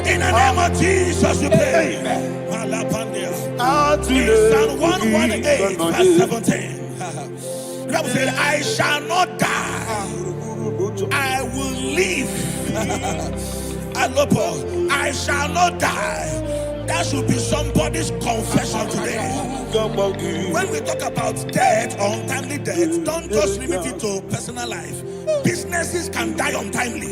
In the name of Jesus, we pray. In Psalm 118, verse 17, the Bible said, I shall not die, I will live. I shall not die. That should be somebody's confession today. When we talk about death, untimely death, don't just limit it to personal life. Businesses can die untimely.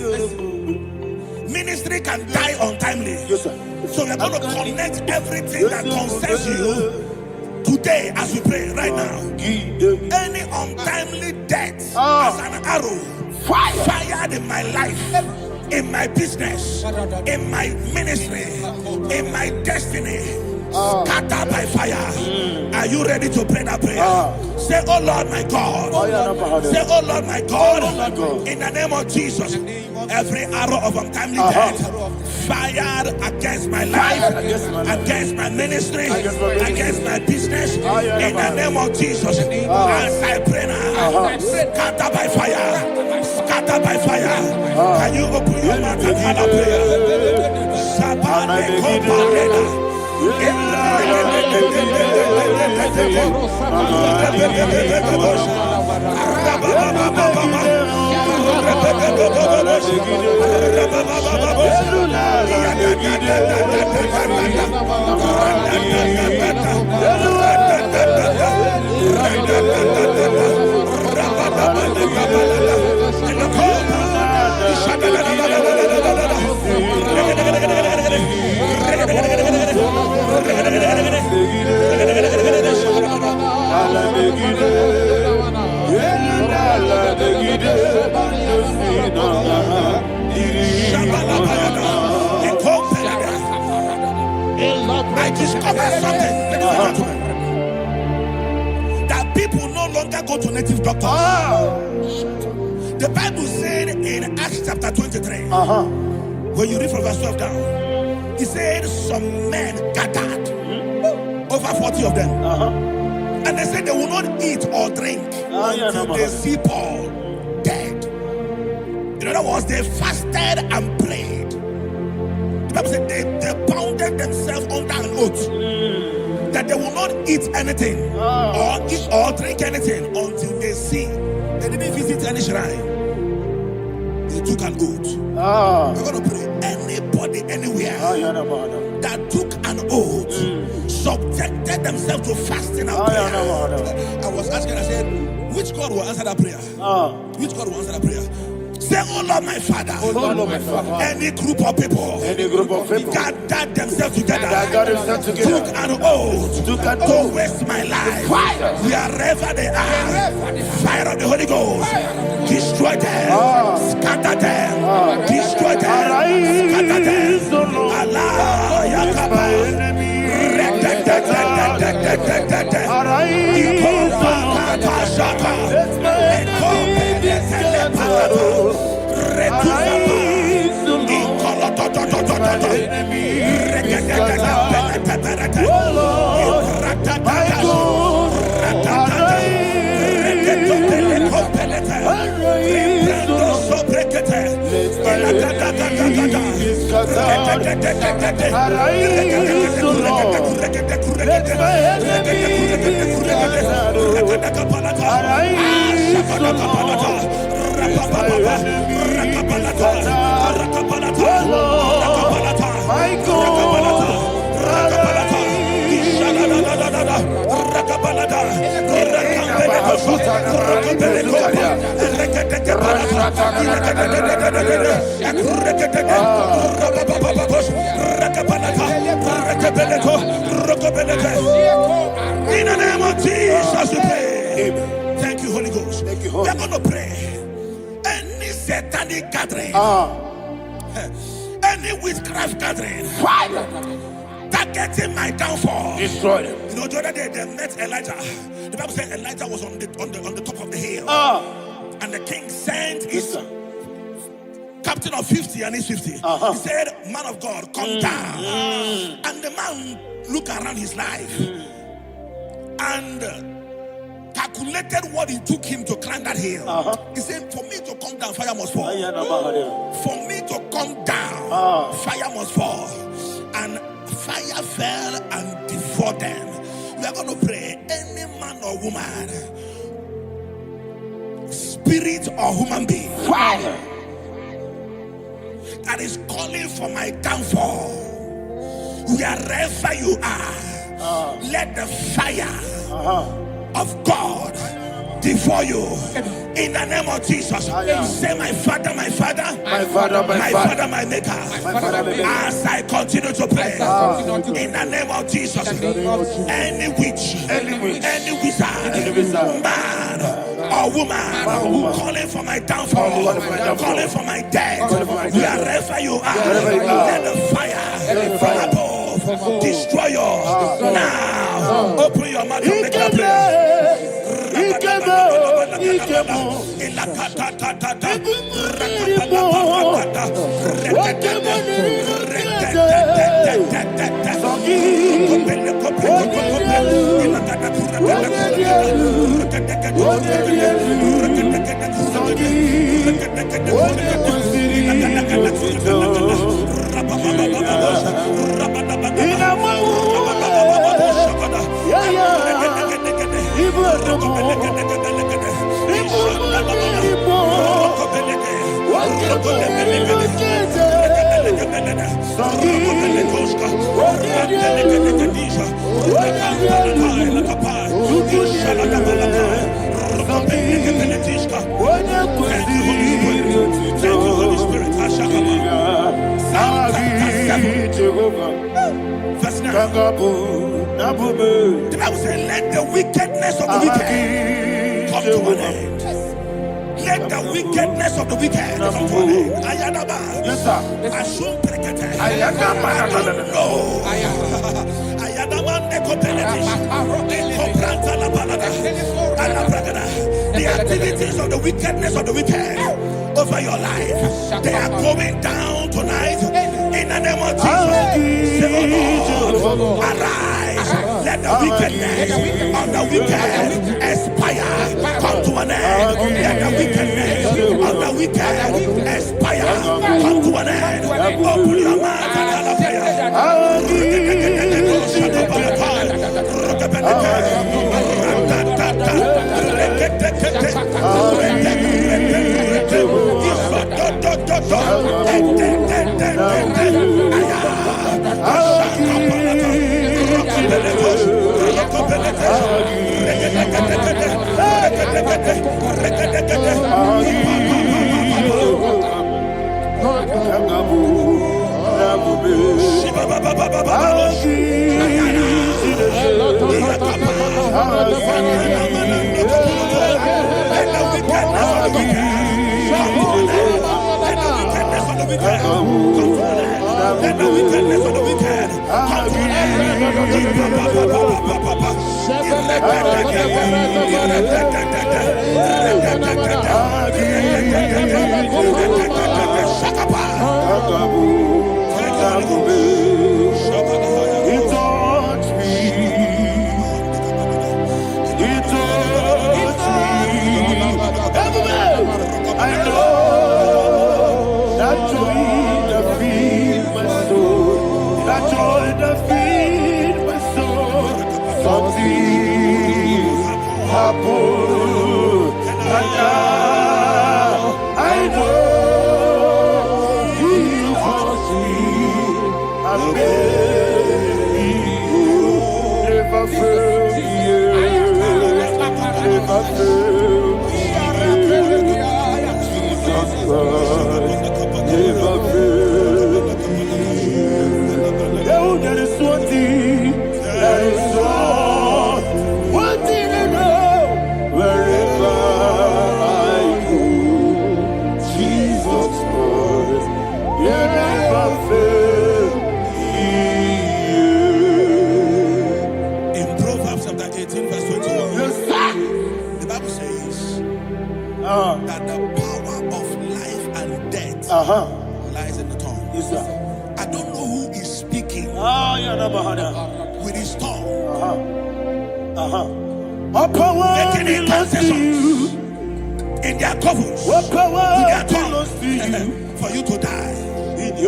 Ministry can die untimely. Yes, sir. So we're going to connect everything that concerns you today as we pray right now. Any untimely death as an arrow fired in my life, in my business, in my ministry, in my destiny, scattered by fire. Are you ready to pray that prayer? Say, oh Lord my God. Say, oh Lord my God. In the name of Jesus, every arrow of untimely death fired against my life, against my ministry, against my business, in the name of Jesus, as I pray now, scattered by fire, scattered by fire. Can you open your mouth and have a prayer? I discovered something, ladies and gentlemen, that people no longer go to native doctors. The Bible said in Acts chapter 23, when you read from verse 12 down, it said some men gathered, over 40 of them, and they said they will not eat or drink until they see Paul dead. In other words, they fasted and prayed. The Bible said they bounded themselves under an oath that they will not eat anything or eat or drink anything until they see. They didn't visit any shrine. They took an oath. We're going to pray. Anybody, anywhere that took an oath, subjected themselves to fasting and prayer. I was asking, I said, which God will answer that prayer? Which God will answer that prayer? Say, oh Lord my Father, any group of people, gathered themselves together, took an oath to waste my life. Wherever they are, fire of the Holy Ghost, destroy them, scatter them, destroy them, scatter them. Allah, Yakaba, In the name of Jesus, we pray. Thank you, Holy Ghost. We are going to pray. Any satanic gathering, any witchcraft gathering, targeting my downfall, destroy them. You know, the other day they met Elijah. The Bible said Elijah was on the top of the hill, and the king sent his captain of 50 and his 50. He said, "Man of God, come down." And the man looked around his life and calculated what it took him to climb that hill. He said, "For me to come down, fire must fall. For me to come down, fire must fall." And fire fell and devoured them. We are going to pray. Any man or woman, spirit or human being, fire, that is calling for my downfall, wherever you are, let the fire of God devour you in the name of Jesus. Say, my Father, my Father, my Father, my Father, my Maker. As I continue to pray in the name of Jesus, any witch, any wizard, man or woman calling for my downfall, calling for my death, wherever you are, let the fire from above destroy you now. Open your mouth and make a prayer. Verse 9. The Bible says, let the wickedness of the wicked come to an end. Let the wickedness of the wicked come to an end. Ayadaba. Yes, sir. Assume prekete. Ayadaba. I don't know. Ayadaba nekopeletis. Ekopranta la balada. Alabragada. The activities of the wickedness of the wicked over your life, they are going down tonight in the name of Jesus. Say, oh Lord, arise. Let the wickedness of the wicked expire, come to an end. Let the wickedness of the wicked expire, come to an end. Open your mouth and Jesus. never fail. Oh, that is one thing. That is all. One thing I know. Wherever I go, Jesus Christ, you never fail. In Proverbs chapter 18, verse 21, Yes, sir. the Bible says that the power of life and death lies in the tongue. Yes, sir. I don't know who is speaking with his tongue, What power making belongs to you? incantations in their covers What power with their belongs to you? tongue for you to die. What He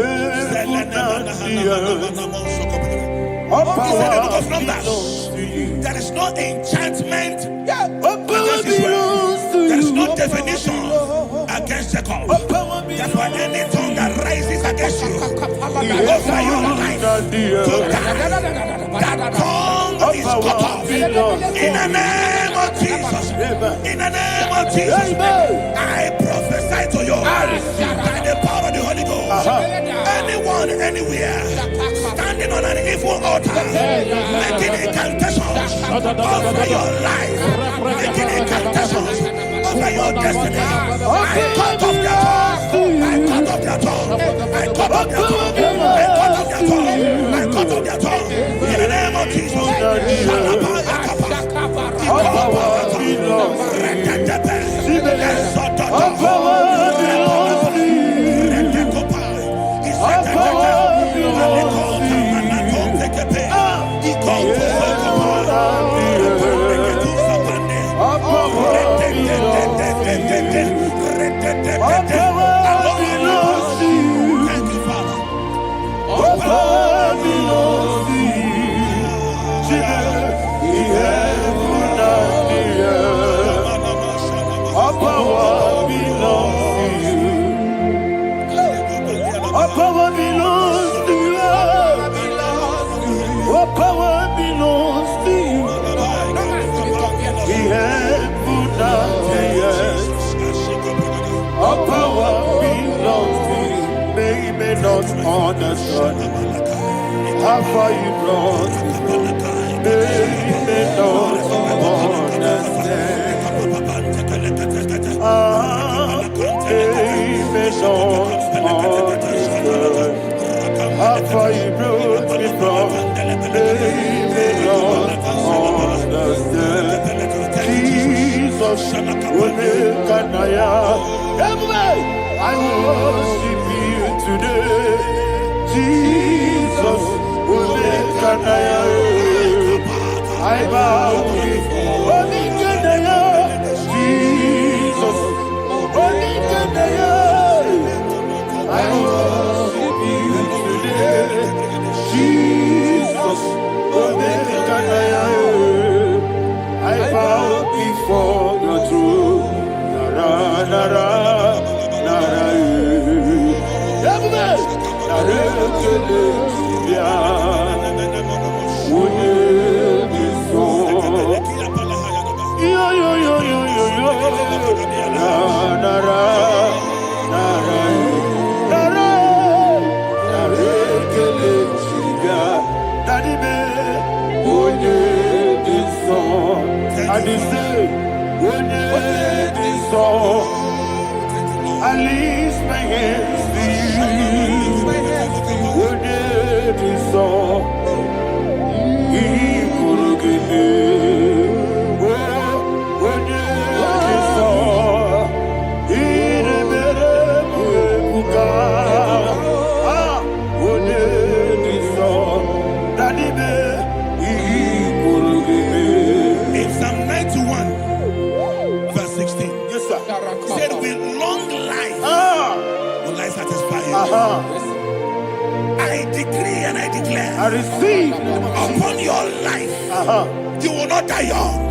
said in the book of power Numbers, belongs to you? there is no enchantment What power against Israel. belongs to There is you? no definition against Jacob. What power That's why belongs any tongue that rises against you over your life to die, that tongue is cut off. In the name of Jesus. In the name of Jesus. I prophesy to you by the power of the Holy Ghost. Anyone, anywhere, standing on an evil altar, making incantations over your life, making incantations over your destiny, I cut off their tongue. I cut off their tongue. I cut off their tongue. I cut off their tongue. I cut off their tongue. In the name of Jesus. Thank you, Father. Not understand how far you brought me. They may not understand. They may not understand how far you brought me from. They may not understand. Jesus will make an I worship you today. Jesus will make an I bow before Jesus will make an I worship you today. Jesus will make an I bow before your throne. Nara, nara. I lift my hands to you. Would it be so? He could give me. Would it be so? He never would would it be so? That he could give me. In Psalm 91, verse 16. Yes, sir. He said, with long life will I satisfy you. I decree and I declare, I receive upon your life, you will not die young.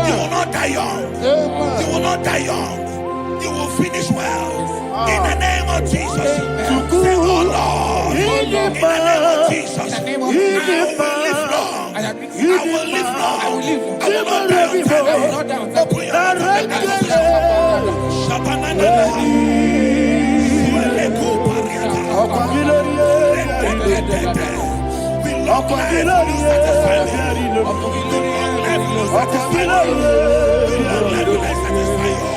You will not die young. You will not die young. You will finish well. In the name of Jesus. Say, oh Lord, in the name of Jesus, I will live long. I will live long. I will not die on time. Open your mouth. Long life will you satisfy me. Long life will you satisfy me. Long life will I satisfy you.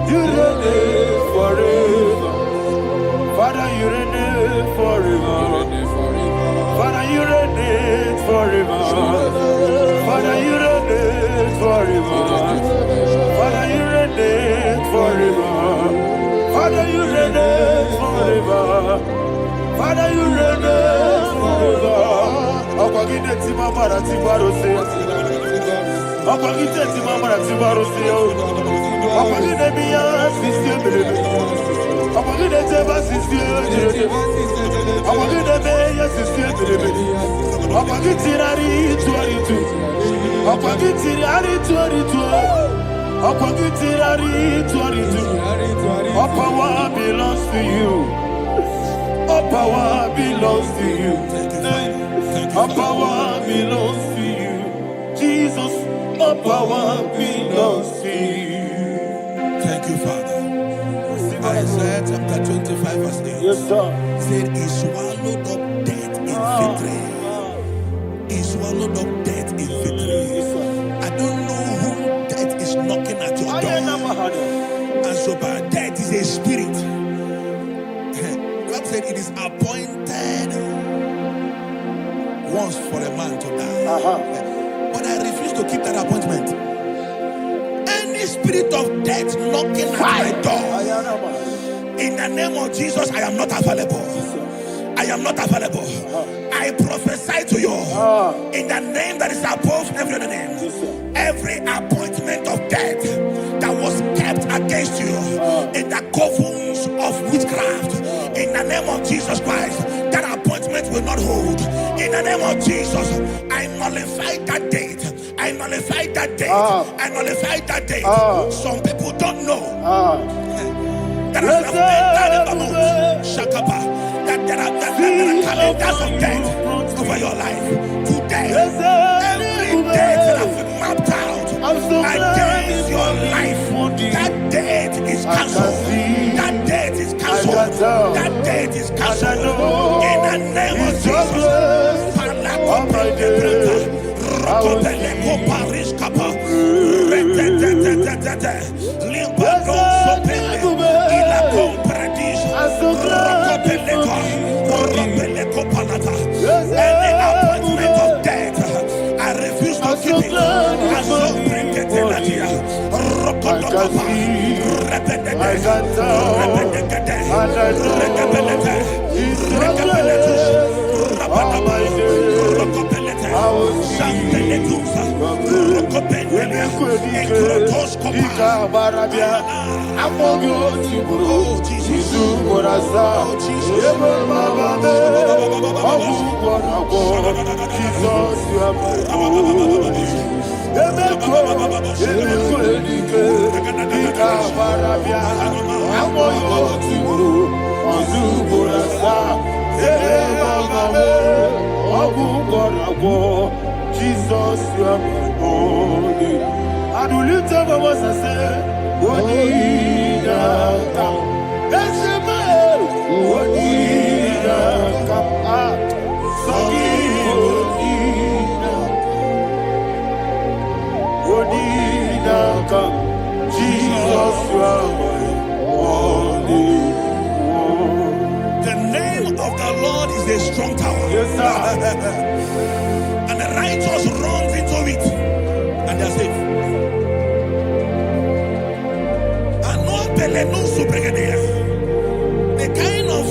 You reign forever. Father, you reign forever. Father, you reign forever. Father, you reign forever. Father, you reign forever. Father, you reign forever. Father, you reign forever. Akwagide timamara tibarose. Akwagide timamara tibarose. Akwagide biya sistemele. Akwagide teba sistemele. Akwagide beya sistemele. Akwagide rari tuaritu. Akwagide rari tuaritu. Akwagide rari tuaritu. All power belongs to you. All power belongs to you. All power belongs to you. Jesus, all power belongs to you. Thank you, Father. Isaiah chapter 25 verse 8. Yes, sir. Said he swallowed up death in victory. He swallowed up death in victory. I don't know who death is knocking at your door. And so by death is a spirit. God said it is appointed once for a man to die. But I refuse to keep that appointment. Any spirit of death knocking at my door, in the name of Jesus, I am not available. I am not available. I prophesy to you in the name that is above every other name. Every appointment of death that was kept against you in the covens of witchcraft, in the name of Jesus Christ, that appointment will not hold. In the name of Jesus, I nullify that date. I nullify that date. I nullify that date. Some people don't know that as of that there are calendars of death over your life. Today, every date that I've mapped out against your life, that date is cancelled. That date is cancelled. That date is cancelled. In the name of Jesus. Any appointment of death, I refuse to keep it. I shall bring it in the year. Jesus, you are my only. And we lift up our voice and say, Wodida come. That's the man. Wodida come. Sogi Wodida come. Jesus, you are my only. The name of the Lord is a strong tower. Yes, sir. And the righteous runs into it, and they're safe. The kind of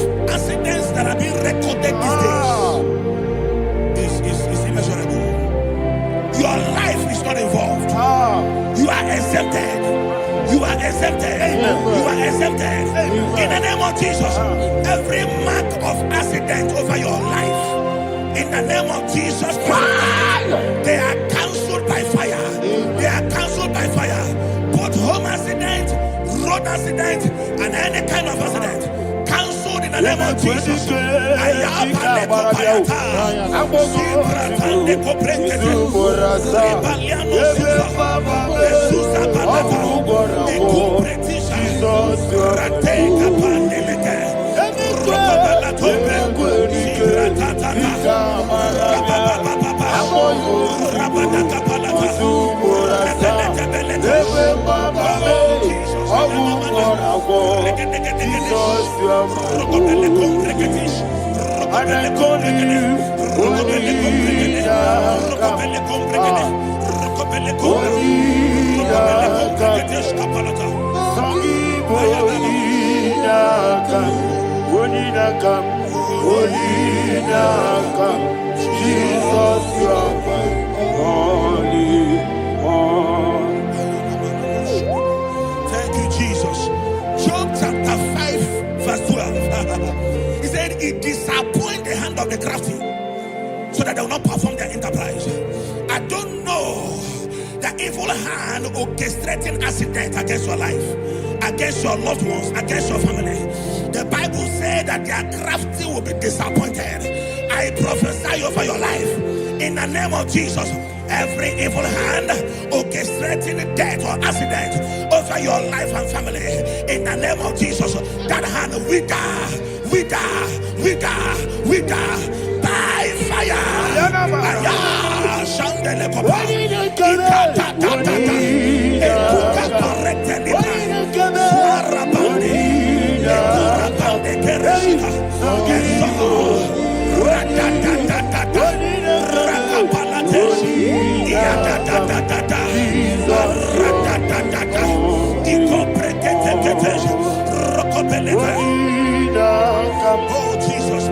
exempted. You are exempted. You are exempted. In the name of Jesus, every mark of accident over your life, in the name of Jesus Christ, they are cancelled by fire. They are cancelled by fire. Both home accident, road accident, and any kind of accident, cancelled in the name of Jesus. Jesus, you are holy. Thank you, Jesus. Job chapter 5, verse 12. He said, it disappoints the hand of the crafty, so that they will not perform their enterprise. I don't know the evil hand orchestrating accident against your life, against your loved ones, against your family. The Bible said that their crafty will be disappointed. I prophesy over your life in the name of Jesus. Every evil hand orchestrating death or accident over your life and family, in the name of Jesus, that hand wither by fire. Oh Jesus,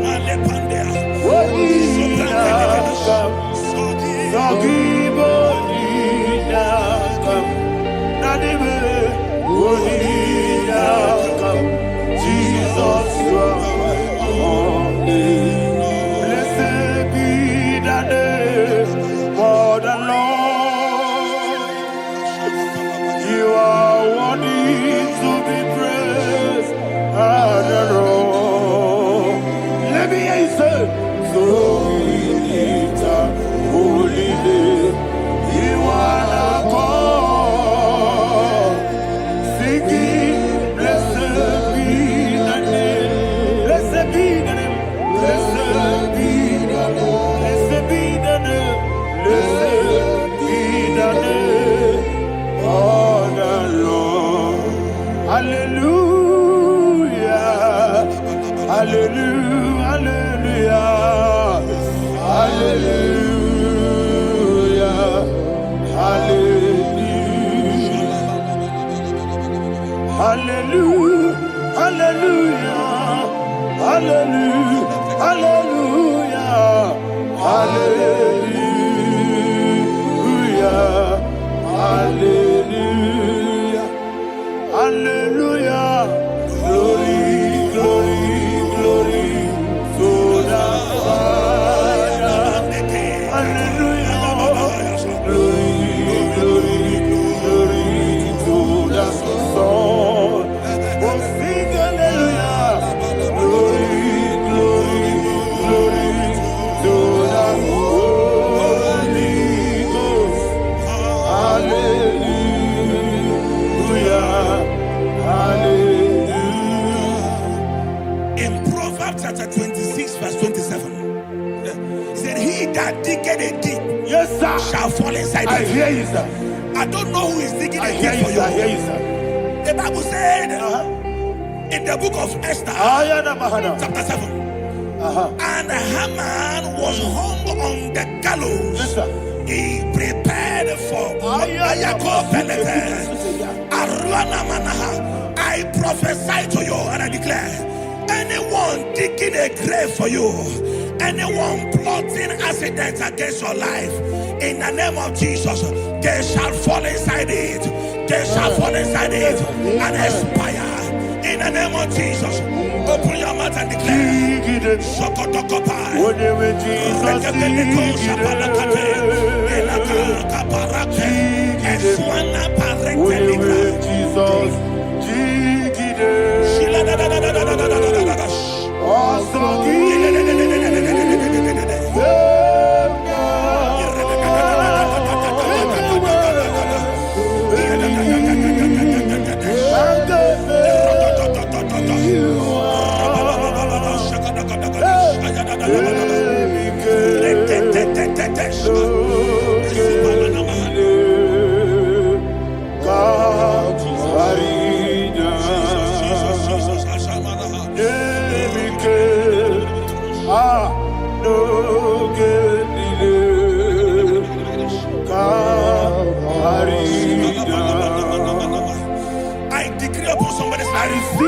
blessed be the name for the Lord. You are worthy to be praised and adored. Let me hear you say, so we lift up holy name. You are the God. Singing, blessed be the name. Blessed be the name. Blessed be the name. Blessed be the name. Blessed be the name of the Lord. Hallelujah. Hallelujah. Hallelujah. Hallelujah. Hallelujah. Hallelujah. Hallelujah. Hallelujah. Hallelujah. Hallelujah. Hallelujah. Glory, glory, glory to the Father. Hallelujah. Glory, glory, glory to the Son. Oh, sing hallelujah. Glory, glory, glory to the Holy Ghost. Hallelujah. Hallelujah. in Proverbs chapter 26, verse 27, he said, he that diggeth a deep, Yes, sir. shall fall inside I it. hear you, sir. I don't know who is digging I a hear deep you, for sir. I hear you. you, sir. The Bible said in the book of Esther, chapter 7, and Haman was hung on the gallows. Yes, sir. He prepared for I prophesy to you and I declare, anyone digging a grave for you, anyone plotting accidents against your life, in the name of Jesus, they shall fall inside it. They shall fall inside it and expire. In the name of Jesus, open your mouth and declare. Shokotokopai. Rekebeleko shapalakate. Elaka kaparate. Eswana parete ligra. Jesus. Shila da da da da da da da da da da. I decree upon somebody's life,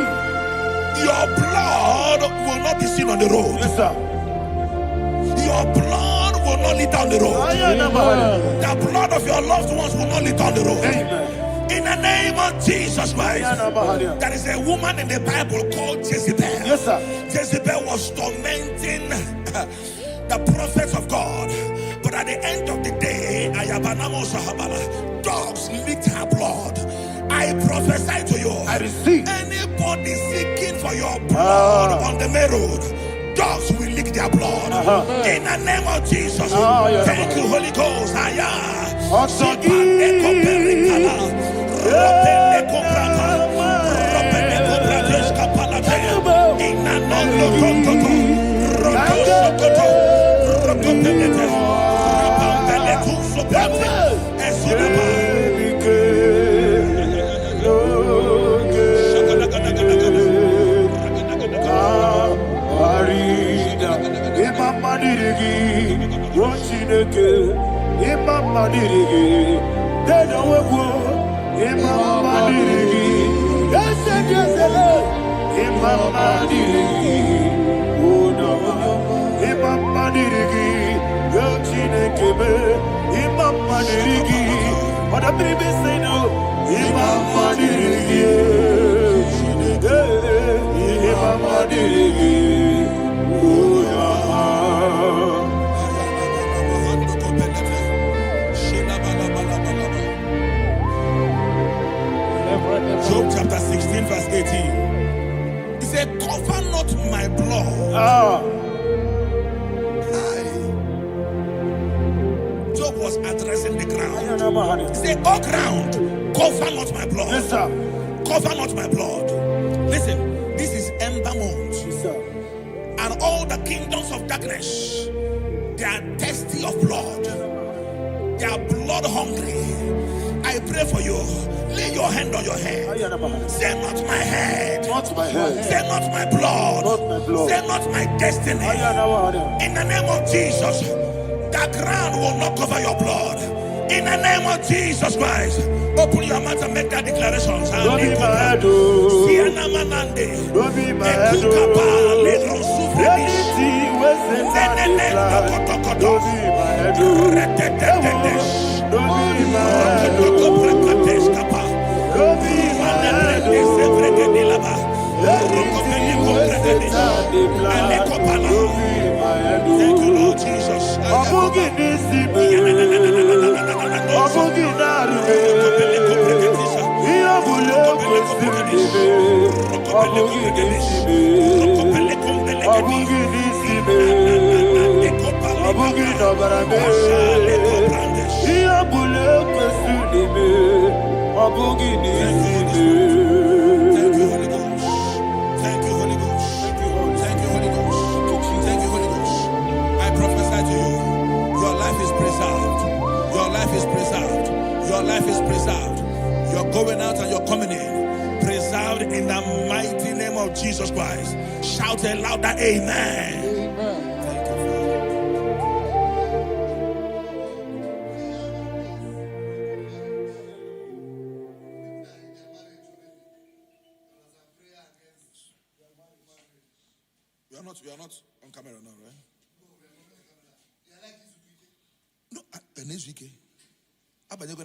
your blood will not be seen on the road. Yes, sir. Your blood will not lead down the road. The blood of your loved ones will not lead down the road. Amen. In the name of Jesus Christ. There is a woman in the Bible called Jezebel. Yes, sir. Jezebel was tormenting the prophets of God. But at the end of the day, dogs licked her blood. I prophesy to you. I receive. Anybody seeking for your blood on the main road, dogs will lick their blood. In the name of Jesus. Thank you, Holy Ghost. Job chapter 16 verse 18. He said, cover not my blood. Job was addressing the ground. He said, oh ground, cover not my blood. Yes, sir. Cover not my blood. Listen, this is ember month. Yes, sir. And all the kingdoms of darkness, they are thirsty of blood. They are blood hungry. I pray for you. Lay your hand on your head. Say not my head. Not my head. Say not my blood. Not my blood. Say not my destiny. In the name of Jesus, the ground will not cover your blood. In the name of Jesus Christ, open your mouth and make that declaration. Don't be my head. Don't be my head. Don't Thank you, Lord Jesus. Your life is preserved. You're going out and you're coming in. Preserved in the mighty name of Jesus Christ. Shout a louder amen. Amen. Thank you, Father. We are not on camera now, right? No, the next week. I'm going to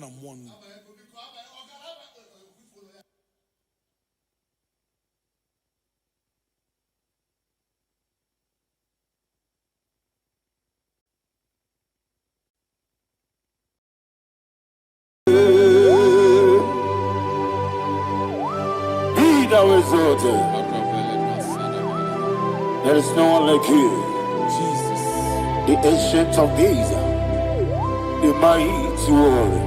exalted. There is no one like you. Jesus. The ancient of days, the mighty warrior.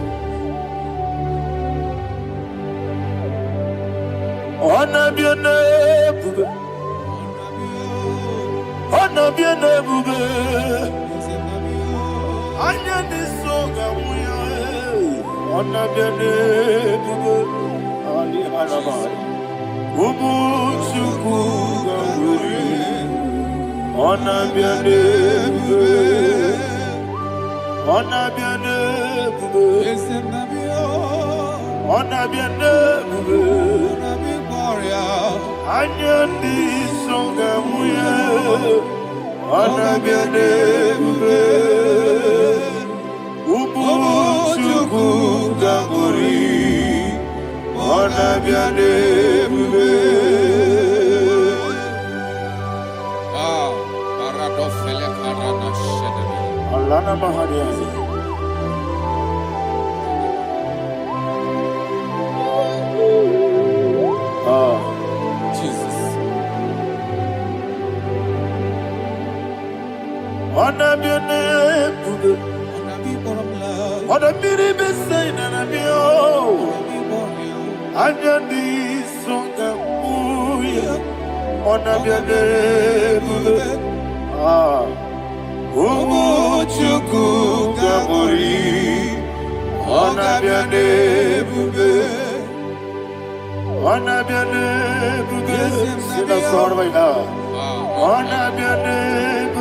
Honor be your name, honor be your name. Anya ni soga muya, honor be your name. Ali Alabari, Ubu Chuku Gamburi, honor be your name, honor be your name, honor be your name. Anya ni soga muya, honor be your name. Ubu Chuku Gamburi, honor be your name. Paradofele karana shedebe. Alana Mahadiazi. Jesus. Honor be your name. Honor be the same and be Anya di songa muya, honor be your name. Umu Chuku Gamburi, honor be your name. Honor be your name. Sing a song right now. Honor be your name.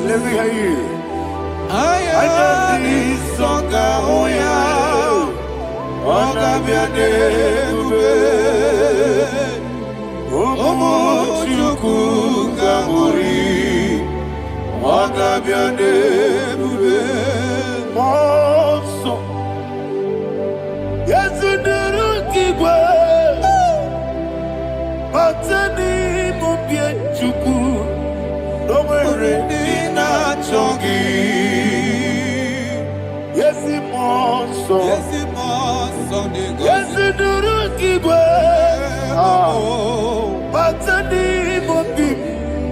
Let me hear you. Anya di songa muya, honor be your name. Umu Chuku Gamburi, honor be your name. Monso, yes, IGBO. Batani mubye Chuku, no mere na chongi. Yes, Monso, yes, IGBO. Batani mubye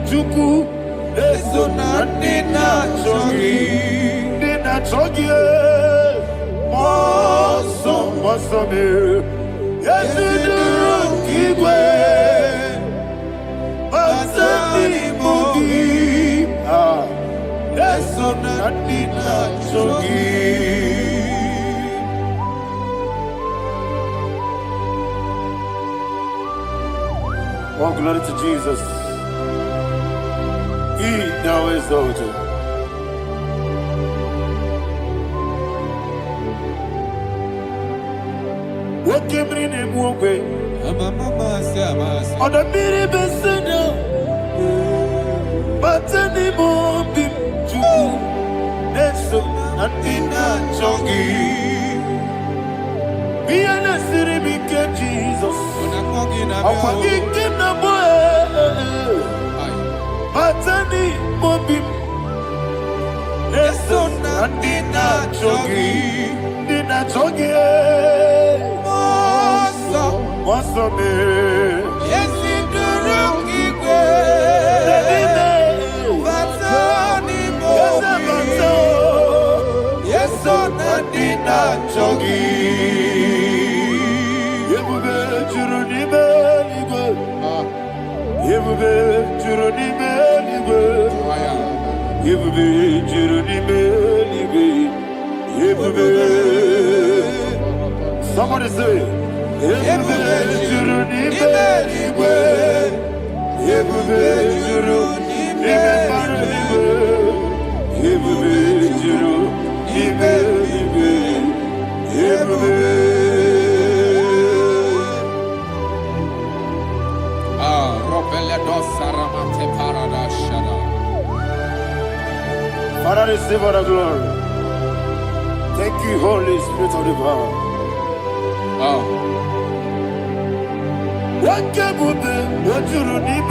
Chuku, eso na chongi, na chongi. Monso me, yes, IGBO. Batani mubye, eso na chongi. Oh, glory to Jesus. He now exalted. What came in him one way? On the mini besena, but anymore be true. That's so nothing not chongi. Be an city because Jesus. I'm forgetting the boy. But anymore be. That's so nothing not chongi. Dina chongi. What's up, man? Yes, IGBO. Yes, Nadina Chogi. Yebube Juruni Beligo. Yebube Juruni Beligo. Yebube Juruni Beligo. Yebube. Somebody say. Yebube Juruni Beligo. Yebube Juruni Beligo. Yebube Juruni Beligo. Yebube. Father, receive all the glory. Thank you, Holy Spirit of the power. What can you do? What you need,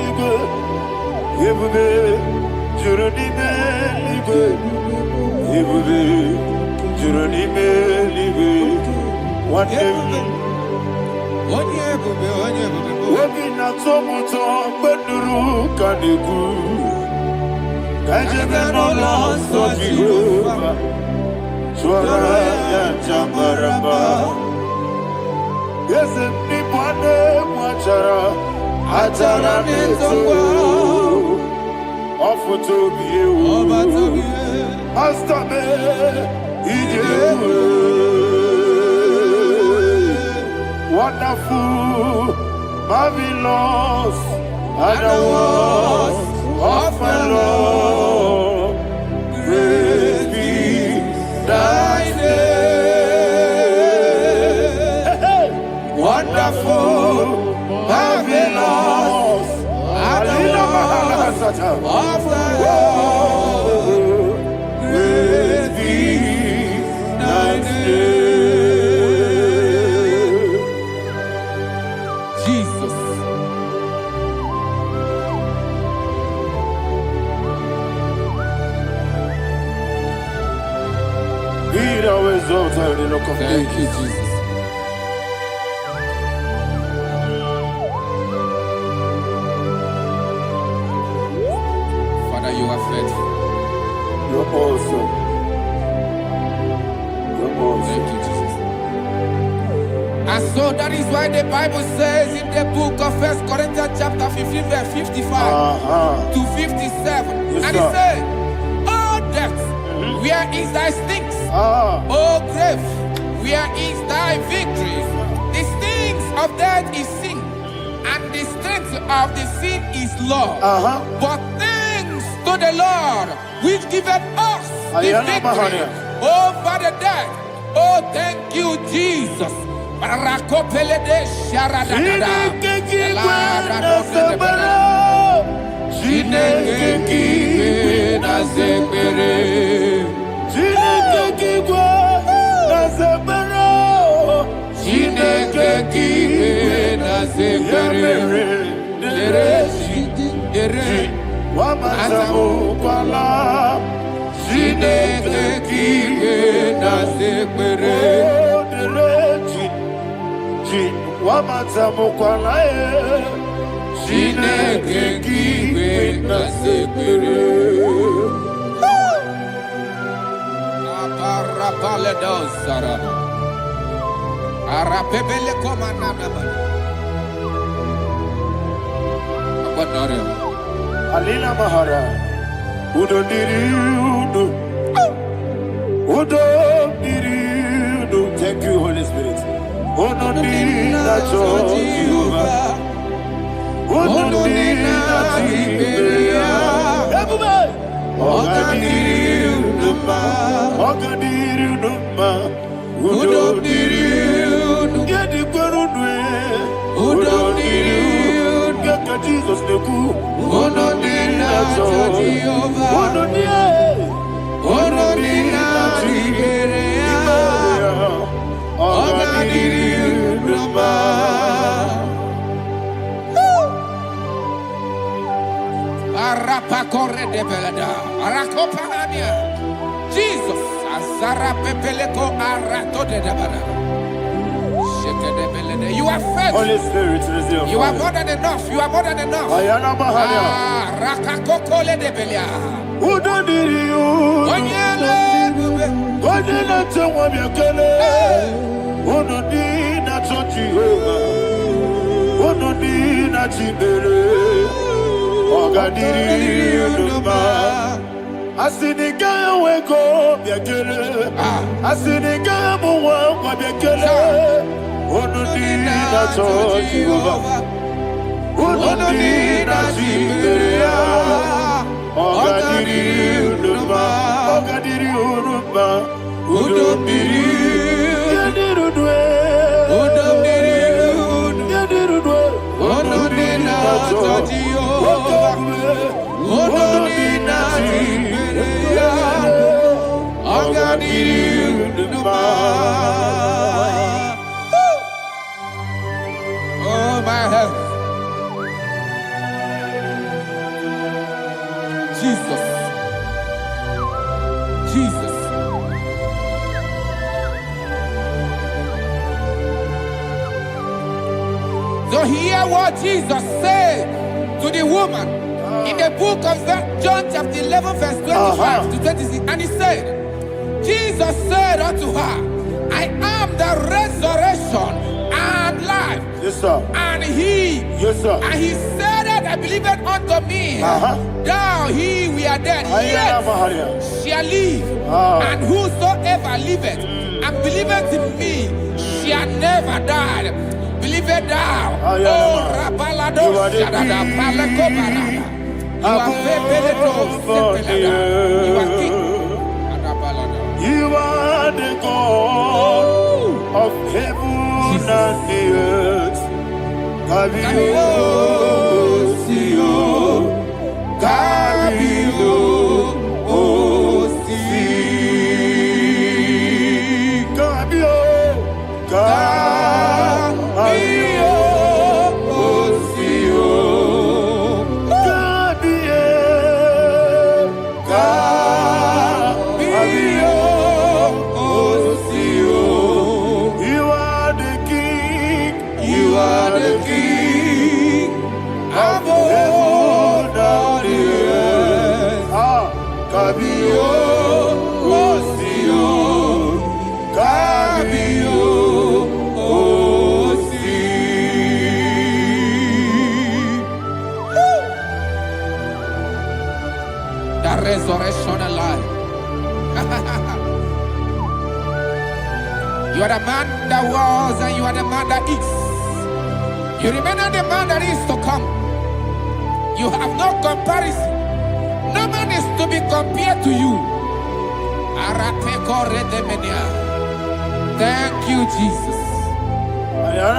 you Yebube, Juruni Beligo. Yebube, Juruni Beligo. What Wabina tomuto beduru kaniku. Kajebeno loso Jehovah. Swara ya jamaraba. Yese ni bwane mwachara. Atara neto. Ofuto biye. Astabe. Wonderful, marvelous, and the words of my Lord. Praise be thy name. Wonderful, marvelous, and the words of my Lord. Praise be thy name. Thank you, Jesus. Father, you are faithful. You're awesome. You're awesome. Thank you, Jesus. And so that is why the Bible says in the book of 1 Corinthians chapter 15, verse 55 to 57. And it says, "Oh death, where is thy stings? Oh grave, where is thy victory? The stings of death is sin, and the strength of the sin is law. But thanks to the Lord, which giveth us the victory over the death. Oh, thank you, Jesus." Alina Mahara, Udo Diriudu, Udo Diriudu. Thank you, Holy Spirit. Udo Diriudu, Udo Diriudu, Ogadiriudu, Udo Diriudu, Udo Diriudu, Jesus the good. Ono nina Jehovah. Ono nina Tiberia. Ogadiriuduma. Arapa corre de belada. Arakopa ania. Jesus. Azara pepeleko arato de debada. You are faithful. Holy Spirit, you are more than enough. You are more than enough. Rakakokole de belia. Udo diriu. Onyele. Onyele tewa miakele. Udo dina Jehovah. Udo dina Tibere. Ogadiriu duma. Asinika weko miakele. Asinika muwa miakele. Onodina Jehovah, Onodina Tiberia, Ogadiriuduma, Ogadiriuduma, Udomdiriudue, Onodina Jehovah, Onodina Tiberia, Ogadiriuduma. My health. Jesus. Jesus. Remember what Jesus said to the woman in the book of John chapter 11 verse 25 to 26. And he said, Jesus said unto her, I am the resurrection and life. Yes, sir. And he, yes, sir. And he said that I believed unto me, thou he we are dead, yet shall live. And whosoever liveth and believeth in me shall never die. Believe it thou. Oh, Rabalado, Shadada, Palacobarada. You are You are king. You are the God of heaven and the earth. Kabio, Sio, Kabio, Osi, Kabio, Kabio, Osio, Kabio, Kabio, Osio. You are the king. You are the king of heaven and the earth. Kabio, Osio, Kabio, Osi. The resurrection and life. You are the man that was and you are the man that is. You remain the man that is to come. You have no comparison. No man is to be compared to you. Thank you, Jesus. Thank you,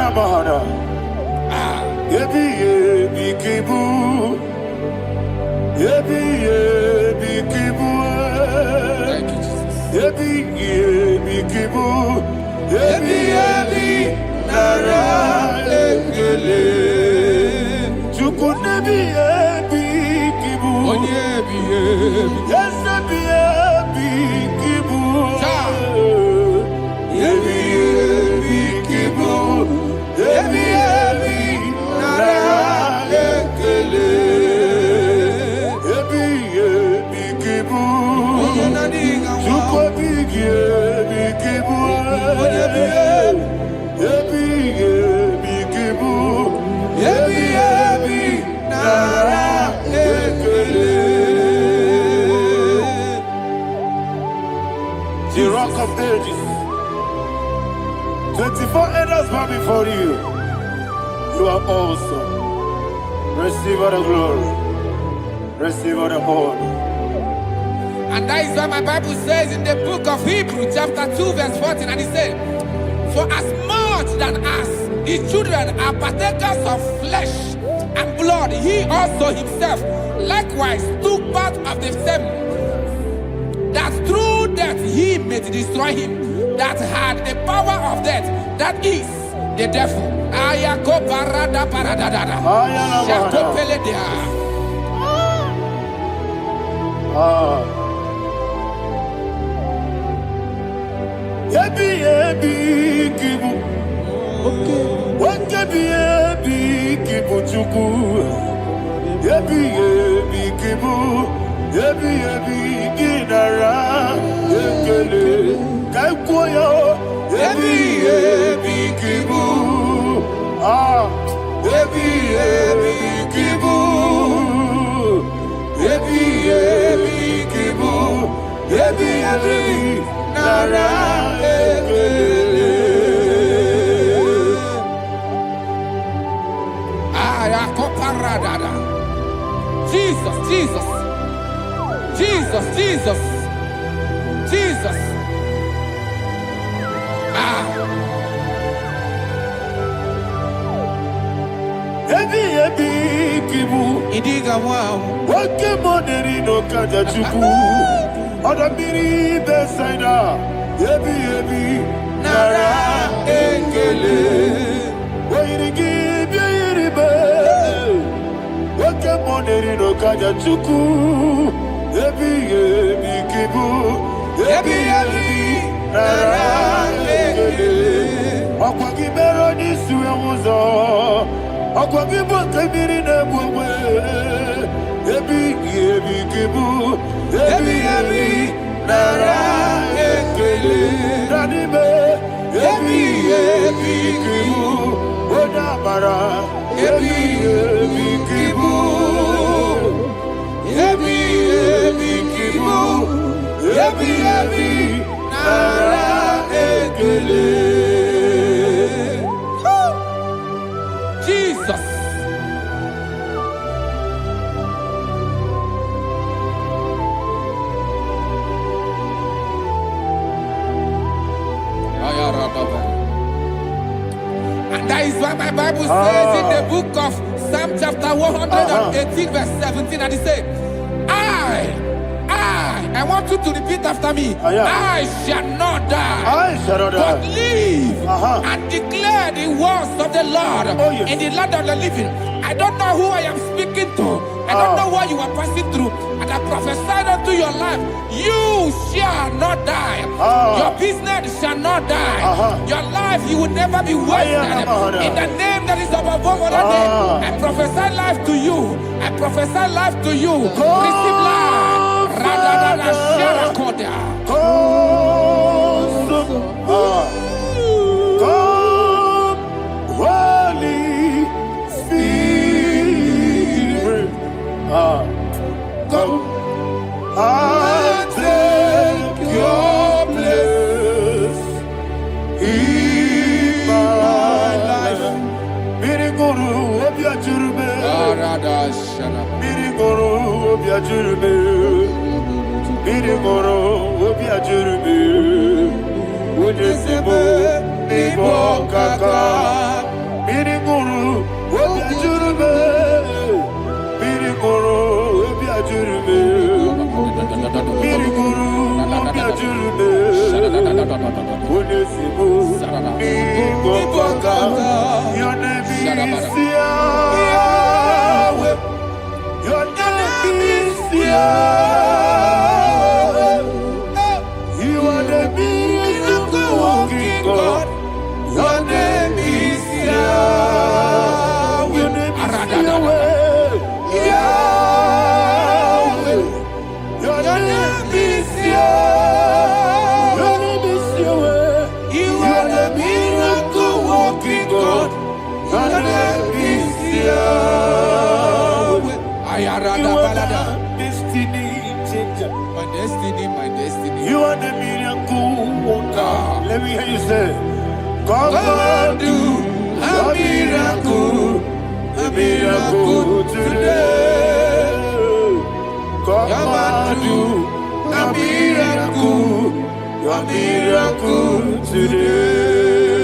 The rock of ages. 24 elders bow before you. You are awesome. Receive all the glory. Receive all the honor. And that is what my Bible says in the book of Hebrews chapter 2 verse 14. And it said, for as much than us, the children are partakers of flesh and blood, he also himself likewise took part of the same, that through death he may destroy him that had the power of death, that is the devil. Jesus, Jesus, Jesus, Jesus, Jesus. Idiga wow. Wake money no kaja chuku. Oda miri besaida. Ebi nara engele. Wairigi biiribe. Wake money no kaja chuku. Ebi kibu. Ebi nara engele. Akwagi bero ni suwe muzo. Akwagibo kebiri na bwe. Ebi kibu. Ebi nara ekele. Nanibe. Ebi kibu. Odabara. Ebi kibu. Ebi kibu. Ebi nara ekele. Jesus. And that is why my Bible says in the book of Psalm chapter 118 verse 17, and it says, I want you to repeat after me. I shall not die, but live and declare the words of the Lord in the land of the living. I don't know who I am speaking to. I don't know what you are passing through. And I prophesied unto your life, you shall not die. Your business shall not die. Your life, you will never be wasted. In the name that is above all other name, I prophesy life to you. I prophesy life to you. Receive life. Radadada Sharakoda. Come, Holy Spirit. Come and take your place in my life. Miriguru obiajurube. Miriguru obiajurube. Miriguru obiajurube. Unyesibo nibo kaka. Miriguru obiajurube. Miriguru obiajurube. Miriguru obiajurube. Unyesibo nibo kaka. Your name is Yahweh. Your name is Yahweh. You are the miracle working God. Your name is Yahweh. Your name is Yahweh. Yahweh. Your name is Yahweh. Your name is Yahweh. You are the miracle working God. Your name is Yahweh. You are the destiny changer. My destiny. You are the miracle worker. Let me hear you say, come and do a miracle today. Come and do a miracle today.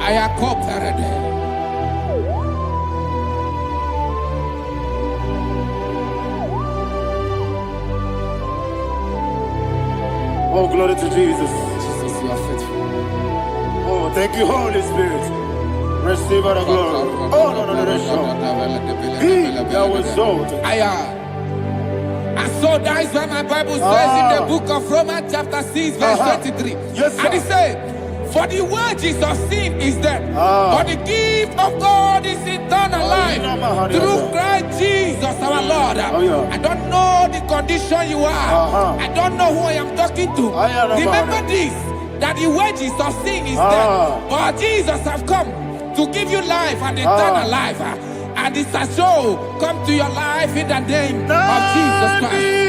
I am cooperative. Oh, glory to Jesus. Jesus, you are faithful. Oh, thank you, Holy Spirit. Receive our glory. Oh, no. That was so. And so that is why my Bible says in the book of Romans chapter 6 verse 23. Yes, sir. And it says, for the wages of sin is death, but the gift of God is eternal life through Christ Jesus our Lord. I don't know the condition you are. I don't know who I am talking to. Remember this, that the wages of sin is death, but Jesus has come to give you life and eternal life. And this has so come to your life in the name of Jesus Christ.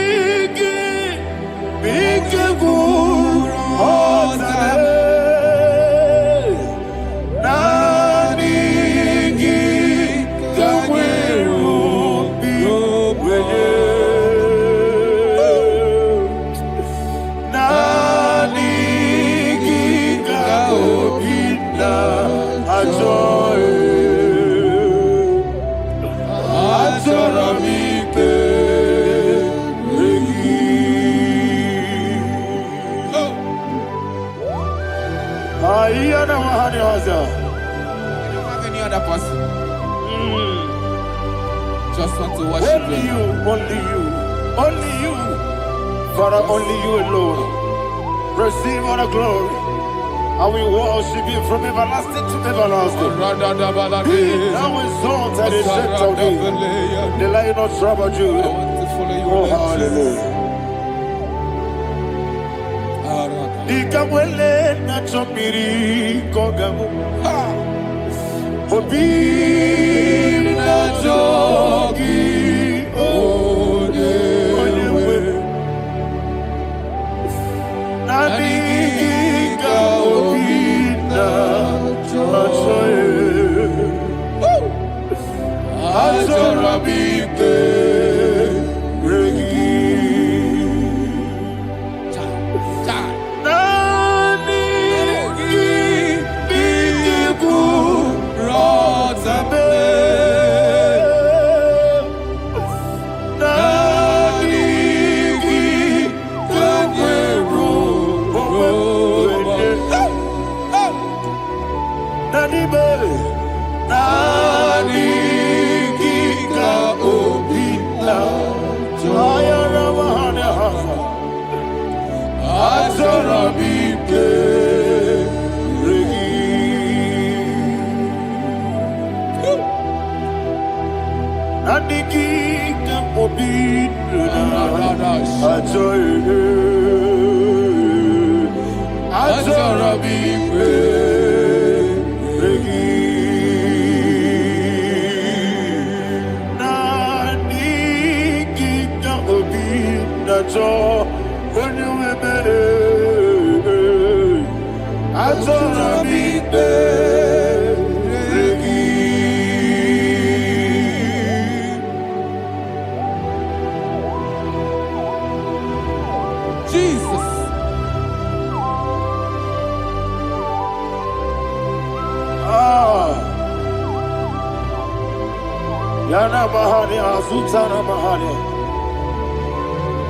You don't have any other person. Just want to worship only you. Only you. Father, only you alone. Receive all the glory. I will worship you from everlasting to everlasting. Now exalt and exalt of thee, the Lion of Tribe of Judah. Oh, hallelujah. Ikamwele na chomiri kogamu. Obi na jogi onewe. Nabika obi na choye. Azorabike regi. Jesus. Yana Mahani Azutana Mahani.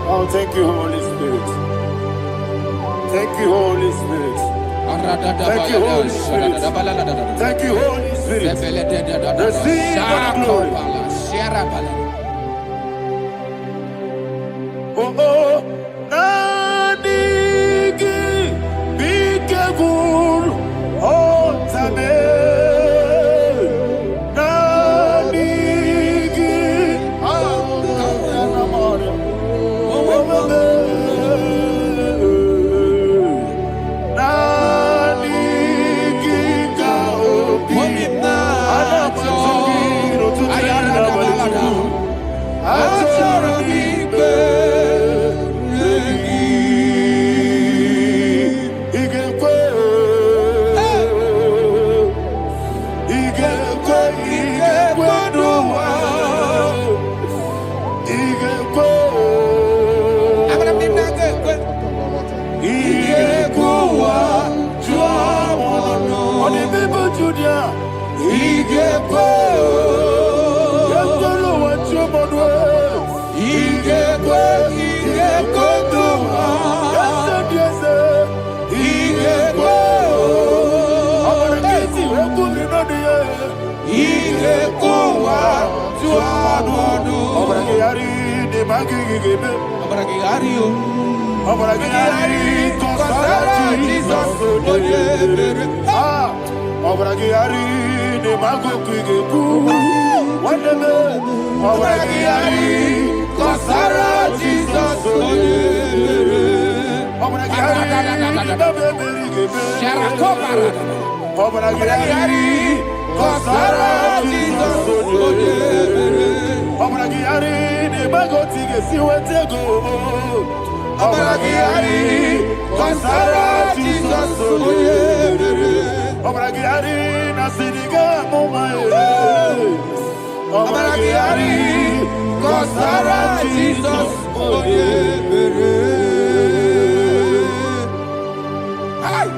Oh, thank you, Holy Spirit. Thank you, Holy Spirit. Thank you, Holy Spirit. Thank you, Holy Spirit. Receive the glory. Oh, oh, Nanigi, Bigagul, oh, Tame.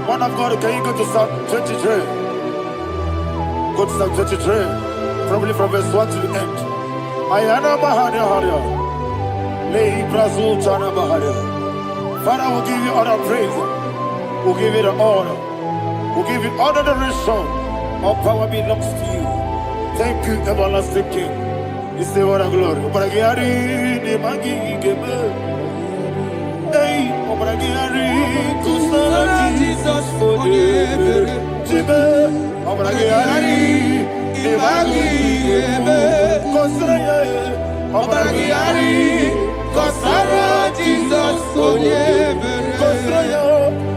Man of God, can you go to Psalm 23? Go to Psalm 23, probably from verse 1 to the end. Ayana Mahania Haria. Lei Brazil Chana Mahania. Father, we'll give you all the praise. We'll give you the honor. We'll give you all the adoration. All power belongs to you. Thank you, everlasting King. You say what a glory. Obragiari, the Magi, Gebe. Hey, Obragiari, Kusara, Jesus. onyebere. Jibe, Obragari, Ibagi ebe. Obragari, Kosara Jesus onyebere.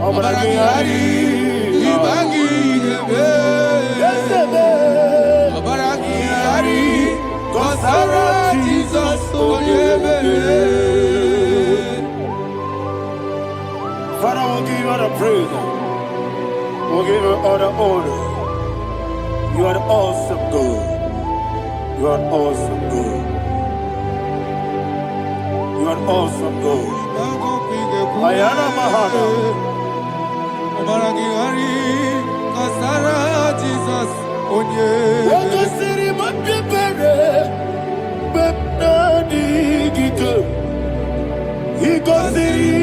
Obragari, Ibagi ebe. Obragari, Kosara Jesus onyebere. Father, we'll give you all the praise. We'll give you all the honor. You are awesome God. You are awesome God. You are awesome God. Ayana Mahana. Obaragari, Kasara Jesus, Onye. Waka siri mapipere, bepnani gito. Iko siri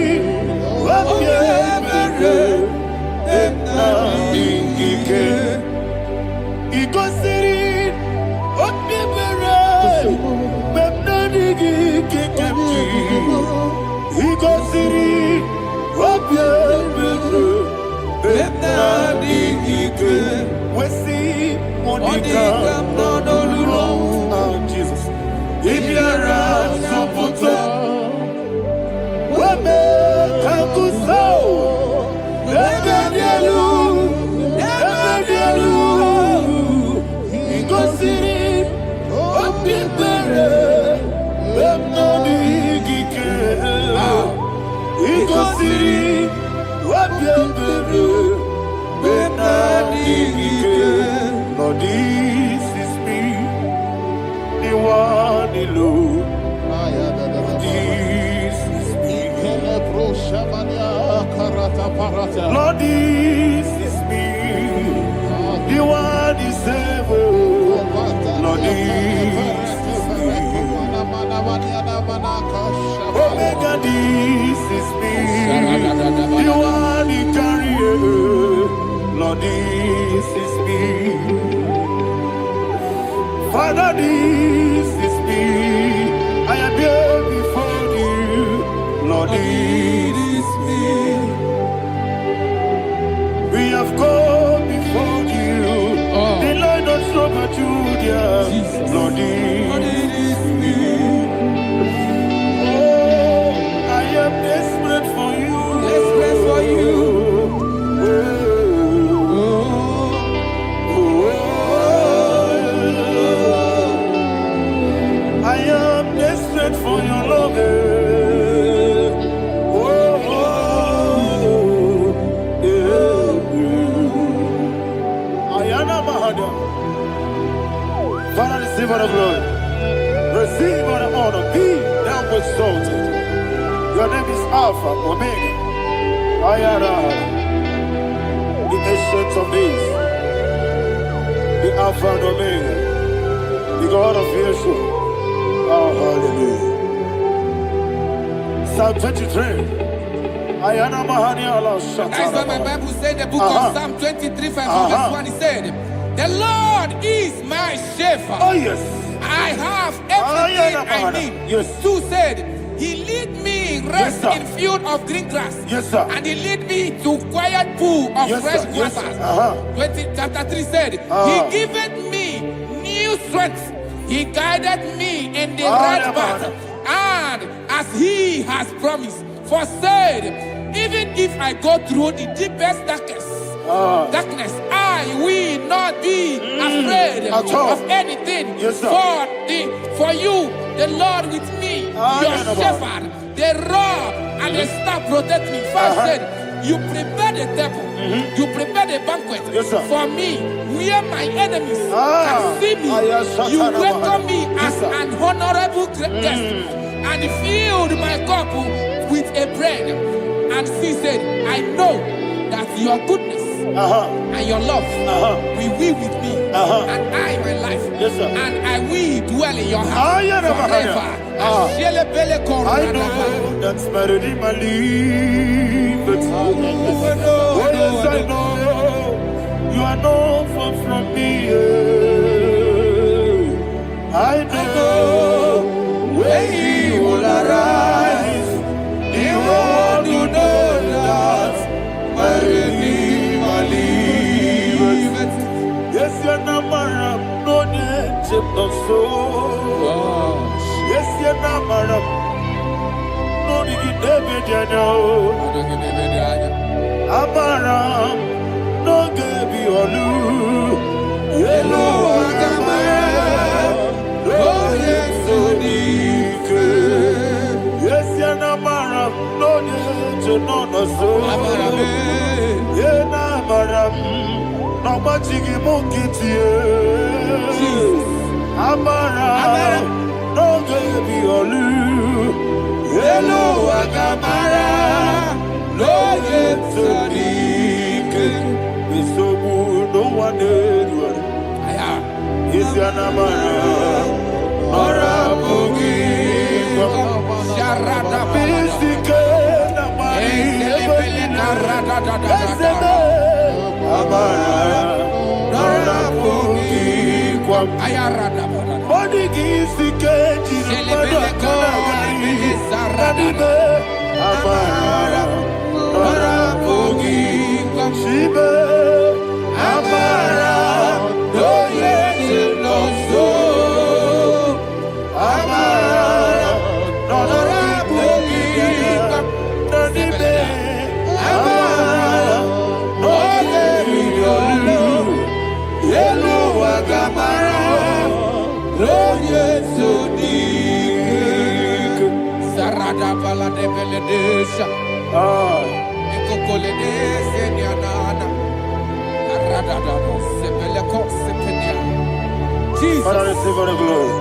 mapipere, bepnani gike. Iko siri mapipere, bepnani gike kemji. Iko siri mapipere, bepnani gike. Wesi monika nodolulo. Oh Jesus. Ibiara sopoto. Wame kakuso. Ebedielu. Ebedielu. Igosiri. Opipere. Bemnoni gike. Igosiri. Opipere. Lord, this is me, the one alone. Lord, this is me. Lord, this is me, the one is ever. Lord, this is me. Omega, this is me, the one in carrier. Lord, this is me. Father, this is me. I am here before you. Lord, this is me. We have come before you. The Lord of Sober Judah. Lord, this is me. Oh, I am desperate for you. Desperate for you. For your love, Ayana Mahada. Father, receive all the glory, receive all the honor. Be thou exalted. Your name is Alpha, Omega. Ayana, the ancient of days, the Alpha and Omega, the God of Yeshua. Oh, hallelujah. Psalm 23. Ayana Mahani Allah Shatan. That's what my Bible said in the book of Psalm 23, verse 1. It said, the Lord is my shepherd. Oh, yes. I have everything I need. Yes. 2 said, he lead me rest in field of green grass. Yes, sir. And he lead me to quiet pool of fresh waters. Chapter 3 said, he giveth me new strength. He guided me in the right path, and as he has promised, for said, even if I go through the deepest darkness, I will not be afraid of anything. Yes, for you, the Lord with me, your shepherd, the rod and the staff protect me. First said, you prepare the table, you prepare the banquet for me, where my enemies can see me. You welcome me as an honorable guest, and filled my cup with a bread. And she said, I know that your goodness and your love will be with me, and I my life, and I will dwell in your house forever. I know that's better than my life. Yes, I know you are not far from me. I know when he will arise, he will do know that my relief. Amaram no gebi olu yelo agamara lo yesodike yesiana maram no yeto no no so amaram yena maram no machigi mukitie amaram no gebi olu yelo agamara no yesodike bisobu no one aya yesiana maram orabugi sharada bisike na mari elebele karada da amara orabugi kwa ayarada bodigi sike elebele karada sarada amara orabugi kwa shibe amara do yesi no so amara orabugi kwa shibe amara do yesi no yelo agamara do yesi dik sarada bala de beledesha ekokole de seniana arada da sebele ko sepenia Jesus Father receive the glory.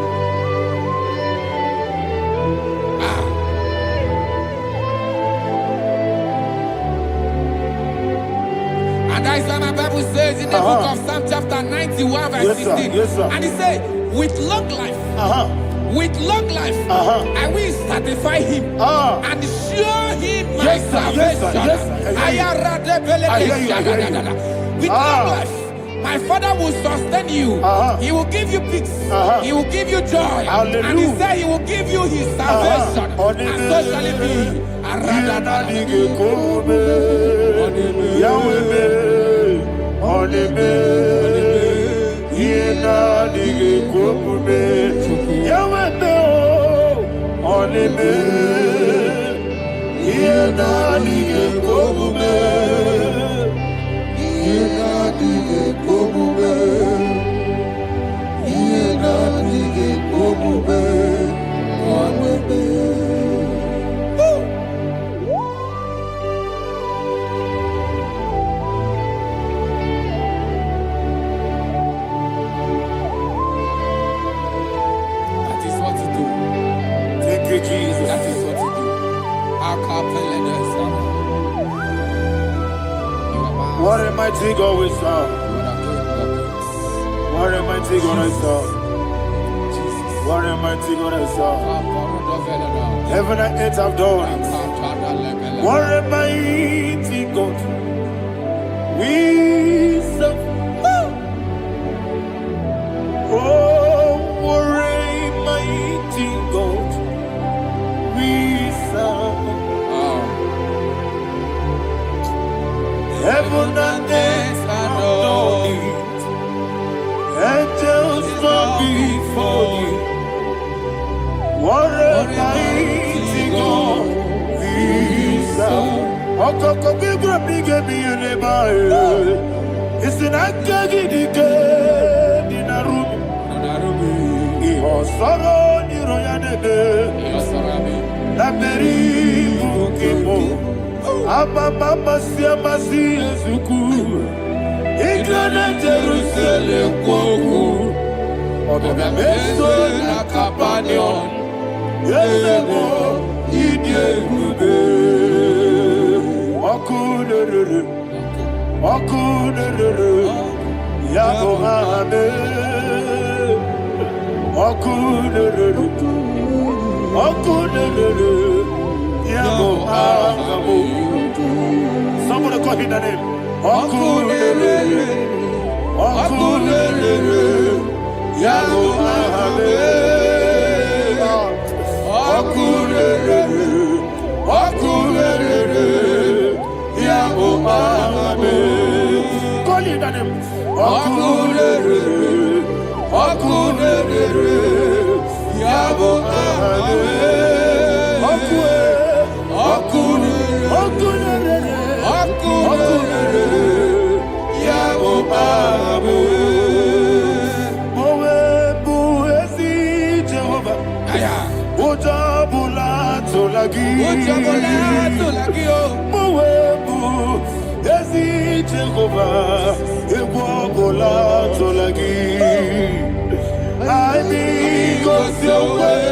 And that is what my Bible says in the book of Psalm chapter 91 verse 16. Yes, sir. And it says, with long life, with long life, I will satisfy him and show him my salvation. With long life, my Father will sustain you. He will give you peace. He will give you joy. Hallelujah. And he said he will give you his salvation. And so shall it be. Jesus. That is what you do. What a mighty God we serve. What a mighty God I serve. What a mighty God I serve. Heaven and earth have done it. What a mighty God we serve. Oh, what a mighty God we serve. Heaven and earth have done it. Angels bow before you. What a mighty God we serve. Okoko bigro bige bi eleba. It's an akagi dike dinarubi. Iho soro ni royanebe. La peri bukipo. Ababa siama si ezuku. Iglana Jerusalem koku. Oga meso na kapanion. Yesemo idie gube. Okunere. Okunere. Yago hame. Okunere. Okunere. Yago hame. Somebody call him the name. Okunere. Okunere. Yago hame. Okunere. Okunere. Yago hame. Call him the name. Okunere. Okunere. Yago hame. Okunere. Mowebu, Ezi Jehovah, Ebobola Tolagi. I mean, cause you're well,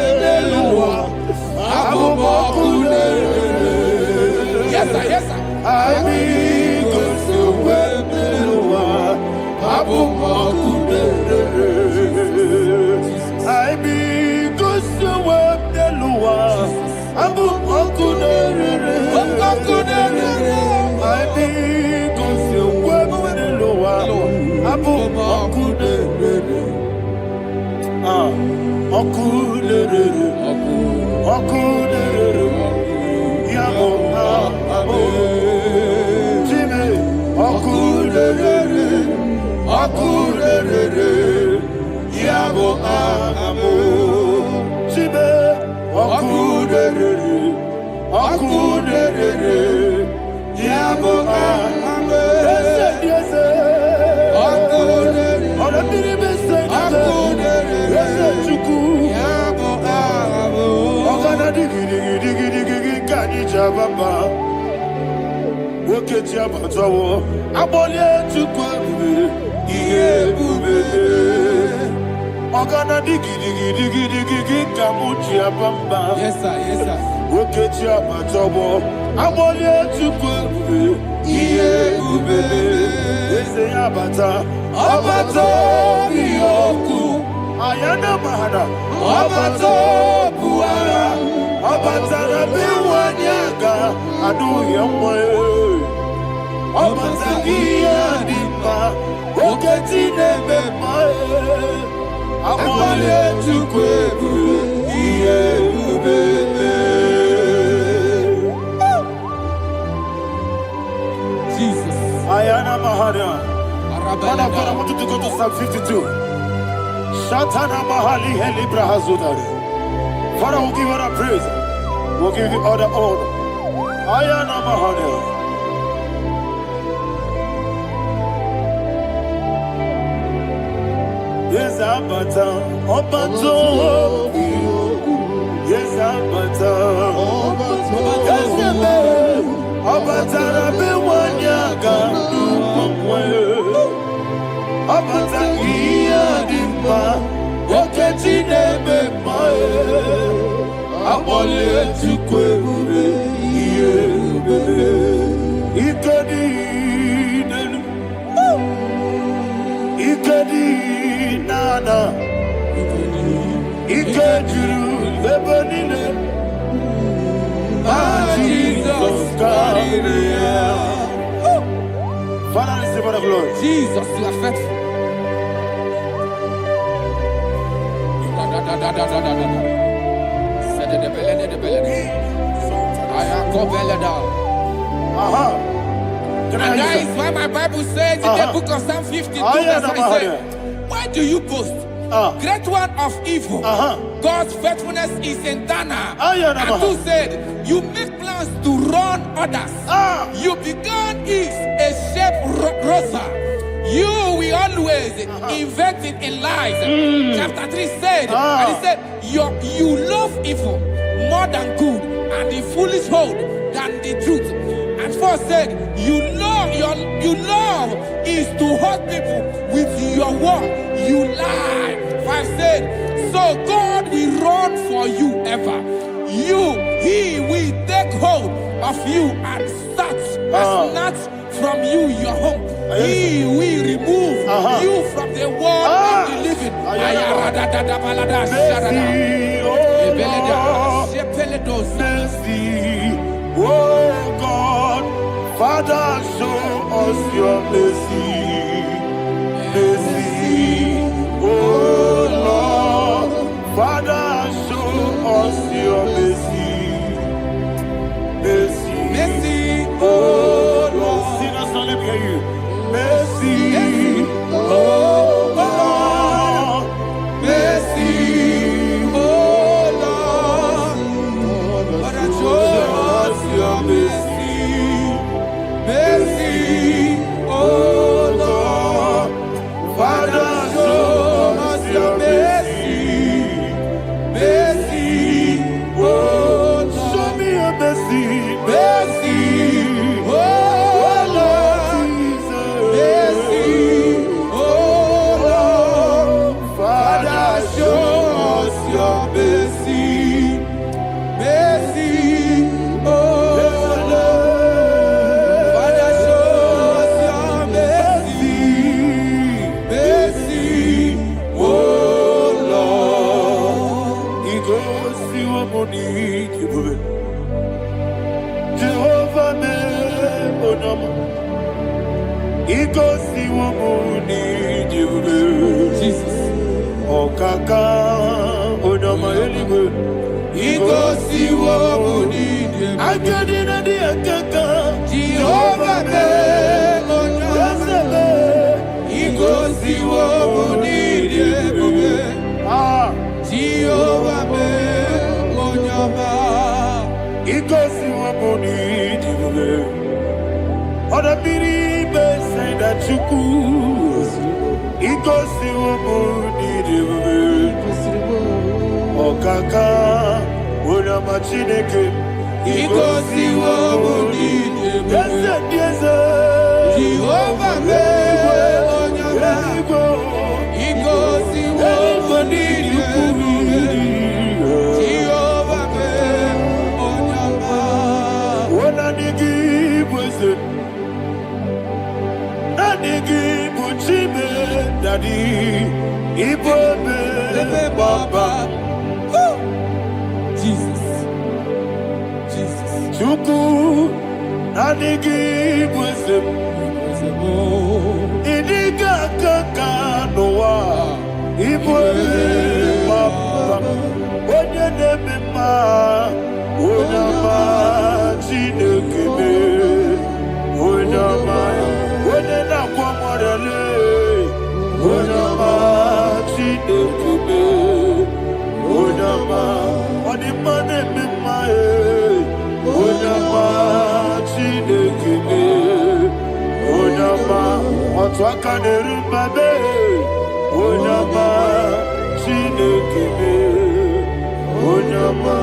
yes, sir, yes, sir. I mean, cause you're well, I mean, cause you're well, yes, sir, yes, sir. Ayana mahana, abato buara, abatara biwanyaga, adu yamwe, abatagia dipa, oketine bemae, amale tukwebu, iye ubebe. Jesus. Ayana mahana. Father, I want you to go to Psalm 52. Shatana Mahali Helibra Hazudari. Father, we'll give you the praise. We'll give you all the honor. Ayana Mahali. Yes, Abata. Obato. Yes, Abata. Yes, Abata. Rabe Wanyaga. Abata iya dimba, oketine bemae, abole tukweure iye ubebe. Ikedi nenu, ikedi nana, ikediru lebenine. Jesus God. Father, receive the glory. Jesus, you are faithful. And that is why my Bible says in the book of Psalm 52, verse 37, why do you boast? Great one of evil. God's faithfulness is eternal. And who said, you make plans to run others. You began is a shape rosa. You will always invent it in lies. Chapter 3 said, and he said, you love evil more than good, and the foolish hold than the truth. And 4 said, you love is to hurt people with your word. You lie. 5 said, so God will run for you ever. He will take hold of you and snatch from you your home. He will remove you from the world of the living. Oh God, Father, show us your mercy. Mercy, oh Lord, Father, show us your mercy. Mercy, mercy, oh Lord. Sinners, don't let me hear you. Mercy, oh Lord. Mercy, oh Lord. Father, show us your mercy. Mercy, oh Lord. Father, show us your mercy. mercy, mercy, oh Lord, mercy, oh Lord, Father, show us your mercy, mercy, oh Lord, Father, show us your mercy, mercy, oh Lord. He goes to a money, Jehovah me onama. He goes to a money, Jesus. Okaka onama eligo. He goes to what we need. I get in the akaka. Jehovah me onama. He goes to what we need. Ah, Jehovah me onama. he goes to a money, Other people say that you could. He goes to a money, Okaka, onama chineke. He goes to what we need. Yes, Jehovah me onama. He goes to what we need. Jehovah me onama. When I give was it, I give Chime, Daddy, Ibobe, Baba, Jesus, Jesus, Chuku, I give was it, Idiga Kaka Noa, Ibobe, Baba, Onya Nebima, Onama, Chinekebe, Onama, Onena Kwamorele, Onama, Chinekebe, Onama, Onimane Mimae, Onama, Chinekebe, Onama, Otwakane Rumbabe, Onama, Chinekebe, Onama.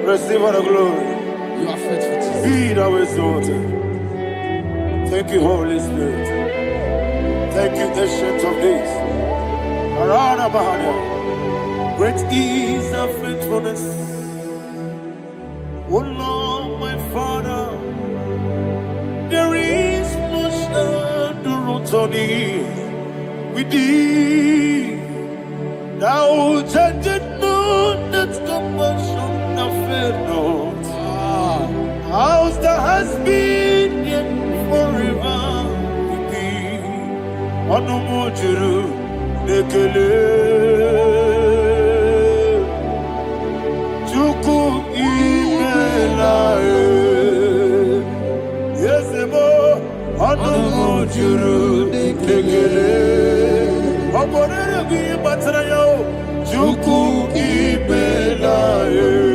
Receive all the glory. you are faithful, Jesus. Be thou exalted. Thank you, Holy Spirit. Thank you, Ancient of Days. Arana Bahania. Great is thy faithfulness. Oh Lord, my Father, there is no shadow on thee. With thee, thou judgest not that compassion have failed not. How's the has been yet forever with thee? Onomojuru nekele Chuku imelae Yesebo Onomojuru nekele Oborere gwi batara yo Chuku imelae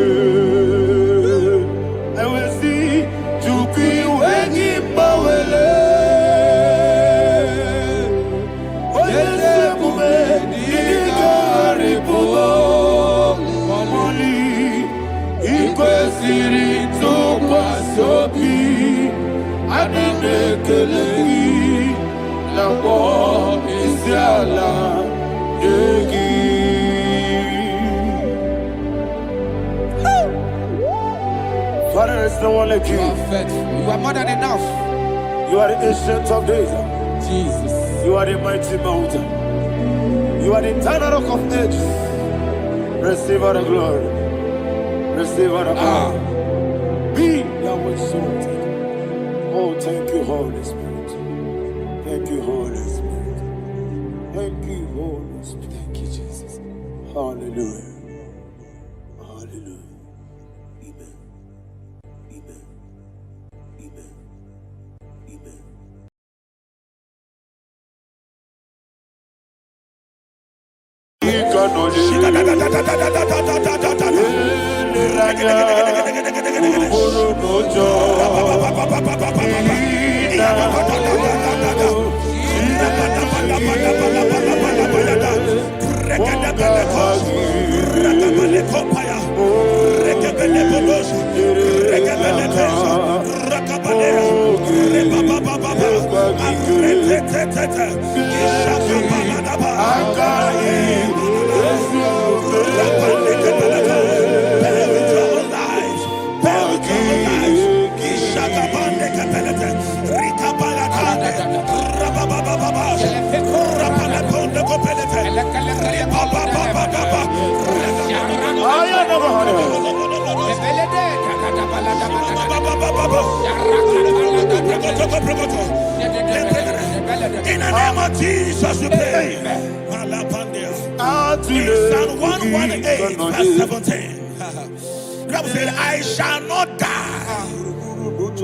Father, there's no one like you. You are faithful. You are more than enough. You are the ancient of days. Jesus. You are the mighty mountain. You are the eternal rock of ages. Receive all the glory. Receive all the honor. Be thou exalted. Oh, thank you, Holy Spirit. Thank you, Holy Spirit. Thank you, Holy Spirit. Thank you, Jesus. Hallelujah. Hallelujah. Amen. Amen. Amen. Amen. In the name of Jesus, we pray. In Psalm 118, verse 17, the Bible said, I shall not die,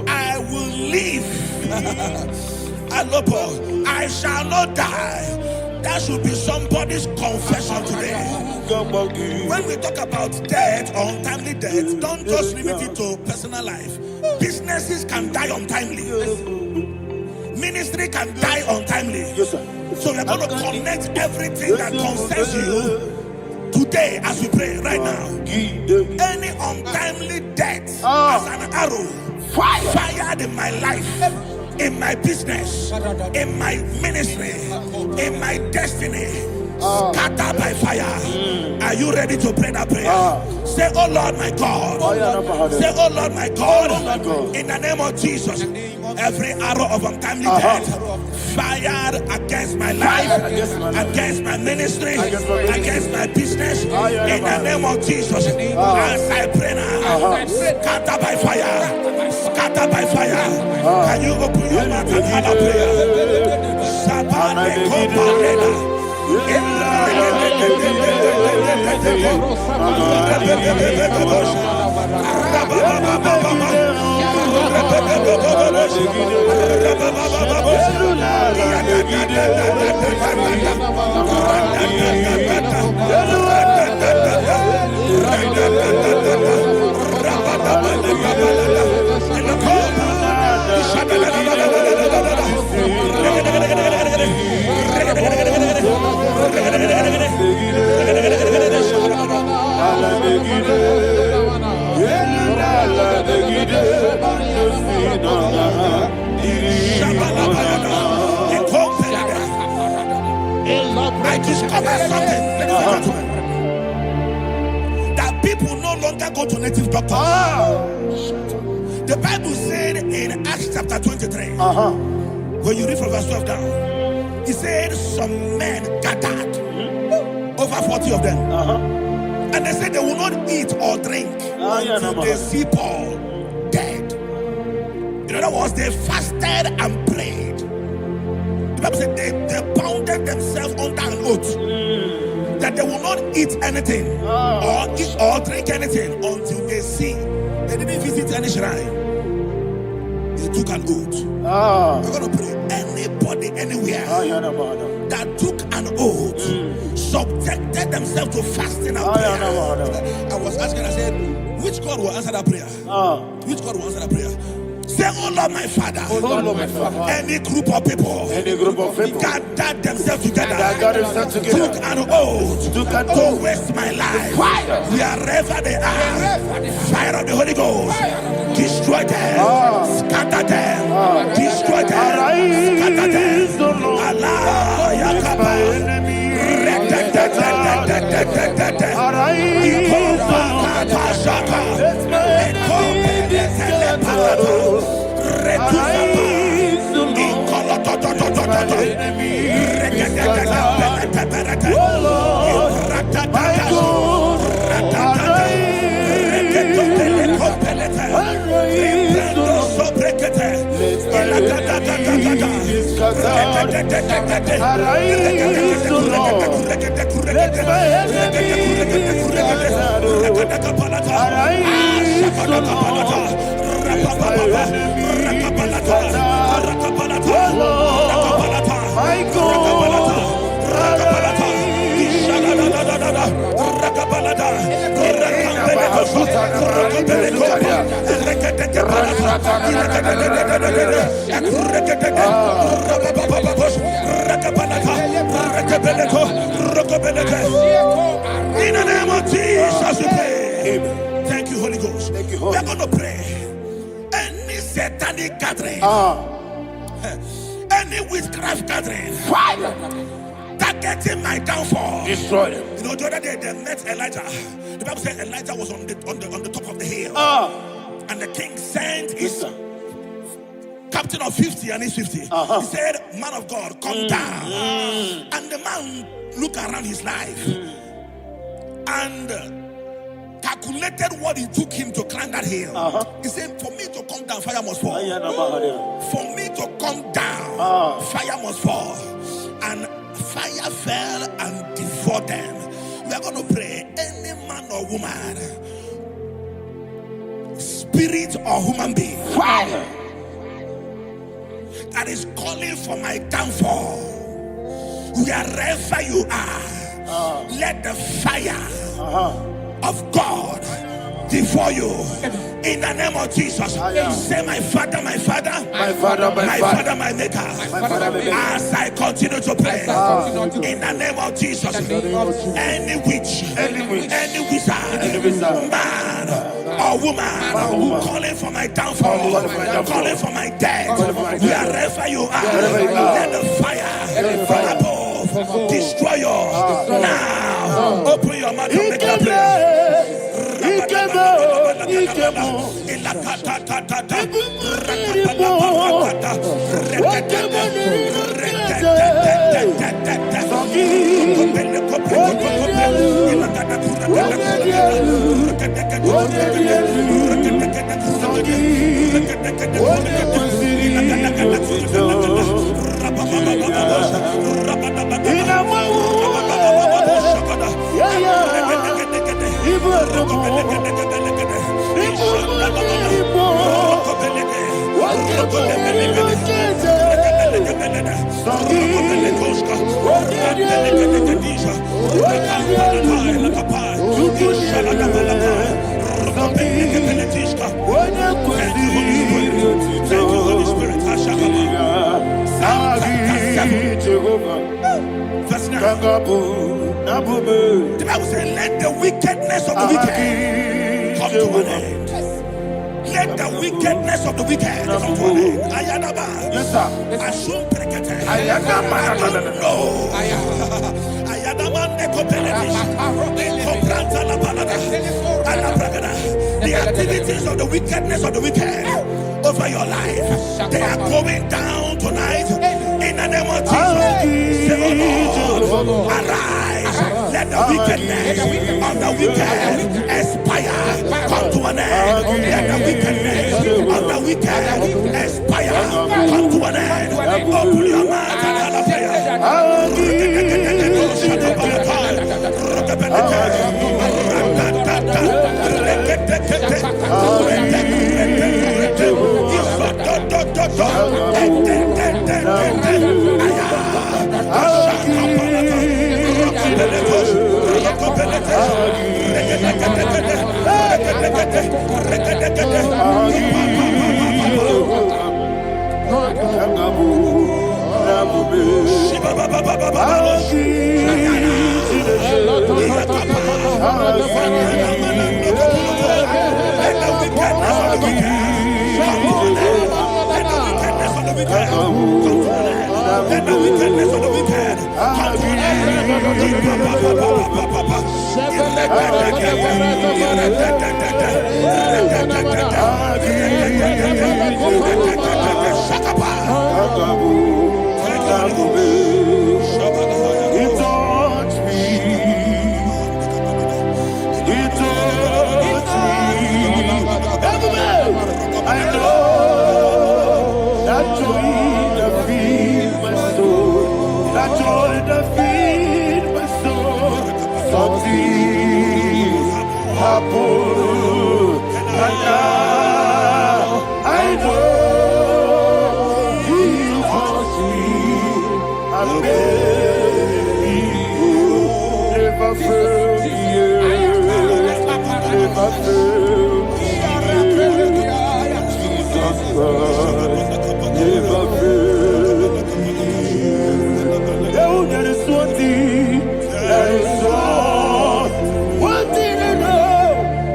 I will live. I shall not die. That should be somebody's confession today. When we talk about death or untimely death, don't just limit it to personal life. Businesses can die untimely. Ministry can die untimely. Yes, sir. So we're going to connect everything that concerns you today as we pray right now. Any untimely death as an arrow fired in my life, in my business, in my ministry, in my destiny, scattered by fire. Are you ready to pray that prayer? Say, oh Lord my God. Say, oh Lord my God. In the name of Jesus, every arrow of untimely death fired against my life, against my ministry, against my business, in the name of Jesus, as I pray now, scattered by fire, scattered by fire. Can you open your mouth and have a prayer? Sabane Koparena. I discovered something, ladies and gentlemen, that people no longer go to native doctors. The Bible said in Acts chapter 23, when you read from verse 12 down, it said some men gathered, over 40 of them, and they said they will not eat or drink until they see Paul dead. In other words, they fasted and prayed. The Bible said they bounded themselves under an oath that they will not eat anything or drink anything until they see. They didn't visit any shrine. They took an oath. We're going to pray. Anybody, anywhere that took an oath, subjected themselves to fasting and prayer. I was asking, I said, which God will answer that prayer? Which God will answer that prayer? Say, oh Lord my Father, any group of people gathered themselves together, took an oath to waste my life. Wherever they are, fire of the Holy Ghost, destroy them, scatter them, destroy them, scatter them. Allah, Yakaba, We are going to pray. Any satanic gathering, any witchcraft gathering, Fire. targeting my downfall, Destroy them. You know, the other day they met Elijah. The Bible said Elijah was on the top of the hill, and the king sent his captain of 50 and his 50. He said, "Man of God, come down." And the man looked around his life and calculated what it took him to climb that hill. He said, "For me to come down, fire must fall. For me to come down, fire must fall." And fire fell and devoured them. We are going to pray. Any man or woman, spirit or human being, Fire. that is calling for my downfall, wherever you are, let the fire of God devour you in the name of Jesus. Say, my Father, my Father, My Father, my Father, my Maker. As I continue to pray in the name of Jesus, any witch, any wizard, man or woman calling for my downfall, calling for my death, wherever you are, let the fire from above destroy you now. Open your mouth and make a prayer. The Bible says, let the wickedness of the wicked come to an end. Let the wickedness of the wicked come to an end. Ayadaba. Yes, sir. Assume prekete. Ayadaba. No. Ayadaba nekopeletis. Nekopranta la balada. Alabragada. The activities of the wickedness of the wicked over your life, they are going down tonight in the name of Jesus. Say, oh Lord, arise. Let the wickedness of the wicked expire. Come to an end. Let the wickedness of the wicked expire. Come to an end. Open your mouth and have a prayer. Let the wickedness of the wicked come to an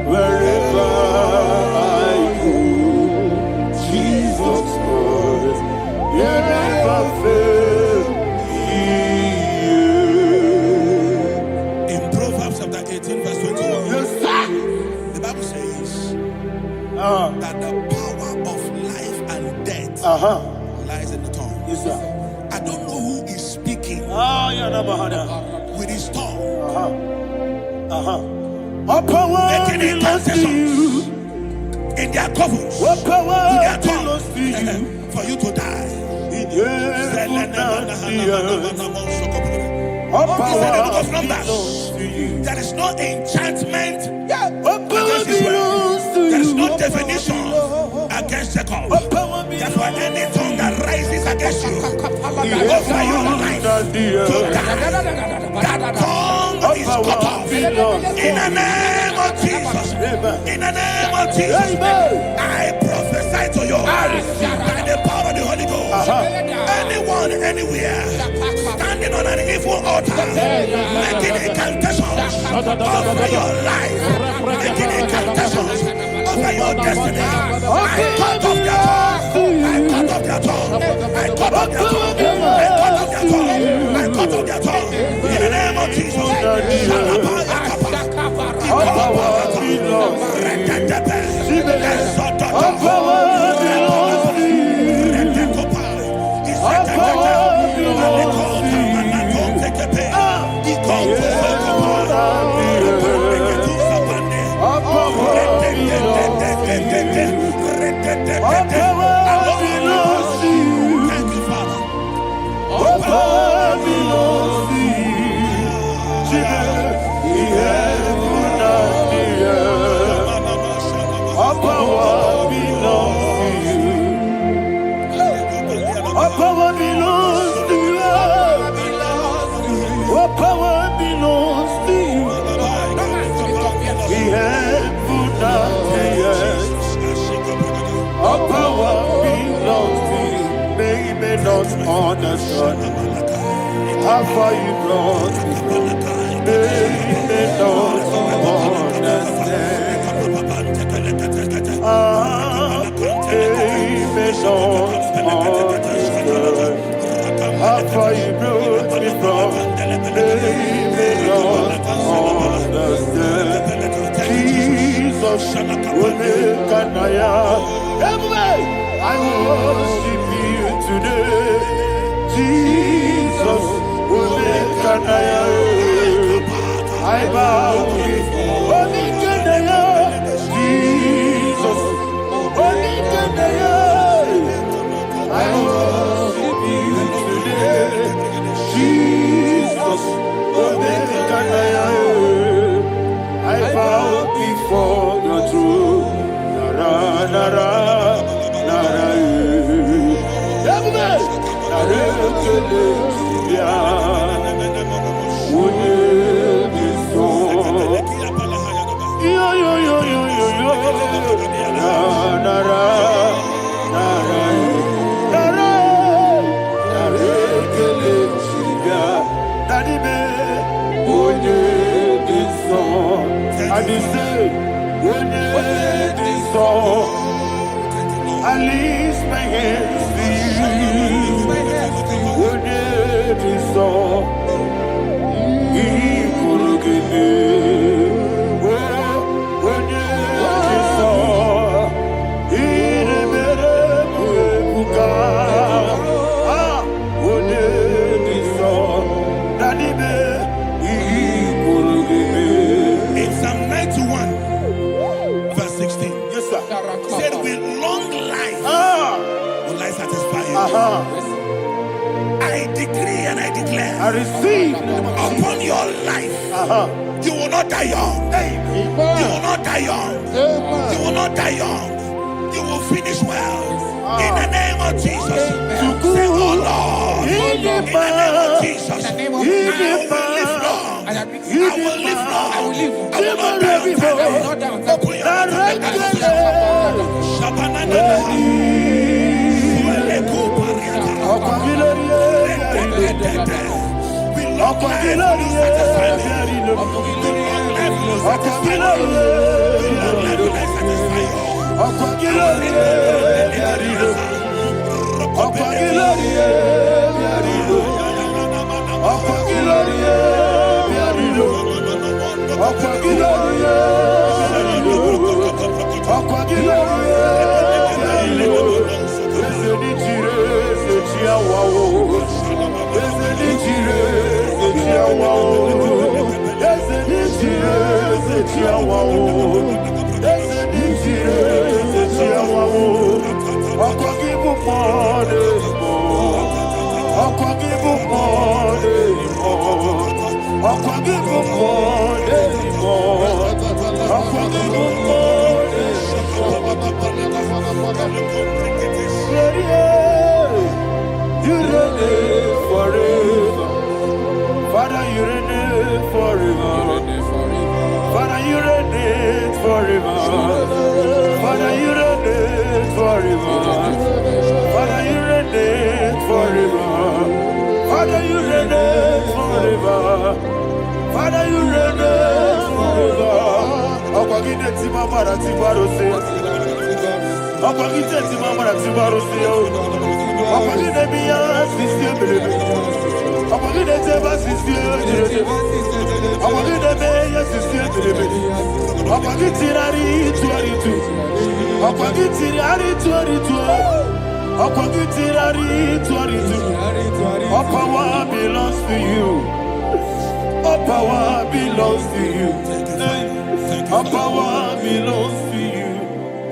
Wherever 18 verse 21. Yes, sir. The Bible says that the power of life and death lies in the tongue. Yes, sir. I don't know who is speaking with his tongue, making incantations in their coffins with their tongue for you to die. He said in the book of Numbers, there is no enchantment against Israel. There is no definition against Jacob. Therefore, any tongue that rises against you over your life to die, that tongue is cut off. In the name of Jesus. In the name of Jesus. I prophesy to you by the power of the Holy Ghost. Anyone, anywhere, standing on an evil altar, making incantations over your life, making incantations over your destiny, I cut off their tongue. I cut off their tongue. I cut off their tongue. I cut off their tongue. I cut off their tongue. In the name of Jesus. Understand how far you brought me from. They don't understand. They don't understand how far you brought me from. They don't understand. Jesus, will make an I worship you today. Jesus, will make an I bow before Jesus, will make an I worship you today. Jesus, will make an I bow before your throne. Nara, nara. I lift my hands to you. Would it be so? He could give me. Would it be so? He never would it be so? Daddy, he could give me. In Psalm 91, verse 16. Yes, sir. Said with long life will I satisfy you. I decree and I declare, I receive upon your life, you will not die young. You will not die young. You will not die young. You will finish well. In the name of Jesus. Say, oh Lord, in the name of Jesus, I will live long. I will live long. I will not die young. Open your You reign forever. Father, you reign forever. Father, you reign forever. Father, you reign forever. Father, you reign forever. Father, you reign forever. Father, you reign forever. Akwagide timamara tibarose. Akwagide timamara tibarose. Akwagide biya sisi belebe. Akwagide teba sisi belebe. Akwagide beya sisi belebe. Akwagide tirari tuaritu. Akwagide tirari tuaritu. Akwagide tirari tuaritu. All power belongs to you. All power belongs to you. All power belongs to you.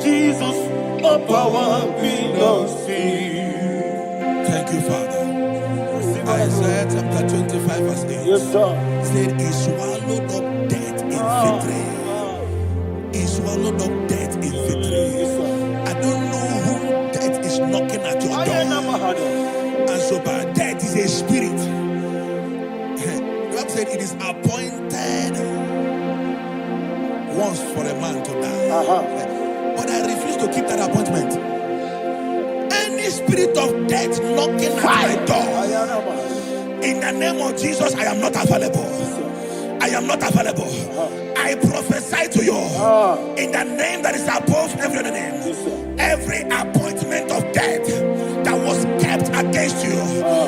Jesus, all power belongs to you. Thank you, Father. Isaiah chapter 25 verse 8. Yes, sir. Said he swallowed up death in victory. He swallowed up death in victory. I don't know whom death is knocking at your door. And so, but death is a spirit. God said it is appointed once for a man to die. But I refuse to keep that appointment. Any spirit of death knocking at my door, in the name of Jesus, I am not available. I am not available. I prophesy to you in the name that is above every other name. Every appointment of death that was kept against you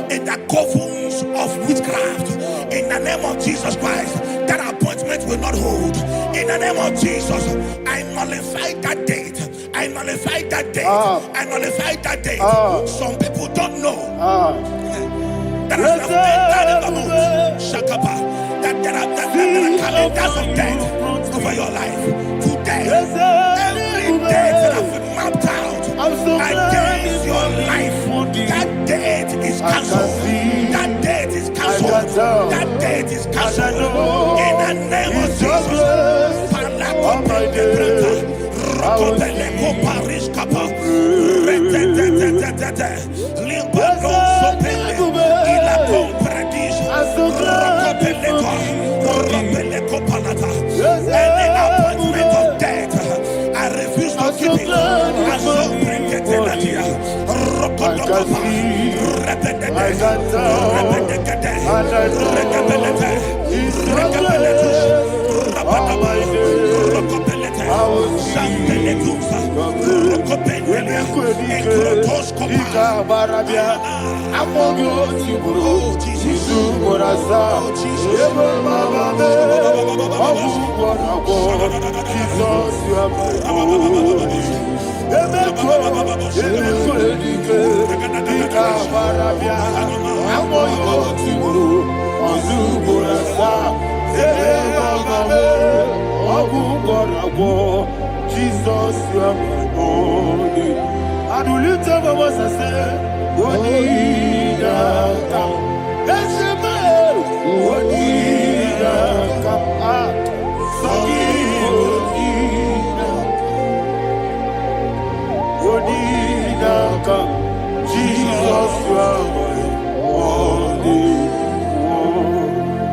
in the covens of witchcraft, in the name of Jesus Christ, that appointment will not hold. In the name of Jesus, I nullify that date. I nullify that date. I nullify that date. Some people don't know that as of that in the moon, Shakapa, that there are calendars of death over your life. Today, every date that I've mapped out against your life, that date is cancelled. That date is cancelled. That date is cancelled. In the name of Jesus. Any appointment of death, I refuse to keep it. I so bring it in Jesus, you are my only. And will you tell me what I say? What did I come? Let's say, what did I come? What did I come? Jesus, you are my only.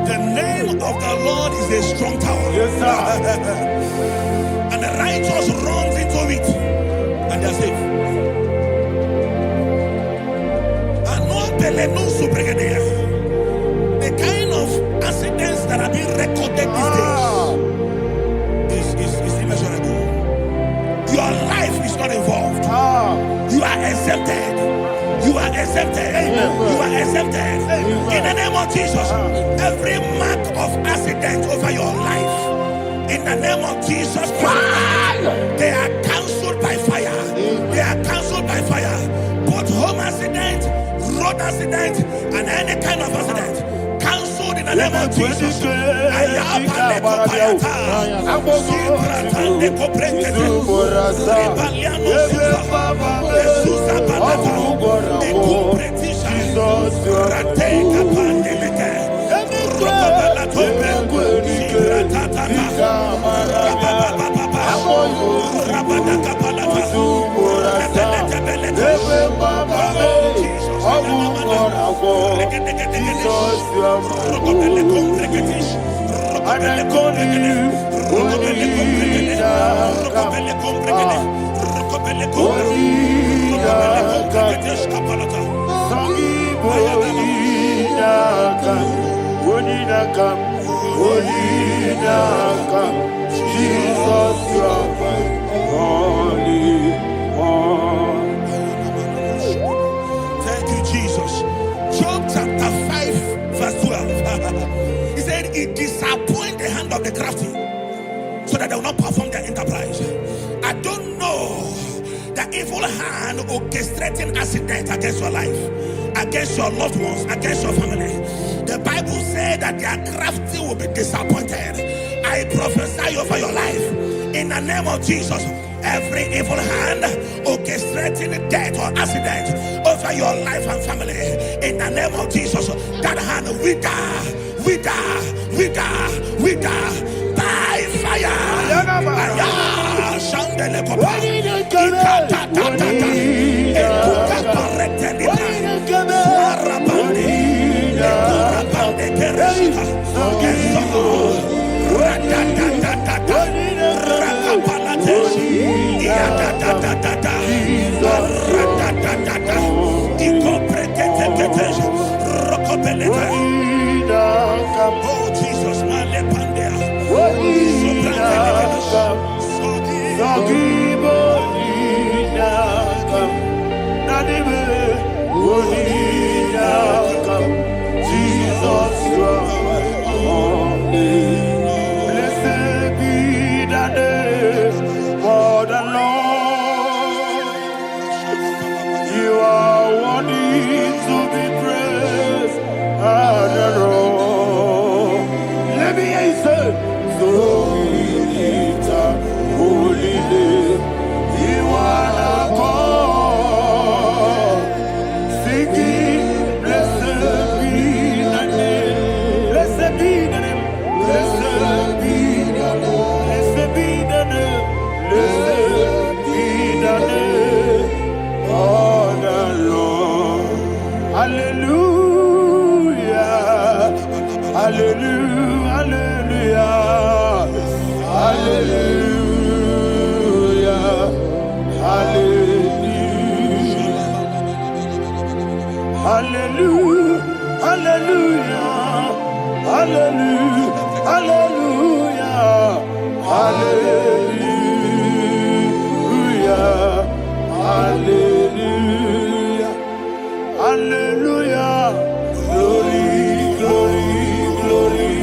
The name of the Lord is a strong tower. Yes, sir. And the righteous runs into it and they are safe. The kind of accidents that are being recorded these days is immeasurable. Your life is not involved. You are exempted. You are exempted. You are exempted. In the name of Jesus, every mark of accident over your life, in the name of Jesus Christ, they are cancelled by fire. They are cancelled by fire. Both home accident, road accident, and any kind of accident, cancelled in the name of Jesus. Ayabale kopayata. Zibratande koprekete. Rebaliano Susa. Susa balata. Ekumpretisha. Rate kapandeleke. Rokobala tobe. Zibratatata. Rababababa. Rabada kapalata. Rebelete. Jesus, you are my only one. Thank you, Jesus. Job chapter 5, verse 12. He said, it disappoints the hand of the crafty so that they will not perform their enterprise. I don't know the evil hand orchestrating accident against your life, against your loved ones, against your family. The Bible said that their crafty will be disappointed. I prophesy over your life in the name of Jesus. Every evil hand orchestrating death or accident over your life and family, in the name of Jesus, that hand wither by fire. Shandele kopa. Ekuka parete lipa. Suarabande. Ekurabande kereshika. Eso. Ratatatata. Rakapalate. Iatatatata. Ratatatata. Ikopreketekete. Rokopelete. Oh Jesus, malepandea. Jesus, you are my only. Blessed be the name for the Lord. You are worthy to be praised and adored. Let me hear you say, so we lift up holy name. You are the God. Singing, blessed be the name. Blessed be the name. Blessed be the name. Blessed be the name. Blessed be the name of the Lord. Hallelujah. Hallelujah. Hallelujah. Hallelujah. Hallelujah. Hallelujah. Hallelujah. Hallelujah. Hallelujah. Hallelujah. Hallelujah. Glory, glory, glory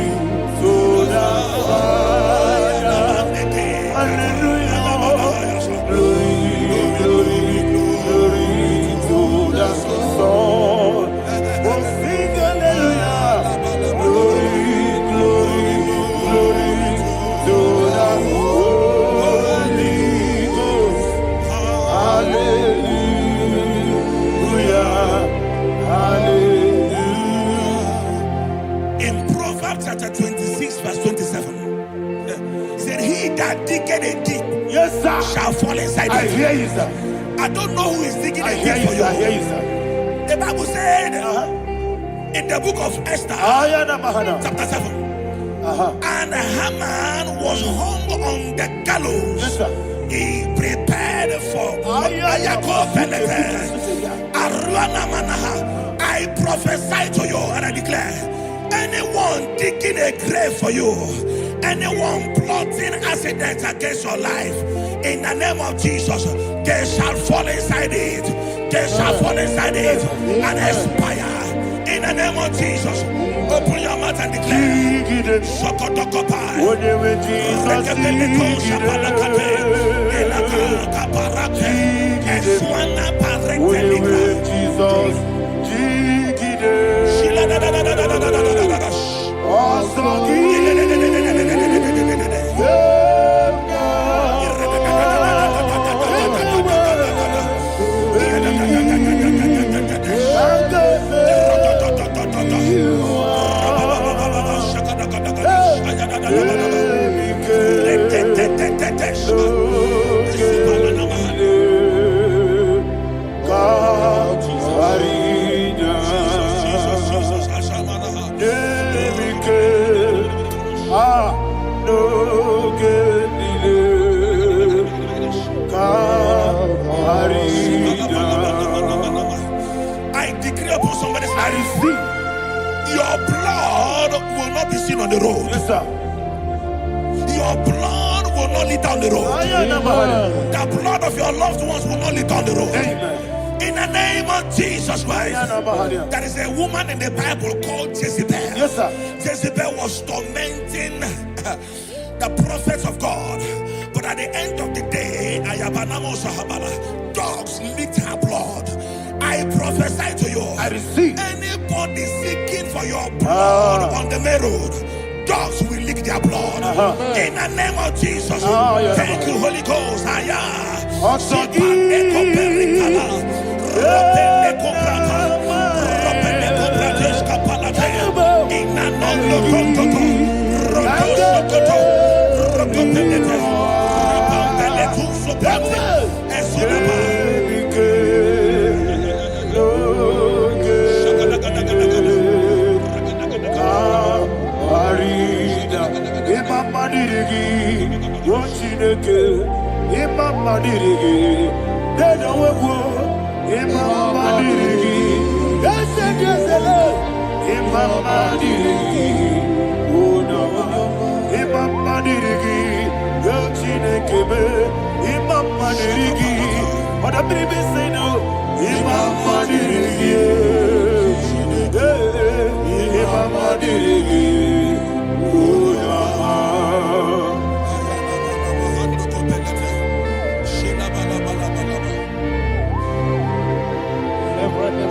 to the Father. Hallelujah. Glory, glory, glory to the Son. Oh, sing hallelujah. Glory, glory, glory to the Holy Ghost. Hallelujah. Hallelujah. In Proverbs chapter 26, verse 27, he said, he that diggeth a deep, Yes, sir. shall fall inside I it. hear you, sir. I don't know who is digging I a hear deep you, for sir. I hear you. you, sir. The Bible said in the book of Esther, chapter 7, and Haman was hung on the gallows. Yes, sir. He prepared for I prophesy to you and I declare, anyone digging a grave for you, anyone plotting accidents against your life, in the name of Jesus, they shall fall inside it. They shall fall inside it and expire. In the name of Jesus, open your mouth and declare. Sokotokopai. Your blood will not lead down the road. The blood of your loved ones will not lead down the road. In the name of Jesus Christ. There is a woman in the Bible called Jezebel. Yes, sir. Jezebel was tormenting the prophets of God. But at the end of the day, dogs licked her blood. I prophesy to you. I receive. Anybody seeking for your blood on the main road, dogs will lick their blood. In the name of Jesus. Thank you, Holy Ghost.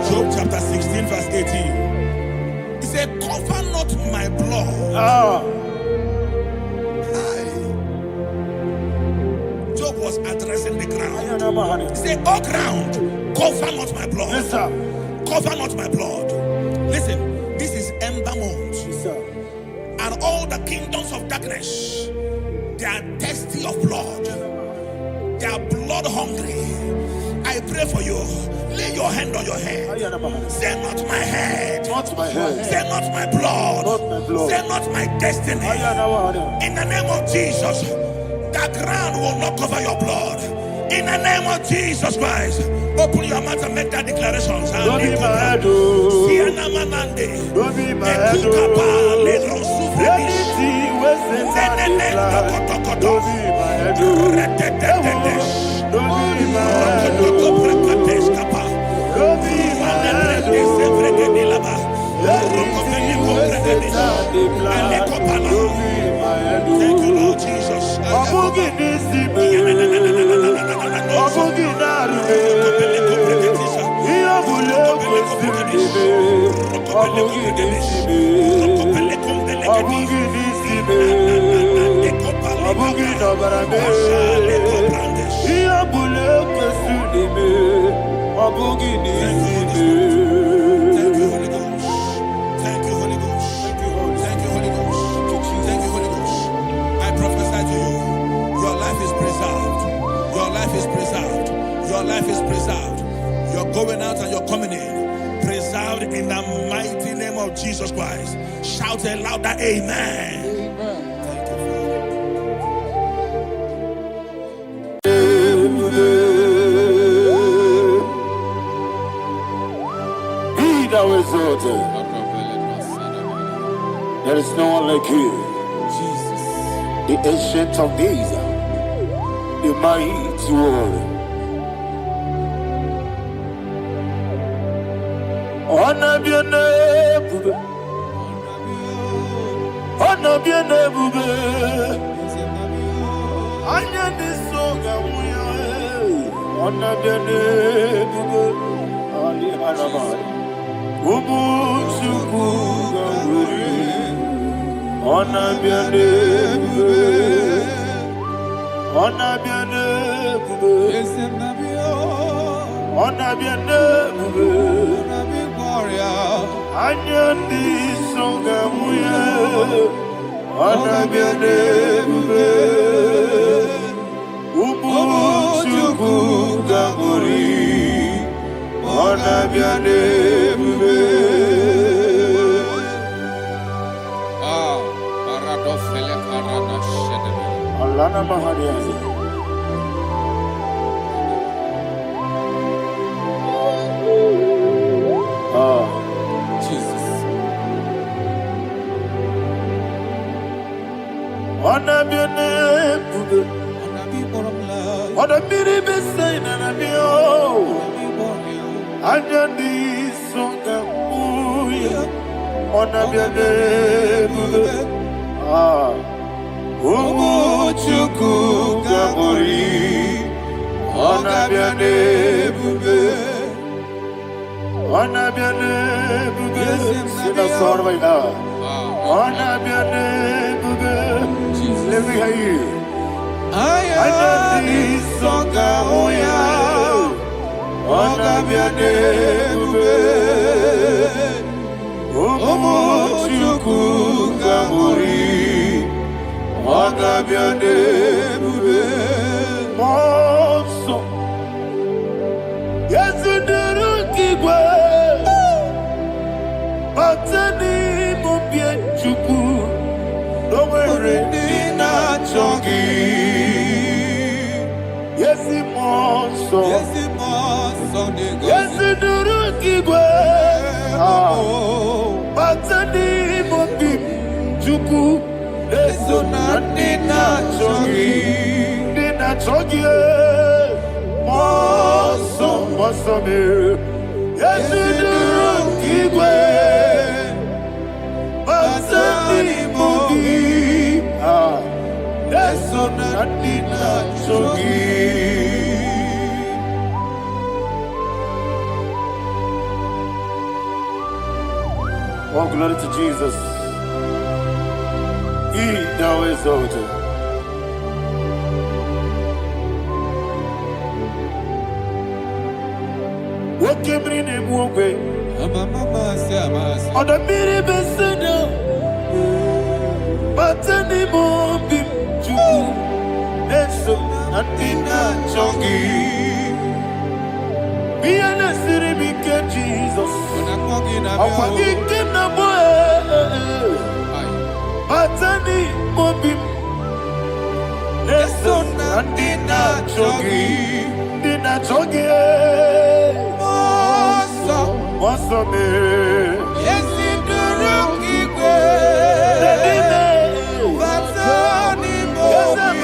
Job chapter 16 verse 18. He said, cover not my blood. Job was addressing the ground. He said, oh ground, cover not my blood. Yes, sir. Cover not my blood. Listen, this is ember month. Yes, sir. And all the kingdoms of darkness, they are thirsty of blood. They are blood hungry. I pray for you. Lay your hand on your head. Say not my head. Not my head. Say not my blood. Not my blood. Say not my destiny. In the name of Jesus, the ground will not cover your blood. In the name of Jesus Christ, open your mouth and make that declaration. Don't be mad, oh. Don't be mad, oh. Anything was in that plan. Don't be mad, oh. Don't be mad, oh. Don't be mad, oh. Anything was in that plan. Don't be mad, oh. Thank you, Lord Jesus. Thank you, Holy Ghost. Thank you, Holy Ghost. Thank you, Holy Ghost. Thank you, Holy Ghost. I prophesy to you, your life is preserved. Your life is preserved. Your life is preserved. You're going out and you're coming in. Preserved in the mighty name of Jesus Christ. Shout a louder amen. Thank you, Father. Be thou exalted. There is no one like you. Jesus. The ancient of days, the mighty warrior. Honor be your name, bube. Honor be your name, bube. Anya ni soga muya. Honor be your name, bube. Ali hanamari. Ubu chuku gamburi. Honor be your name, bube. Honor be your name, bube. Honor be your name, bube. Anyandi songa muya. Honor be your name, bube. Ubu chuku gamburi. Honor be your name, bube. Alana Mahariazi. Onabiane bube. Onabiri besaina nabio. Anyandi songa uya. Onabiane bube. Umuchuku gamori. Onabiane bube. Onabiane bube. Sing a song right now. Onabiane bube. Let me hear you. Ayani songa oya. Onabiane bube. Umuchuku gamori. Onabiane bube. Monso. Yezuduru kigwe. Batani mubie chuku. Nomere nina chongi. Yesi monso. Yezuduru kigwe. Batani mubie chuku. Eso na nina chongi. Nina chongi. Monso me. Yezuduru kigwe. Batani mubie. Eso na nina chongi. Oh, glory to Jesus. He now exalted. What came in him one way? On the mini beside, but any more bim to so nothing chongi. Be an city, Jesus. I'm forgetting the boy. Batani mobim, eso nandina chogi, dina chogi, moso me, yesi duruki kwe, batani mobim,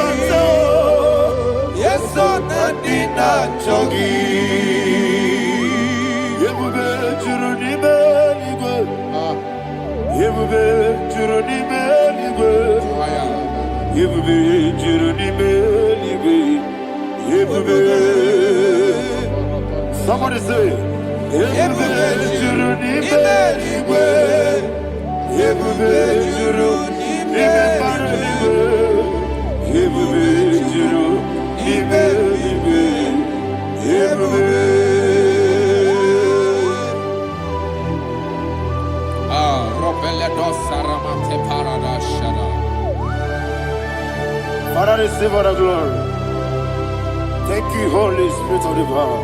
yeso nandina chogi, yebube juruni beligwe, yebube juruni beligwe. Yebube juruni beligwe. Yebube. Somebody say. Yebube juruni beligwe. Yebube juruni beligwe. Yebube juruni beligwe. Yebube. Father, receive all the glory. Thank you, Holy Spirit of the power.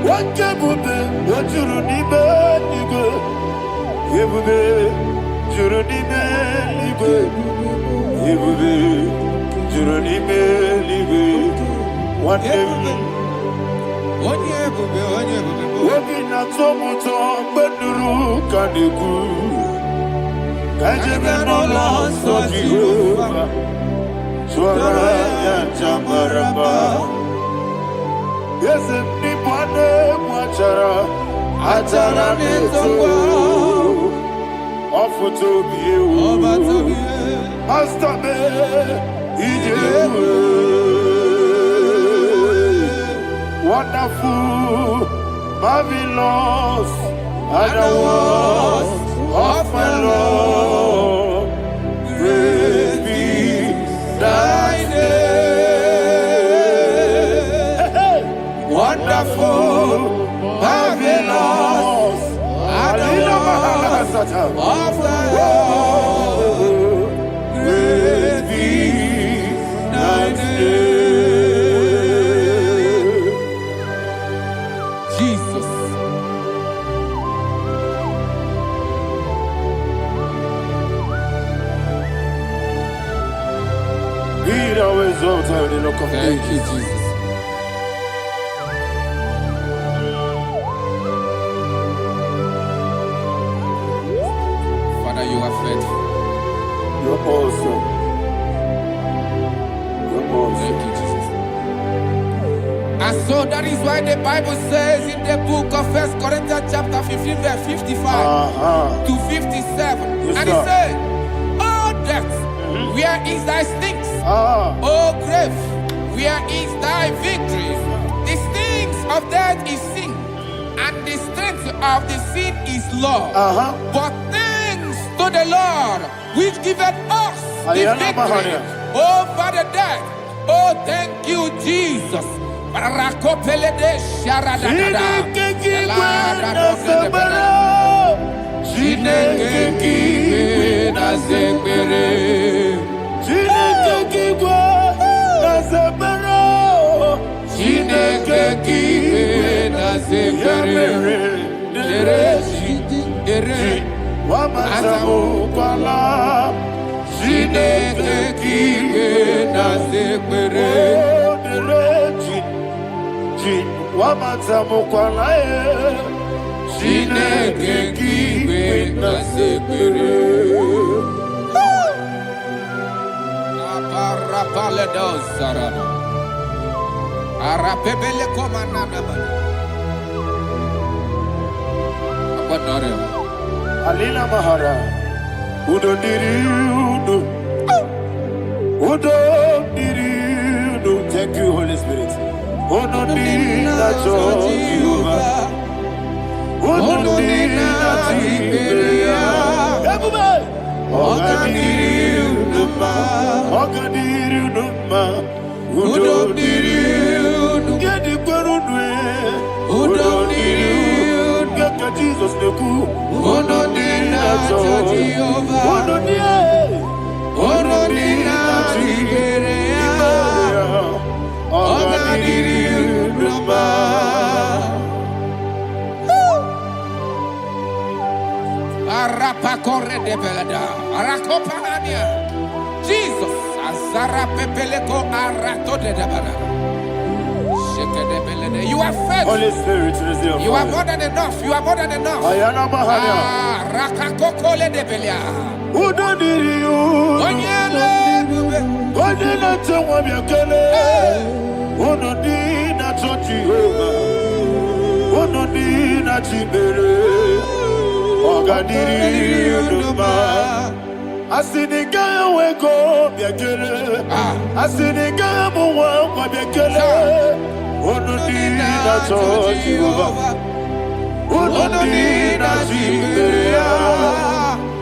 What can you do? What you need, you Yebube, juruni beligwe. Yebube, juruni beligwe. What Wabina tomuto beduru kaniku. Kajebe no lanso Jehovah. Swara ya jamaraba. Yese ni bwane mwachara. Achara netoko. Ofuto biyewu. Master me ijewu. Wonderful, marvelous, and the words of my Lord. Praise be thy name. Wonderful, marvelous, and the words of my Lord. Praise be thy name. Thank you, Jesus. Father, you are faithful. You're awesome. You're awesome. Thank you, Jesus. And so that is why the Bible says in the book of 1 Corinthians chapter 15 verse 55 to 57. Yes, and sir. it said, "Oh death, where is thy stings? Oh grave, where is thy victory? The stings of death is sin, and the strength of the sin is law. But thanks to the Lord, which giveth us the victory over the death. Oh, thank you, Jesus." Barakopele de sharadada. Chineke na zebere. Dere Wamazamu kwala. Chineke na zebere. Wamazamu kwala. Chineke na zebere. Aparapale dos sarana. Arapebele komanana mana. Apanare. Alina Mahara. Udo diri udo. Udo diri udo. Thank you, Holy Spirit. Udo diri na Jehovah. Udo diri na Tiberia. Everybody. Ogadiri uduma. Ogadiri uduma. Udo diri udo. Gedi kwerudwe. Udo diri udo. Geka Jesus neku. Udo diri na Jehovah. Udo diri. Udo diri na Tiberia. Ogadiri uduma. Arapa corre de belada. Arakopanania. Jesus. Azara pepeleko arato de dabara. Sheke de belede. You are faithful. Holy Spirit is your You are more than enough. You are more than enough. Ayana Mahaya. Rakakokole de belia. Udo diri udo. Onyele bube. Onyele tewa miakele. Udo diri na Jehovah. Udo diri na Tibere. Ogadiri uduma. Asiniga weko miakele. Asiniga muwa kwa miakele. Udo diri na Jehovah. Udo diri na Tibere.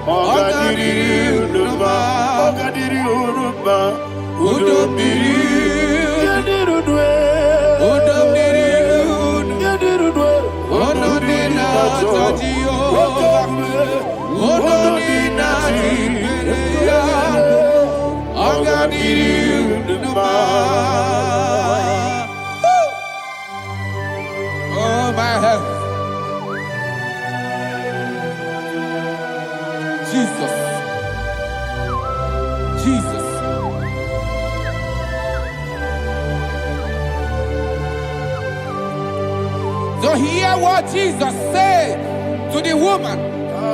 Ogadiri uduma. Ogadiri uduma. Udo diri. Yadirudwe. Udo diri udo. Yadirudwe. Udo diri na Jehovah. Udo diri na Tiberia. Ogadiri uduma. Oh my health. Jesus. Jesus. So hear what Jesus said to the woman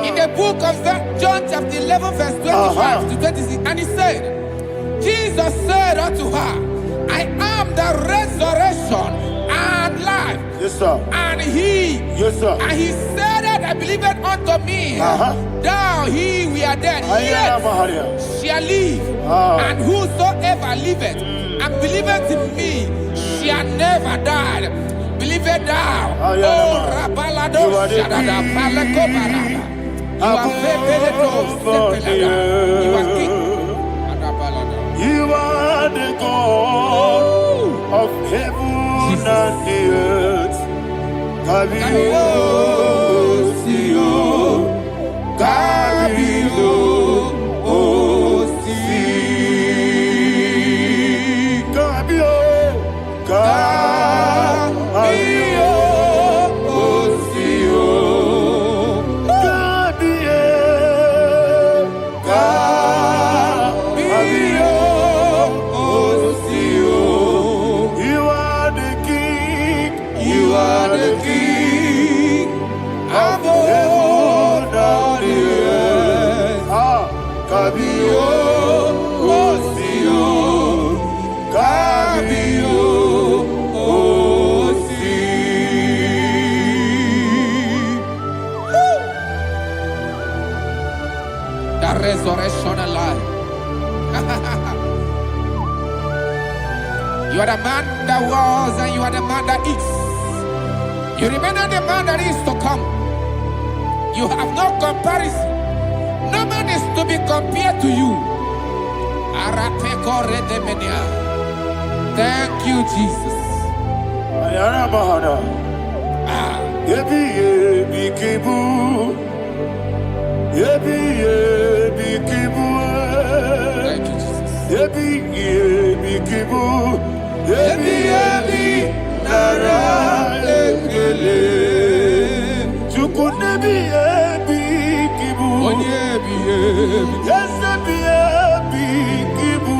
in the book of John chapter 11 verse 25 to 26. And he said, Jesus said unto her, I am the resurrection and life. Yes, sir. And he, Yes, sir. and he said that I believed unto me, thou he we are dead, Ayana yet Mahaya. shall live, and whosoever liveth and believeth in me shall never die. Believe it thou. Oh, Rabalado, Shadada, Palako Barada. You are Febeleto, Sepelada. You are king. Adabalada. You are the God of heaven and the earth. Kabio, Sio, Kabio, Si, Kabio, Kabio, Sio, Kabio, Kabio, Sio. You are the King. You are the King. Kabio, Osio, Kabio, Osi. The resurrection alive. You are the man that was and you are the man that is. You remain the man that is to come. You have no comparison. No man is to be compared to you. Thank you, Jesus. Yebi yebi kibu, yebi yebi kibu. Thank you, Jesus. Yebi yebi kibu, yebi yebi nara ekele. Chukunebi yebi kibu, Onyebi yebi. yesebi yebi kibu.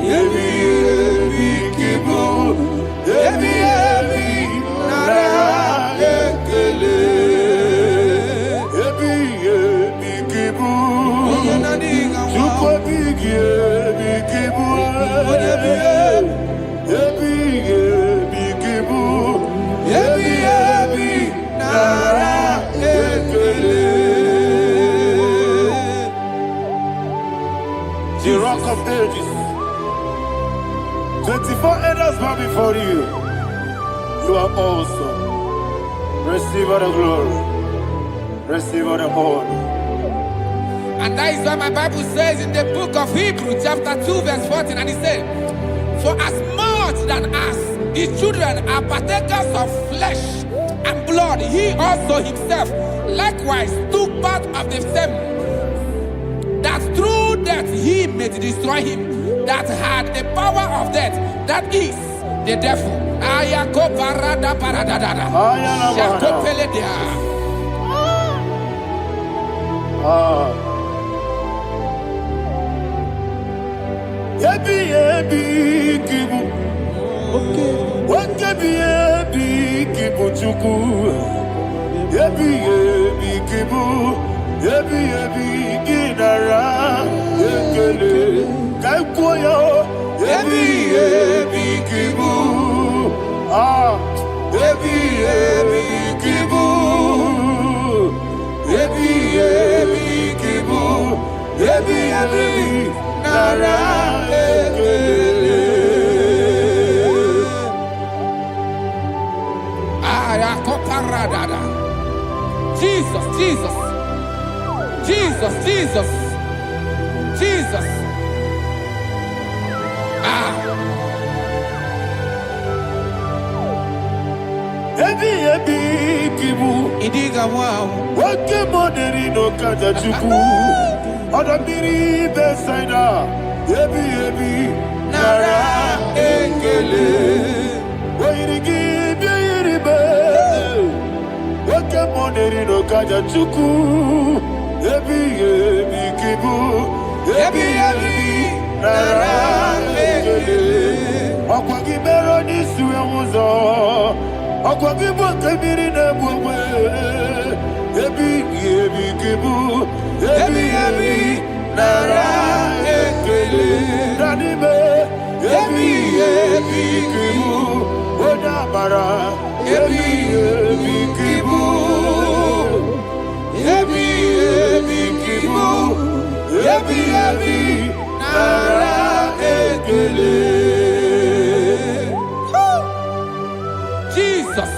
Yebi yebi kibu, yebi yebi nara ekele. Yebi yebi kibu, chukwabi yebi kibu. Yebi yebi kibu, yebi yebi nara ekele. The Rock of Ages. 24 elders bow before you. You are awesome. Receive all the glory. Receive all the honor. And that is what my Bible says in the book of Hebrews chapter 2 verse 14. And it says, for as much than us, his children are partakers of flesh and blood, he also himself likewise took part of the same, that through death he may destroy him that had the power of death, that is the devil. Yebi yebi kibu, wakebi yebi kibu chuku. Yebi yebi kibu, yebi yebi ginara ekele. Kaikoyo, yebi yebi kibu, yebi yebi kibu, yebi yebi kibu, yebi yebi nara ekele. Jesus, Jesus, Jesus, Jesus, Jesus. Yebi yebi kibu, Idiga wow. wake moneri no kaja chuku. Odamiri besaida, yebi yebi nara ekele. Wairigi biiribe, wake moneri no kaja chuku. Yebi yebi kibu, yebi yebi nara ekele. Okwagi mero ni suwe muzo, okwagi bokebiri ne bwe. Yebi yebi kibu, yebi yebi nara ekele. Nanime, yebi yebi kibu, odabara. Yebi yebi kibu, yebi yebi kibu, yebi yebi nara ekele. Jesus.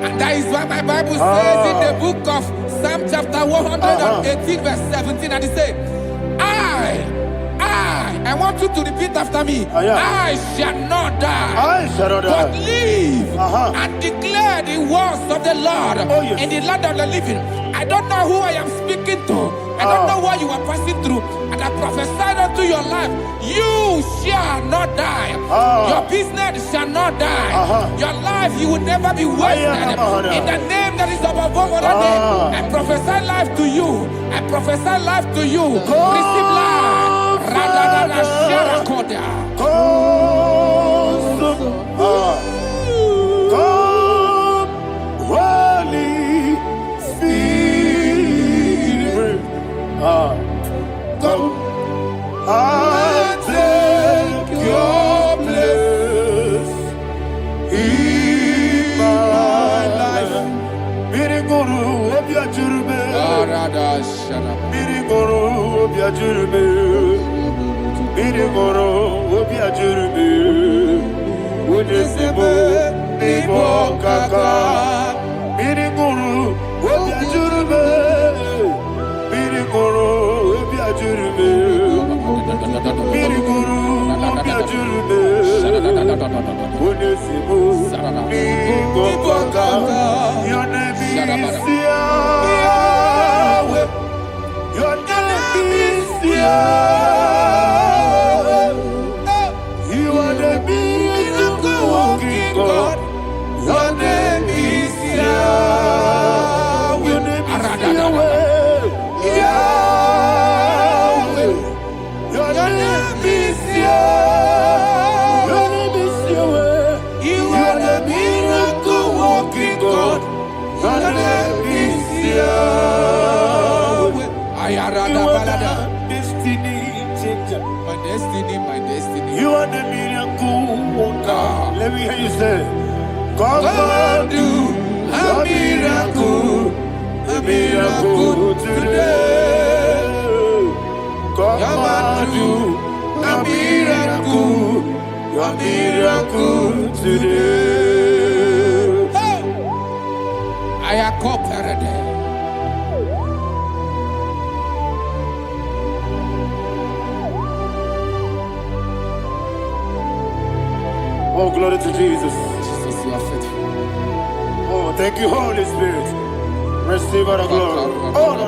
And that is what my Bible says in the book of Psalm chapter 118 verse 17. And it says, I want you to repeat after me. I shall not die, I shall not but die. live and declare the words of the Lord in the land of the living. I don't know who I am speaking to. I don't know what you are passing through. And I prophesy unto your life, you shall not die. Your business shall not die. Your life, you will never be wasted. In the name that is above all other name, I prophesy life to you. I prophesy life to you. Receive life. Radada Sharakoda. Come, Holy Spirit. Come and take your place in my life. Miriguru obiajurube. Miriguru obiajurube. Miriguru obiajurube. Unisebo nibo kaka. Miriguru obiajurube. Miriguru obiajurube. Miriguru obiajurube. Unisebo nibo kaka. Your name is Yahweh. Your name is Yahweh. You are the miracle working God. Your name is Yahweh. Your name is Yahweh. Yahweh. Your name is Yahweh. Your name is Yahweh. You are the miracle working God. Your name is Yahweh. You are the destiny changer. My destiny. You are the miracle worker. Let me hear you say, come and do a miracle today. Come and do a miracle today. I am cooperative. Oh, glory to Jesus. Jesus, you are faithful. Oh, thank you, Holy Spirit. Receive all the glory. Oh, no,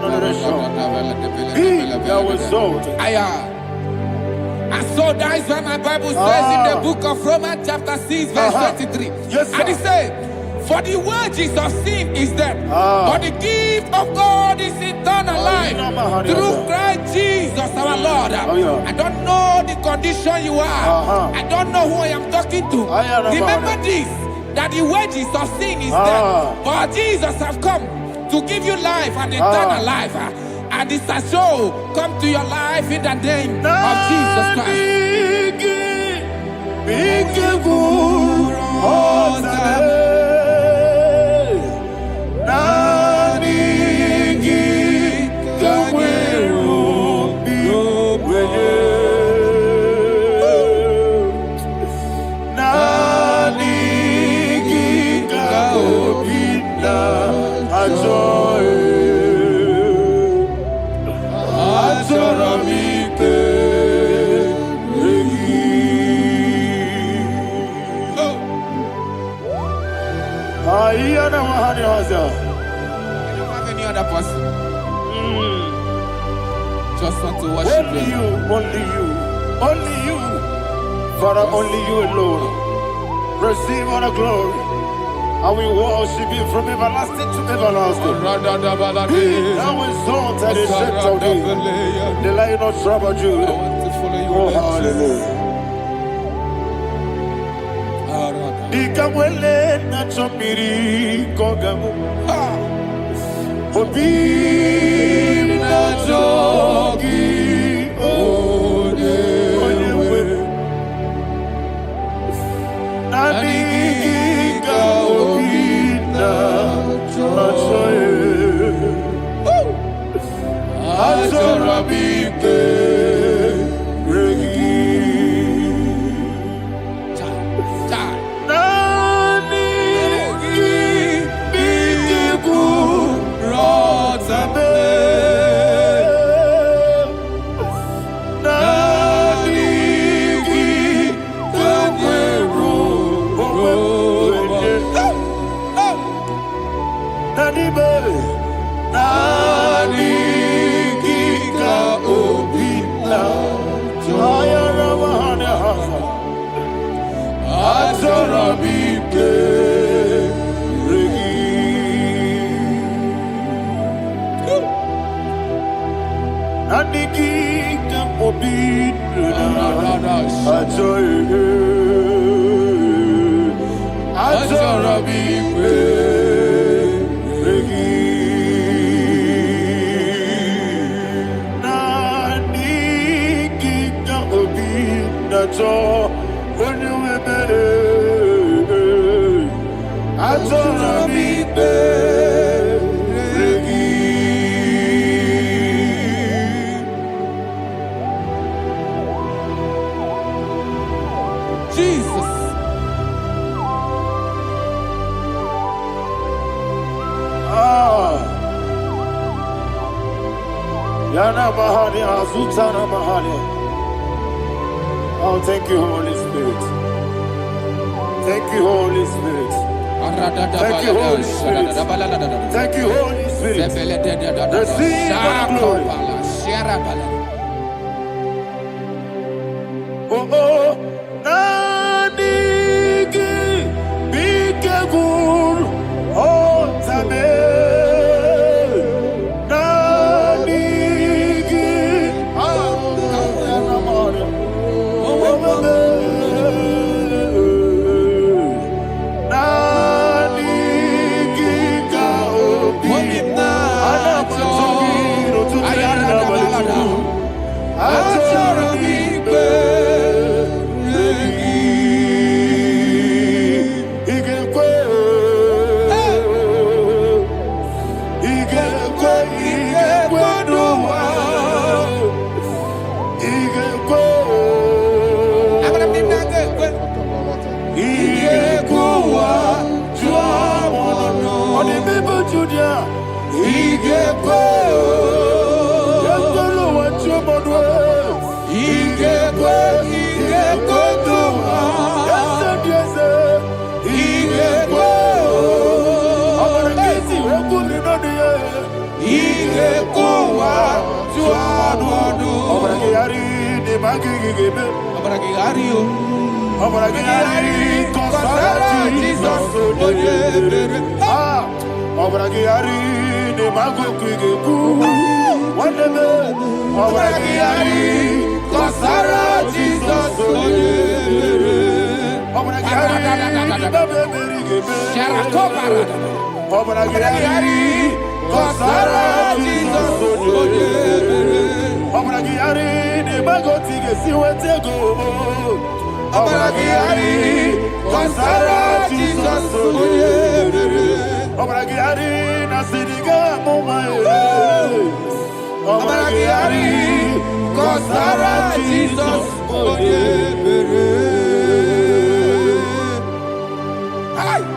Be thou exalted. And so that is what my Bible says in the book of Romans chapter 6 verse 23. Yes, sir. And it says, for the wages of sin is death, but the gift of God is eternal life through Christ Jesus our Lord. I don't know the condition you are. I don't know who I am talking to. Remember this, that the wages of sin is death, but Jesus has come to give you life and eternal life. And this shall show come to your life in the name of Jesus Christ. I don't have any other person. Just want to worship only you. Only you. Father, only you alone. Receive all the glory. I will worship you from everlasting to everlasting. Be thou exalted and set of thee, the Lion of tribe of Judah. I want to follow you. Oh, hallelujah. Dikamwele na chomiri kogamu. Obi na jogi onewe. Nabika obi na choye. Atorabike regi. Jesus. Yana Mahani Azutana Mahani. Oh, thank you, Holy Spirit. Thank you, Holy Spirit. Thank you, Holy Spirit. Thank you, Holy Spirit. Receive the glory. Oh, oh, Nanigi, Bigagul, oh, Tame.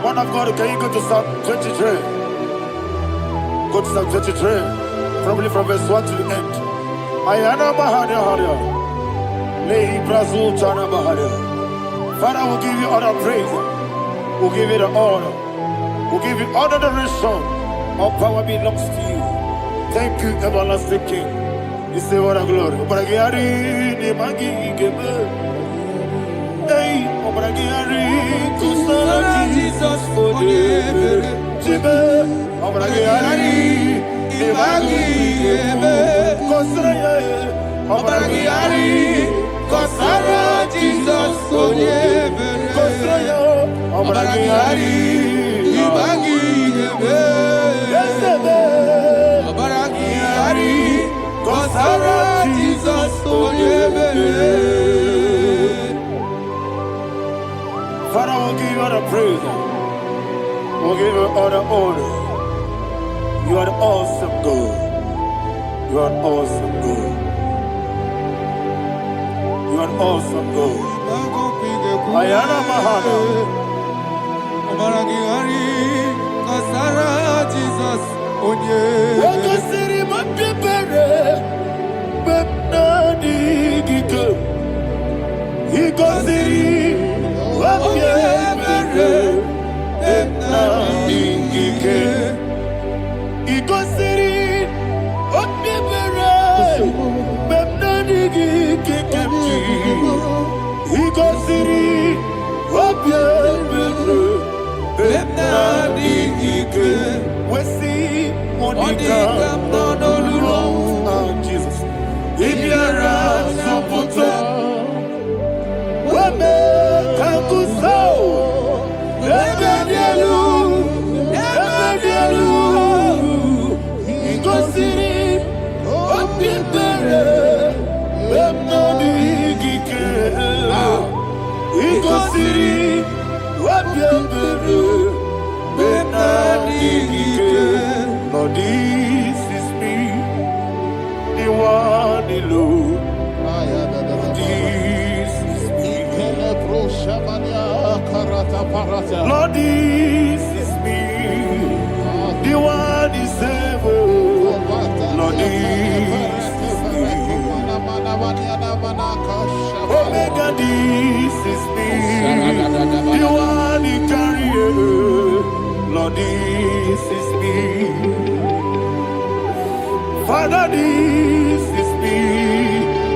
Man of God, can you go to Psalm 23? Go to Psalm 23, probably from verse 1 to the end. Ayana Mahania Haria. Lehi Brazil Chana Mahania. Father, we'll give you all the praise. We'll give you the honor. We'll give you all the adoration. All power belongs to you. Thank you, everlasting King. You say what a glory. Obragiari, ni magi igebe. Hey, Obragiari, kusara Jesus for you. Jibe, Obragiari, ni magi igebe. Kusara, Obragiari, kusara Jesus for you. Kusara, Obragiari, ni magi igebe. Kusara Jesus for you. Father, we'll give you all the praise. We'll give you all the honor. You are the awesome God. You are an awesome God. You are an awesome God. Ayana Mahana. Kusara Jesus for you. He goes in, Jesus. If you're a Ikosiri, Wapiambere, Benadike. Lord, this is me, the one alone. This is me. Lord, this is me, the one is able. Lord, this is me. Omega, this is me, the one in carrier. Lord, this is me. Father, this is me.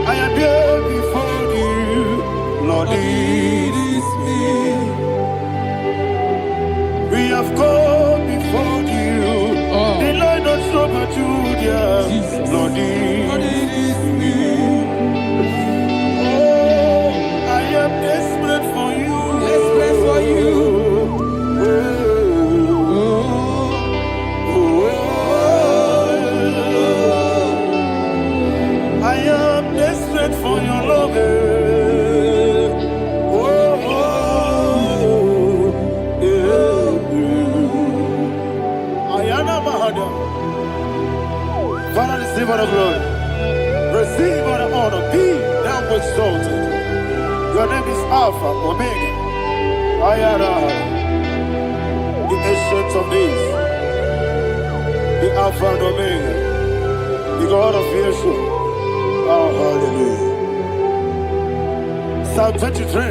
I am here before you. Lord, this is me. We have come before you. The Lord not so much Judah. Lord, this is me. Oh, I am desperate for you. Desperate for you. I am desperate for your love. Father, receive all the glory. Receive all the honor. Be thou exalted. Your name is Alpha, Omega. Ayara, the ancient of days, the Alpha and Omega, the God of creation. Oh, hallelujah. Psalm 23.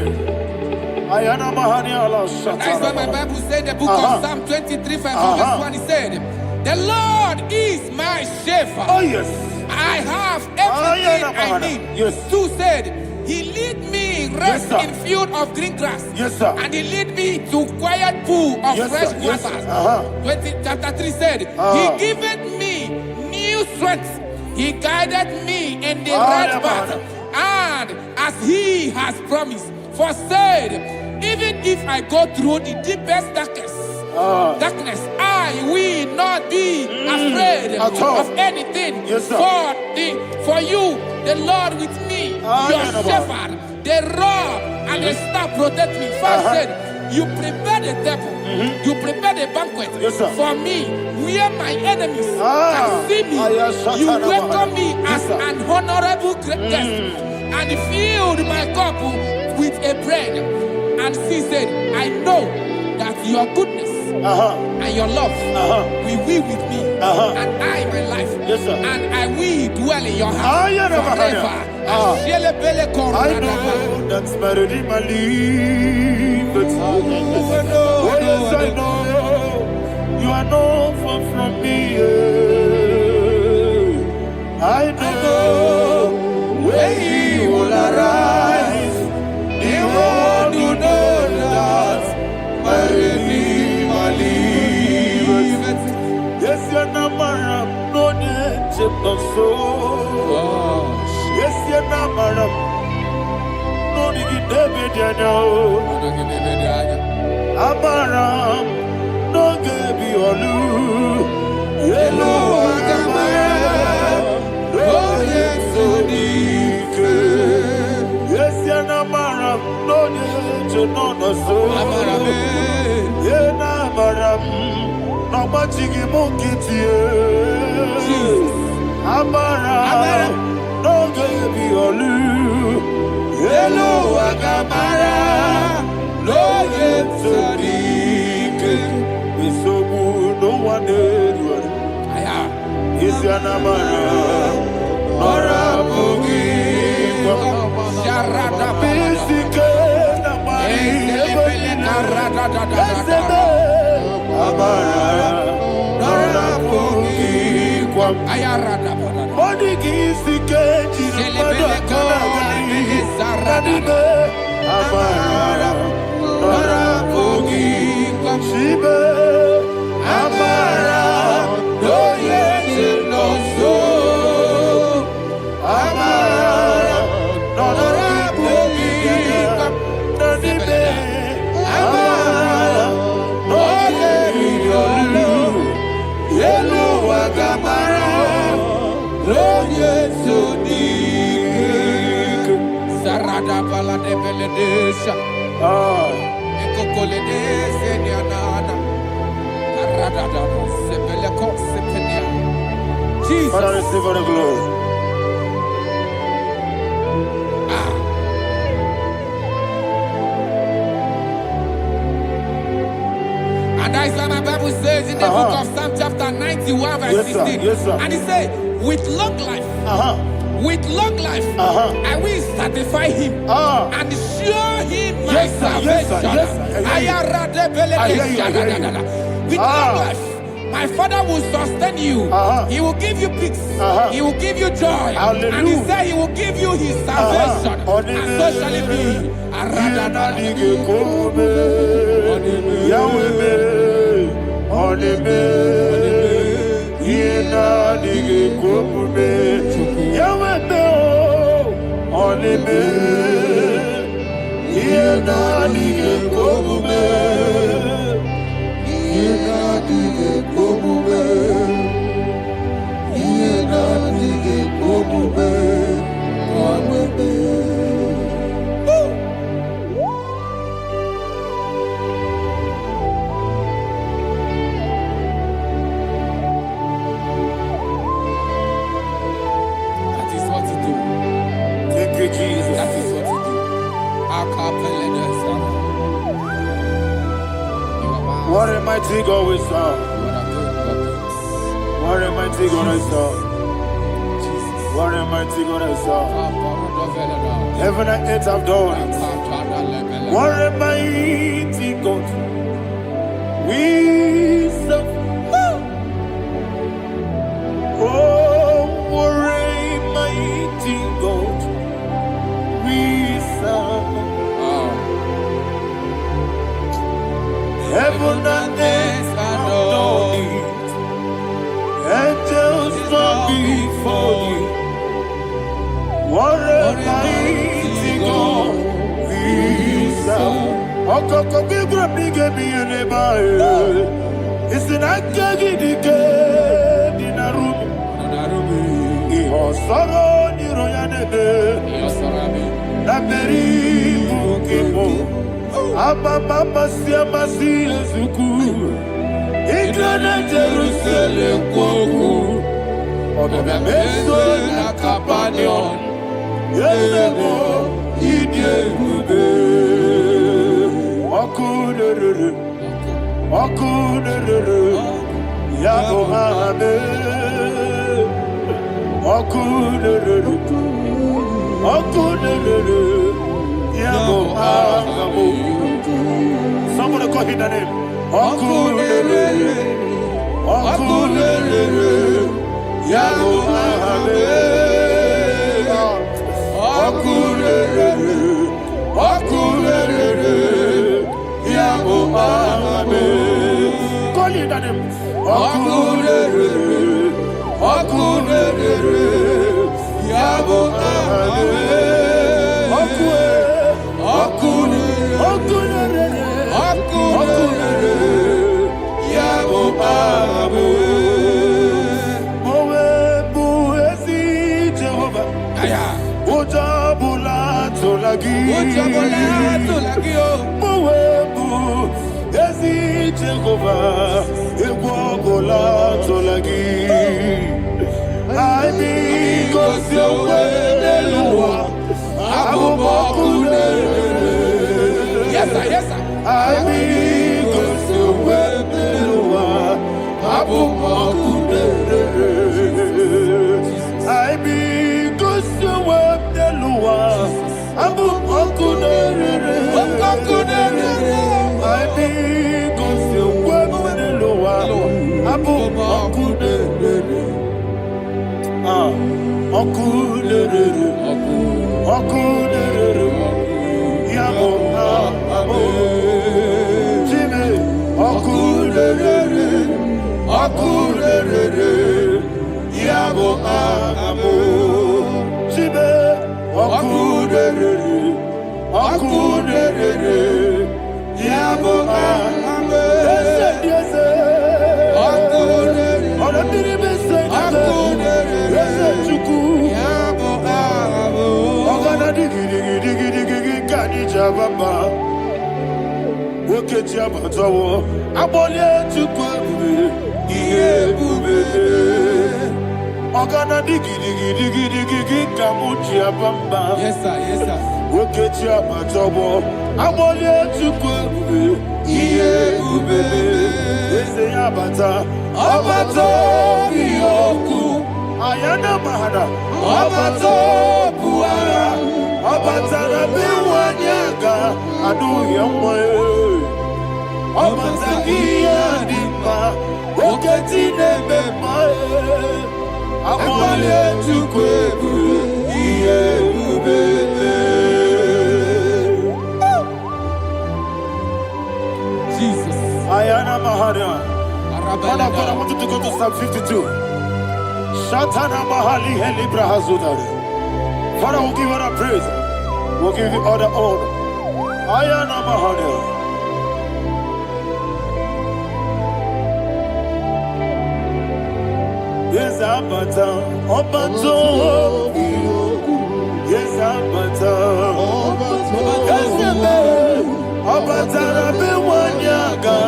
Ayana Mahani Allah Shata. That's what my Bible said, the book of Psalm 23, verse 1. He said, the Lord is my shepherd. Oh, yes. I have everything I need. Yes. 2 said, he lead me rest in field of green grass. Yes, sir. And he lead me to quiet pool of fresh waters. 20, chapter 3 said, he giveth me new strength. He guided me in the right path. And as he has promised, for said, even if I go through the deepest darkness, I will not be afraid of anything. Yes, sir. For you, the Lord with me, your shepherd, the rod and the staff protect me. First said, you prepare the table, you prepare the banquet for me, where my enemies can see me. You welcome me as an honorable guest, and filled my cup with a bread. And she said, I know that your goodness and your love will be with me, and I my life, and I will dwell in your house forever. I know that's better than my life. Oh, yes, I know you are not far from me. I know when he will arise, he won't do that. My Redeemer lives. Yes, you're not married, no need to so. Yes, you're not married, no need to be there. Amaram, no give you a loo. Yellow, Amaram, no yes, so deep. Yes, you're not married, no need to know the soul. Amaram, no much you monkey to you. Amaram, no give you a loo. Yellow, Amaram, no yes, so deep. It's so good, no one did. Yes, you're not married. Orabugi, Sharada, Pisika, Jesus. Father, receive all the glory. And that is why my Bible says in the book of Psalm chapter 91 verse 16. Yes, sir. And he said, with long life, I will satisfy him and show him my salvation. With long life, my Father will sustain you. He will give you peace. He will give you joy. Hallelujah. And he said he will give you his salvation. And so shall it be. That is what you do. Thank you, Jesus. That is what you do. What a mighty God we serve. What a mighty God I serve. What a mighty God I serve. Heaven and earth have done it. What a mighty God we serve. Oh, what a mighty God we serve. Heaven and earth have done it. Angels bow before you. What a mighty God we serve. Okoko bigro bige biye neba. It's an akagidike dinarubi. Iho soro ni royanebe. La beri bukimo. Abba masia masia zuku. Igrana Jerusalem koku. Oda meso na kapanion. Yesemo idie gube. Okunere. Ya Mohammed. Okunere. Ya Mohammed. Somebody call him the name. Okunere. Ya Mohammed. Okunere. Ya Mohammed. Call him the name. Okunere. Ya Mohammed. Jehovah, Ebola Tolagi. I need cause your way, Yes, sir. I need cause your way, I be cause your way, Wokechi abatawo. Abolie chukwe bube. Iye bube. Ogana digi digi digi digi digi kamuchi abamba. Yes, sir. Yes, sir. Wokechi abatawo. Abolie chukwe bube. Iye bube. Ese abata. Abata biyoku. Ayana mahana. Abata buara. Abata na biwanyaga. Adu yamwe. Abata iya dimba. Oketi nebe mae. Abale chukwe bube. Iye bube. Jesus. Ayana mahana. Father, I want you to go to Psalm 52. Shatana Mahali Helibra Hazudare. Father, we'll give you all the praise. We'll give you all the honor. Ayana Mahali. Yes, Abata. Obato. Yes, Abata. Yes, Abata. Rabe wanyaga.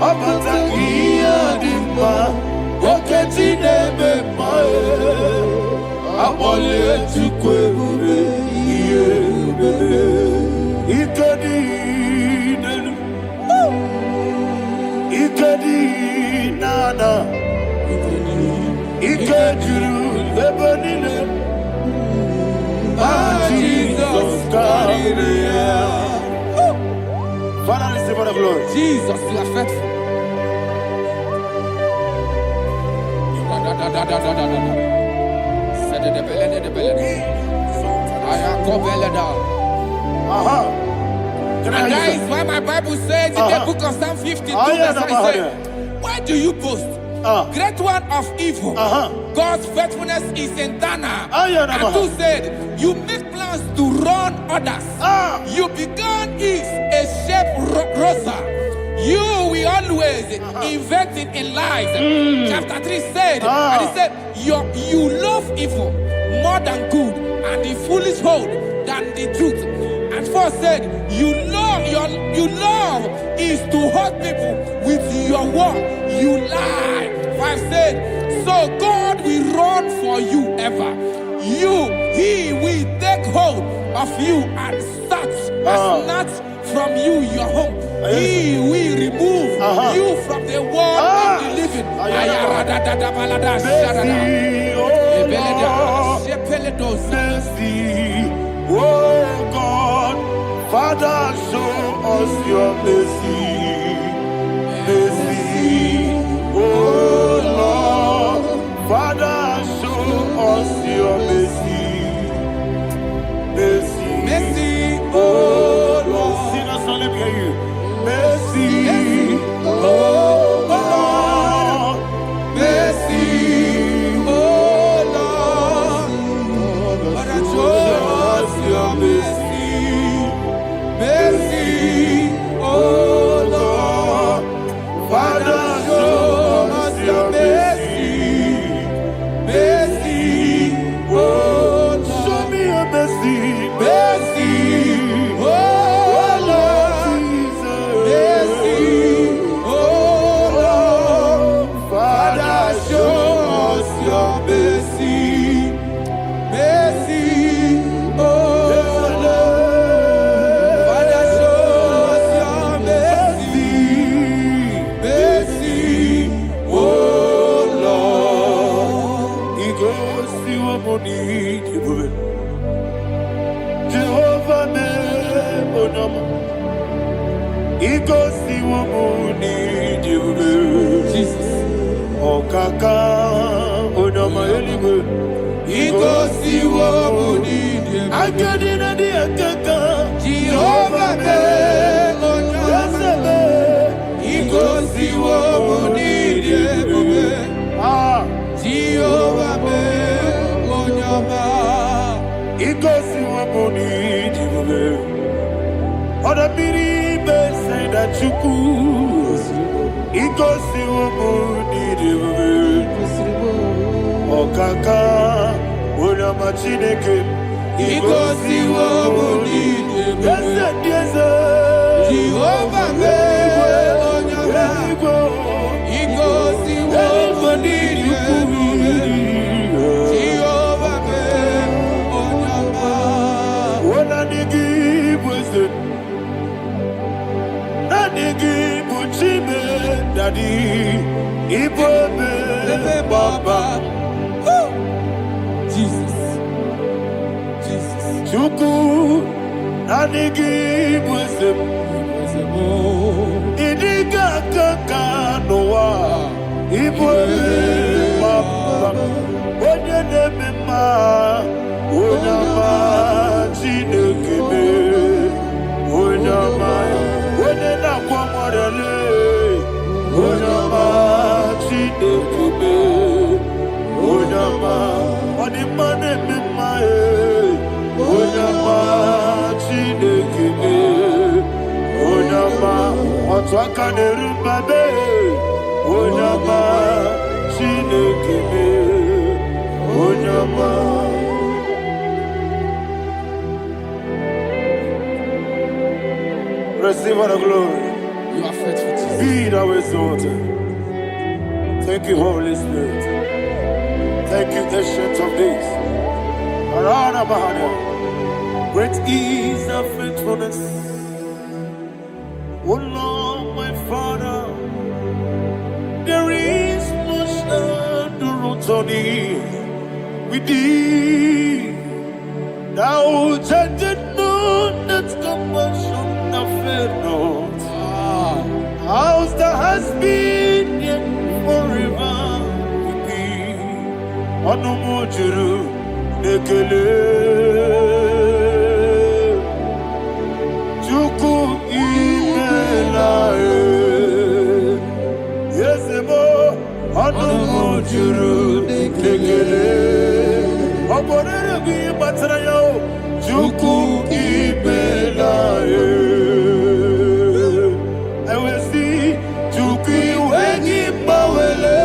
Abata iya dimba. Oketi nebe mae. Abole chukwe bube. Iye bube. Ikedi nenu. Ikedi nana. Ikediru lebanine. Jesus God. Father, receive all the glory. Jesus, you are faithful. And that is why my Bible says in the book of Psalm 52, verse 7, why do you boast? Great one of evil. God's faithfulness is eternal. And who said, you make plans to run others. You began is a shape rosa. You will always invent in lies. Chapter 3 said, and he said, you love evil more than good, and the foolish hold than the truth. And 4 said, you love is to hurt people with your word. You lie. 5 said, so God will run for you ever. He will take hold of you and snatch from you your home. He will remove you from the world of the living. Oh God, Father, show us your mercy. Mercy, oh Lord, Father, show us your mercy. Mercy, mercy, oh Lord. Sinners, let me hear you. Mercy, oh Lord, mercy, oh Lord, Father, show us your mercy. Mercy, oh Lord, Father, show us your mercy. Mercy, oh Lord, show me your mercy. Mercy, oh Lord, mercy, oh Lord, Father, show us your mercy. Mercy, oh Lord, Father, show us your mercy. Mercy, oh Lord. He goes to a money, Jehovah me bonama. He goes to a money, Jesus. O kaka, bonama eliwe. He goes to a money, I get in a dear kaka. Jehovah me bonama. He goes to a money, Jehovah me bonama. He goes to a money, Oda biri be say that you could. He goes to a money, O kaka, una machineke. Igosi wobuni Jehovah me onyama Igosi wobuni Jehovah me onyama Wona nigi bwese na nigi buchime dadi ibobe baba Jesus Chuku nanigi bwese idiga kaka noa ibobe baba onye nemema onyama chinekebe onyama onye nakwamorele onyama chinekebe onyama odimane mema onyama chinekebe onyama otwaka nerumbabe onyama chinekebe onyama receive all the glory. You are faithful, Jesus. Be thou exalted. Thank you, Holy Spirit. Thank you, Ancient of Days. Arana Bahana. Great is thy faithfulness. O Lord, my Father, there is much endurance on thee. With thee, thou judgest not that compassion of faith not. How's the has been yet forever with thee? Anumujuru nekele Chuku imelae Yesemo Anumujuru nekele Oborere bi batrayo Chuku imelae I will see Chuku wengi bawele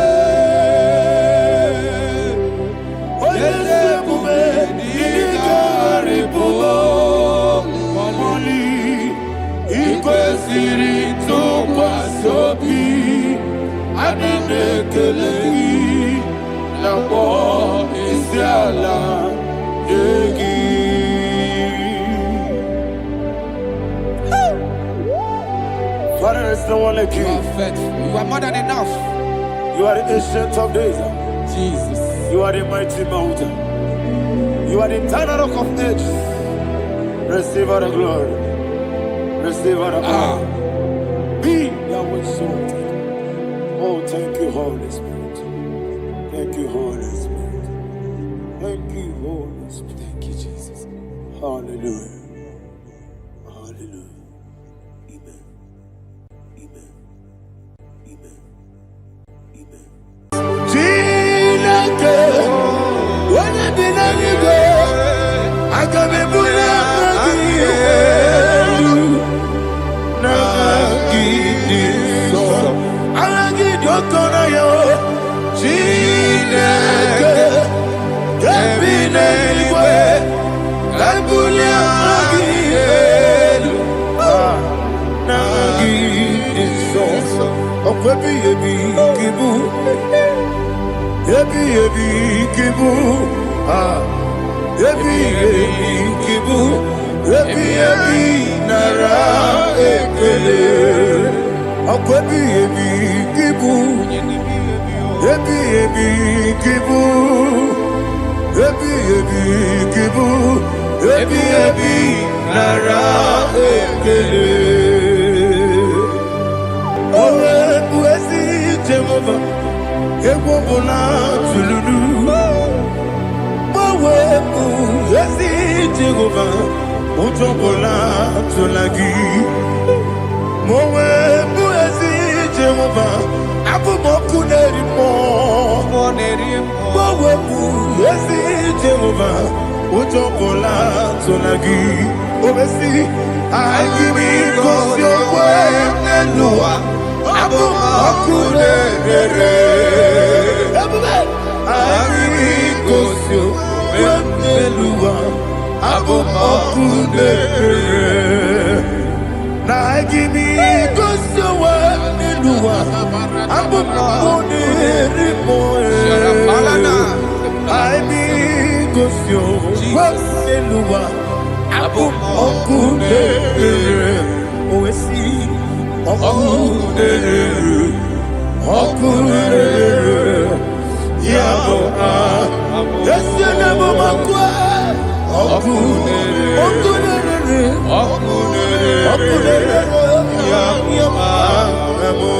Father, there's no one like you. You are faithful. You are more than enough. You are the ancient of days. Jesus. You are the mighty mountain. You are the eternal rock of ages. Receive all the glory. Receive all the honor. Be thou exalted. Oh, thank you, Holy Spirit. Thank you, Holy Spirit. Thank you, Holy Spirit. Thank you, Jesus. Hallelujah. Hallelujah. Amen. Amen. Amen. Amen. Jinake, when I did I got me put abum okudere. Na gimi gosowa niluwa, abum okudere moe. I be gosyo niluwa, abum okudere. Oesi okudere, okudere. Yabo Yesu nabo makwa okudere yama nabo.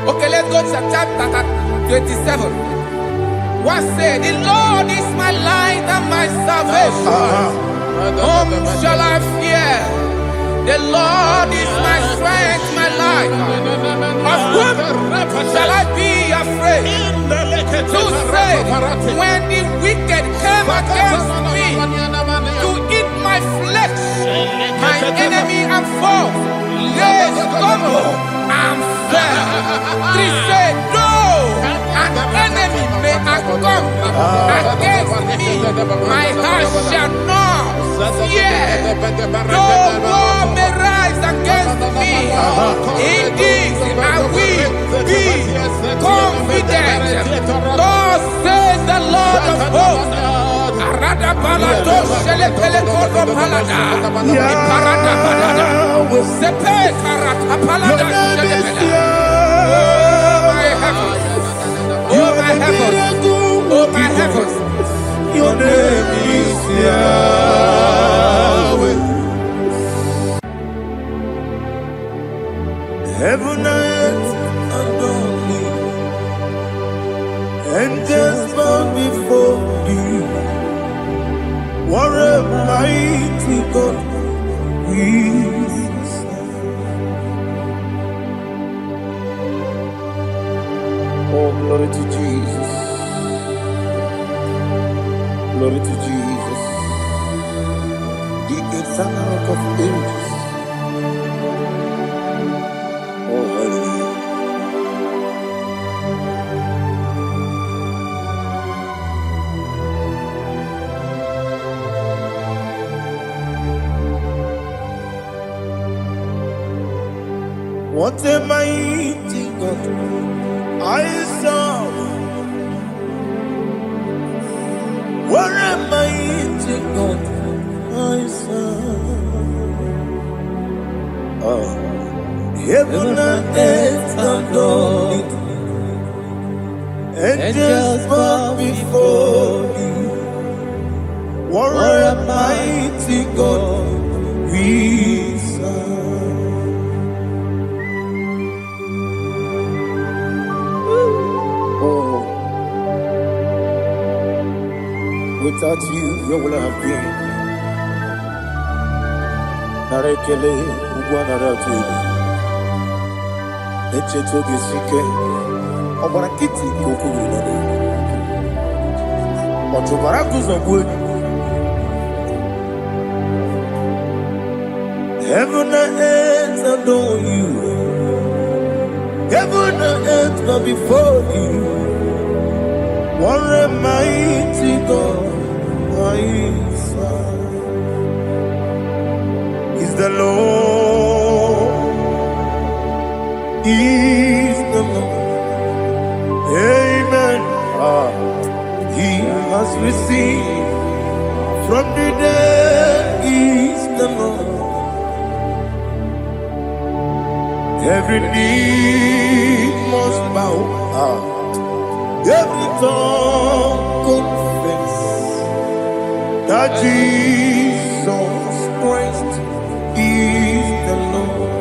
Okay, let's go to chapter 27. What said? The Lord is my light and my salvation. Whom shall I fear? The Lord is my strength, my life. Of whom shall I be afraid? To say, when the wicked came against me to eat my flesh, my enemy and foe, they stumble and fell. Three said, no, an enemy may have come against me, my heart shall not fear. No war may rise against me. In this I will be confident. Thus says the Lord of hosts. Arada balado shele pele kodo palada. Iparada balada. Sepe karata palada shele pele. Oh my heavens. Oh my heavens. Oh my heavens. Your name is Yahweh. Heaven and earth adore me, angels bow before you. What a mighty God we serve. Oh, glory to Jesus. Glory to Jesus. The eternal rock of ages. Oh, hallelujah. What a mighty God I serve. What a mighty God I serve. Oh. Heaven and earth adore it, angels bow before you. What a mighty God we serve. Oh, without you, where would I have been? Narekele, Ugwanaratu. Echetoge sike, obara kiti kokuru nade. Otobara kuzogwe. Heaven and earth adore you. Heaven and earth bow before you. What a mighty God I serve. Is the Lord. Is the Lord. Amen. He has received from the dead. Is the Lord. Every knee must bow. Every tongue confess that Jesus Christ is the Lord.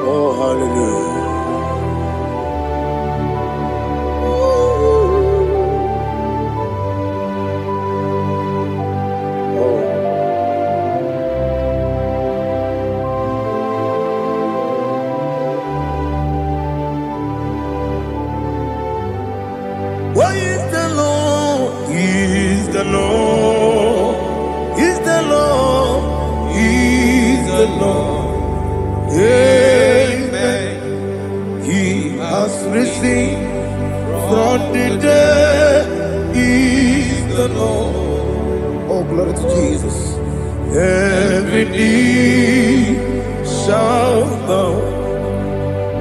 Oh, hallelujah. the Lord. He's the Lord. He's the Lord. Amen. He has risen from the dead. He's the Lord. Oh, glory to Jesus. Every knee shall bow,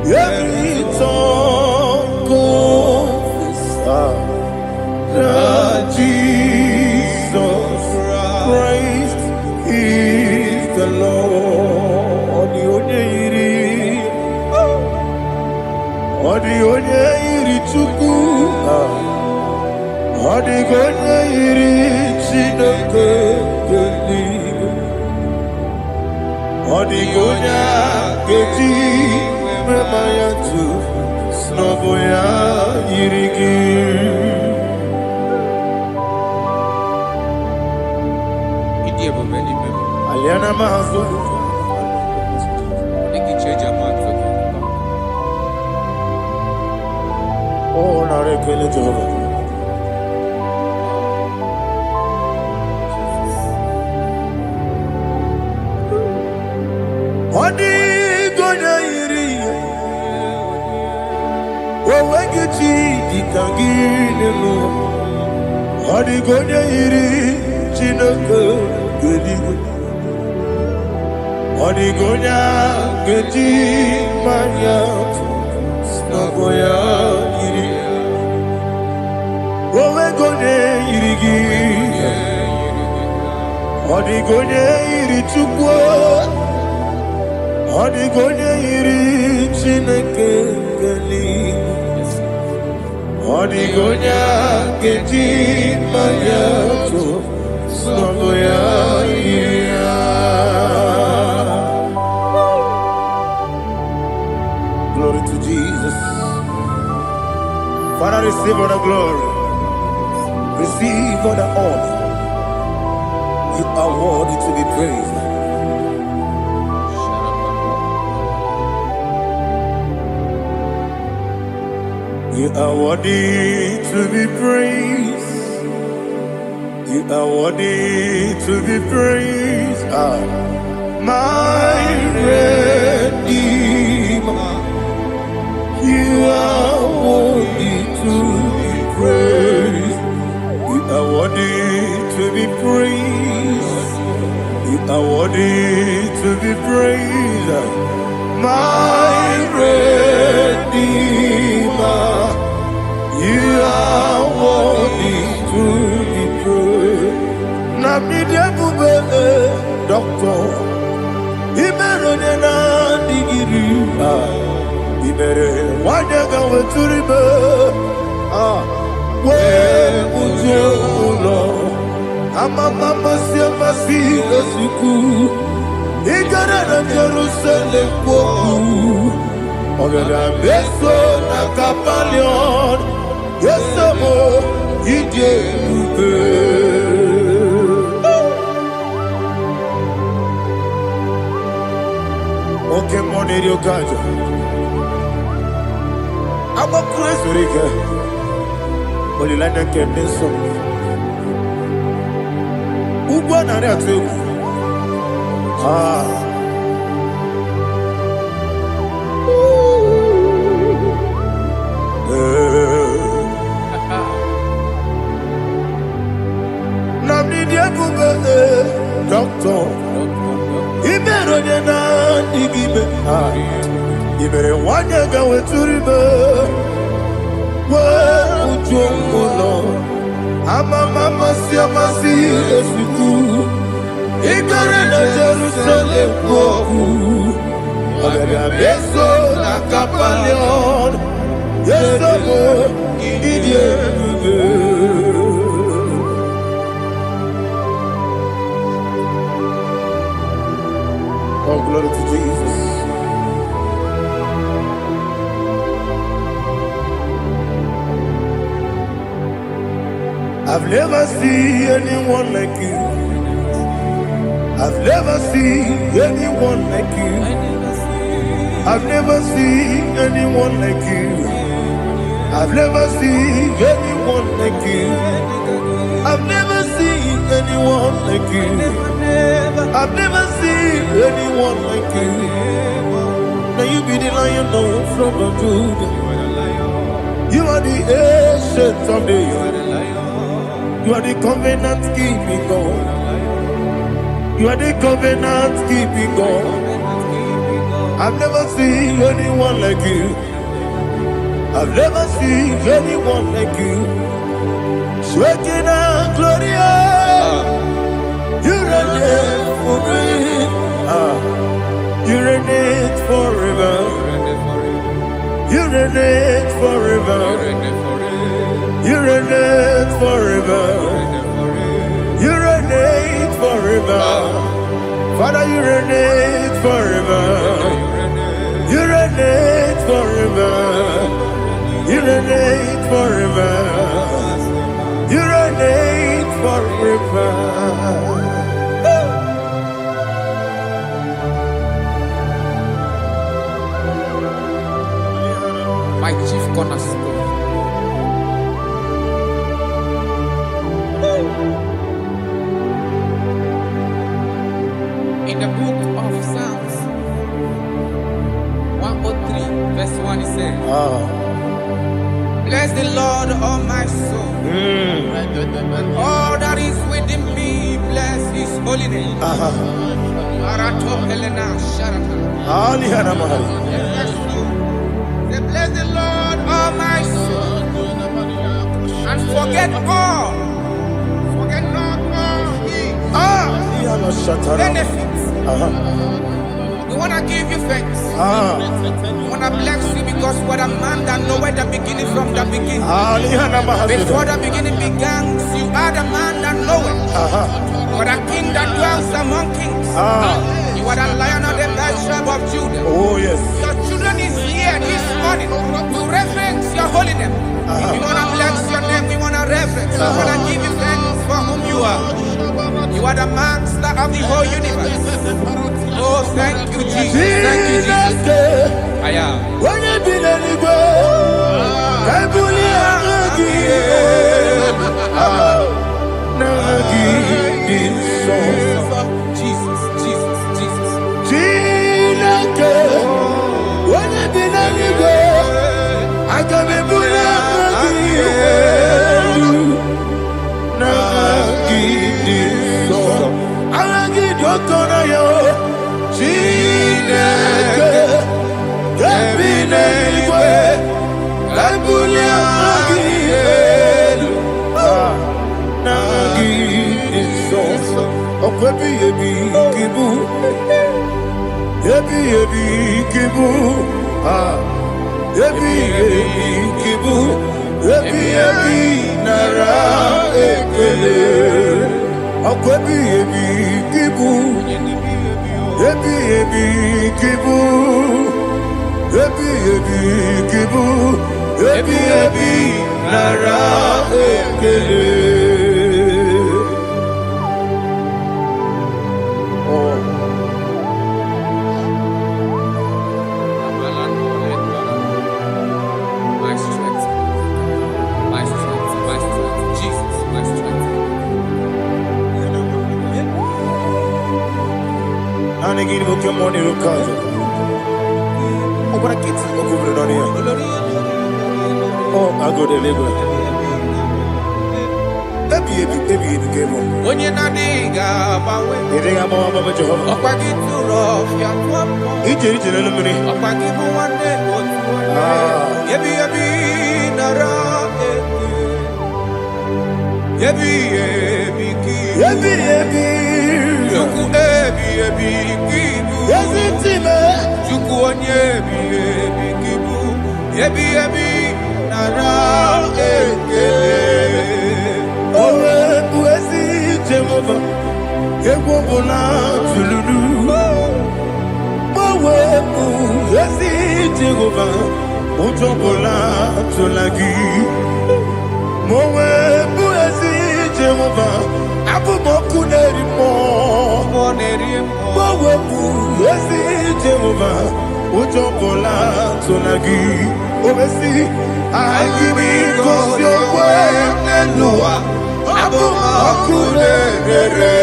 every tongue confess that Jesus Christ is the Lord. Odi iri chukwu, odi iri Chineke geli. Odigonya keji memaya tu snoboya yirigi. Aliana mahazo. Oh, narekele Jehovah. Odigonya iri, owegiti dikagine mo. Odigonya iri, Chineke geligo. Odigonya geti maya, snagoya iri. Owegonya irigi, odigonya iri chukwu. Odigonya iri Chineke geli. Odigonya geti maya to snogoya iri. Glory to Jesus. Father, receive all the glory. Receive all the honor. You are worthy to be praised. You are worthy to be praised. You are worthy to be praised. My Redeemer. You are worthy to be praised. You are worthy to be praised. You are worthy to be praised. My Redeemer. You are worthy to be praised. Nabidebube, Doctor. Imeronena digiri. Ibere wanyaga weturibe. We ujo ulo. Amama siama si esuku. Igara na Jerusalem woku. Ogada beso na kapalion. Yesamo ije ube. Oke moneri okaja. Aba Christ rike. Olilanya keneso. Ugwa na re ategu. Doctor, Imeronena Digibe, Ibere Wanyaga Weturibe, Well, Ujono, Amama Siamasi, Esuku, Igarena Jerusalem, Ogada Beso, Nakapalion, Yesamo, Idiot. Oh, glory to Jesus. I've never seen anyone like you. I've never seen anyone like you. I've never seen anyone like you. I've never seen anyone like you. I've never seen anyone like you. I've never seen anyone like you. Now you be the lion from the Judah. You are the ancient of days. You are the covenant keeping God. You are the covenant keeping God. I've never seen anyone like you. I've never seen anyone like you. Shaking and glorious. You reign forever. You reign forever. You reign forever. You reign forever. You reign forever. Father, you reign forever. You reign forever. You reign forever. You reign forever. My chief cornerstone. In the book of Psalms 103, verse 1, it says, bless the Lord, all my soul, and all that is within me, bless his holy name. Bless the Lord, all my soul, and forget not all his benefits. We want to give you thanks. We want to bless you because what a man that knoweth the beginning from the beginning. Before the beginning began, you are the man that knoweth. You are the king that dwells among kings. You are the lion of the tribe of Judah. Oh yes. Your children is here this morning to reverence your holy name. We want to bless your name. We want to reverence. We want to give you thanks for whom you are. You are the master of the whole universe. Oh, thank you, Jesus. Thank you, Jesus. I am. When you be the Jesus, Jesus, Jesus. I can be Abumakunere.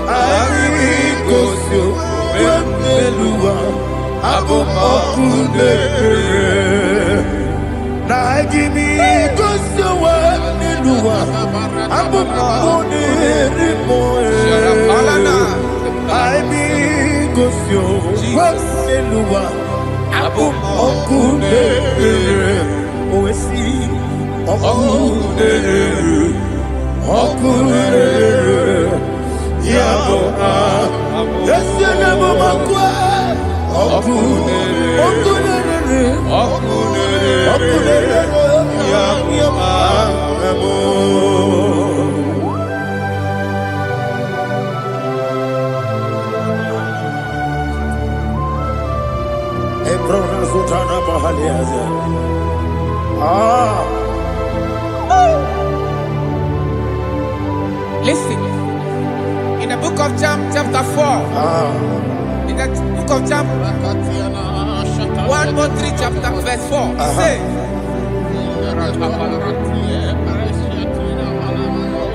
Amigosio wemelua. Abumakunere. Nagimi gosio wemelua. Abumakunere moe. Amigosio wemelua. Abumakunere. Oesi. Okunere. Yabo Yesenemo makwa Okunere Yabo Ebrona Sultana Bahaliaza. Listen. In the book of John, chapter 4. In the book of John 1:3, chapter verse 4. It says,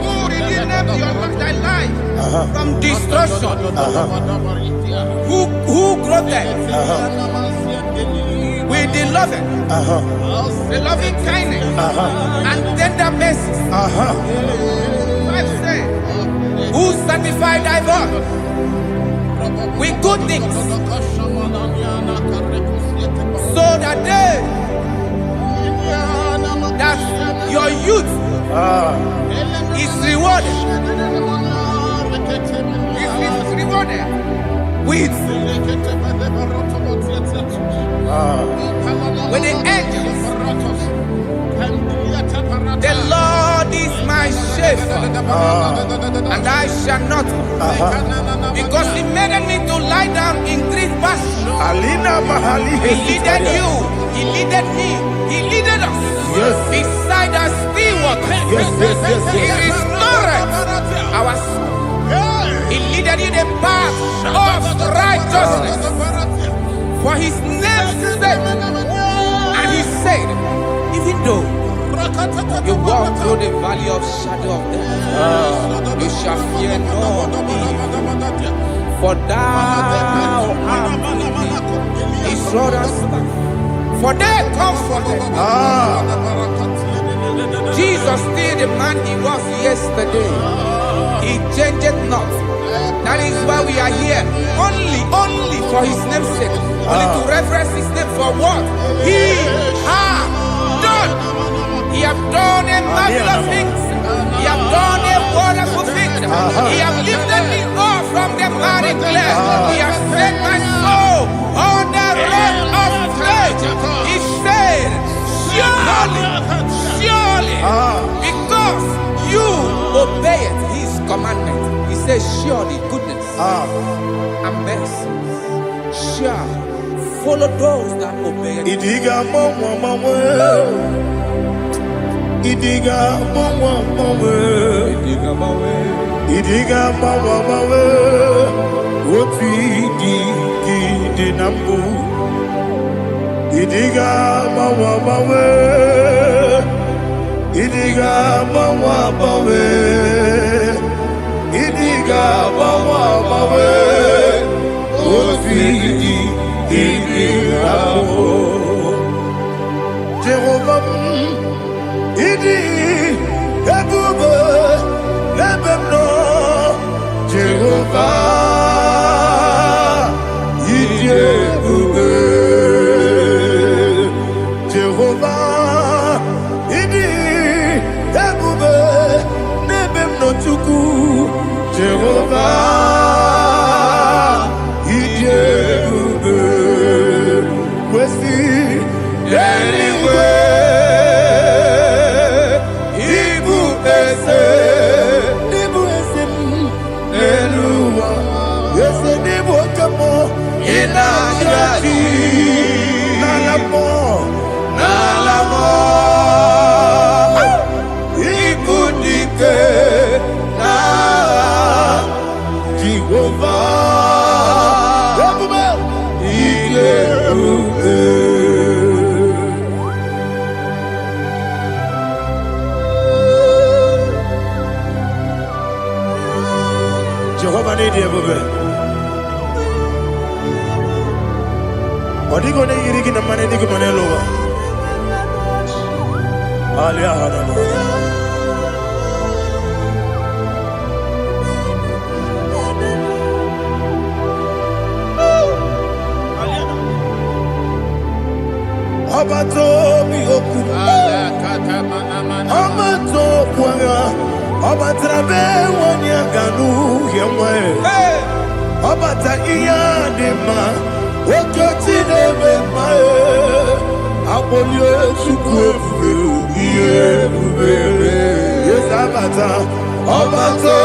who redeemed thy life from destruction? Who groweth with the loving kindness and tender mercies? Who sanctified thy body with good things, so that your youth is rewarded. Is rewarded with the angels. The Lord is my shepherd, and I shall not, because He made me to lie down in green pastures. He leaded you, He leaded me, He leaded us beside the still waters. He restored our soul. He leaded you the path of righteousness for His name's sake. And He said, even though you walk through the valley of shadow of death, you shall fear no evil, for thou art with me. His rod and staff, for they comforted. Jesus still the man He was yesterday. He changed not. That is why we are here. Only for His name's sake. Only to reference His name for what He has done. He have done a marvelous things. He have done a wonderful thing. He have lifted me up from the miry clay. He has set my soul on the rock of faith. He said, surely, because you obeyed His commandment. He says, surely goodness and mercy shall follow those that obey Him. Idiga mawe Oti di nambu Idiga mawe Idiga mawe Idiga mawe Oti di nambu Jehovah Idi Ebube Ebemno Jehovah Idi Ebube Jehovah Idi Ebube Nebemno Chuku Jehovah Idi Ebube Wesi anyway Jehovah need you, baby. What are you going to eat in the money? You can money lower. Abato biyoku, abato kwanga, abatrabe wanya ganu yemwe, abata iya dema, okoti deme mae, abolye chukwe iye bubele, yes abata, abato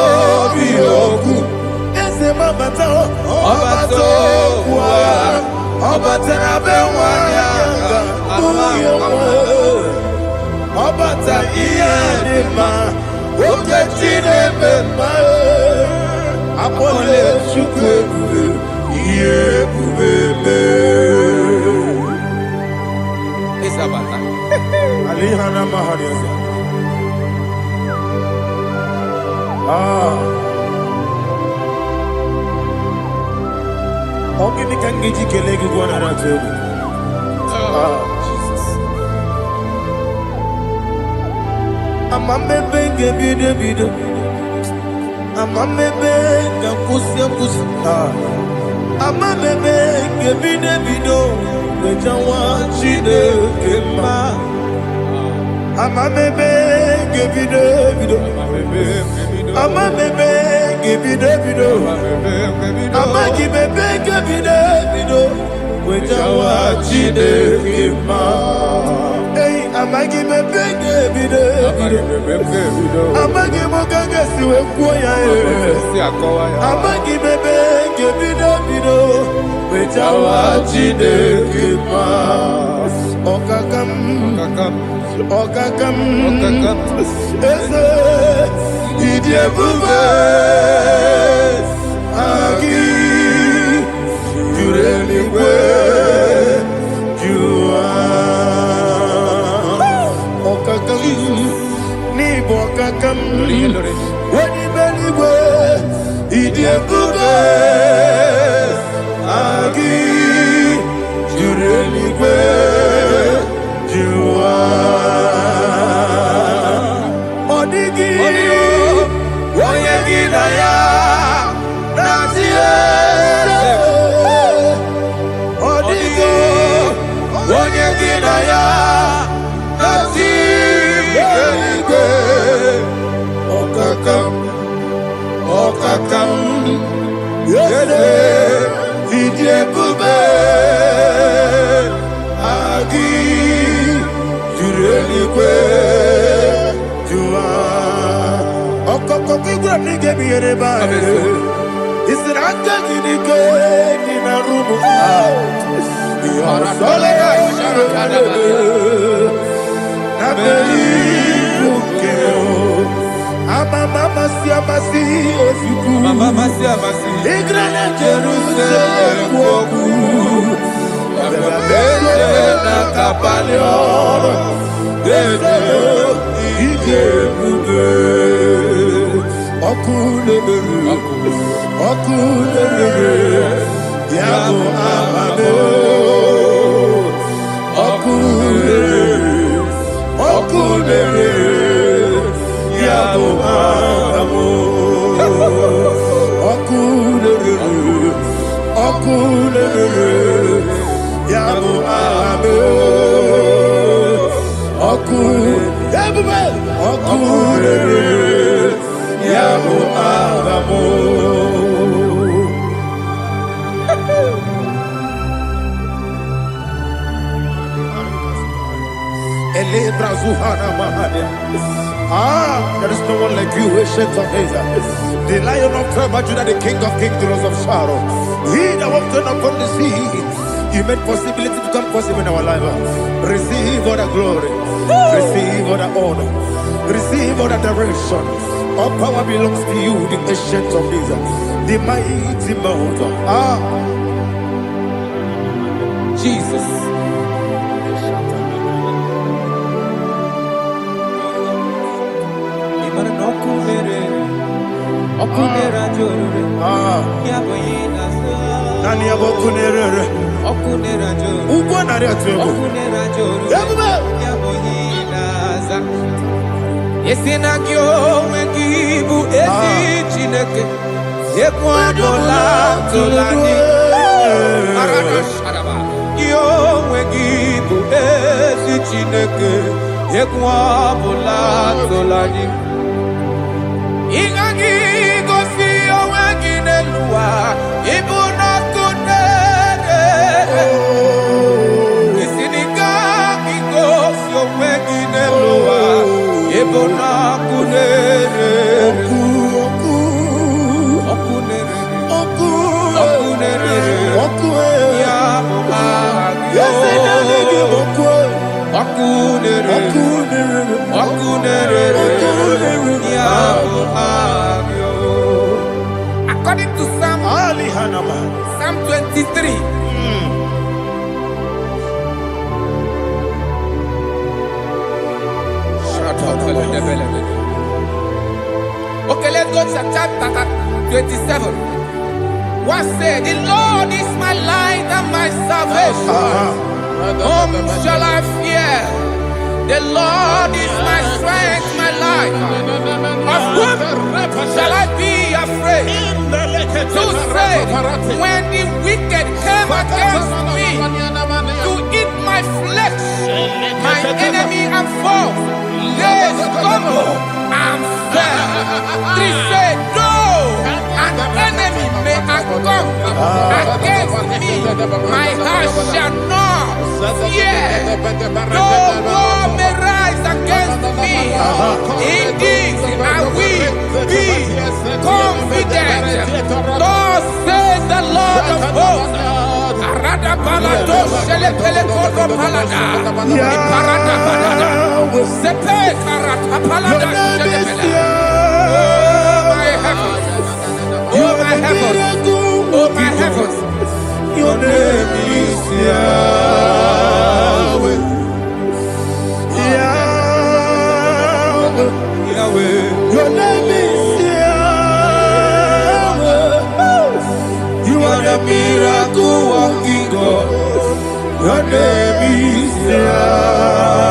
biyoku, ese mabata, abato kwanga, abatrabe wanya Obata iyadima oketine bema apole chukwe iye bubele Isabata. Alihana mahariya Ogini kangiji kelegi gwana ratobu Amame benge bide Amame benge kusi Amame benge bide Bejawa chide kema Amame benge bide Amame benge bide Amagi benge bide Bejawa chide kema Amagi bebe bide Amagi moganga siwe kuya Amagi bebe bide Bejawa chide kima Okakam Ese Idie bube Agi Jureli kwe Ni bokakam Wani beligwe Idie bube Agi Jureligwe Jua Odigi Woyegi na ya Nazie Odigi Woyegi na ya Okakam Yede Idie bube Agi Jureligwe Jua Okakokigura nige miyereba Isiraka ginike Nina rumu Yosolega Sharakadaba Nabeli Ukeo Mama siamasi osuku Mama siamasi Igrana Jerusalem woku Bebe na kapaleon Dede ije bube Okulele Yabo amame Okulele Yabo amo Okulele Yabo amo Okulele Yabo amo There is no one like you, ancient of days. The Lion of tribe of Judah, the King of kings, the Rose of Sharon. He that walked upon the sea, He made possibility to become possible in our life. Receive all the glory, receive all the honor, receive all the direction. All power belongs to you, the ancient of days, the mighty mountain. Jesus. Nani abokunere. Okunerajo. Ugwo nari atuego. Okunerajo. Ebube. Yaboyinaza. Yesinagyo wegibu ezi chineke. Yekwadola tolani. Aradosharaba. Yo wegibu ezi chineke. Yekwadola tolani. Ingagi gosi owegine luwa. Ibuna kunere. Isiniga gosi owegine luwa. Ibuna kunere. According to Psalm 23. Okay, let's go to chapter 27. What said? The Lord is my light and my salvation. Whom shall I fear? The Lord is my strength, my life. Of whom shall I be afraid? To say, when the wicked came against me to eat my flesh, my enemy and foe, they stumble and fell. They said, though an enemy may have come against me, my heart shall not fear. No war may rise against me. In this I will be confident. Thus says the Lord of hosts. Arada balado shelepele kodo palada. Iparada balada. Sepe karata palada shelepele. Oh my heavens. Oh my heavens. Oh my heavens. Your name is Yahweh. Yahweh. Yahweh. Your name is Yahweh. You are the miracle working God. Your name is Yahweh.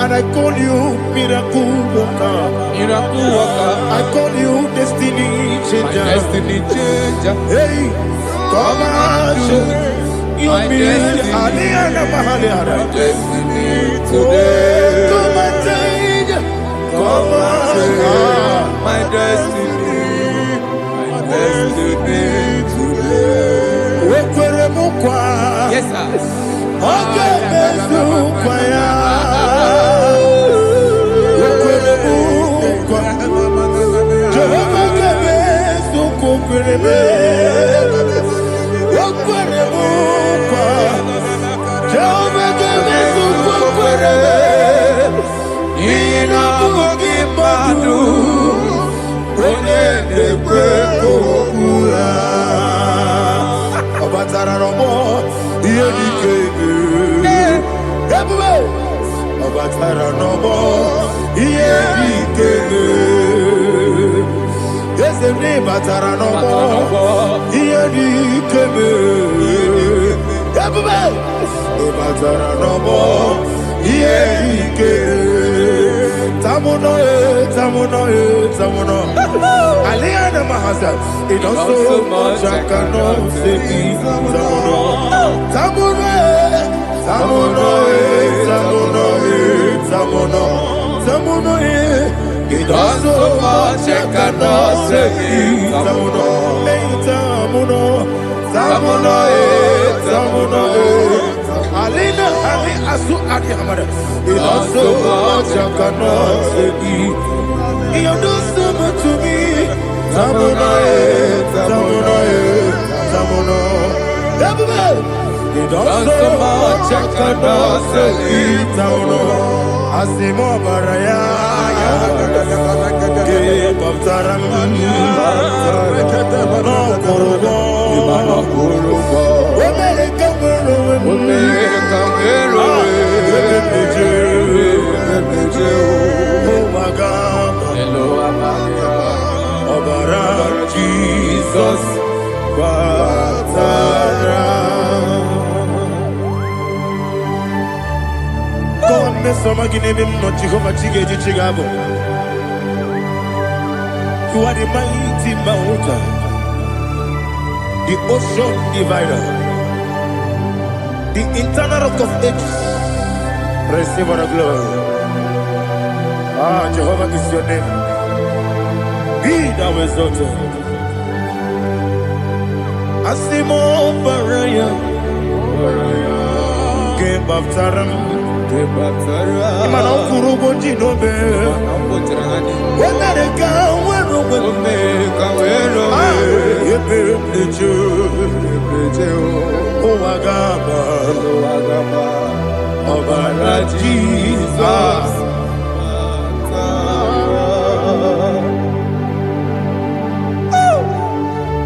And I call you miracle worker. Miracle worker. I call you destiny changer. My destiny changer. Hey, come on, your destiny. My destiny today. Come and change. Come on, my destiny. My destiny today. Yes, sir. Okay, it does so much I cannot say it. It does so much I cannot say it. Alina Ali Asu Adi Hamada. It does so much I cannot say it. You do so much to me. Tamuno. It does so much I cannot say it. Tamuno. Asimo Baraya. Give up Taramani. No Korogo. Jesus, You are the mighty mountain, the ocean divider, the internal rock of ages. Receive our glory. Jehovah is your name. Be thou exalted. Asimo Baraya, Gebaptaram, Imano Kurubo Jinobe, Wanareka, Wagaba, Obara Jesus.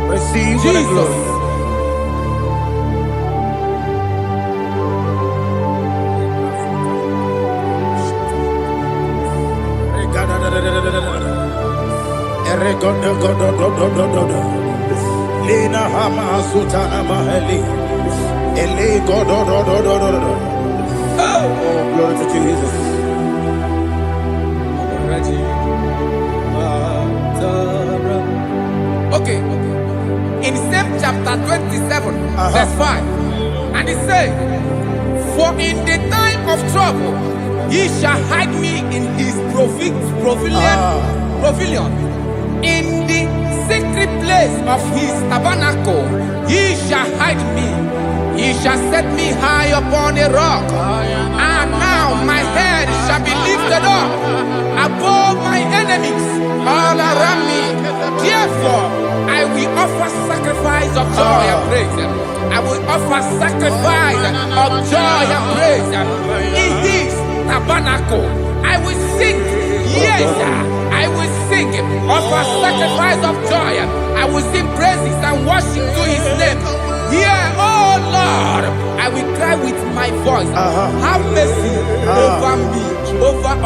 Receive Jesus. Lena Hama Sutana Maheli. Oh, glory to Jesus. Okay. In same chapter 27, verse 5, and it says, "For in the time of trouble, he shall hide me in his pavilion. In the secret place of his tabernacle, he shall hide me. He shall set me high upon a rock. And now my head shall be lifted up above my enemies all around me. Therefore, I will offer sacrifice of joy and praise. I will offer sacrifice of joy and praise. In his tabernacle, I will sing. Yes, I will sing. Offer sacrifice of joy. I will sing praises and worship to his name. Here, oh Lord, I will cry with my voice. Have mercy over me,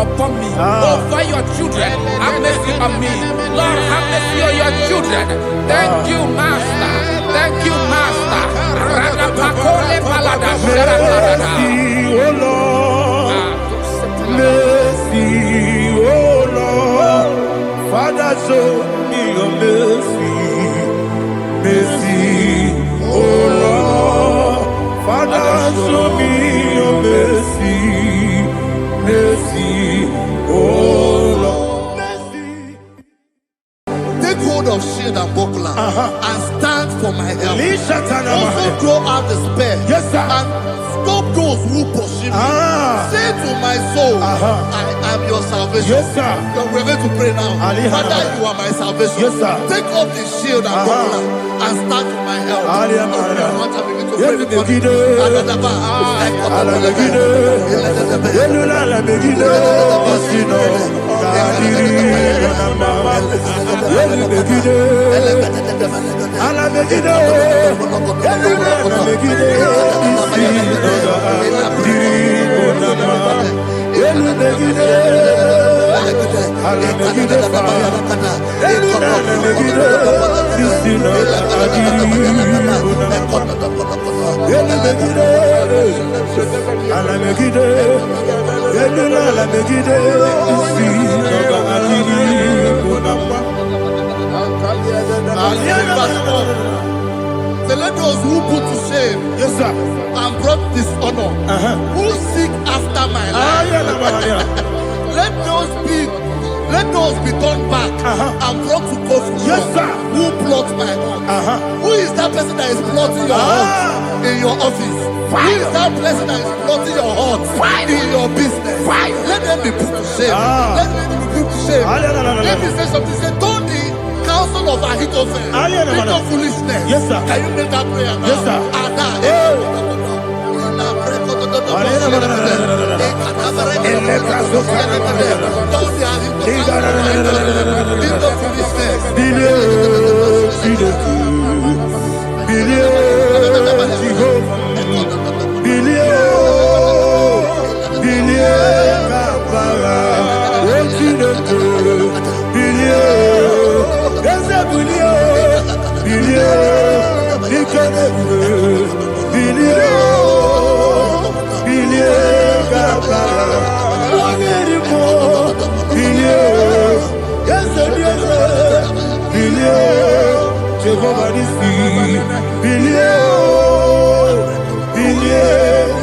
upon me, over your children. Have mercy on me. Lord, have mercy on your children. Thank you, Master. Thank you, Master. Mercy, oh Lord. Mercy, oh Lord. Father, show me your mercy. Mercy, oh Lord. Father, show me your mercy. Mercy, oh Lord. Mercy. Take hold of shield and buckler and stand for my help. Also throw out despair. Yes, sir. And stop those who pursue me. Say to my soul, I am your salvation. Yes, sir. We're going to pray now. Father, you are my salvation. Yes, sir. Take off the shield and buckler and stand for my help. Let those who put to shame, yes, sir, and brought dishonor, who seek after my life, let those be turned back and brought to confusion. Yes, sir. Who plot my heart? Who is that person that is plotting your heart in your office? Who is that person that is plotting your heart in your business? Let them be put to shame. Let them be put to shame. Let me say something. Say, don't the counsel of Ahithophel think of foolishness. Yes, sir. Can you make that prayer now? Yes, sir. Jehovah Nissi, Bilio,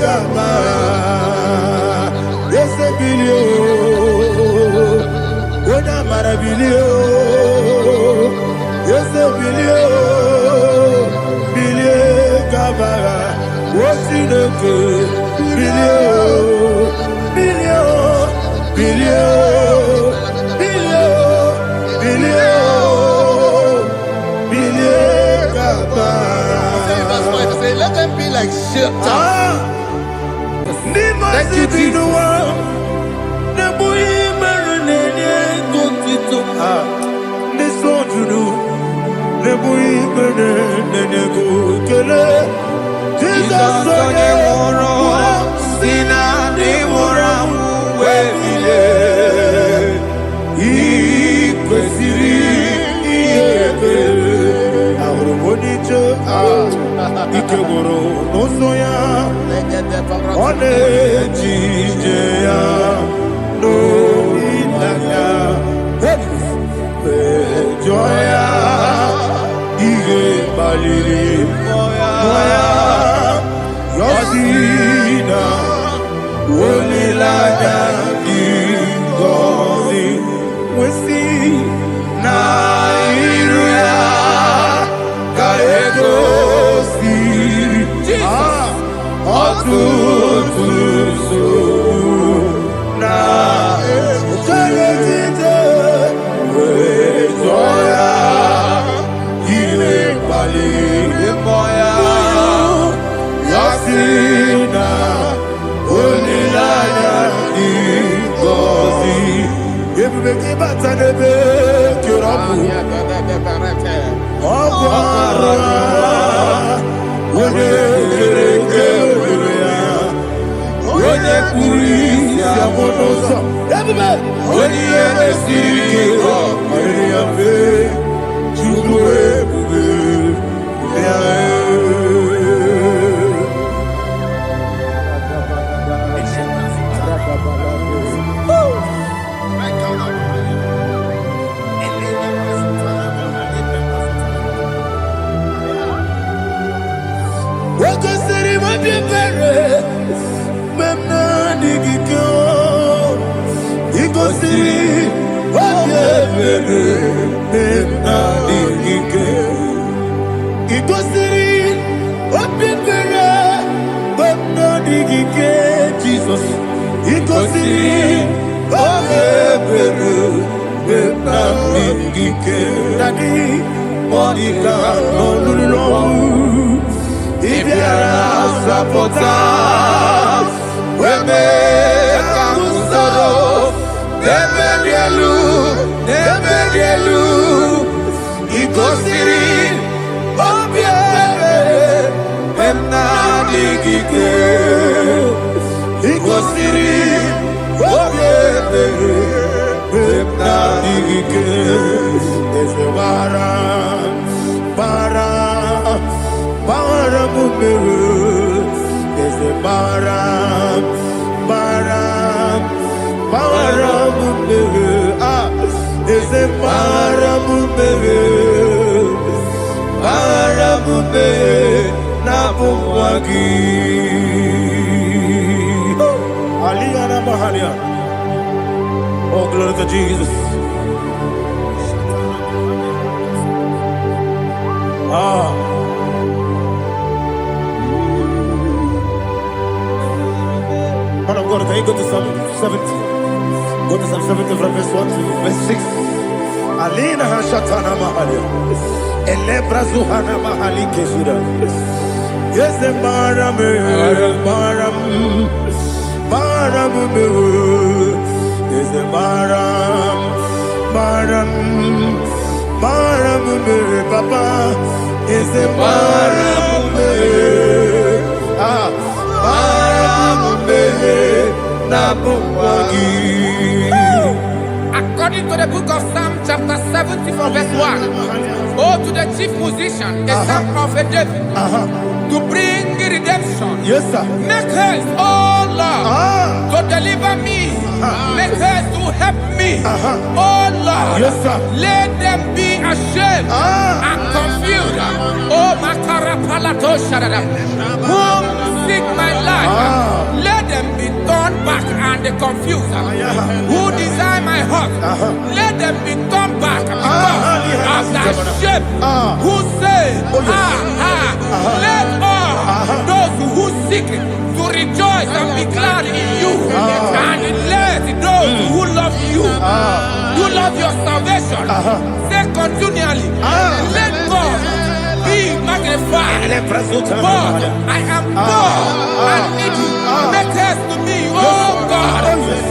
Gama, yes, Bilio, Wona Marabilio, yes, Bilio, Gama, what's in the good, Bilio, Let them be like shelter. Thank you, Jesus. Ikegoro nosoya one jijeya no ilaya joya ige baliri moya yosina olilaya ingozi wesi na iruya kaego Jesus, oh, glory to Jesus. Man of God, can you go to Psalm 70? Go to Psalm 70 from verse 1 to verse 6. Alina Hashatana Mahalia. Elebra Zuhana Mahali Kesura. Yes, the Maram, is the Maram, Papa, is the Maram, According to the book of Psalm chapter 70 from verse 1. Oh, to the chief musician, a son of a David, to bring redemption. Yes, sir. Make haste, oh Lord, to deliver me. Make haste to help me. Oh Lord, Yes, sir. let them be ashamed and confused. Oh, Makarapalato Shadada, whom seek my life, let them be turned back and confused. Who desire my heart, let them be turned back because of that shape. Who say, let all those who seek to rejoice and be glad in you, and let those who love you, who love your salvation, say continually, let God be magnified. God, I am poor and needy. Make haste to me, oh God.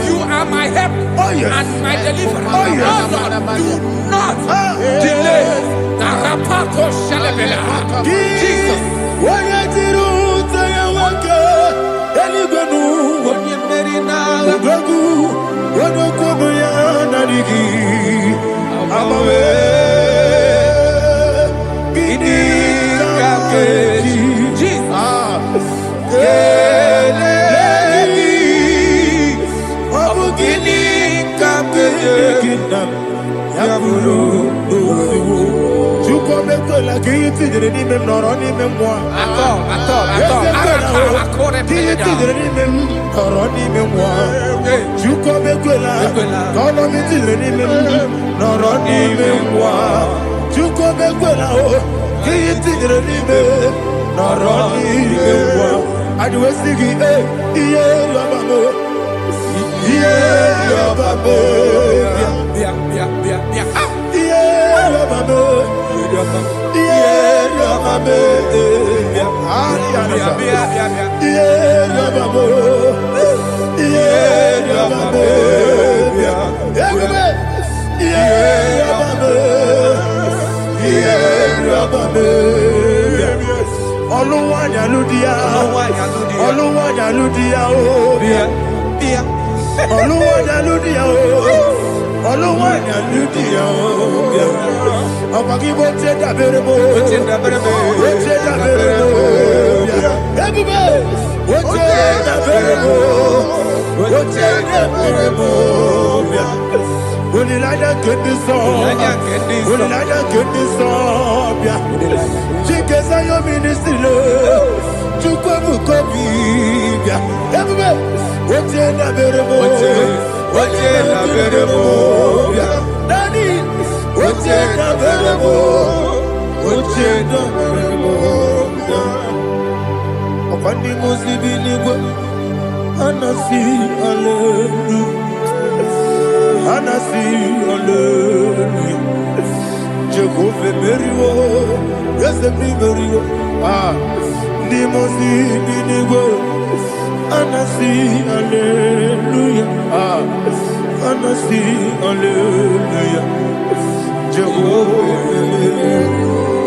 You are my help and my deliverer. Oh Lord, do not delay. Tarapato Shalabela. Jesus.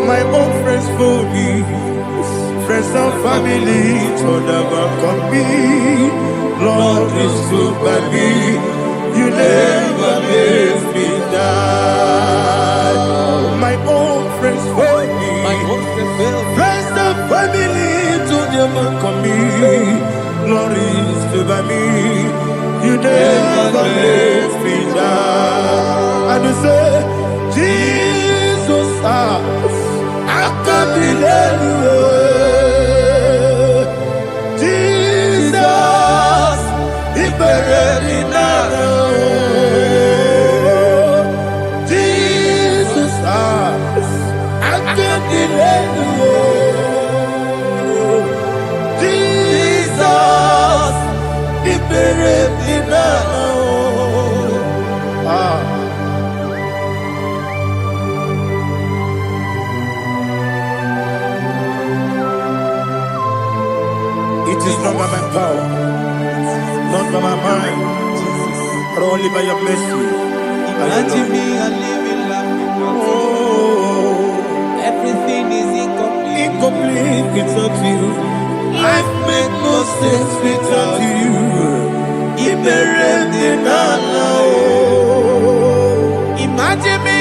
My own friends for me, friends and family told never come me. Lord is good by me, you never let me die. My own friends for me, friends and family told never come me. Lord is good by me, you never let me die. And you say, Jesus, I can't believe you. Jesus, He buried me now. Jesus, I can't believe you. Jesus, He buried me now. It is not by my power, not by my mind, but only by your mercy. Imagine me a living life. Oh, Everything is incomplete. incomplete without you. Life makes no sense without you. Imagine me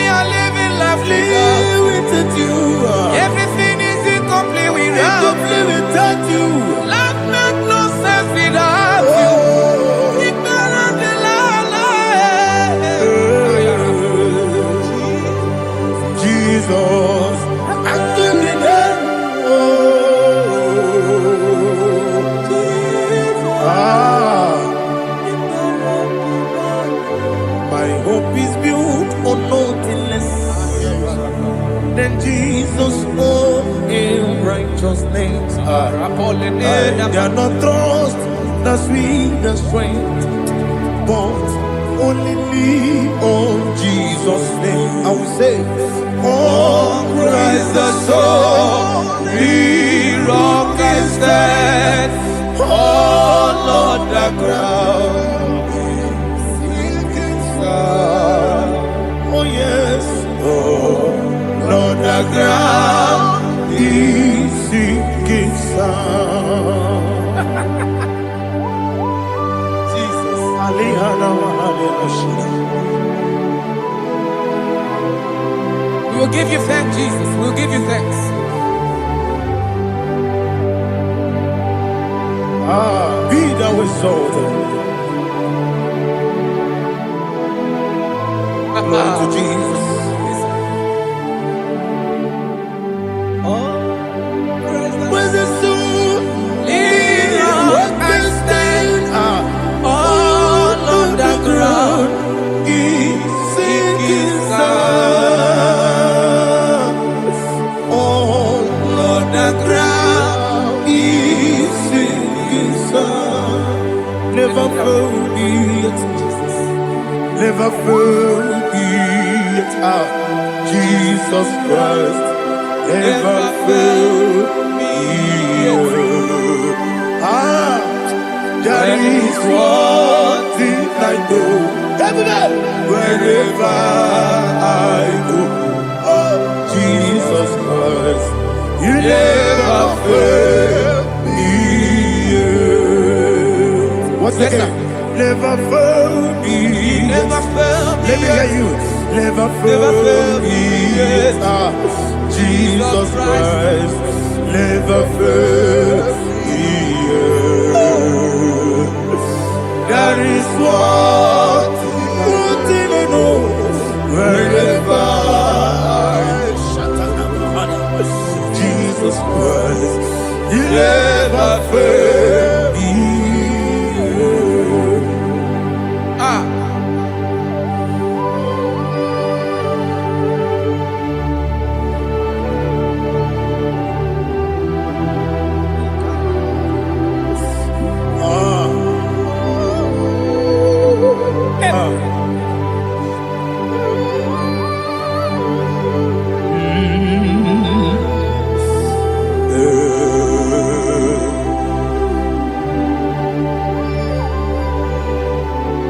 Jesus, and to the end. My hope is built on nothing less than Jesus' own in righteousness. I cannot trust the sweetest strength, but only lean on Jesus' name. I will say, oh, Christ the solid rock I stand. Oh, Lord, the ground is sinking sun. Oh, yes. Oh, Lord, the ground is sinking sun. Jesus. We will give you thanks, Jesus. We will give you thanks. Be thou exalted. Glory to Jesus. Where's the soul? What can stand? All on the ground is sinking sun. All on the ground is sinking sun. Never forget, never forget, Jesus Christ. Never fail me. There is one thing I know. Wherever I go, oh, Jesus Christ, you never fail me. What's the name? Never fail me. Never fail me. Let me hear you. Never fail me. Jesus Christ, never fail me. That is what I know. Wherever Jesus Christ, you never fail me.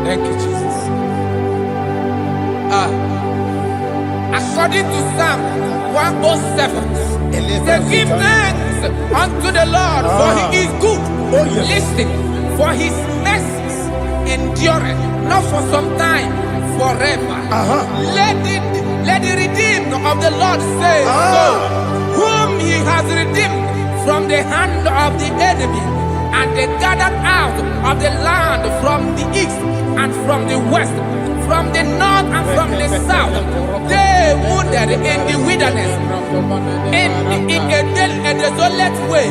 Thank you, Jesus. According to Psalm 107, say, give thanks unto the Lord, for he is good. Oh, yes. Listen, for his mercies endureth, not for some time, forever. Let the redeemed of the Lord say so, whom he has redeemed from the hand of the enemy, and they gathered out of the land from the east and from the west, from the north and from the south. They wandered in the wilderness, in a desolate way.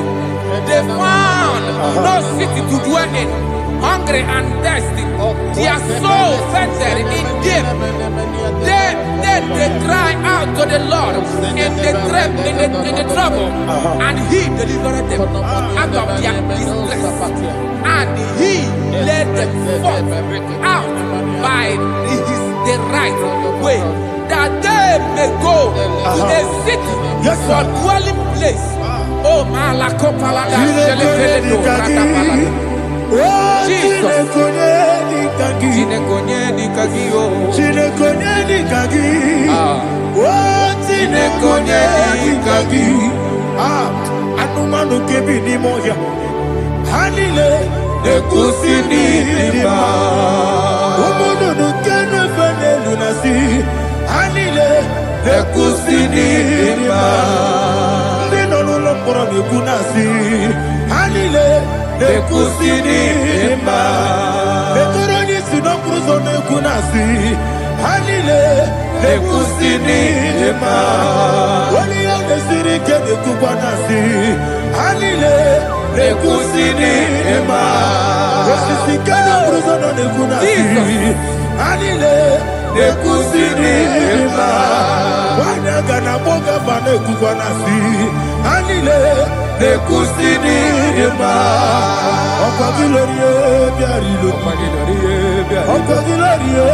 They found no city to dwell in, hungry and thirsty. Their soul fainted in deep. Then they cry out to the Lord in the trouble, and he delivered them out of their distress. And he led them forth out by the right way, that they may go to a city for dwelling place. Oh, Malakopalada, Jesus. Anumanu kebi ni moja Hanile Nekusini lima Umudu nukene fene lunasi Hanile Nekusini lima Nino nulokura nikunasi Hanile Nekusini lima Nekuroni sinokruzo nekunasi Anile, le kusini ema. Wali ya nesiri kede kubanasi. Anile, le kusini ema. Wesisi kede bruzo no ne kunasi. Anile, le kusini ema. Wana gana boga bane kubanasi. Anile, le kusini ema. Opa gilorie biarilo. Opa gilorie biarilo. Opa gilorie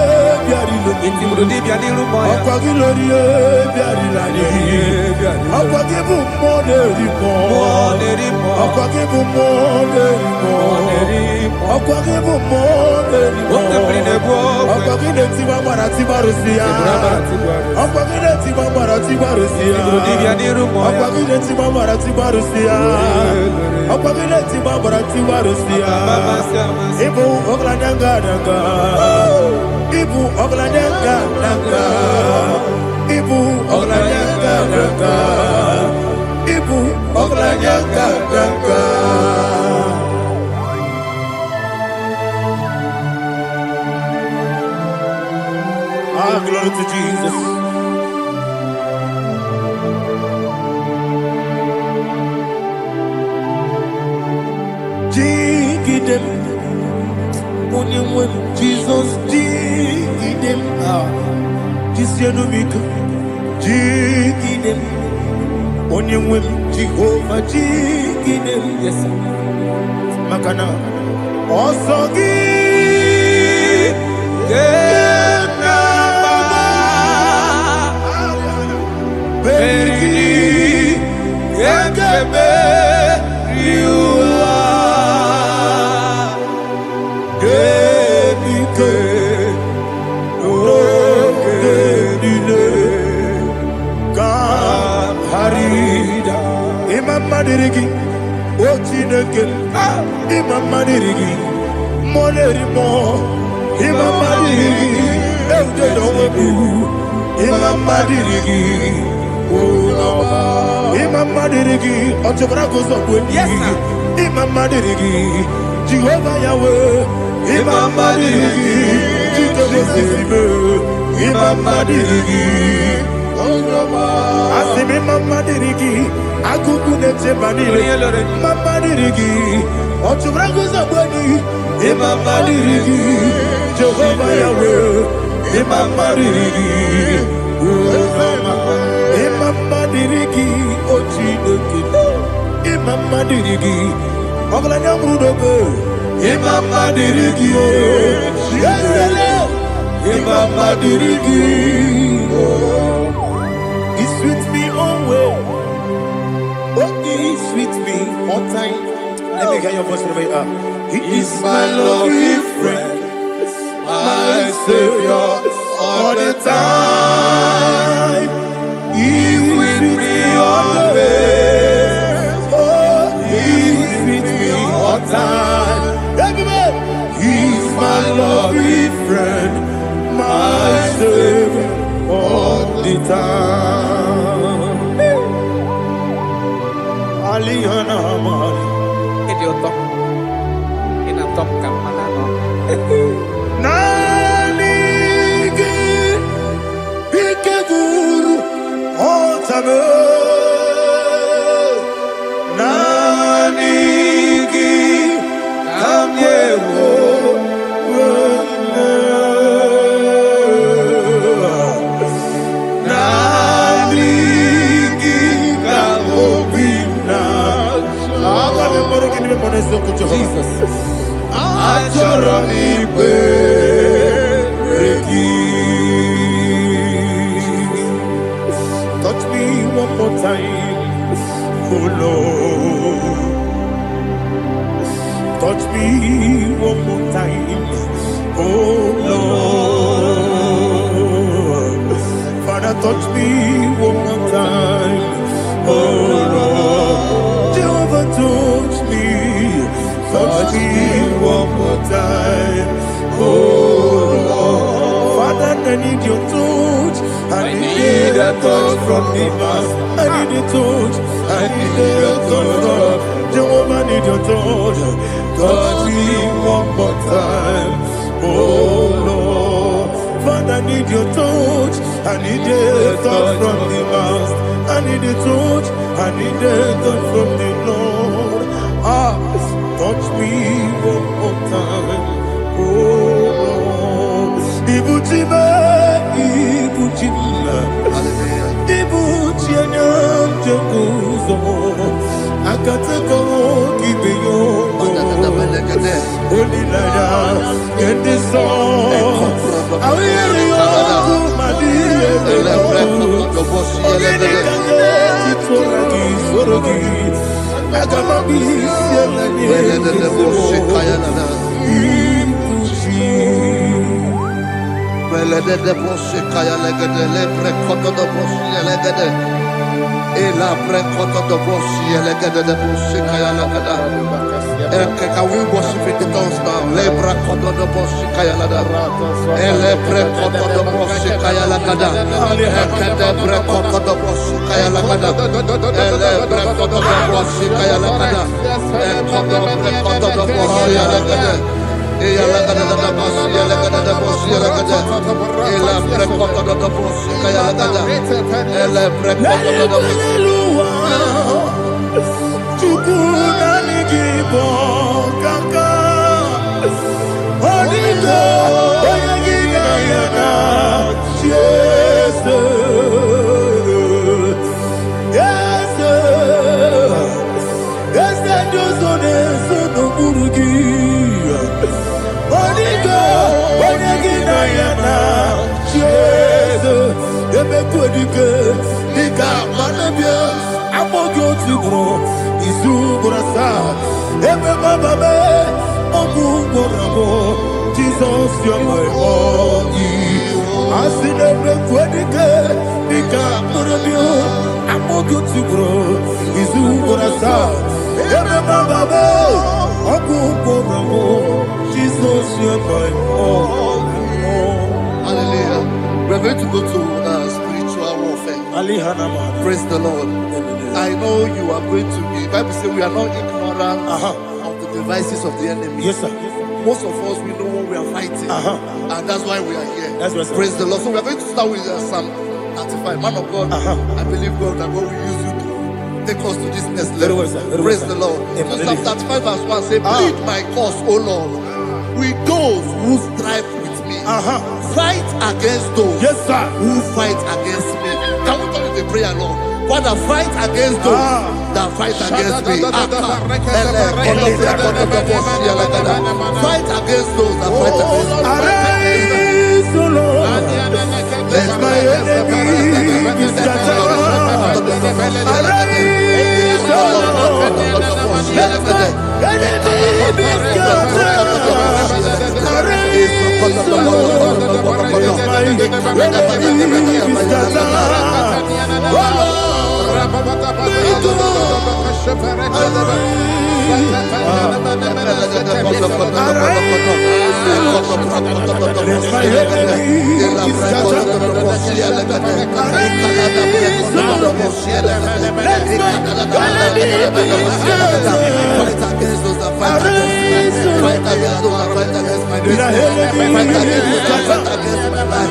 biarilo. Intimro di biarilo moya. Opa gilorie biarilo. Opa gibu moderimo. Moderimo. Opa gibu moderimo. Moderimo. Opa gibu moderimo. Opa gibu. Opa gibu tiba marati barusia. Opa gibu tiba marati barusia. Intimro di biarilo moya. Opa gibu tiba marati barusia. Opa gibu tiba marati barusia. Ibu oglanyanga nanga. Ibu oglanyanga nanga. Ibu oglanyanga nanga. Ibu oglanyanga nanga. Ah, glory to Jesus. Jigidem, only Jesus jigidem. Jisianomika, jigidem, only Jehovah jigidem. Yes, sir. Makana, osogi, kenaba, berigi, kekebe, riua. Madirigi, Ochineke, Imam Madirigi, Monerimo, Imam Madirigi, Eldedobu, Imam Madirigi, Imam Madirigi, Otobracos of Winnie, Imam Madirigi, Jehovah Yahweh, Imam Madirigi, Imam Madirigi, Asimi Mama Dirigi, Akuku Nete Banile, Mama Dirigi, Otubrago Zabani, Mama Dirigi, Jehovah Yahweh, Mama Dirigi, Mama Dirigi, Ochineke, Mama Dirigi, Oglanya Brudobe, Mama Dirigi, Yesele, Mama Dirigi. He's with me always. Oh, he's with me all time. Let me hear your voice from here. He is my loving friend, my Savior all the time. He's with me always. Oh, he's with me all time. Everybody, he's my loving friend, my Savior all the time. Aliana Mari. Idiota. Inatom kamanano. Nanigi Ikeguru Otame. Nanigi Kamyewo. Jesus. Touch me one more time, oh Lord. Touch me one more time, oh Lord. Father, touch me one more time, oh Lord. Jehovah, touch me. Touch me one more time, oh Lord. Father, I need your touch. I need a touch from the Master. I need a touch. I need a touch from Jehovah. I need your touch. Touch me one more time, oh Lord. Father, I need need your touch. I need a touch from the Master. I need a touch. I need a touch from the Lord. Touch me one more time. Oh Lord. Ibuchima, Ibuchima. Ibuchina, Jakuzo. Akateko, Kibeyo. Holy Lada, get this song. I hear you, my dear. I gotta be Can we worship in the tongues now? Lebra kodo do boshi kaya lada. Ele bre kodo do boshi kaya lada. Ekede bre kodo do boshi kaya lada. Ele bre kodo do boshi kaya lada. Ekodo bre kodo do boshi lada. Eya lada da boshi lada da boshi lada. Ele bre kodo do boshi kaya lada. Ele bre kodo do boshi. IGBO kaka Onigo Oyagina yana Yes Yes Yes Josone Sono Murugi Onigo Oyagina yana Yes Ebe Kodike Nika Manabia Amogo Tugro Izubrasa, Ebe Bababe, Oguborabo, Jesus, you're my all. I see the Quedica, Nika Murabio, Amogo to grow, Izubrasa, Ebe Bababe, Oguborabo, Jesus, you're my all. Hallelujah. We're going to go to spiritual warfare. Praise the Lord. I know you are going to be. The Bible says we are not ignorant of the devices of the enemy. Yes, sir. Most of us, we know what we are fighting. And that's why we are here. That's right, sir. Praise the Lord. So we are going to start with Psalm 95. Man of God, I believe God that God will use you to take us to this next level. Very well, sir. Very Praise well, the Lord. So Psalm 35 verse 1 says, plead my cause, O Lord, with those who strive with me. Fight against those who fight against me. Can we turn it a prayer, Lord? Father, fight against those that fight against me. Fight against those that fight against me. Arise, O Lord, let my enemy be scattered. Arise, O Lord, let my enemy be scattered. Arise, O Lord, let my enemy be scattered.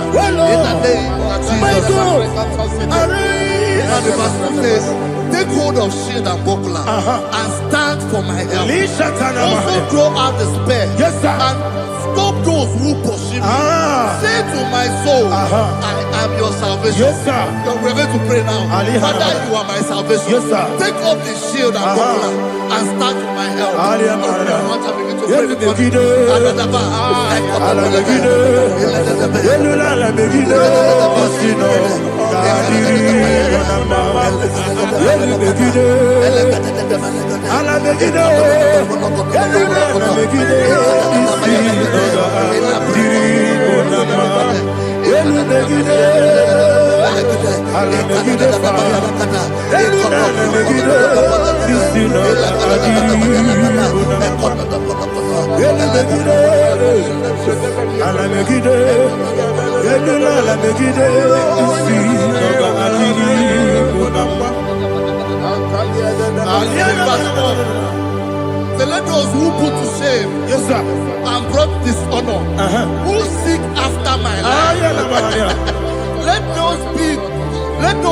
Oh Lord, take hold of shield and buckler and stand for my help. Also throw out despair and stop those who pursue me. Say to my soul, I am your salvation. We're going to pray now. Father, you are my salvation. Take off the shield and buckler and stand for my help. Let those who put to shame and brought dishonor, who seek after my life,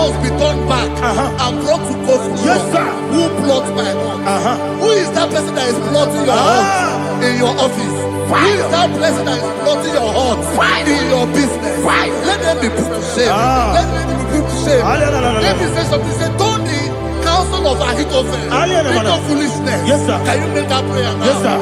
must be turned back and brought to go for Yes, sir. Who plots my heart? Who is that person that is plotting your heart in your office? Who is that person that is plotting your heart in your business? Let them be put to shame. Let them be put to shame. Let me say something. Say, don't the counsel of Ahithophel make no foolishness. Yes, sir. Can you make that prayer now? Yes, sir.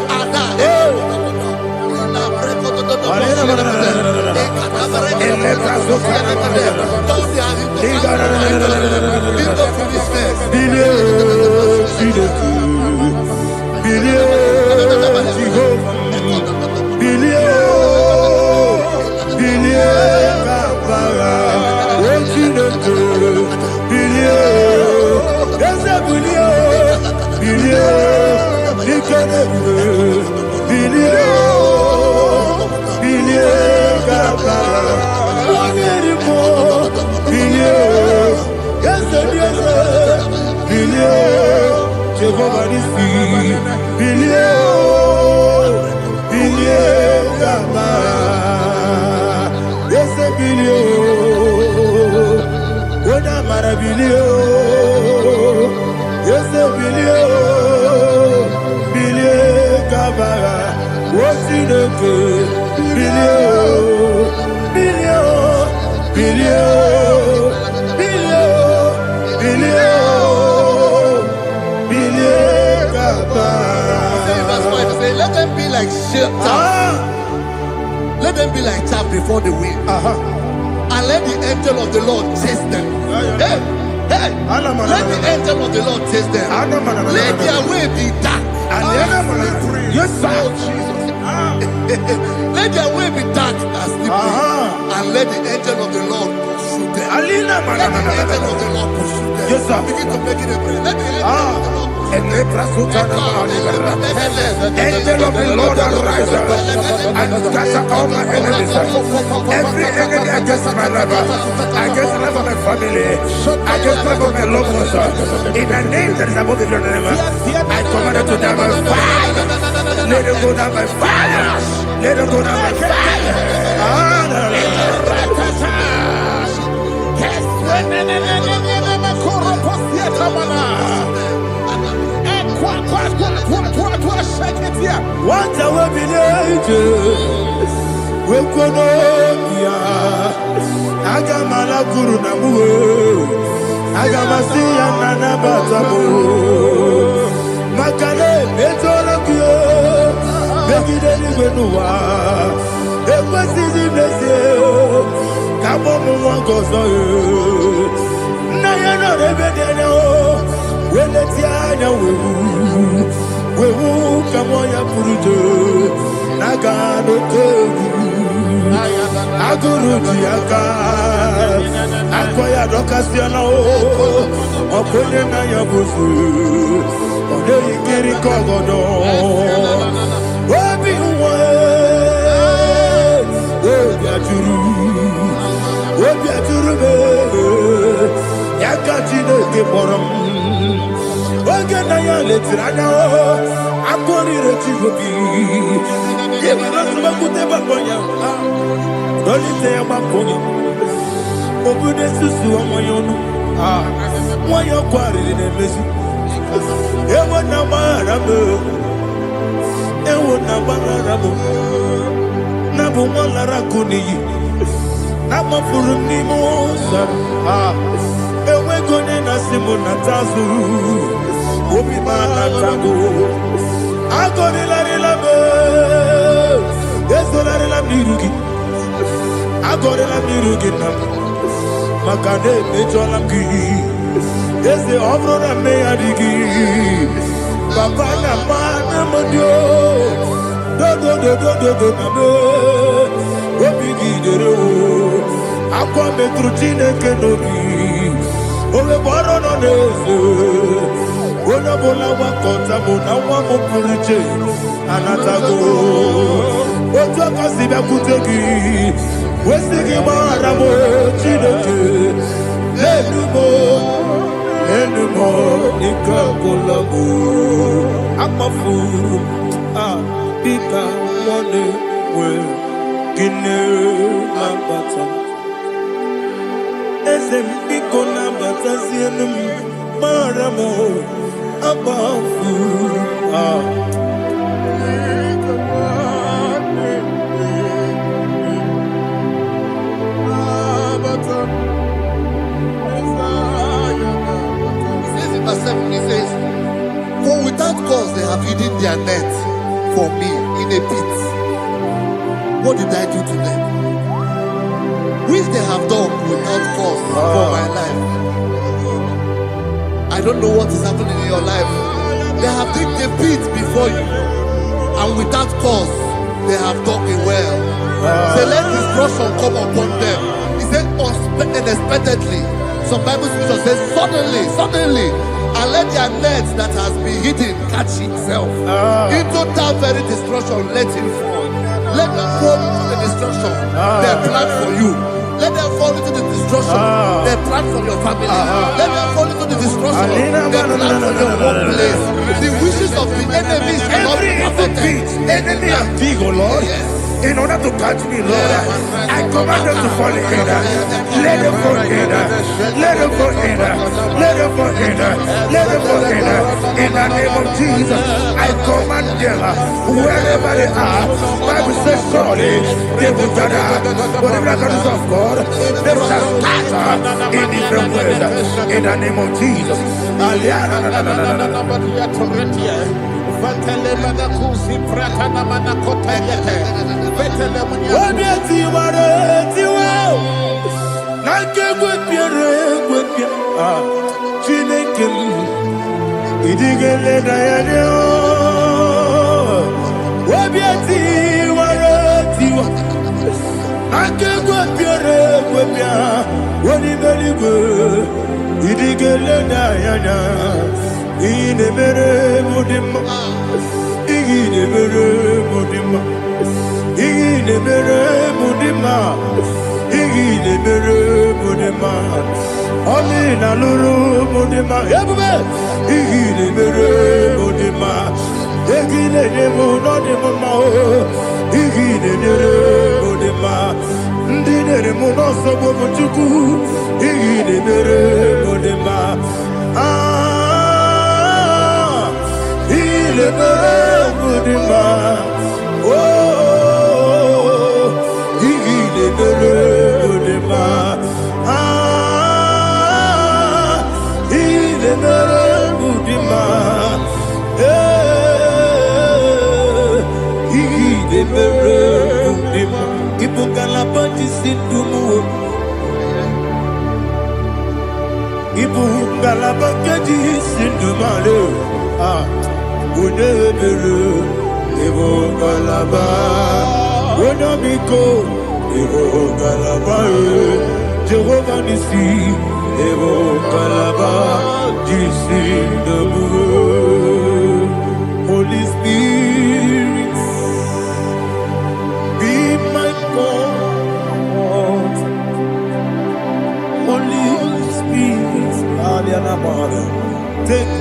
Let them be like chaff. Let them be like chaff before the wind. And let the angel of the Lord chase them. Hey, let the angel of the Lord chase them. Let their way be dark. Yes, sir. Let their way be dark as slippery. And let the angel of the Lord pursue them. Let the angel of the Lord pursue them. Yes, sir. Begin to make it a prayer. Let the angel of the Lord. Angel of the Lord arise and scatter all my enemies. Every enemy against my life, against the life of my family, against the life of my loved ones. In the name that is above the name, I command it to them by fire. Let it go down by fire. Let it go down by fire. What I will be we could Agamala Guru Namu Agamasia Nana Batamu Makale Betolakio Begideni Benua Ekwasizi Blessio Kabomu Wankoso Nayano Rebedeno Weletiana Wewu Kamoya Purujo Nagano Tebu Aguru Diaka Akoya Dokasiana Okone Nayabusu Ode Ikiri Kogodo Obi Uwe Obi Aturu Yakatine Keporam Oge Naya Letirana Akori Rechigobi Yewa Rasuma Baboya Dolite Baboya Obude Susu Amoyono Moyo Kwari Nemesi Ewa Namarabu Ewa Namarabu Nabu Malarakuni Nama Furuni Mosa Ewe Gone Nasimu Natazu Obi Malatago Agori Larilabe Yesolari Lamirugi Agori Lamirugi Makade Mejolamki Yese Obrona Meyadigi Papa Namana Modio Do Obi Gidero Aqua Metrutine Kenobi Ove Borono Nezo Ona Bola Wakota Mona Wamo Puriche Anatago Oto Kasiba Kutegi Wesigi Maramo Chineke Enumo Nika Kolabu Amafu Pika Mone We Gine Mambata Ezem Piko Namba Yazianum Maramo Abafu. Verse 7, he says, for without cause they have hidden their net for me in a pit. What did I do to them? Which they have done without cause for my life. I don't know what is happening in your life. They have digged a pit before you, and without cause they have dug a well. Say, let destruction come upon them. He said, unexpectedly. Some Bible scripture says, suddenly, and let their net that has been hidden catch itself. Into that very destruction, let it fall. Let them fall into the destruction they plan for you. Let them fall into the destruction they plan for your family. Let them fall into the destruction they plan for your workplace. The wishes of the enemy shall not be perfected. Enemy are big, oh Lord. Yes. In order to catch me, Lord, I command them to fall in. Let them fall in. Let them fall in. Let them fall in. Let them fall in. In the name of Jesus, I command them wherever they are. Bible says surely they will gather. Whatever the God of God, they shall scatter in different ways. In the name of Jesus. Jehovah Nissi, Evo Kalaba, Holy Spirit, be my God. Holy Spirit, take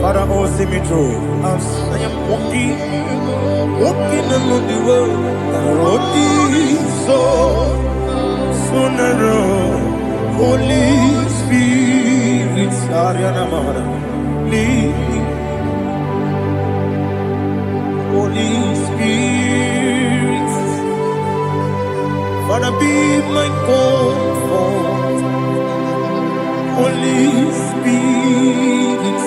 Father, oh, see me through. As I am walking along the road, the road is so narrow. Holy Spirit, lead me. Holy Spirit, Father, be my comfort. Holy Spirit,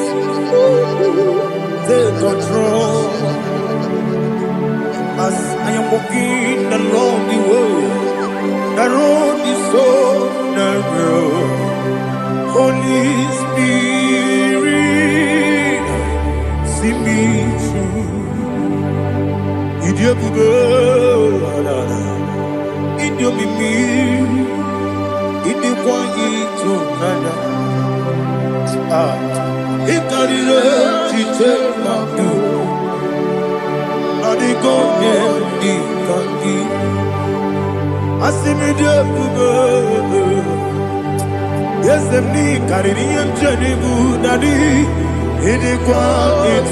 take control. As I am walking along the road is so narrow. Holy Spirit, see me through. Idiabugo, Idiomimi, Idiquanito, Nana. Ikarire, Chitemadu. Yes, the knee carrying and Jennibu Daddy, it is quite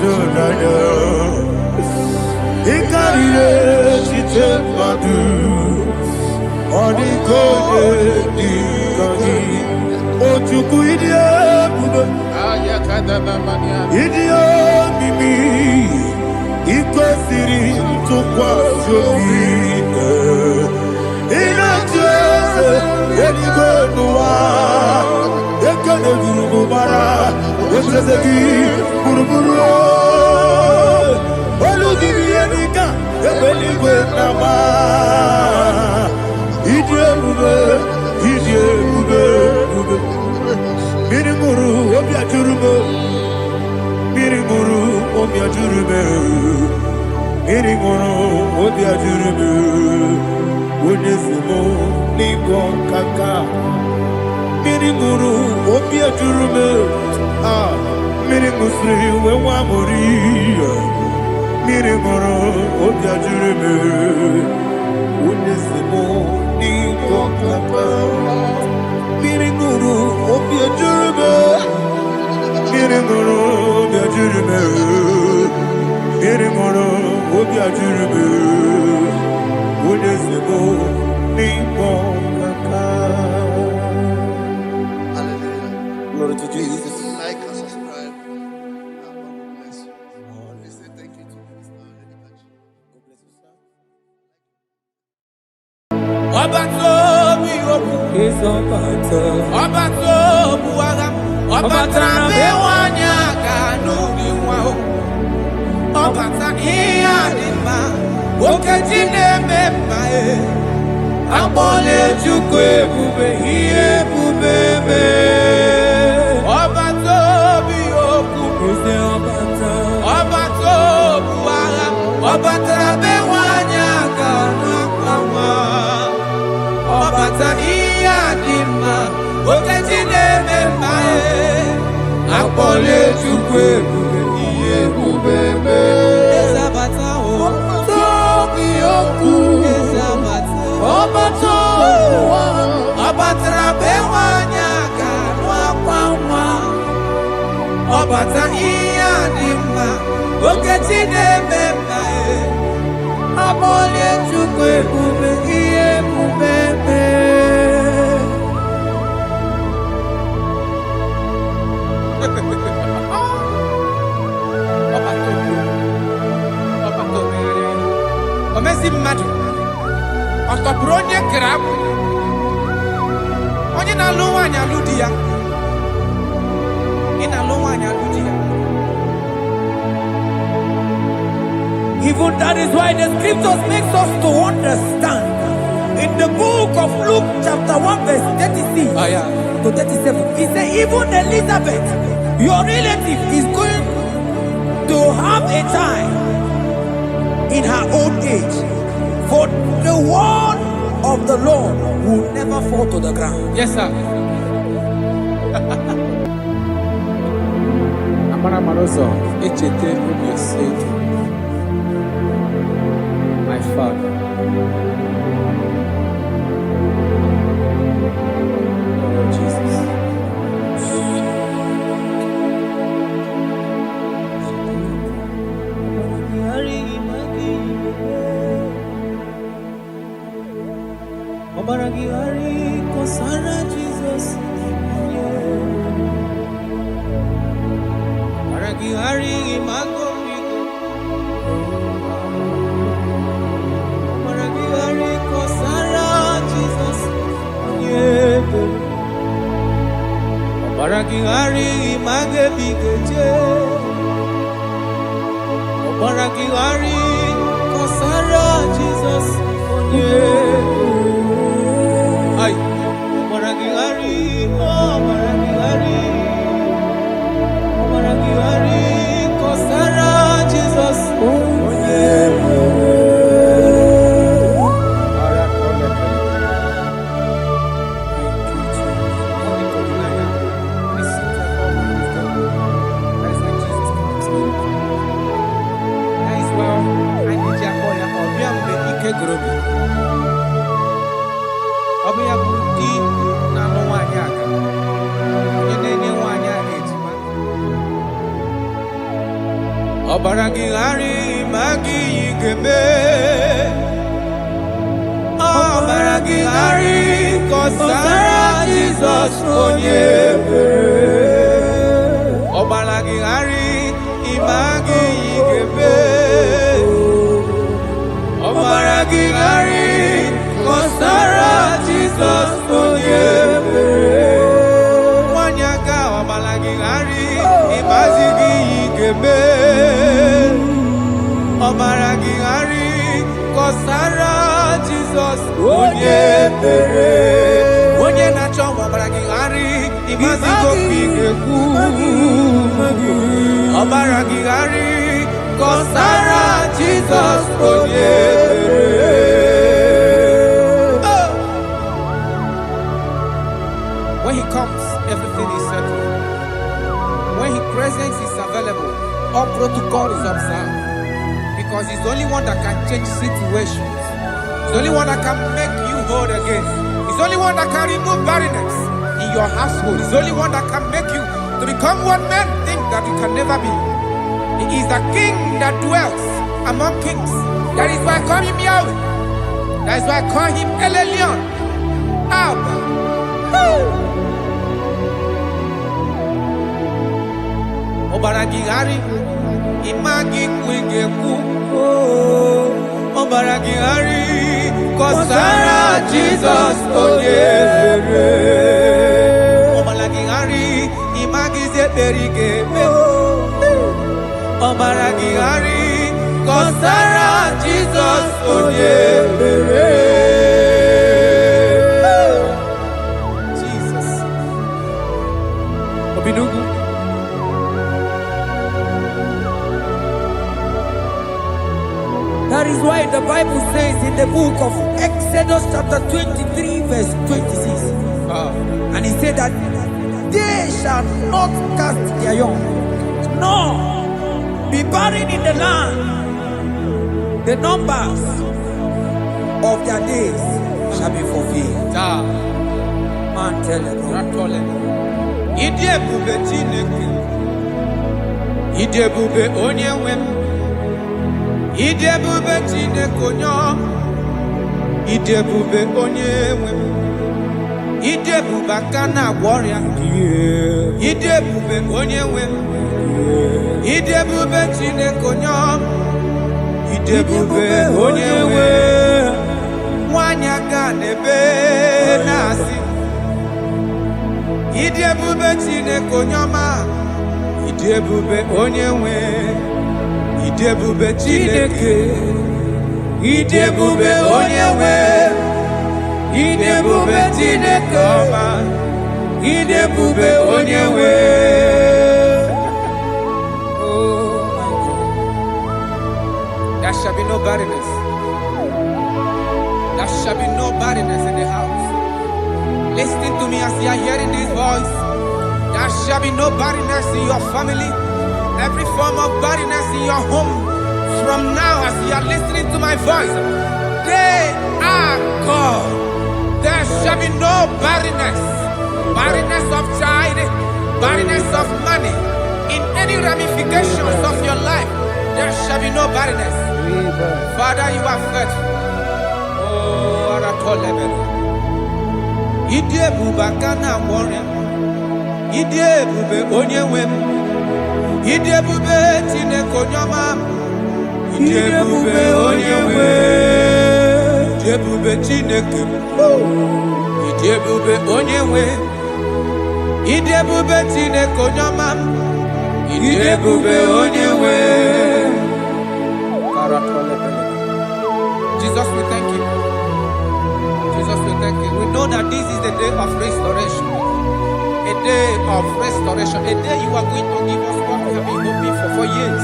he carried it, she took my do, or the Mimi, iko siri tukwa jobi. Inatese eligonwa, ekane gurubara, etrezegi buruburu. Olugibi enika, ebeligwe nama. Idie bube. Miringuru obia jurume. Miringuru obia jurume. Miringuru obia jurume. Onesimo ningo kaka. Miringuru obia jurume. Miringusri wewa mori. Miringuru obia jurume. Onesimo ningo kaka. Miringuru obia jurume. Miringuru obia jurume. Miringuru obia jurume. Onesimo ningo kaka. Hallelujah. Glory to Jesus. Like and subscribe. God bless you. Let say thank you to Minister Lady Kachi. God bless you, sir. Obatobi obu aga Obatra bewanya kanu diwa Obata iya dima Okejine mema Abole chukwe bube iye bubebe Obatobi obu Obatobu aga Obatra bewanya kanu kwa Obata iya dima Okejine mema Akole chukwe bube iye bubebe Ezabata o Tobi oku Ezabata Obato Obatra bewanya kanwa kwa Obata iya dima Okejine mema Akole chukwe bube iye bubebe Omezi mmadu Ọtọburu onye kere akụ Onye na-alụ nwaanyị alụ di ya Ị na-alụ nwaanyị alụ di ya Even that is why the scriptures makes us to understand. In the book of Luke chapter 1 verse 36 to 37, he said even Elizabeth, your relative, is going to have a child in her old age. For the word of the Lord will never fall to the ground. Yes, sir. Amara Maroso, Echete Rubioseke. My father. Oh, Jesus. Obaragihari kosara Jesus. Obaragihari imago migo. Obaragihari kosara Jesus. Obaragihari image bigeje. Obaragihari kosara Jesus. Ay, Obaragihari, Obaragihari, Obaragihari, kosara Jesus. Obaragihari magi igeme Obaragihari kosara Jesus onye Imazigo Pigeku, Obaragigari, Kosara, Jesus, When he comes, everything is settled. When his presence is available, all protocol is observed. Because he's the only one that can change situations. He's the only one that can make you whole again. He's the only one that can remove barrenness in your household. He's the only one that can make you to become what men think that you can never be. He is the king that dwells among kings. That is why I call him Yahweh. That is why I call him El Elyon. Abba. Obaragihari, Imagi Kwigeku, Obaragihari, Kosara, Jesus, Obaragihari, Imagi Zeberige, Obaragihari, Kosara, Jesus, Jesus. Obinugu. That is why the Bible says in the book of Exodus chapter 23 verse 26. And he said that they shall not cast their young, nor be barren in the land. The numbers of their days shall be fulfilled. Man tell them. Idebube onye wem. Idebube Chinekonyo, Idebube Onyewe, Idebube Kana warrior, Idebube Onyewe, Idebube Chinekonyo, Idebube Onyewe, Wanyaga Nebe Nasi, Idebube Chinekonyo ma, Idebube Onyewe. Idebube Chineke, Idebube Onyewe, Idebube Chineke ọma, Idebube Onyewe. Oh my God. There shall be no barrenness. There shall be no barrenness in the house. Listen to me as you are hearing this voice. There shall be no barrenness in your family. Every form of barrenness in your home, from now as you are listening to my voice, they are gone. There shall be no barrenness, barrenness of child, barrenness of money, in any ramifications of your life. There shall be no barrenness. Father, you are faithful. Oh, Aratolebe. Idebubakana warrior. Idebube Onyewe. Idebube Chinekonyama, Idebube Onyewe, Idebube Chineke, Idebube Onyewe, Idebube Chinekonyama, Idebube Onyewe. Jesus, we thank you. Jesus, we thank you. We know that this is the day of restoration. A day of restoration, a day you are going to give us what we have been hoping for years.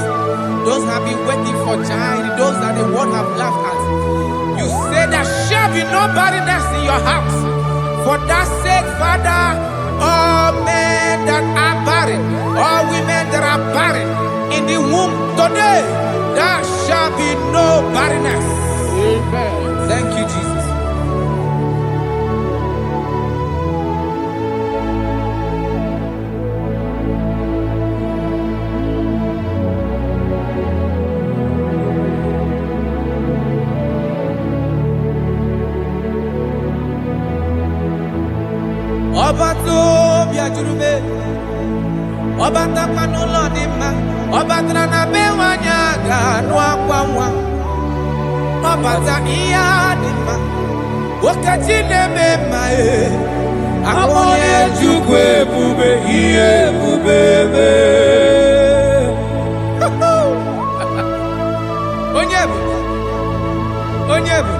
Those have been waiting for child, those that the world have laughed at. You say there shall be no barrenness in your house. For that sake, Father, all men that are barren, all women that are barren in the womb today, there shall be no barrenness. Amen. Thank you, Jesus. Obato biajurube, obata panulo dima, obatra na bewanya ganwa kwamwa, obata iya dima, wakati nemema akonye jukwe bube iye bubebe. Onyebu, onyebu.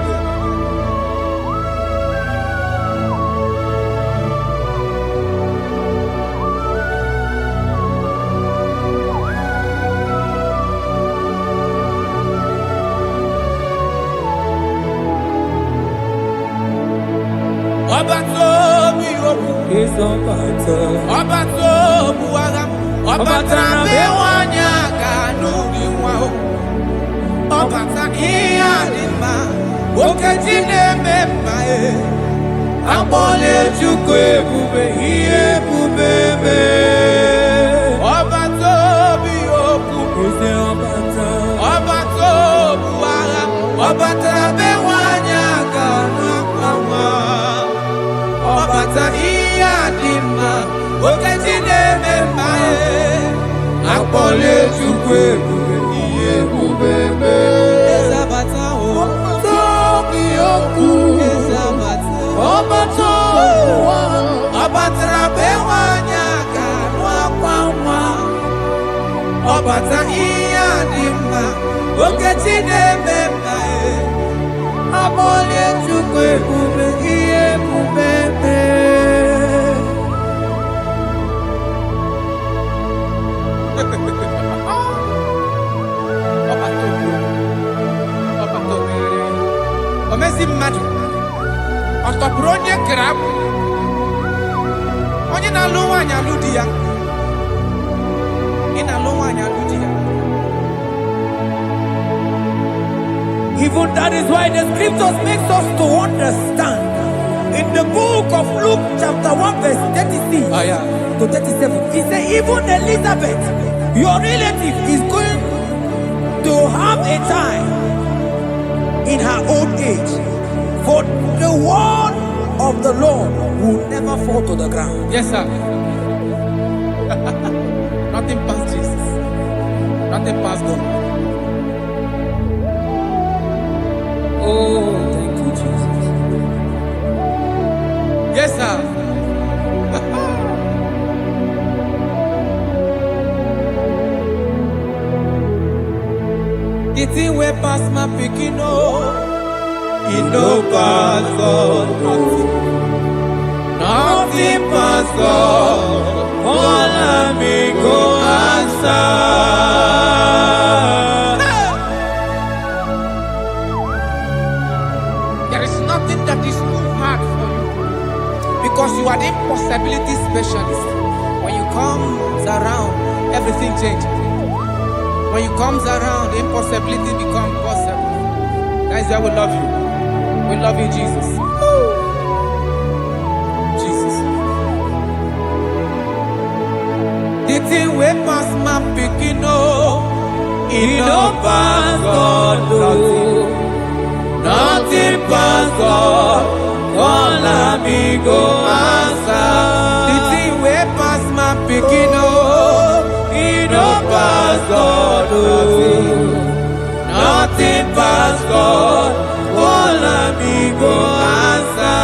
is Obata. Obato buaga. Obata bewanya kanuni wao. Obata iyadima. Okejine memae. Abole chukwe bube iye bubebe. Obato biyoku. Is Obata. Obato buaga. Obata bewanya kanuni. Obata iyadima. Okejine memae. Abole chukwe bube iye bubebe. Ezabata o. Obata bewanya kanwa kwamwa. Obata iyadima. Okejine memae. Abole chukwe bube iye bubebe. Omezi mmadụ ọtọpụrụ onye kere agbụ onye na-alụ nwaanyị alụ di ya ị na-alụ nwaanyị alụ di ya. Even that is why the scriptures makes us to understand. In the book of Luke chapter 1 verse 36 to 37, he said even Elizabeth, your relative, is going to have a child in her old age. For the word of the Lord will never fall to the ground. Yes, sir. Nothing past Jesus. Nothing past God. Oh, thank you, Jesus. Yes, sir. The thing way past my picking it no pass God. Nothing pass God. All of me go answer. There is nothing that is too hard for you because you are the impossibility specialist. When you come around, everything changes. When you come around, the impossibility becomes possible. Guys, I will love you. We love you, Jesus. Jesus. The thing we pass my picking it no pass God. Nothing pass God. All amigo answer. The thing we pass my picking it no pass God. Nothing pass God. All amigo answer.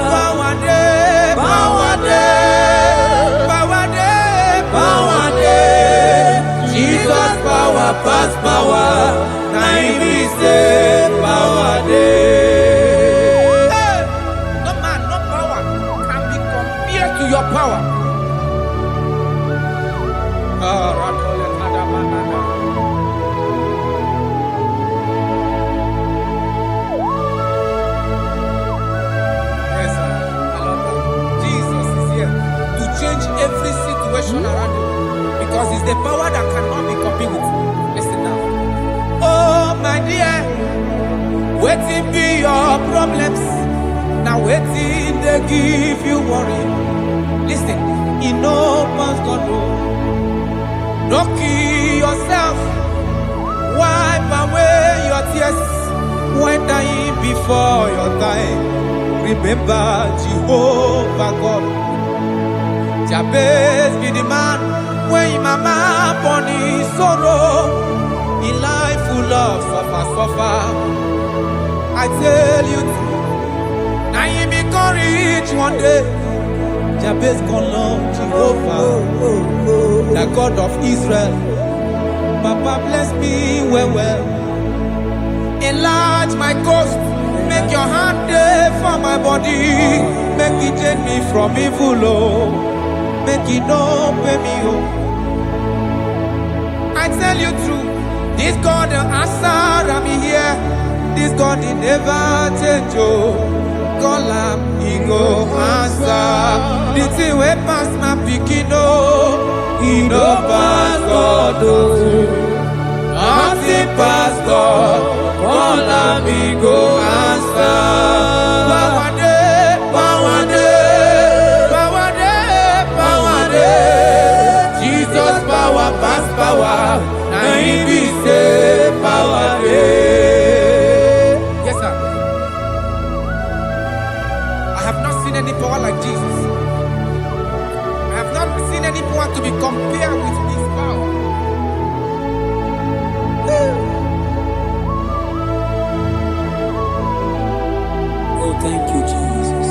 Power day, power day, power day, power day. Jesus power pass power. Now he say power day. Hey, no man, no power can be compared to your power. Every situation around you because it's the power that cannot be copied with. Listen now. Oh my dear, waiting be your problems. Now waiting they give you worry. Listen, in no man's God don't kill yourself. Wipe away your tears when dying before your time. Remember Jehovah God. Jabez be the man when mama born his sorrow. In life full of suffer. I tell you, now you be courage one day. Jabez gonna love Jehovah, the God of Israel. Papa bless me well. Enlarge my coast, make your hand there for my body. Make it change me from evil, make it no pay me, I tell you true, this God the answer I'm here. This God he never change, call am, he go answer. The thing wey pass my pikin oh, he no pass God oh. Nothing pass God, call am, he go answer. Power dey, power dey, power dey, power dey. Jesus power pass power, na him be say power dey. Yes sir. I have not seen any power like Jesus. I have not seen any power to be compared with his power. Oh, thank you, Jesus.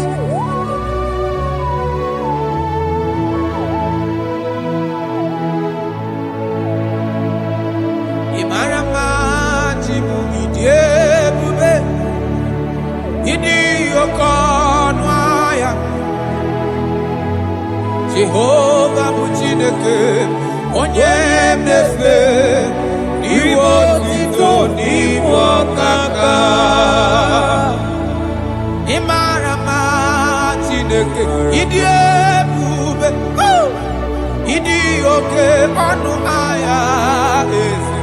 Imarama jimu idie bube, idi yokonwaya. Jehovah Muchineke, onye mnefe, niwo tito niwo kaka. Imarama Chineke, idi ebube, idi oke ọnụ aya eze.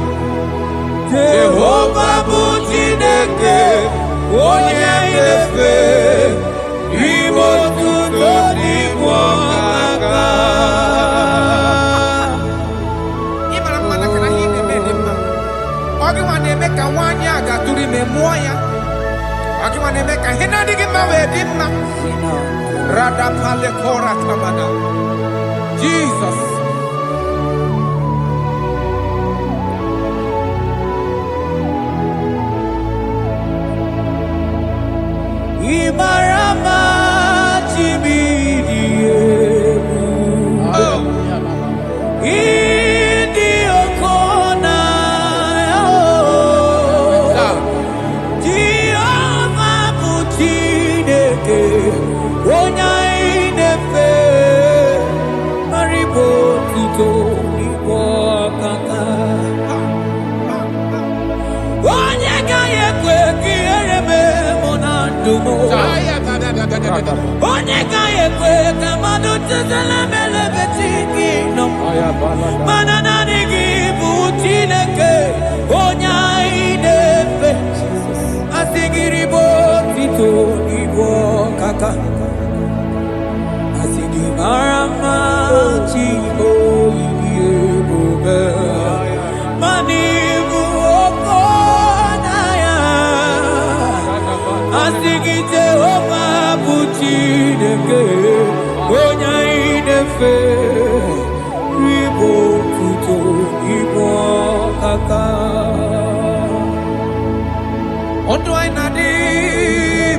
Jehovah Muchineke, onye mnefe, niwo tito niwo kaka. Imarama na kana hii nemede mma. Ogi wane ka nwanyị a gatụrụ ime mụọ ya. Ogi wane ka ihe na-adịghị mma wee dị mma. Radapale kora tamada. Jesus. Imarama chibidie. Oh. Idi okona. Jehovah Muchineke, onye inefe, maribo tito nibo kaka. Onye ga-ekwe ka ihere mee mụ na ndụ m. Onye ga-ekwe ka mmadụ chezela m elebe chi gị nọ. Mana naanị gị bụ Chineke, onye anyị na-efe. Asị gị ribo tito n'ibo kaka. Asị gị mara mma chi oyiyi ebube. Mana ibu okona ya. Asị gị Jehovah bụ Chineke, onye anyị na-efe. Ribo tito n'ibo kaka. Ọdụ anyị na-adị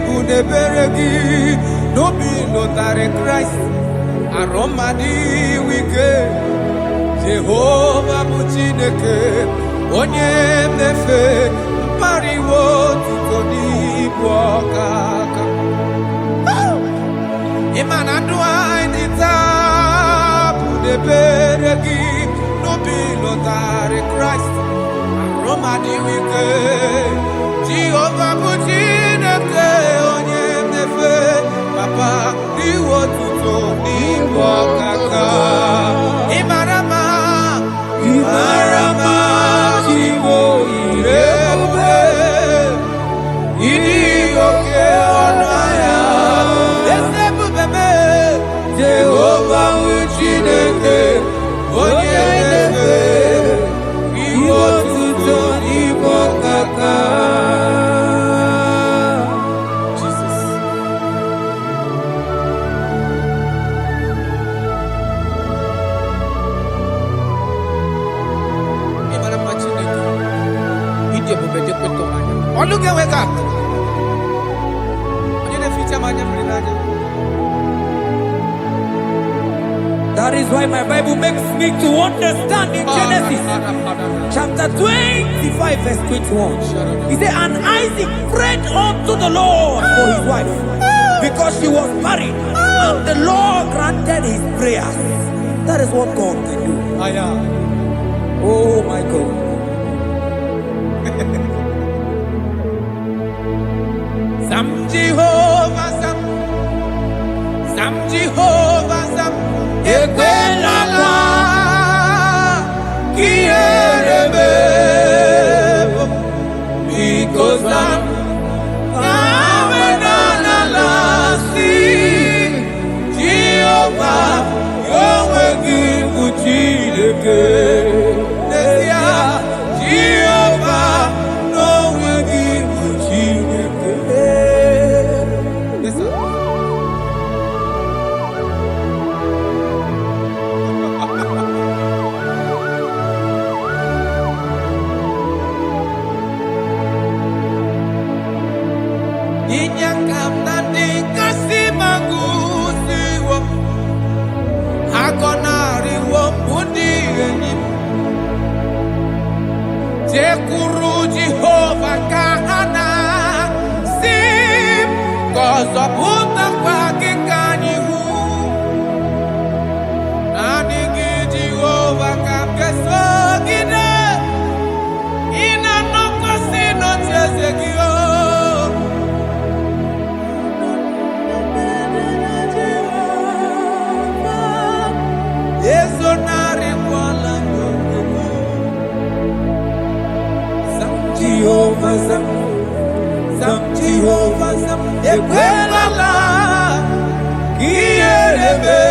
bụ n'ebere gị n'obi lụtarị Kraịst arụmadị wike. Jehova bụ Chineke, onye mmefe mkpariwo tuto n'ibu ọkaka. Ịma na ndụ anyị dị taa bụ n'ebere gị n'obi lụtarị Kraịst arụmadị wike. Jehova bụ Chineke, onye mmefe papa iwo tuto n'ibu ọkaka. Ịmarama, ịmarama Chiwo ebube, ịdị oke ọnụ ahịa. Eze ebube me, Jehova bụ Chineke, onye mmefe iwo tuto n'ibu ọkaka. Look at where God. That is why my Bible makes me to understand in Genesis chapter 25 verse 21. He said, and Isaac prayed unto the Lord for his wife because she was married, and the Lord granted his prayers. That is what God can do. Oh my God. Sam Jehovah, Sam Jehovah Sam Ekwelala Kierebe because I'm Jehovah Yahweh Gibujideke Nesia Jehovah Yahweh Gibujideke. Yes sir. Inyakam nandi kasimagusi wo agonari wo budi enyim Jekuru Jehovah kahana sim kozo puta kwa kikanyihu Anigi Jehovah kamkeso gide ina noko sino chezekio Jehovah Sam Jehovah Sam Ekwelala Kierebe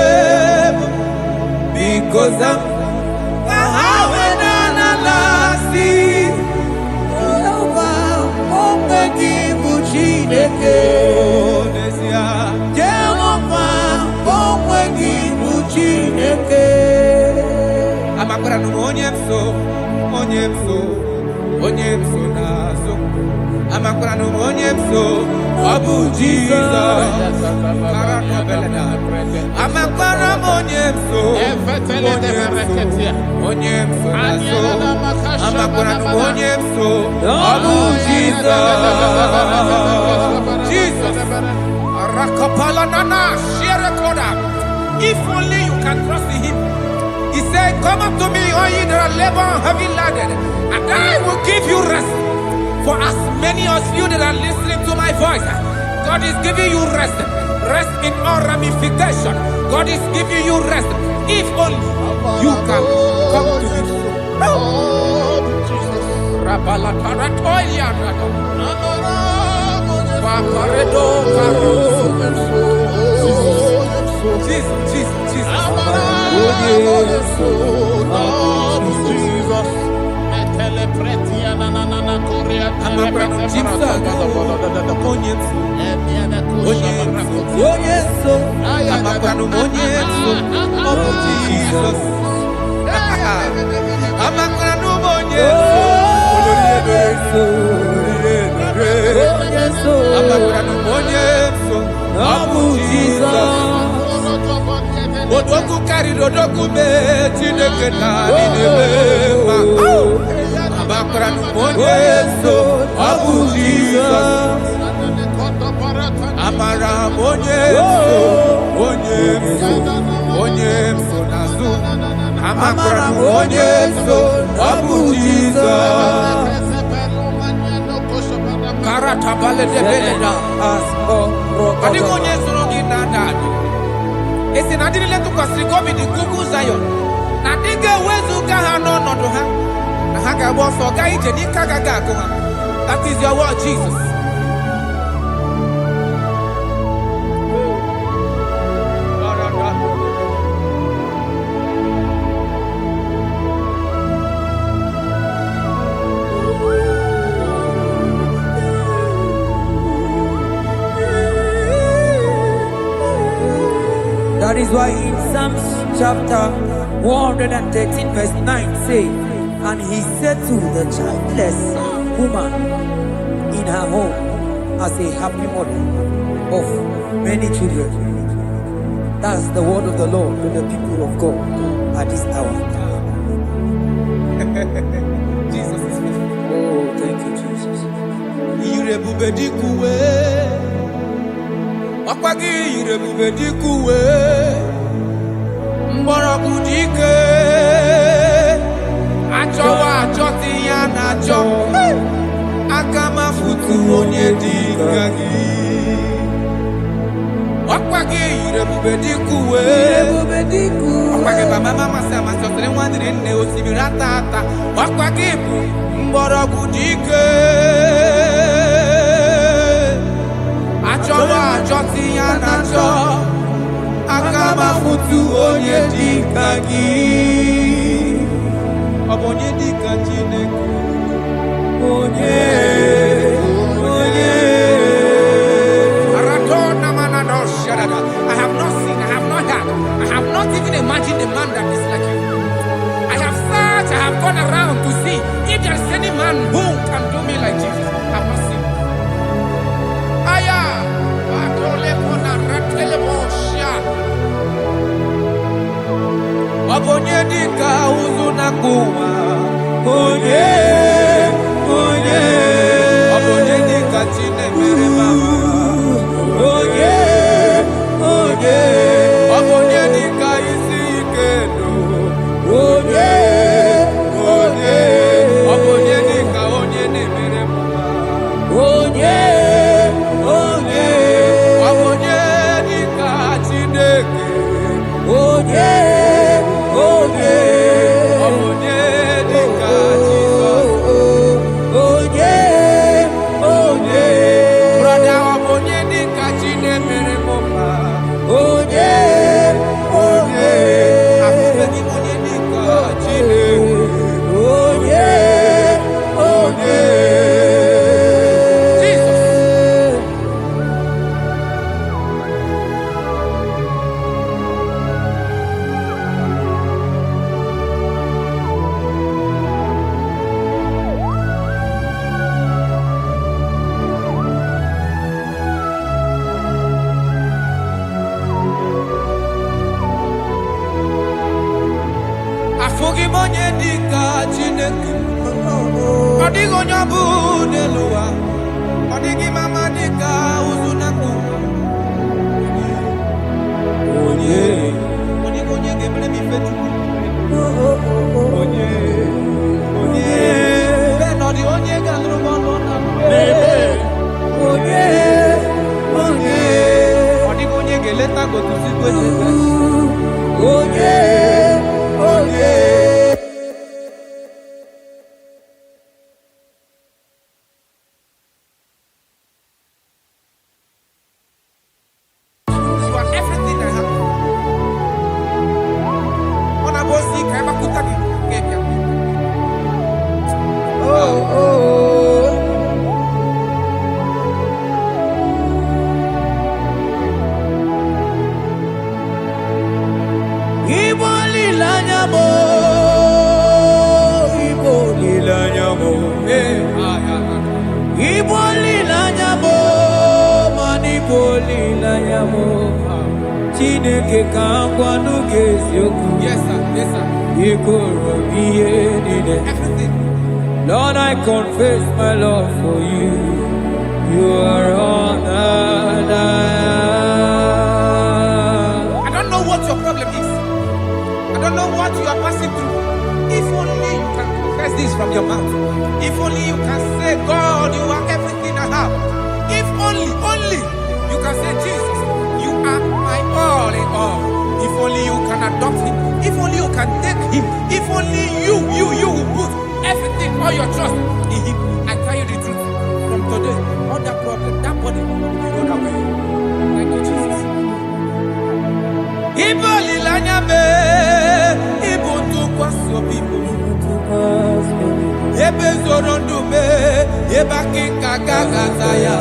because I'm Kahawenanalasi Jehovah Omegi Buchineke Jehovah Omegi Buchineke Amakura no onyemso nazo amakura no onyemso Abu Jesus amakura onyemso nazo amakura no onyemso Abu Jesus rakapala nana share koda. If only you can trust him. He said, come up to me, all ye that are labor and heavy laden, and I will give you rest. For as many of you that are listening to my voice, God is giving you rest. Rest in all ramification. God is giving you rest. If only you can come to him. Jesus. Odoku kari odoku me chineke na ninebema. Abakra numonye so Abu Jesus. Amara monye so nazu. Abakra numonye so Abu Jesus. Karata bale de beleda asko. Kadi monye so ngina nani. Esi na diri letu kwa sikobi di kuku zayon. Na dige wezu kaha no nodo ha. Na haka woso ga ije ni kagaga kuma. That is your word, Jesus. That is why in Psalms chapter 113 verse 9 say, and he said to the childless woman in her home as a happy mother of many children. That's the word of the Lord to the people of God at this hour. Jesus is faithful. Oh, thank you, Jesus. Akwagi irebube dikuwe mborogu dike achowa achoti ya na cho akama futu onye dikagi Wakwage irebubedikuwe. Wakwage mama masama sosere mwandire nne osibiratata. Wakwage bu mborogu dike. Achowa achoti anacho. Akama futu onye dika gi. Obonye dika Chineke. Onye. I have not seen, I have not heard, I have not even imagined a man that is like you. I have searched, I have gone around to see if there is any man who can do me like Jesus. I have not seen. Aya, Adole Kona Ratele Mosha. Obonye dika uzuna kuwa. Onye, onye. Obonye dika chine mere mama. Onye. Obonye dika isi ikeno. Onye, onye. Obonye dika onye nemere mama. Onye, onye. Obonye dika Chineke. Onye, onye. Obonye dika Jesus. Onye, onye. Brother, obonye dika Chinemere mama. Onye, onye. Afubeni monye dika Chine. Onye, onye. Jesus. Afugi monye dika Chineke. Odigo nyobu neluwa. Odigi mama dika uzunaku. Onye. Odigo nye gemle mi fetu. Onye. Onye. Benodi onye gangro bono na. Bebe. Onye. Onye. Odigo nye geleta go to sit with. Onye. Onye. You are everything I have. On a bossy, Kaiba Kutaki. Oh, oh. Iboli lanyamo, iboli lanyamo, iboli lanyamo, maniboli lanyamo. Chineke kangwa nugesioku. Yes sir, yes sir. Ikoro biye. Everything. Lord, I confess my love for you. You are all that I don't know what your problem is. I don't know what you are passing through. If only you can confess this from your mouth. If only you can say, God, you are everything I have. If only you can say, Jesus, you are my all in all. If only you can adopt him. If only you can take him. If only you will put everything, all your trust in him. I tell you the truth. From today, all that problem, that body, you know that way. Thank you, Jesus. Iboli lanyame, ibutu kwaso bibu. Ebe zorondume, eba kinga gagazaya.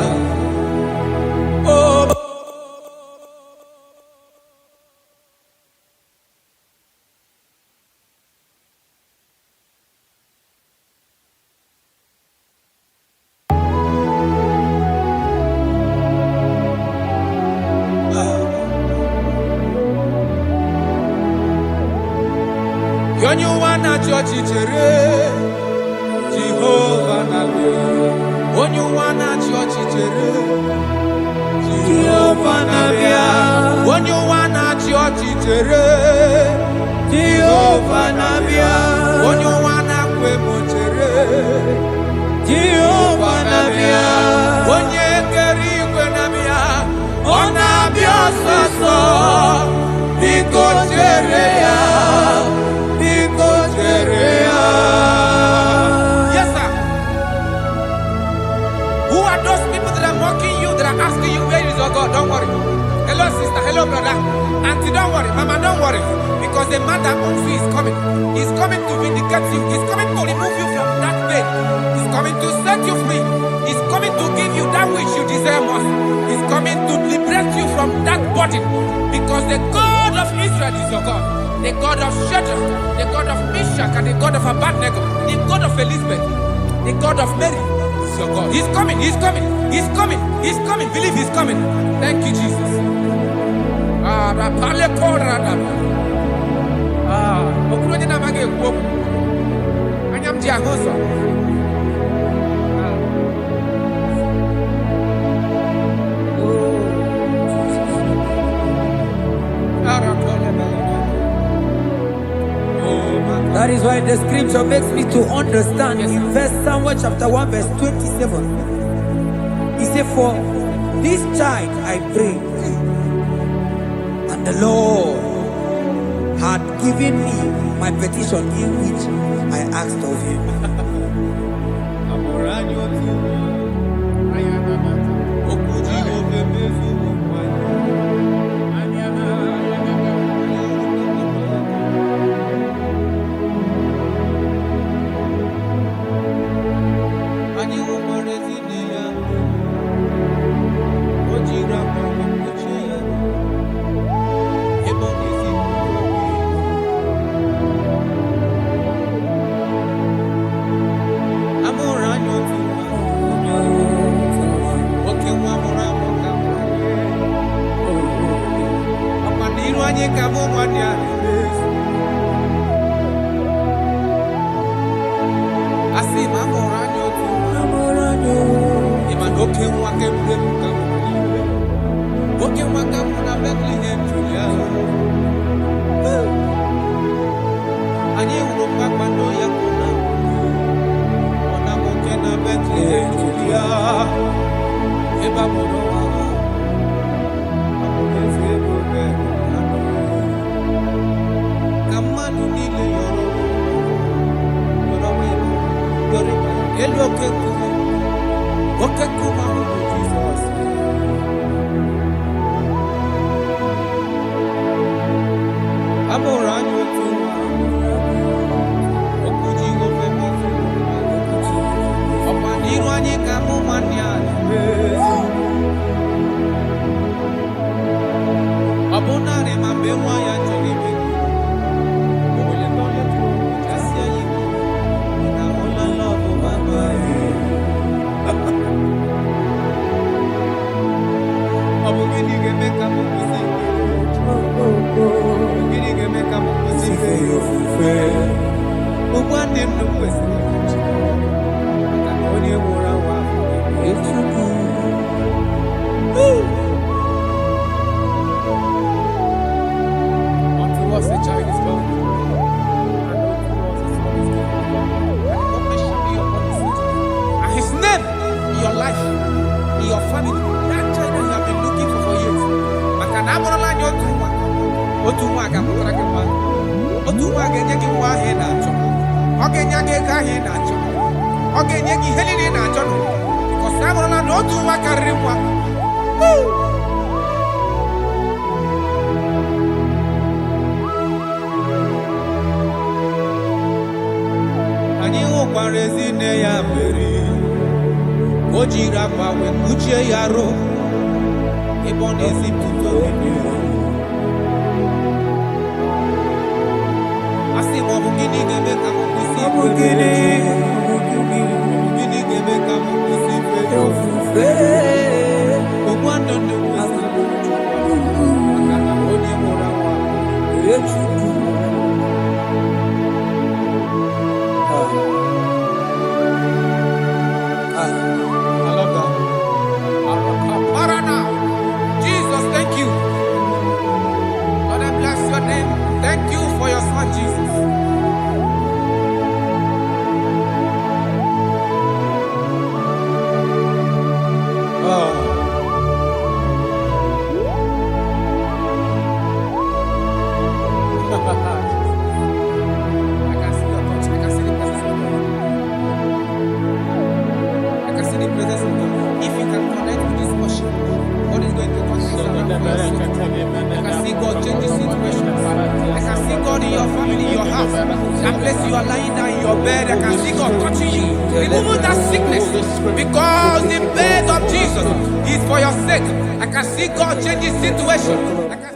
Oh. Onyuwana church chere Jehovah na we. Onyuwana church chere Jehovah na we. Onyuwana church chere Jehovah na we. Onyuwana kwe mo chere Jehovah na we. Onye keri kwe na we. Ona bia soso Biko Jerea Yes, sir. Who are those people that are mocking you, that are asking you where is your God? Don't worry. Hello, sister. Hello, brother. Auntie, don't worry. Mama, don't worry. Because the man that owns you is coming. He's coming to vindicate you. He's coming to remove you from that pain. He's coming to set you free. He's coming to give you that which you desire most. He's coming to liberate you from that burden. Because the God of Israel is your God. The God of Shadrach, the God of Meshach, and the God of Abednego, the God of Elizabeth, the God of Mary is your God. He's coming, he's coming, he's coming, he's coming. Believe he's coming. Thank you, Jesus. That is why the scripture makes me to understand. In verse Samuel chapter 1 verse 27, he said, for this child I prayed, and the Lord had given me my petition in which I asked of him. That place you are lying down in your bed, I can see God touching you, removing that sickness, because the bed of Jesus is for your sake. I can see God changing situation. I can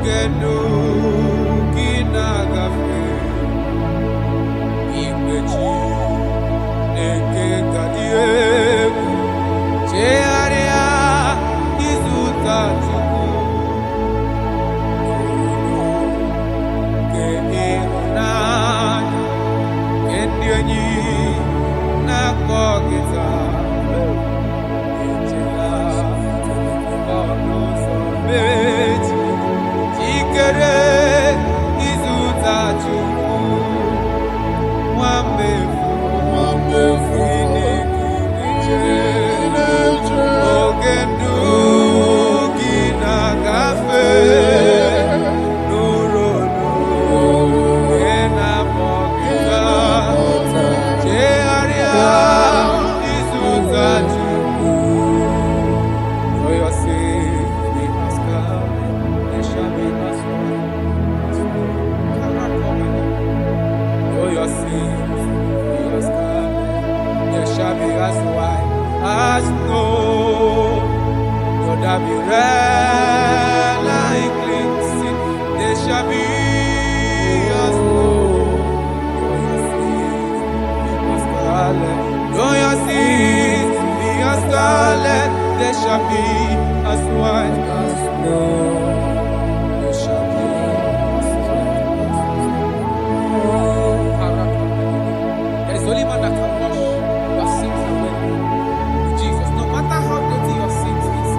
Ogenu kinagafe Ikwechi Neke Kadiegu Chearia Izuta Chuku Ke Inani Kendioni Nakogita Echela Ono Sorbeti Chikere Izuta Chuku Wambefu Ogenu kinagafe Nuronu Enamogita Chearia Izuta Chuku For your sake we ask God, there shall be us For your sake we ask God, there shall be as white as snow. Though there be red like cleansing, there shall be as snow. Though your sins be as scarlet, there shall be as white as snow. There shall be as white as snow. There is only one that can wash your sins away. Jesus, no matter how dirty your sins is,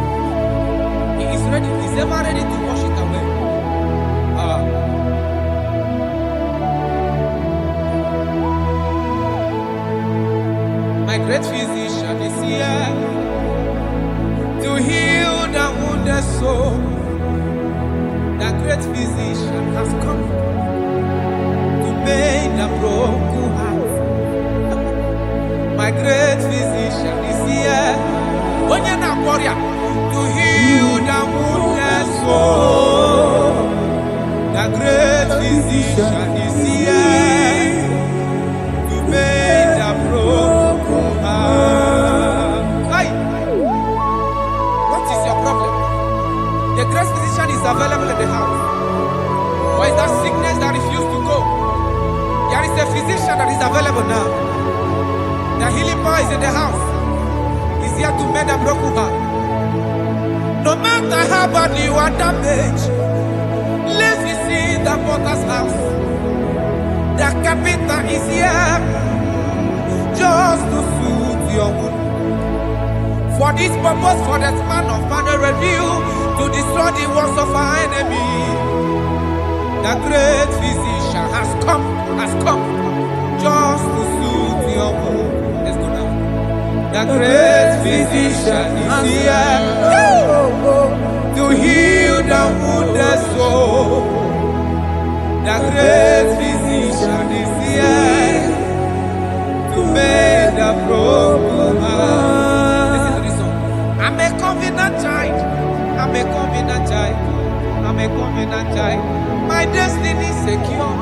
He is ready. He's ever ready to wash it away. My great physician is here to heal the wounded soul. The great physician has come to make the broken heart. My great physician is here. When you're not warrior, to heal the wounded soul. The great physician is here to make the broken heart. Hey, what is your problem? The great physician is available in the house. Or is that sickness that refused to go? There is a physician that is available now. The healing power is in the house. He's here to mend the broken heart. No matter how badly you are damaged, let's visit the potter's house. The carpenter is here just to soothe your wound. For this purpose, for the man of man review to destroy the works of our enemy. The great physician has come just to soothe your wound. Let's go now. The great physician is here to heal the wounded soul. The great physician is here to make the broken heart. Listen to this song. I'm a covenant child. I'm a covenant child. I'm a covenant child. My destiny is secure.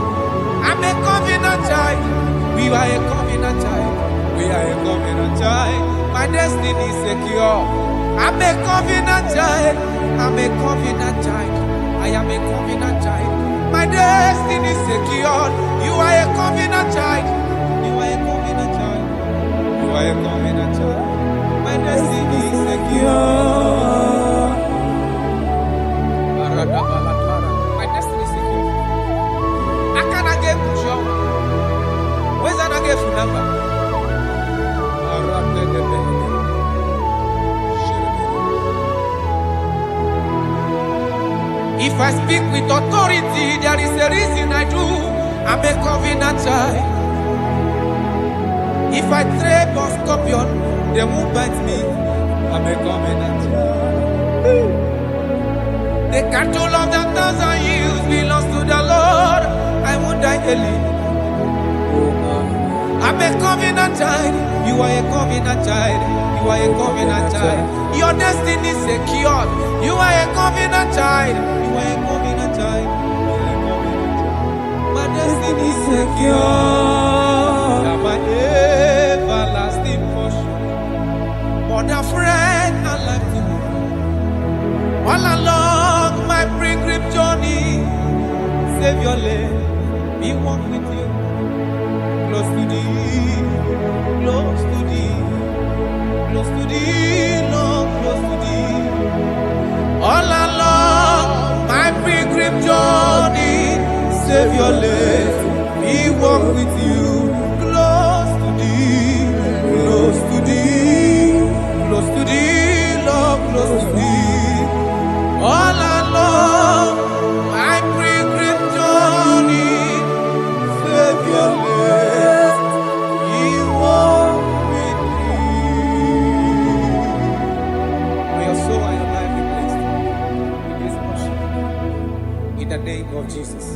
I'm a covenant child. We are a covenant child. We are a covenant child. My destiny is secure. I'm a covenant child. I'm a covenant child. I am a covenant child. My destiny is secure. You are a covenant child. You are a covenant child. You are a covenant child. My destiny is secure. My destiny is secure. I cannot get Pujo. Where's that I get for number? If I speak with authority, there is a reason I do. I'm a covenant child. If I tread on scorpion, they won't bite me. I'm a covenant child. The cattle of the 1,000 years belongs to the Lord. I won't die early. I'm a covenant child. You are a covenant child. You are a covenant child. Your destiny is secured. You are a covenant child. You are a covenant child. My destiny is secure. You are my everlasting portion. More than friend and life to me. All along my pilgrim journey, Savior, let me walk with you. Close to thee, close to thee, close to thee, Lord, close to thee. All along my pilgrim journey, Savior, let me walk with you. Close to thee, close to thee, close to thee, Lord, close to thee. All along my pilgrim journey, Savior, let me walk with you. May your soul and your life be blessed in this worship. In the name of Jesus.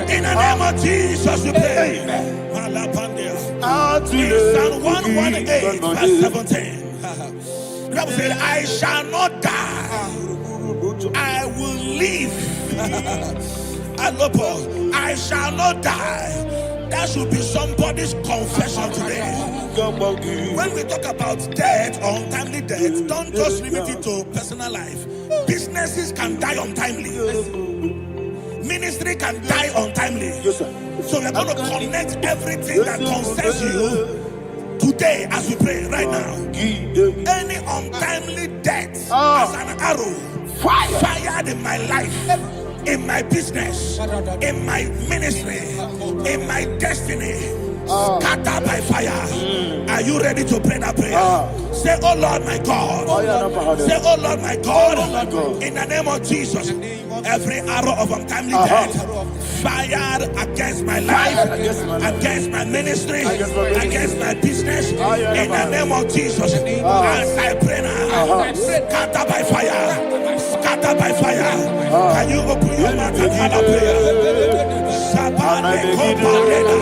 In the name of Jesus, we pray. In Psalm 118, verse 17, the Bible said, I shall not die, I will live. I shall not die. That should be somebody's confession today. When we talk about death or untimely death, don't just limit it to personal life. Businesses can die untimely. Ministry can die untimely. Yes, sir. So we're going to connect everything that concerns you today as we pray right now. Any untimely death as an arrow fired in my life, in my business, in my ministry, in my destiny, scattered by fire. Are you ready to pray that prayer? Say, oh Lord my God. Say, oh Lord my God. In the name of Jesus, every arrow of untimely death fired against my life, against my ministry, against my business, in the name of Jesus, as I pray now, scattered by fire, scattered by fire. Can you open your mouth and have a prayer? Sabane Koparena.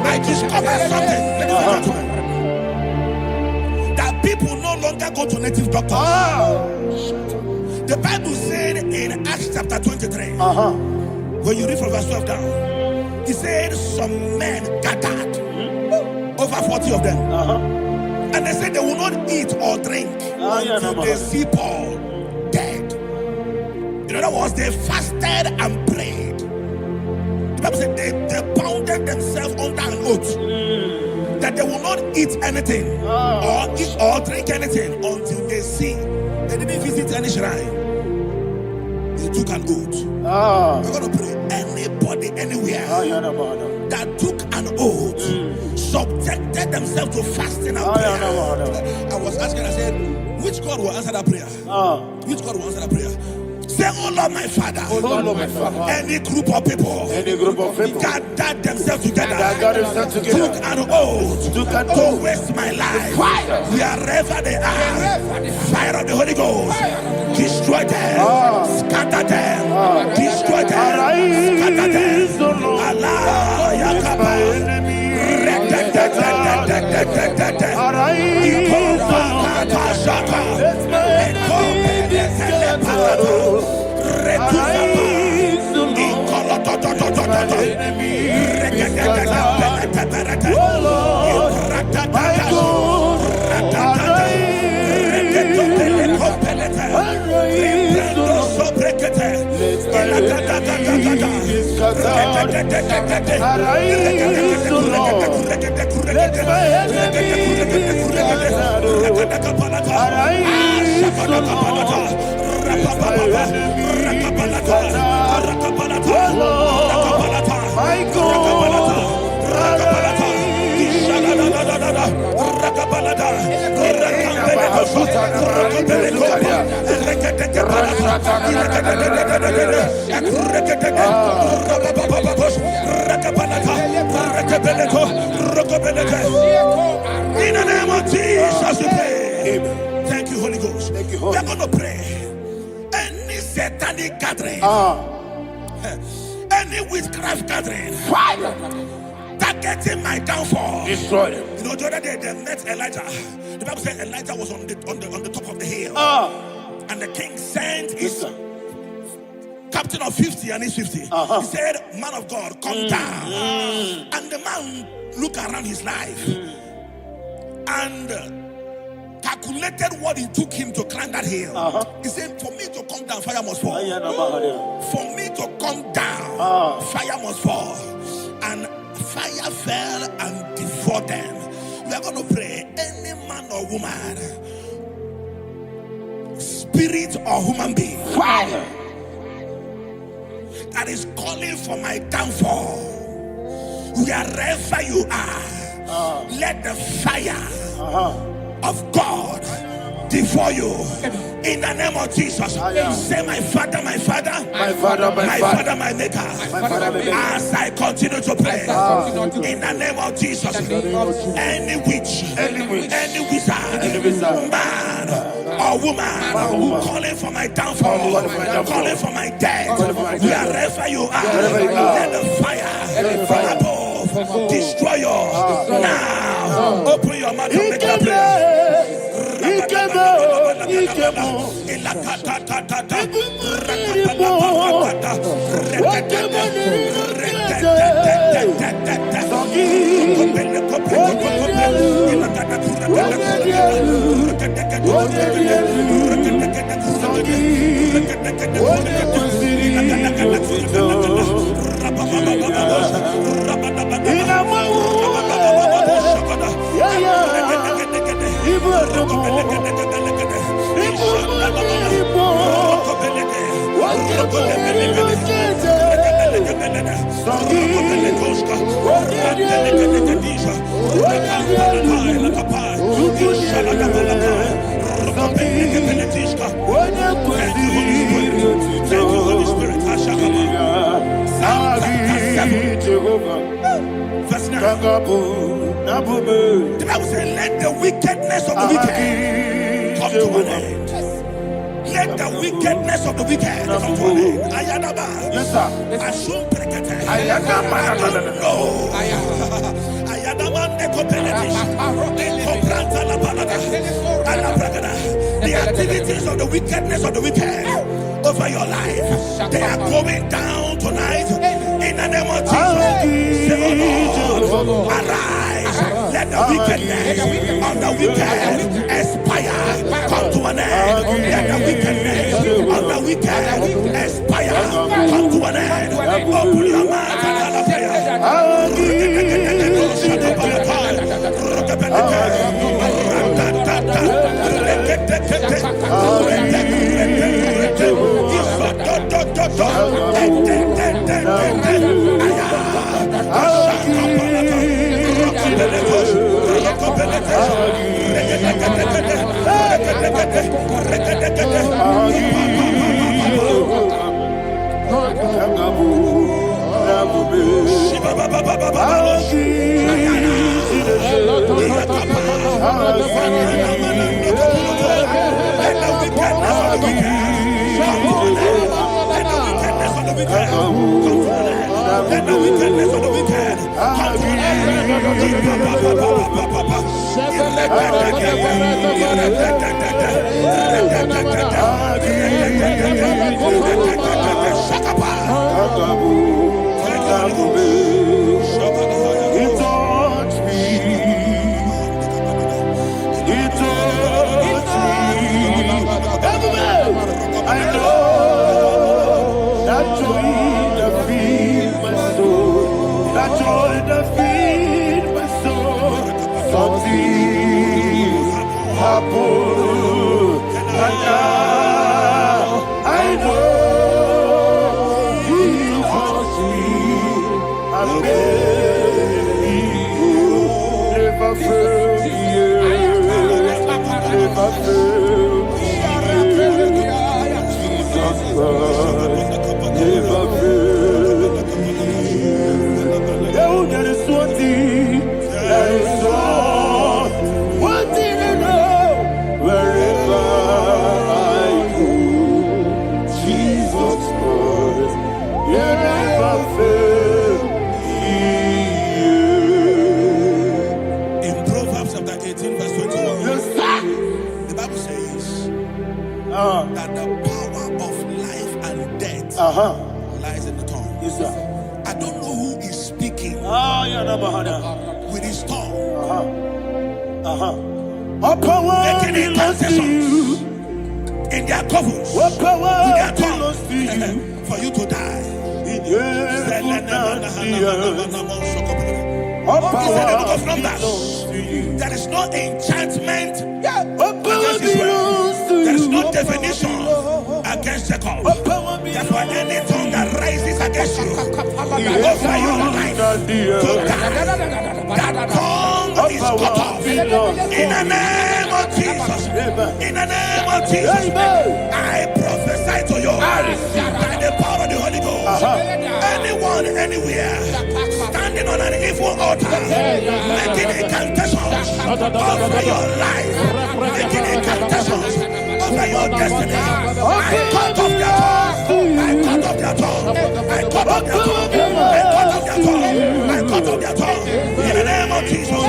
I discovered something, that people no longer go to native doctors. The Bible said in Acts chapter 23, when you read from verse 12 down, it said some men gathered, over 40 of them, and they said they will not eat or drink until they see Paul dead. In other words, they fasted and prayed. The Bible said they bounded themselves under an oath that they will not eat anything or eat or drink anything until they see. They didn't visit any shrine. They took an oath. We're going to pray. Anybody, anywhere that took an an oath, subjected themselves to fasting and prayer. I was asking, I said, which God will answer that prayer? Which God will answer that prayer? Say, oh Lord, my Father. Oh Lord, my Father. Any group of people gathered themselves together, took an oath to waste my life. Wherever they are, fire of the Holy Ghost, destroy them, scatter them, destroy them, scatter them. Allah, Yakaba, in the name of Jesus, we pray. Thank you, Holy Ghost. We are going to pray. Any satanic gathering, any witchcraft gathering, targeting my downfall, destroy them. You know, the other day they met Elijah. The Bible said Elijah was on the top of the hill, and the king sent his captain of 50 and his 50. He said, man of God, come down. And the man looked around his life and calculated what it took him to climb that hill. He said, for me to come down, fire must fall. For me to come down, fire must fall. And fire fell and devoured them. We are going to pray. Any man or woman, spirit or human being, fire, that is calling for my downfall, wherever you are, let the fire of God devour you in the name of Jesus. Say, my Father, my Father, my Father, my Father, my Maker. As I continue to pray in the name of Jesus, any witch, any wizard, man or woman calling for my downfall, calling for my death, wherever you are, let the fire from above destroy you now. Open your mouth and make a prayer. The Bible says, let the wickedness of the wicked come to an end. Let the wickedness of the wicked come to an end. Ayadaba. Yes, sir. Assume prekete. Ayadaba. No. Ayadaba nekopeletish. Kopranta la balada. Alabragada. The activities of the wickedness of the wicked over your life, they are going down tonight in the name of Jesus. Say, oh Lord, arise. Let the wickedness of the wicked expire, come to an end. Let the wickedness of the wicked expire, come to an end. Open your mouth and have a prayer. That the power of life and death lies in the tongue. Yes, sir. I don't know who is speaking with his tongue. Making incantations in their covens with their tongue for you to die. He said in the book of Numbers, there is no enchantment against Israel. There is no definition against Jacob. Therefore, any tongue that rises against you over your life to die, that tongue is cut off. In the name of Jesus. In the name of Jesus. I prophesy to you by the power of the Holy Ghost. Anyone, anywhere, standing on an evil altar, making incantations over your life, making incantations over your destiny, I cut off their tongue. I cut off their tongue. I cut off their tongue. I cut off their tongue. I cut off their tongue. In the name of Jesus.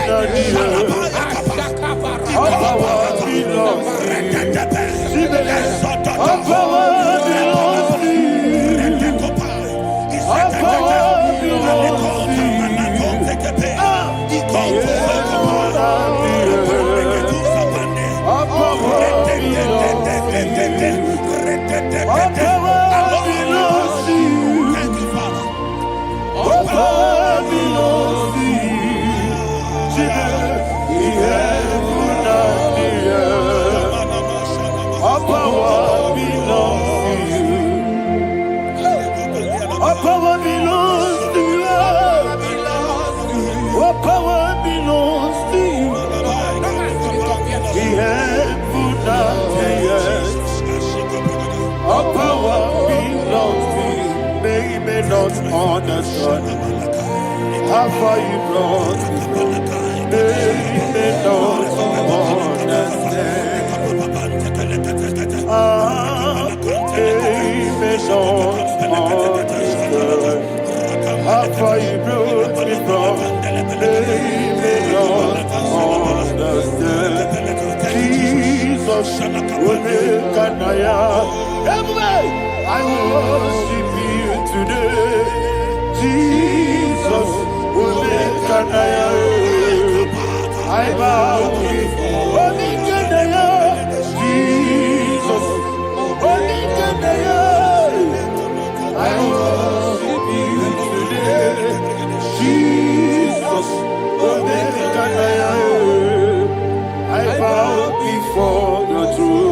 Thank you, Father. Not understand how far you brought me. They may not understand. They may not understand how far you brought me from. They may not understand. Jesus will make an I worship you today. Jesus will make an I bow before Jesus will make an I worship you today. Jesus will make an I bow before your throne.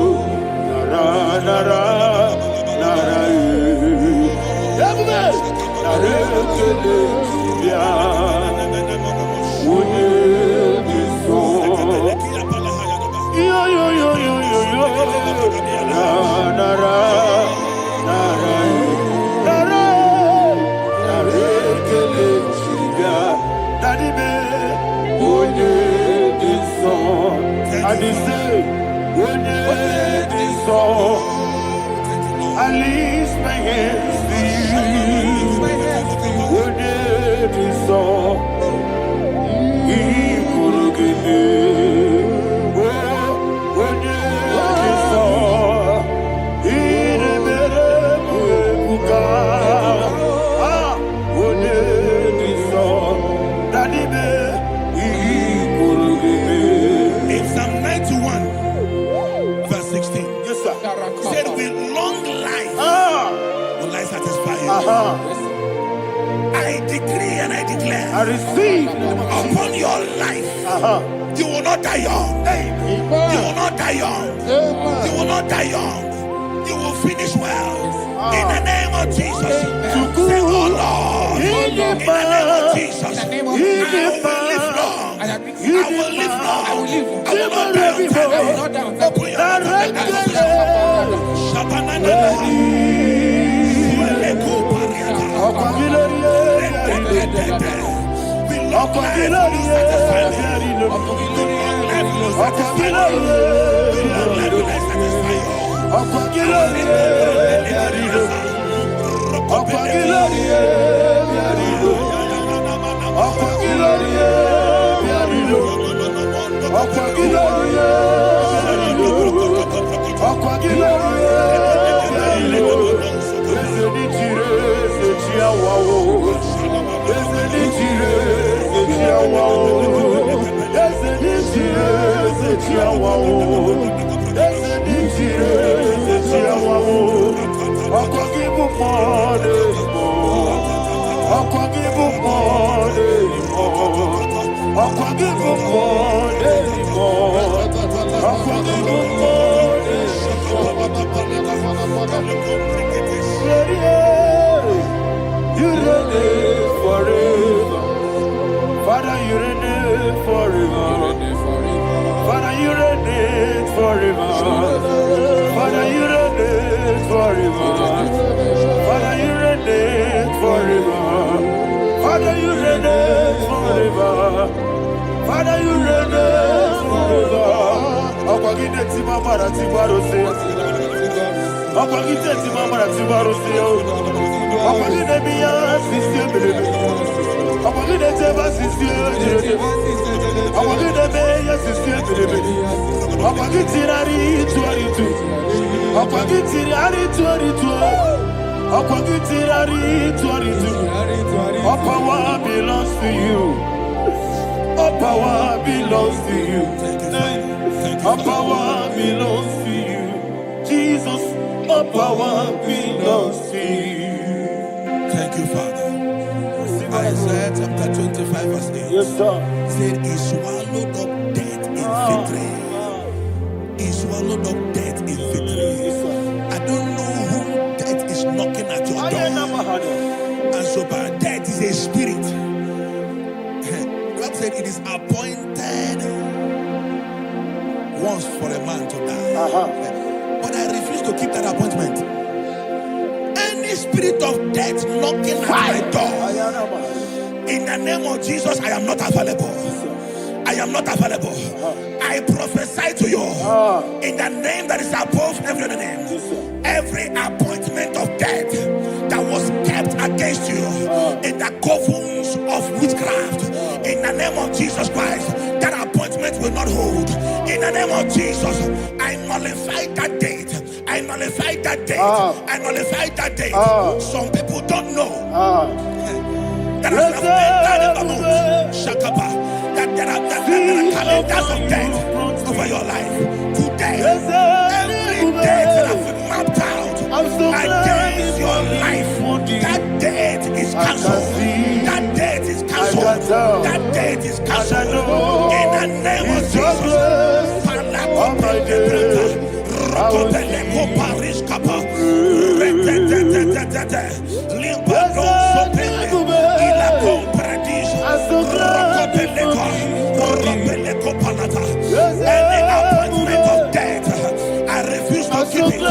And he said, when you saw, I lift my hands to you. When you saw, he could give me. When you saw, he In Psalm 91, verse 16, yes, sir. said, with long life will I satisfy you. I decree and I declare, I receive upon your life, you will not die young. You will not die young. You will not die young. You will finish well. In the name of Jesus. Say, oh Lord, in the name of Jesus, I will live long. I will live long. I will not die on time. I will not die on time. Open your mouth. Father, you reign forever. Father, you reign forever. Father, you reign forever. Father, you reign forever. Father, you reign forever. Father, you reign forever. Akwagide ti mama ra ti baro se. Akwagide ti mama ra ti baro se. Akwagide mi ya sisi ebelebe. Akwagide te ba sisi ebelebe. Akwagide me ya sisi ebelebe. Akwagide rari tuaritu. Akwagide rari tuaritu. Akwagide rari tuaritu. All power belongs to you. All power belongs to you. All power belongs to you. Jesus, all power belongs to you. Thank you, Father. Isaiah chapter 25, verse 8. Yes, sir. Said, he swallowed up death in victory. He swallowed up death in victory. I don't know who death is knocking at your door. And so, but death is a spirit. God said it is appointed once for a man to die. But I refuse to keep that appointment. Any spirit of death knocking at my door, in the name of Jesus, I am not available. I am not available. I prophesy to you in the name that is above every other name. Every appointment of death that was kept against you in the covens of witchcraft, in the name of Jesus Christ, that appointment will not hold. In the name of Jesus, I nullify that date. I nullify that date. I nullify that date. Some people don't know that as of Shakapa, that there are calendars of death over your life. Today, every date that has been mapped out against your life, that date is cancelled. That date is cancelled. That date is cancelled. In the name of any appointment of death, I refuse to keep it.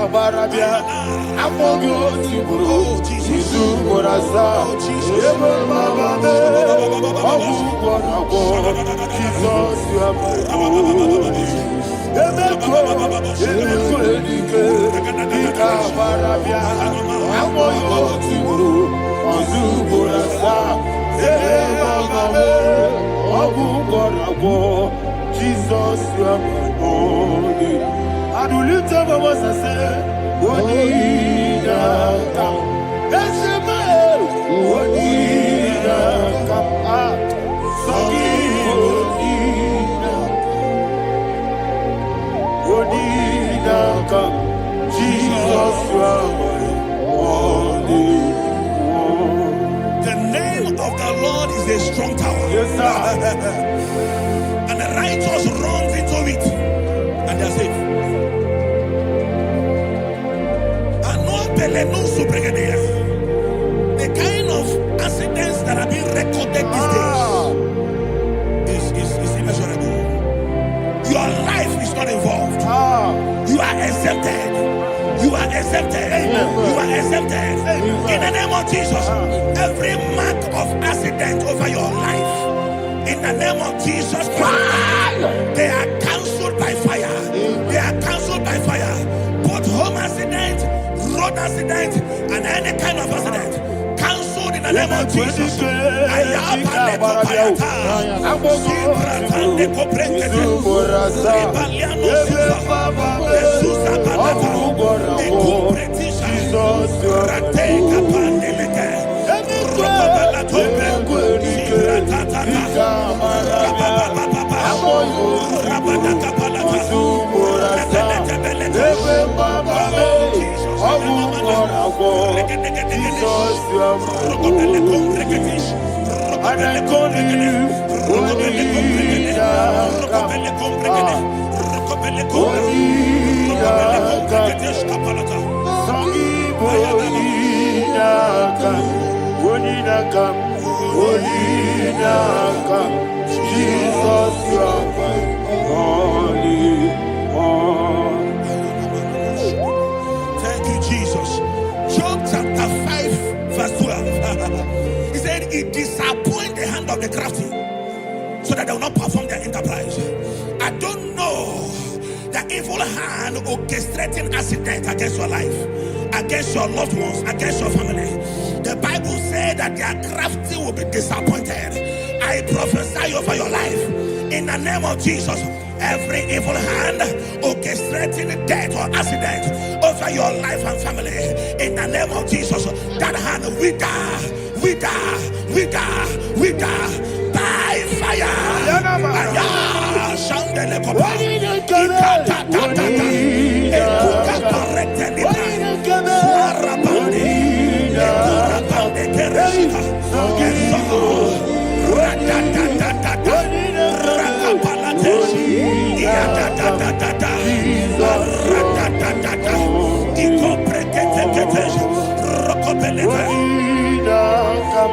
barabia. Amogo tiburo. Isu borasa. Ebe baba me. Abu borabo. Jesus you are my Lord. Emeko edike. Ika barabia. Amogo tiburo. Isu borasa. Ebe baba me. Abu borabo. Jesus you are my Lord. Adulite baba sase. Odina kam, esema odina kam, sogi odina kam, Jesus you are my only one. The name of the Lord is a strong tower. Yes, sir. And the righteous runs into it, and they are safe. The kind of accidents that are being recorded these days is immeasurable. Your life is not involved. You are exempted. You are exempted. You are exempted. In the name of Jesus, every mark of accident over your life, in the name of Jesus Christ, they are cancelled by fire. They are cancelled by fire. Both home accident, road accident, and any kind of accident, cancelled in the name of Jesus. Jesus, you are my only one. Thank you, Jesus. Job chapter 5, verse 12. He said, "It disappoints the hand of the crafty, so that they will not perform their enterprise." I don't know the evil hand orchestrating accident against your life, against your loved ones, against your family. The Bible said that their crafty will be disappointed. I prophesy over your life in the name of Jesus. Every evil hand orchestrating death or accident over your life and family, in the name of Jesus, that hand wither by fire.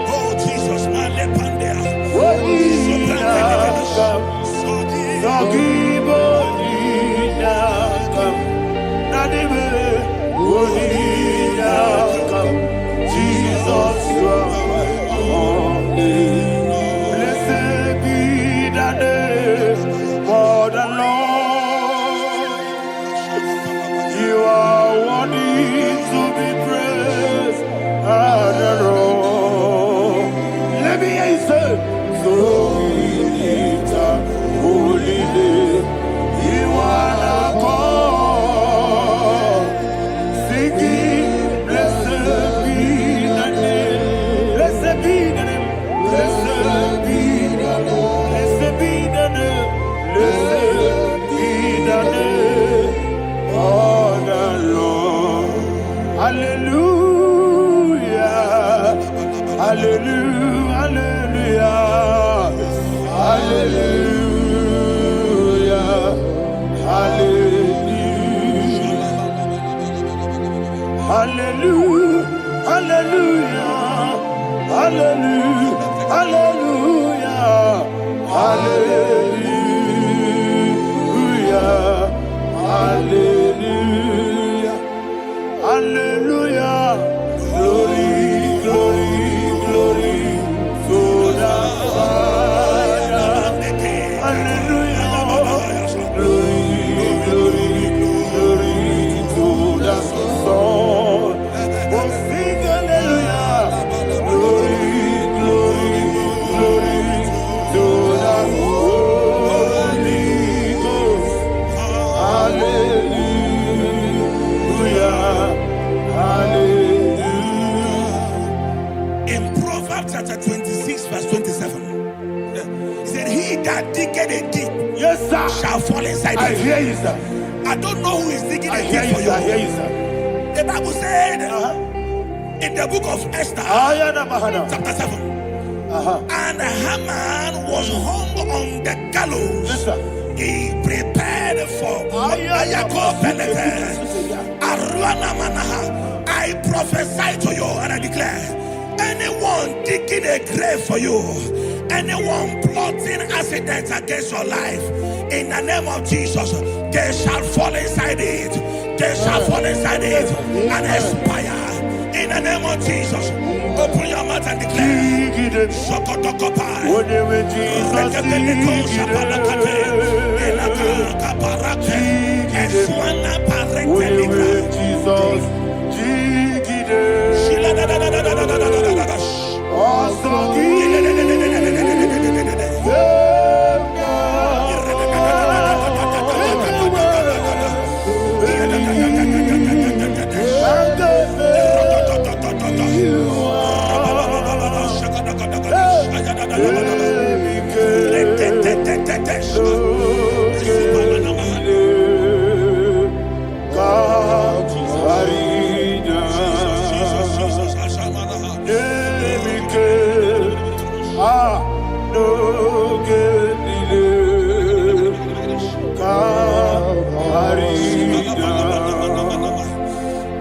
Oh Jesus, Jesus, you are my only. Blessed be the name for the Lord. You are worthy to be praised and adored. Let me hear you say, so we lift up holy name. You are the God. Singing, blessed be the name. Blessed be the name. Blessed be the name. Blessed be the name. Blessed be the name of the Lord. Hallelujah. Hallelujah. Hallelujah. Hallelujah. Hallelujah. Hallelujah. Hallelujah. Hallelujah. Hallelujah. Hallelujah. In Proverbs chapter 26, verse 27, he said, he that diggeth a deep, Yes, sir. shall fall inside I it. hear you, sir. I don't know who is digging I a hear deep you, for sir. I hear you. you, sir. The Bible said in the book of Esther, chapter 7, and Haman was hung on the gallows. Yes, sir. He prepared for I prophesy to you and I declare, anyone digging a grave for you, anyone plotting accidents against your life, in the name of Jesus, they shall fall inside it. They shall fall inside it and expire. In the name of Jesus, open your mouth and declare. Sokotokopai.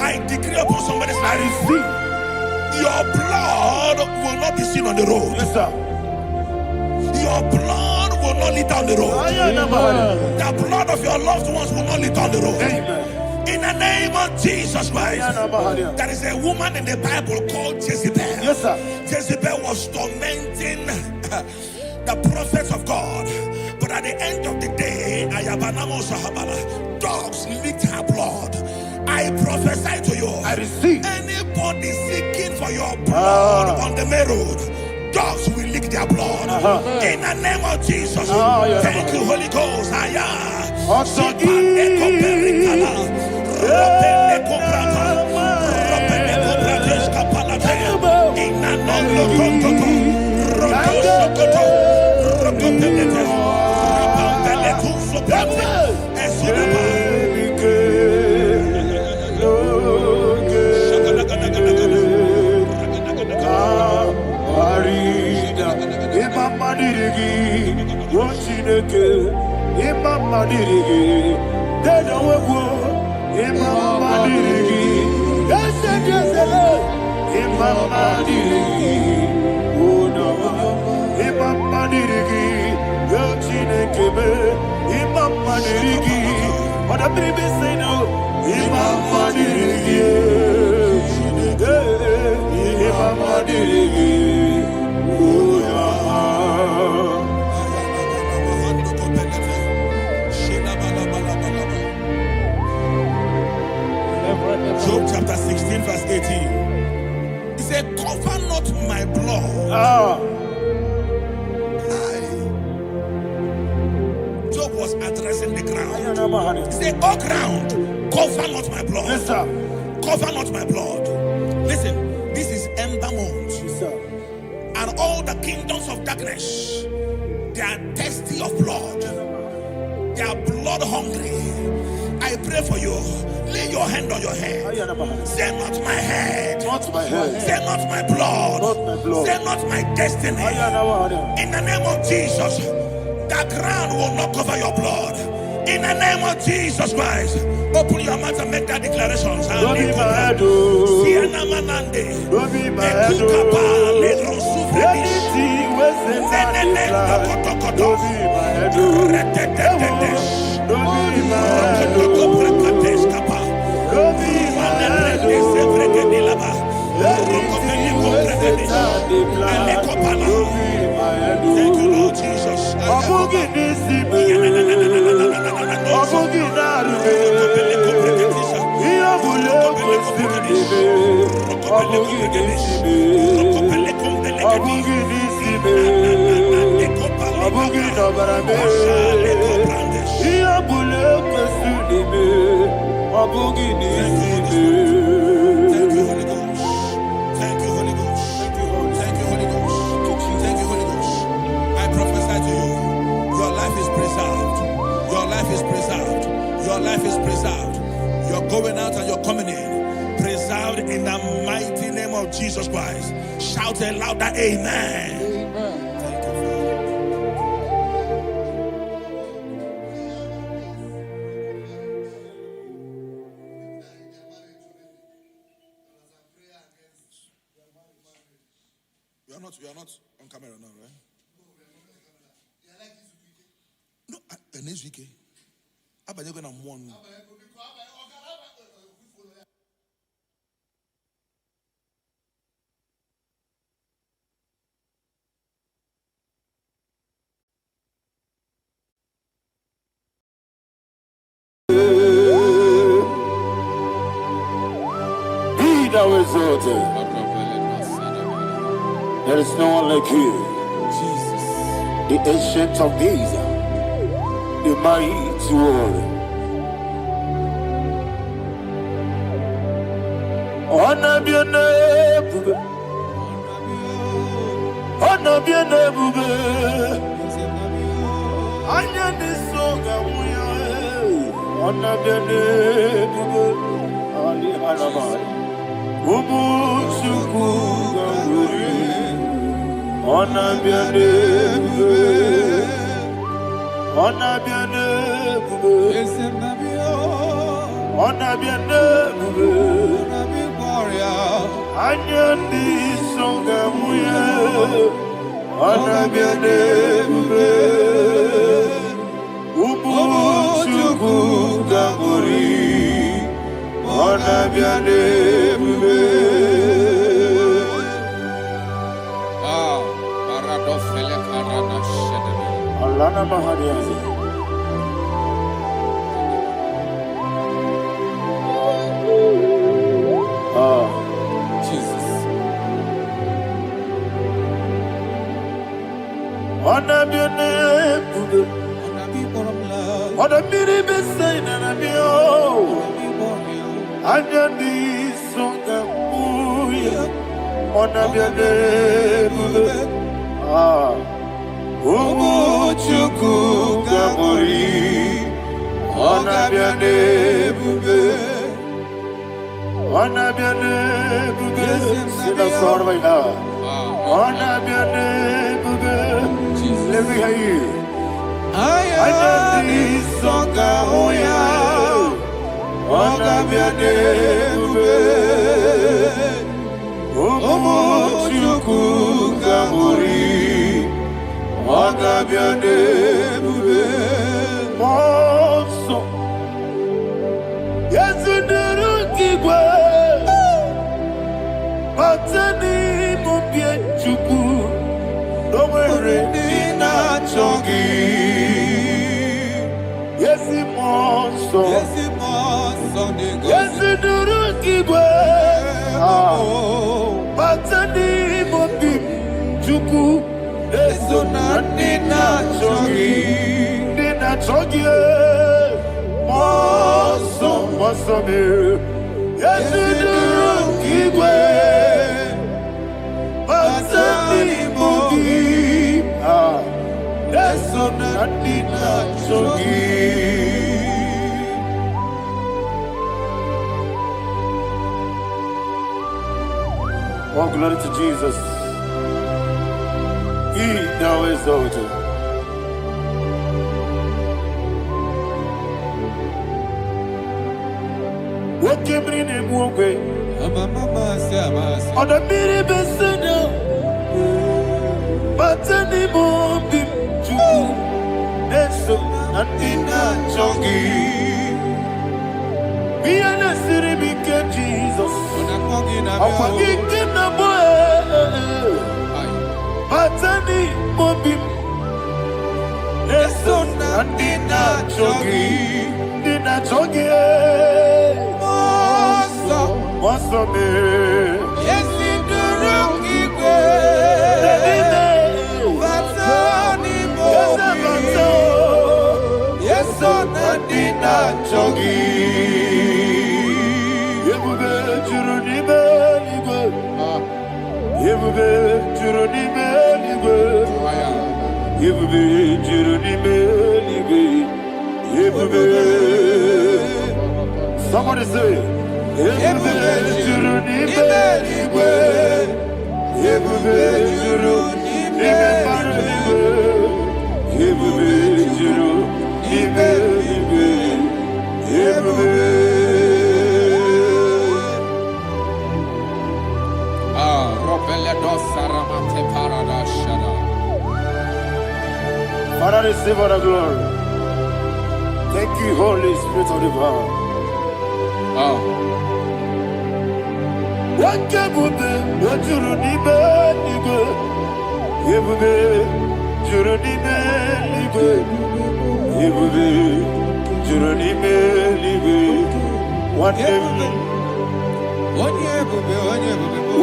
I decree upon somebody's life, your blood will not be seen on the road. Yes, sir. Your blood will not lead down the road. The blood of your loved ones will not lead down the road. Amen. In the name of Jesus Christ. There is a woman in the Bible called Jezebel. Yes, sir. Jezebel was tormenting the prophets of God. But at the end of the day, dogs licked her blood. I prophesy to you. I receive. Anybody seeking for your blood on the main road, dogs will lick their blood. In the name of Jesus. Thank you, Holy Ghost. Job chapter 16 verse 18. He said, cover not my blood. Job was addressing the ground. He said, oh ground, cover not my blood. Yes, sir. Cover not my blood. Listen, this is ember month. Yes, sir. And all the kingdoms of darkness, they are thirsty of blood. They are blood hungry. I pray for you. Lay your hand on your head. Say not my head. Not my head. Say not my blood. Not my blood. Say not my destiny. In the name of Jesus, the ground will not cover your blood. In the name of Jesus Christ, open your mouth and make that declaration. Don't be mad, oh. Don't be mad, oh. Anything was in that plan. Don't be mad, oh. Don't be mad, oh. Don't be mad, oh. Anything was in that plan. Don't be mad, oh. Thank you, Lord Jesus. Thank you, Holy Ghost. Thank you, Holy Ghost. Your life is preserved. You're going out and you're coming in. Preserved in the mighty name of Jesus Christ. Shout a louder amen. Thank you, Father. We are not on camera now, right? No, next week. I'm going to one. Be thou exalted. There is no one like you. Jesus. The ancient of days, the mighty warrior. Honor be your name, honor be your name. Anya ni soga muya, honor be your name. Ali Alabari, Ubu Chuku Ganguri. Honor be your name, honor be your name, honor be your name, Anyandi songa muya, honor be your name, Ubu chuku ganguri, honor be your name. Alana Mahadiazi. Jesus. Honor be your name, Honor be for love. honor be the best sign and be oh. Anyandi songa muya, honor be your name. Umu chuku ganguri, honor be your name. Honor be your name, sing a song right now. Honor be your name, let me hear you. I am the songa oya, honor be your name. Omo chuku ganguri, honor be your name. Monso, yes you do. Matani mubye chuku, domere nina chongi. Yesi monso, yesi duru kigwe. Matani mubye chuku, eso na nina chongi, nina chongi. Monso, monso me. Yes, you do, Kigwe. Matani Mogi. Yes, on Nadina Chogi. Oh, glory to Jesus. He now exalted. What came in and walk away? On the mini besena, but anymore be true. That's so nothing chongi. Be an city became Jesus. I'm forgetting the boy. But anymore be. That's so nothing chongi. Dina chongi. What's up, man? Yes, you do wrong, Igwe. Batani Mogi. Yes, on Nadina Chogi. Yebube Juruni Beligwe. Yebube Juruni Beligwe. Yebube Juruni Beligwe. Yebube. Somebody say, Ebube juru n'ime igwe. Ebube juru n'ime mmadụ igwe. Ebube juru n'ime igwe. Ebube. Father, receive all the glory. Thank you, Holy Spirit of the power. What Ebube, what juru n'ime igwe. Ebube juru n'ime igwe. Ebube juru n'ime igwe. What Ebube.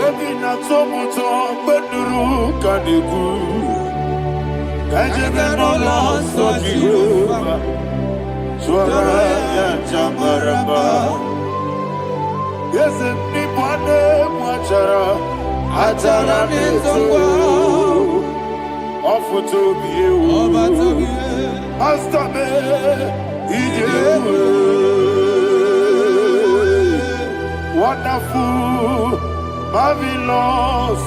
Obi na-atọ m ụtọ mgbe nụrụ ka na-ekwu ka ejebe n'ụlọ nsọ Jehova tụọrọ ya aja mara mma. Eze ndị bụ na-egbu achara na-eto ọfụta obi ewu Master me ije ewu. Wonderful, marvelous,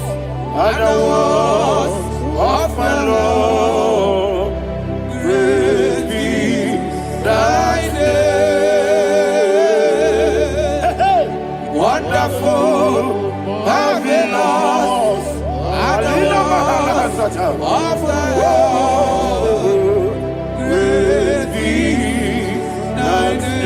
and the words of my Lord. Great be thy name. Wonderful, marvelous, and the words of my Lord. Great be thy name.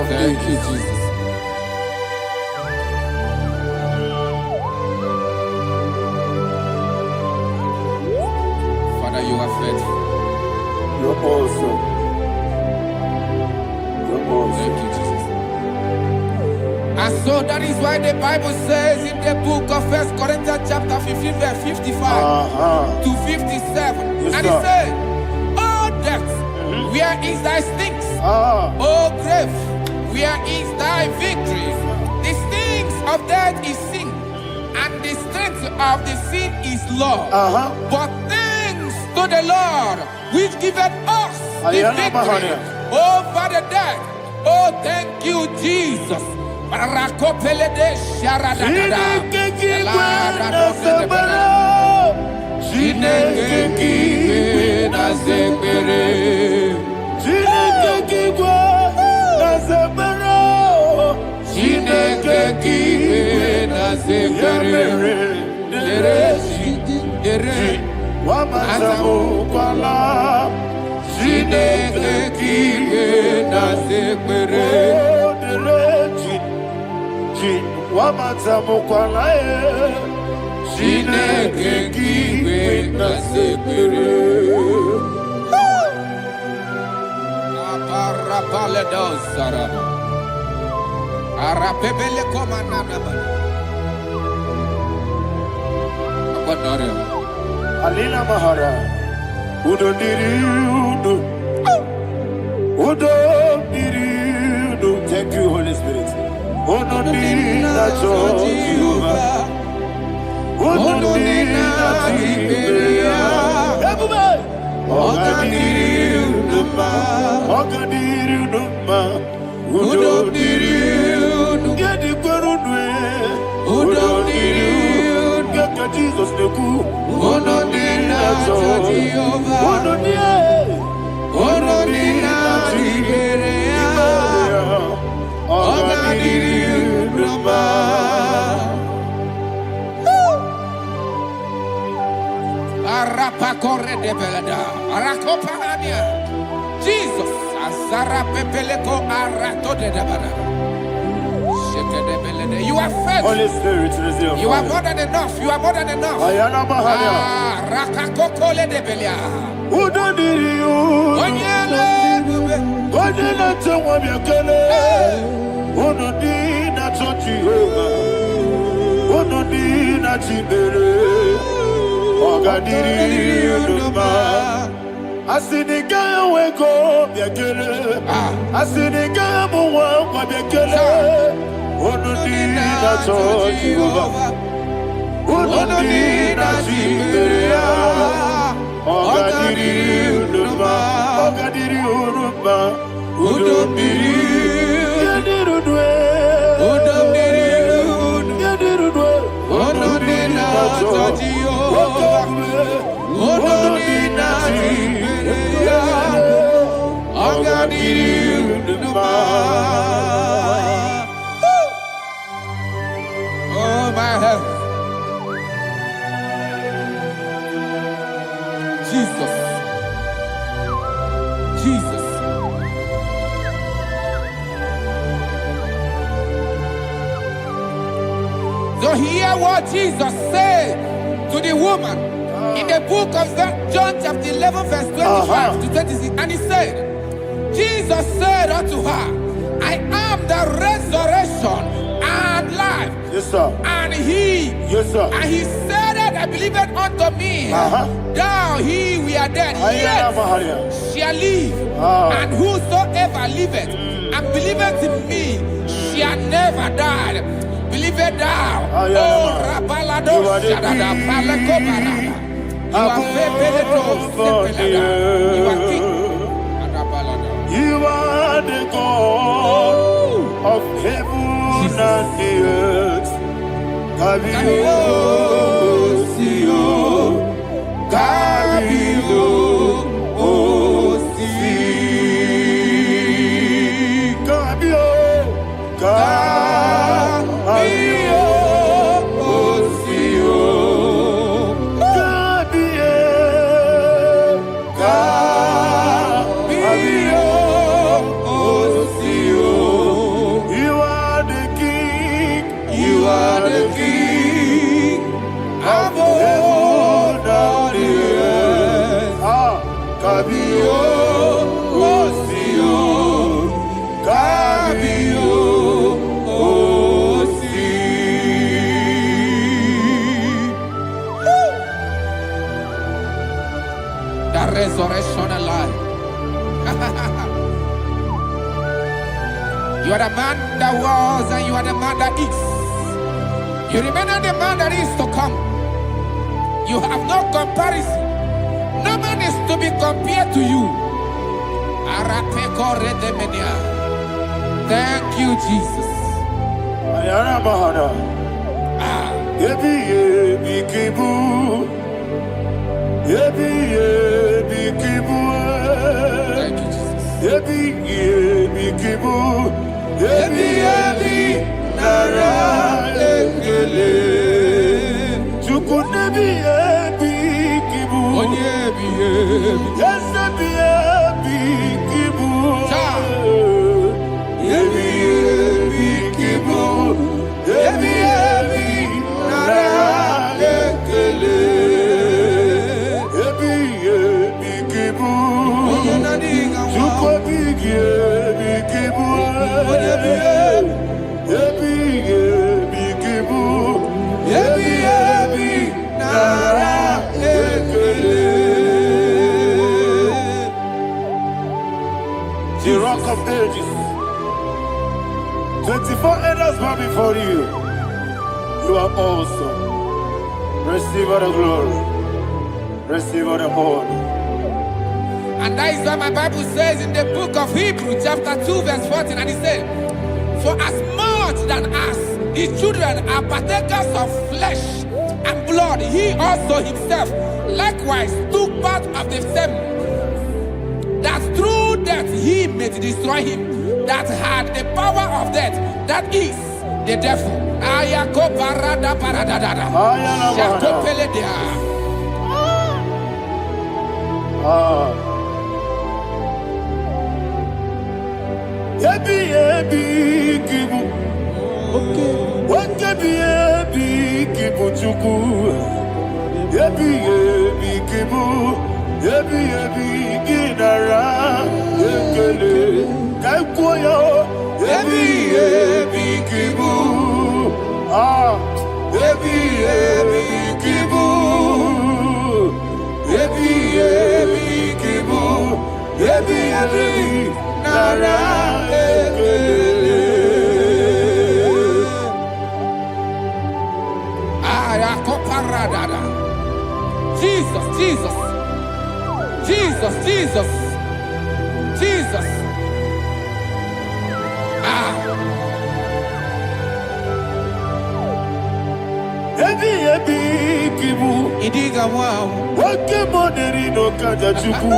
Thank you, Jesus. Father, you are faithful. You're awesome. You're awesome. Thank you, Jesus. And so that is why the Bible says in the book of 1 Corinthians chapter 15 verse 55 to 57. Yes, and it says, "Oh death, where is thy stings? Oh grave, where is thy victory? The stings of death is sin, and the strength of the sin is law. But thanks to the Lord, which giveth us the victory over the death. Oh, thank you, Jesus." Alina Mahara, Udo Diriudo, Udo Diriudo. Thank you, Holy Spirit. Udo Diriudo, Udo Diriudo, Udo Diriudo, get the Gurudwe, Udo Diriudo, get Jesus the Ku, Udo Diriudo, Udo Jesus, Azara Pepeleko Arato de Dabara. You are faithful. Holy Spirit, receive. You are more than enough. You are more than enough. Ayana Mahaya. Rakakokole de Belia. Udo Diriudo. Godina Tawamiakele. Udo Dina Jehovah. Udo Dina Chibere. Ogadiriudo. Asinika weko biakele. Asinika muwa kwa biakele. Ononi na Jehovah. Ononi na Jiberia. Ogadiri unuma. Ogadiri unuma. Udomiri. Yadirudwe. Udomiri. Yadirudwe. Ononi na Jehovah. Ononi na Jiberia. Ogadiri unuma. Oh, my health. Jesus. Jesus. So hear what Jesus said to the woman in the book of John chapter 11 verse 25 to 26. And he said, Jesus said unto her, I am the resurrection and life. Yes, sir. And he, Yes, sir. and he said that believeth unto me, thou he we are dead, yet shall live. And whosoever liveth and believeth in me shall never die. Believeth thou, oh Rabalado Shadada Palakobarada. You are you are king. You are the God of heaven and the earth. Kabio, Sio, Kabio, Si, Kabio, Kabio, Sio, Kabio, Kabio, Sio. You are the king. You are the king of heaven and the earth. Kabio, Sio, Kabio, Si. The resurrection and life. You are the man that was and you are the man that is. You remain the man that is to come. You have no comparison. No man is to be compared to you. Thank you, Jesus. Ayana Mahana. Yebi yebi kibu. Yebi yebi kibu. Thank you, Jesus. Yebi yebi kibu. Yebi yebi nara ekele. Chukunebi yebi kibu. Onyebi yebi. Yesebi yebi kibu. Yebi yebi kibu. Yebi yebi nara ekele. Yebi yebi kibu. Chukobi yebi kibu. Yebi yebi kibu. Yebi yebi nara ekele. The rock of ages. 24 elders bow before you. You are awesome. Receive all the glory. Receive all the honor. And that is what my Bible says in the book of Hebrews chapter 2 verse 14. And it said, for as much than us, his children are partakers of flesh and blood, he also himself likewise took part of the same, that through death he may destroy him that had the power of death, that is the devil. Ayako parada paradadada. Shako peledea. Yebi yebi kibu. Wakebi yebi kibu chuku. Yebi yebi kibu. Yebi yebi ginara ekele. Kaikoyo. Yebi yebi kibu. Yebi yebi kibu. Yebi yebi kibu. nara ekele. Jesus, Jesus, Jesus, Jesus, Jesus. Ebi kibu. Idiga wow. Wake moneri no kaja chuku.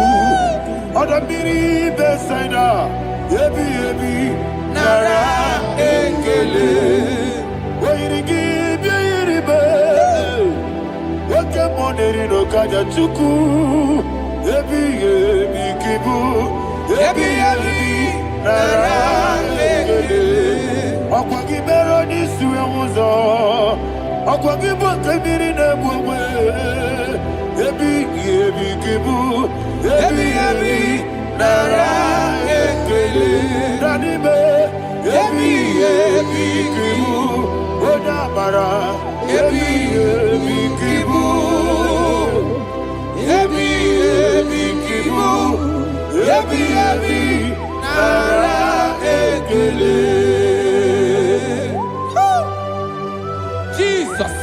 Odamiri besaida. Ebi nara ekele. Wairigi biiribe. Wake moneri no kaja chuku. Ebi kibu. Ebi nara ekele. Akwagi bero ni suwe muzo. Akwagi bokebiri na bwe. Ebi kibu. Ebi nara ekele. Danibe. Ebi kibu. Odabara. Ebi kibu. Ebi kibu. Ebi nara ekele. Jesus.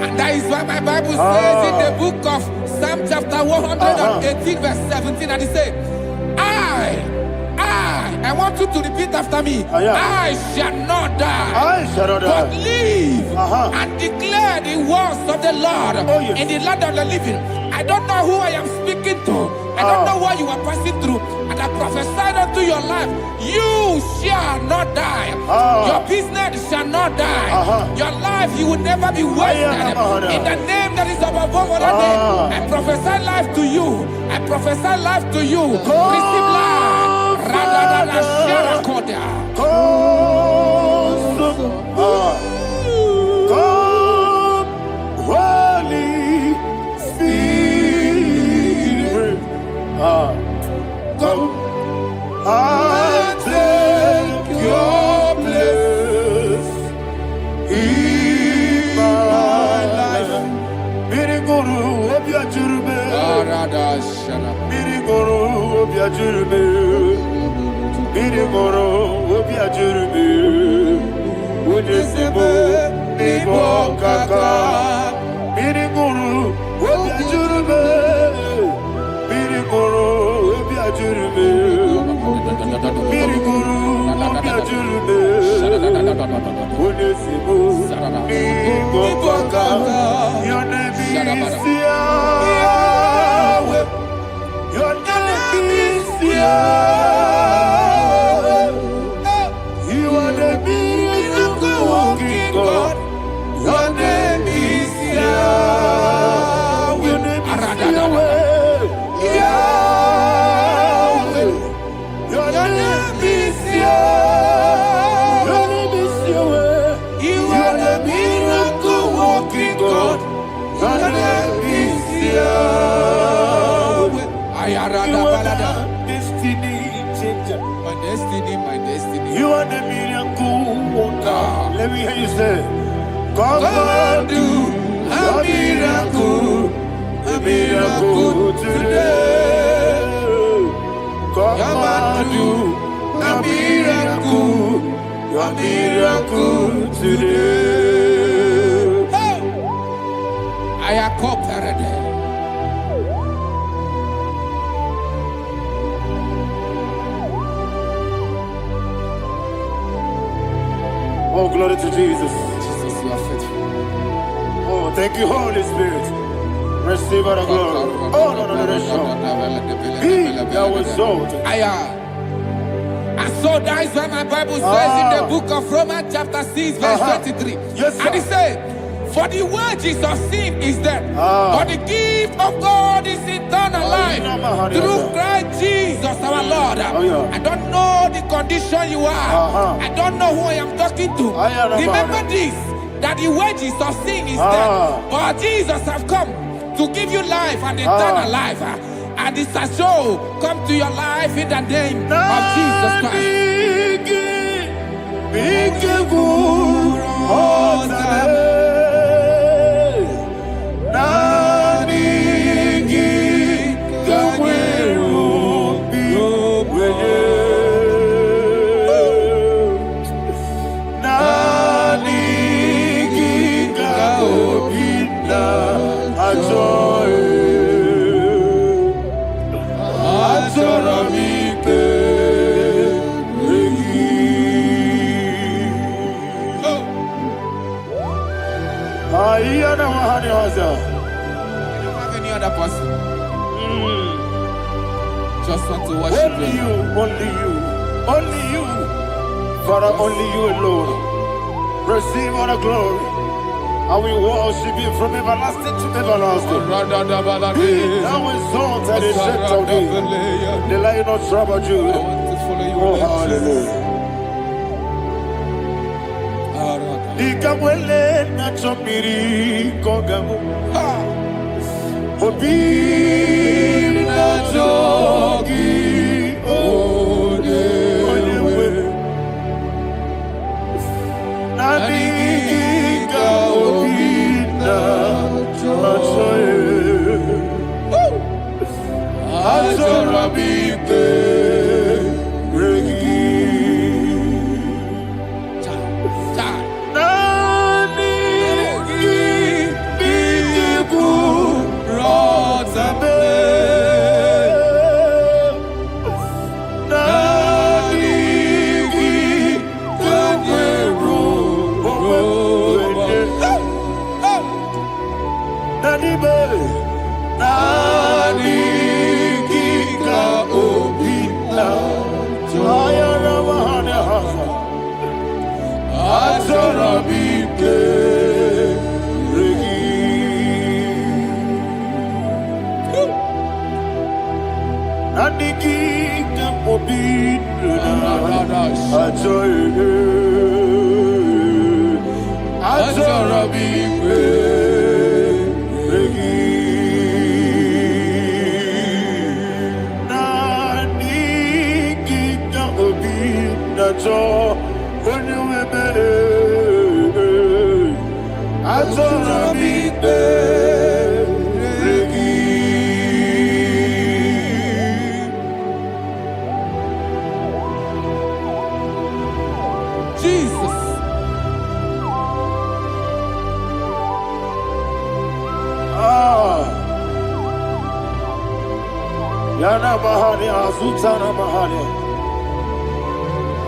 And that is why my Bible says in the book of Psalm chapter 118 verse 17, and it says, I want you to repeat after me. I shall not die, but live and declare the words of the Lord in the land of the living. I don't know who I am speaking to. I don't know what you are passing through. And I prophesy unto your life, you shall not die. Your business shall not die. Your life, you will never be wasted. In the name that is above all other name, I prophesy life to you. I prophesy life to you. Receive life. Holy Spirit, come and take your place in my life. Miriguru obiajurube, miriguru obiajurube, miriguru obiajurube. Unisebo nibo kaka, miriguru obiajurube, miriguru obiajurube, miriguru obiajurube. Unisebo nibo kaka. Your name is Yahweh. Your name is Yahweh. You are the miracle working God. Your name is Yahweh. Your name is Yahweh. Yahweh. Your name is Yahweh. Your name is Yahweh. You are the miracle working God. Your name is Yahweh. You are the destiny changer. My destiny, my destiny. You are the miracle worker. Let me hear you say, come and do a miracle today. Come and do a miracle today. I am cooperated. Oh, glory to Jesus. Jesus, you are faithful. Oh, thank you, Holy Spirit. Receive our glory. Oh, no, Be thou exalted. And so that is why my Bible says in the book of Romans chapter 6 verse 23. Yes, sir. And it says, for the wages of sin is death, but the gift of God is eternal life through Christ Jesus our Lord. I don't know the condition you are. I don't know who I am talking to. Remember this, that the wages of sin is death, but Jesus have come to give you life and eternal life. And this shall show come to your life in the name of Jesus Christ. You don't have any other person. Just want to worship only you, only you, only you. Father, only you alone. Receive all the glory. And we worship you from everlasting to everlasting. Be thou exalted and set of thee. The Lion of tribe of Judah. Oh, hallelujah. Ikamwele na chomiri kogamu. Obi na jogi odewe. Naniga obi na jogi. Azorabite regi.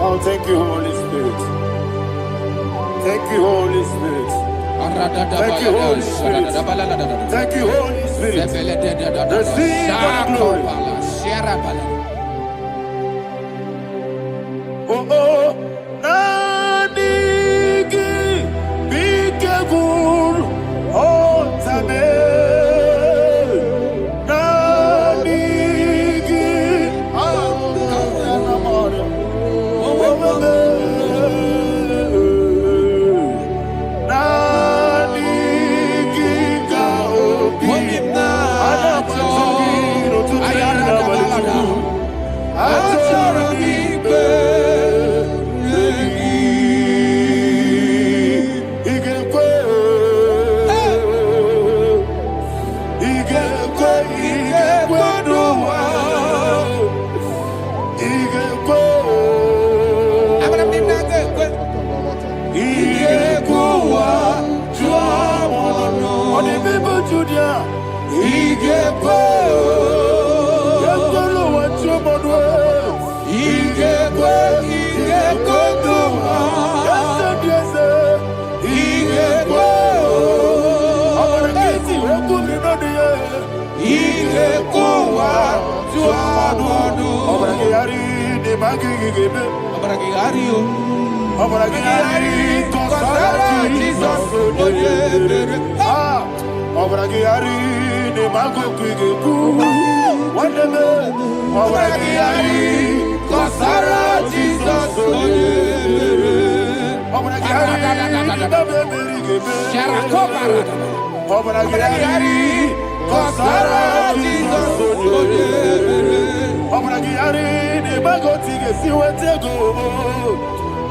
Oh, thank you, Holy Spirit. Thank you, Holy Spirit. Thank you, Holy Spirit. Thank you, Holy Spirit. Receive the glory. Oh, oh, Nadigi, be careful. Oh, Tabe.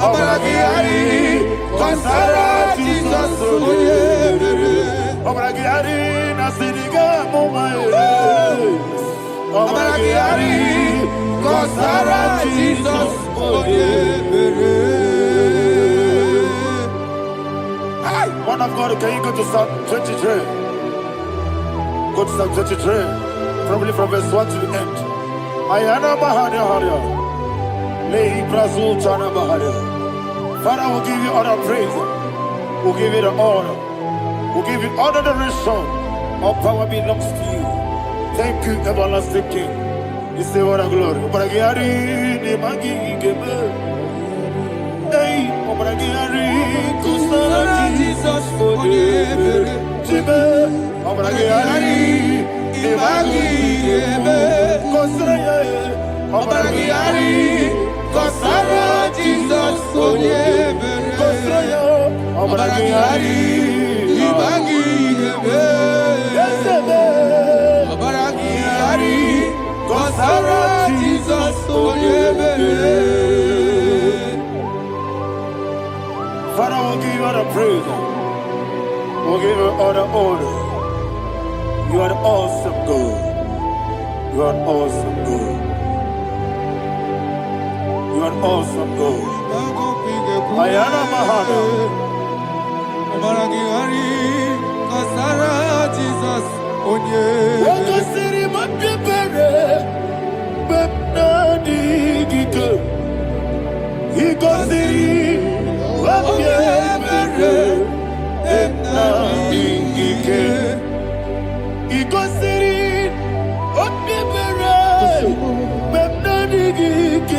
Obaragiari, Kosara, Jesus, Obaragiari, Nasiriga, Momae. Obaragiari, Kosara, Jesus, Man of God, can you go to Psalm 23? Go to Psalm 23, probably from verse 1 to the end. Ayana Bahania Haria. Lehi Brazil Chana Bahania. Father, we'll give you all the praise. We'll give you the honor. We'll give you all the adoration. All power belongs to you. Thank you, everlasting King. You say what a glory. Obaragiari, Nemagi, Gebe. Hey, Obaragiari, Kusara, Jesus, Jibe, Obaragiari, Nemagi, Gebe. Kosara, Obaragiari, Kosara, Jesus, Kosara, Obaragiari, Nemagi, Gebe. Obaragiari, Kosara, Jesus, Father, we'll give you all the praise. We'll give you all the honor. You are awesome God. You are awesome God. You are awesome God. Ayana Mahana. Obaragiari, Kosara, Jesus, Wakasiri mapepere, bepnadi gike. Ikasiri mapepere, bepnadi gike. Ikasiri mapepere, bepnadi gike.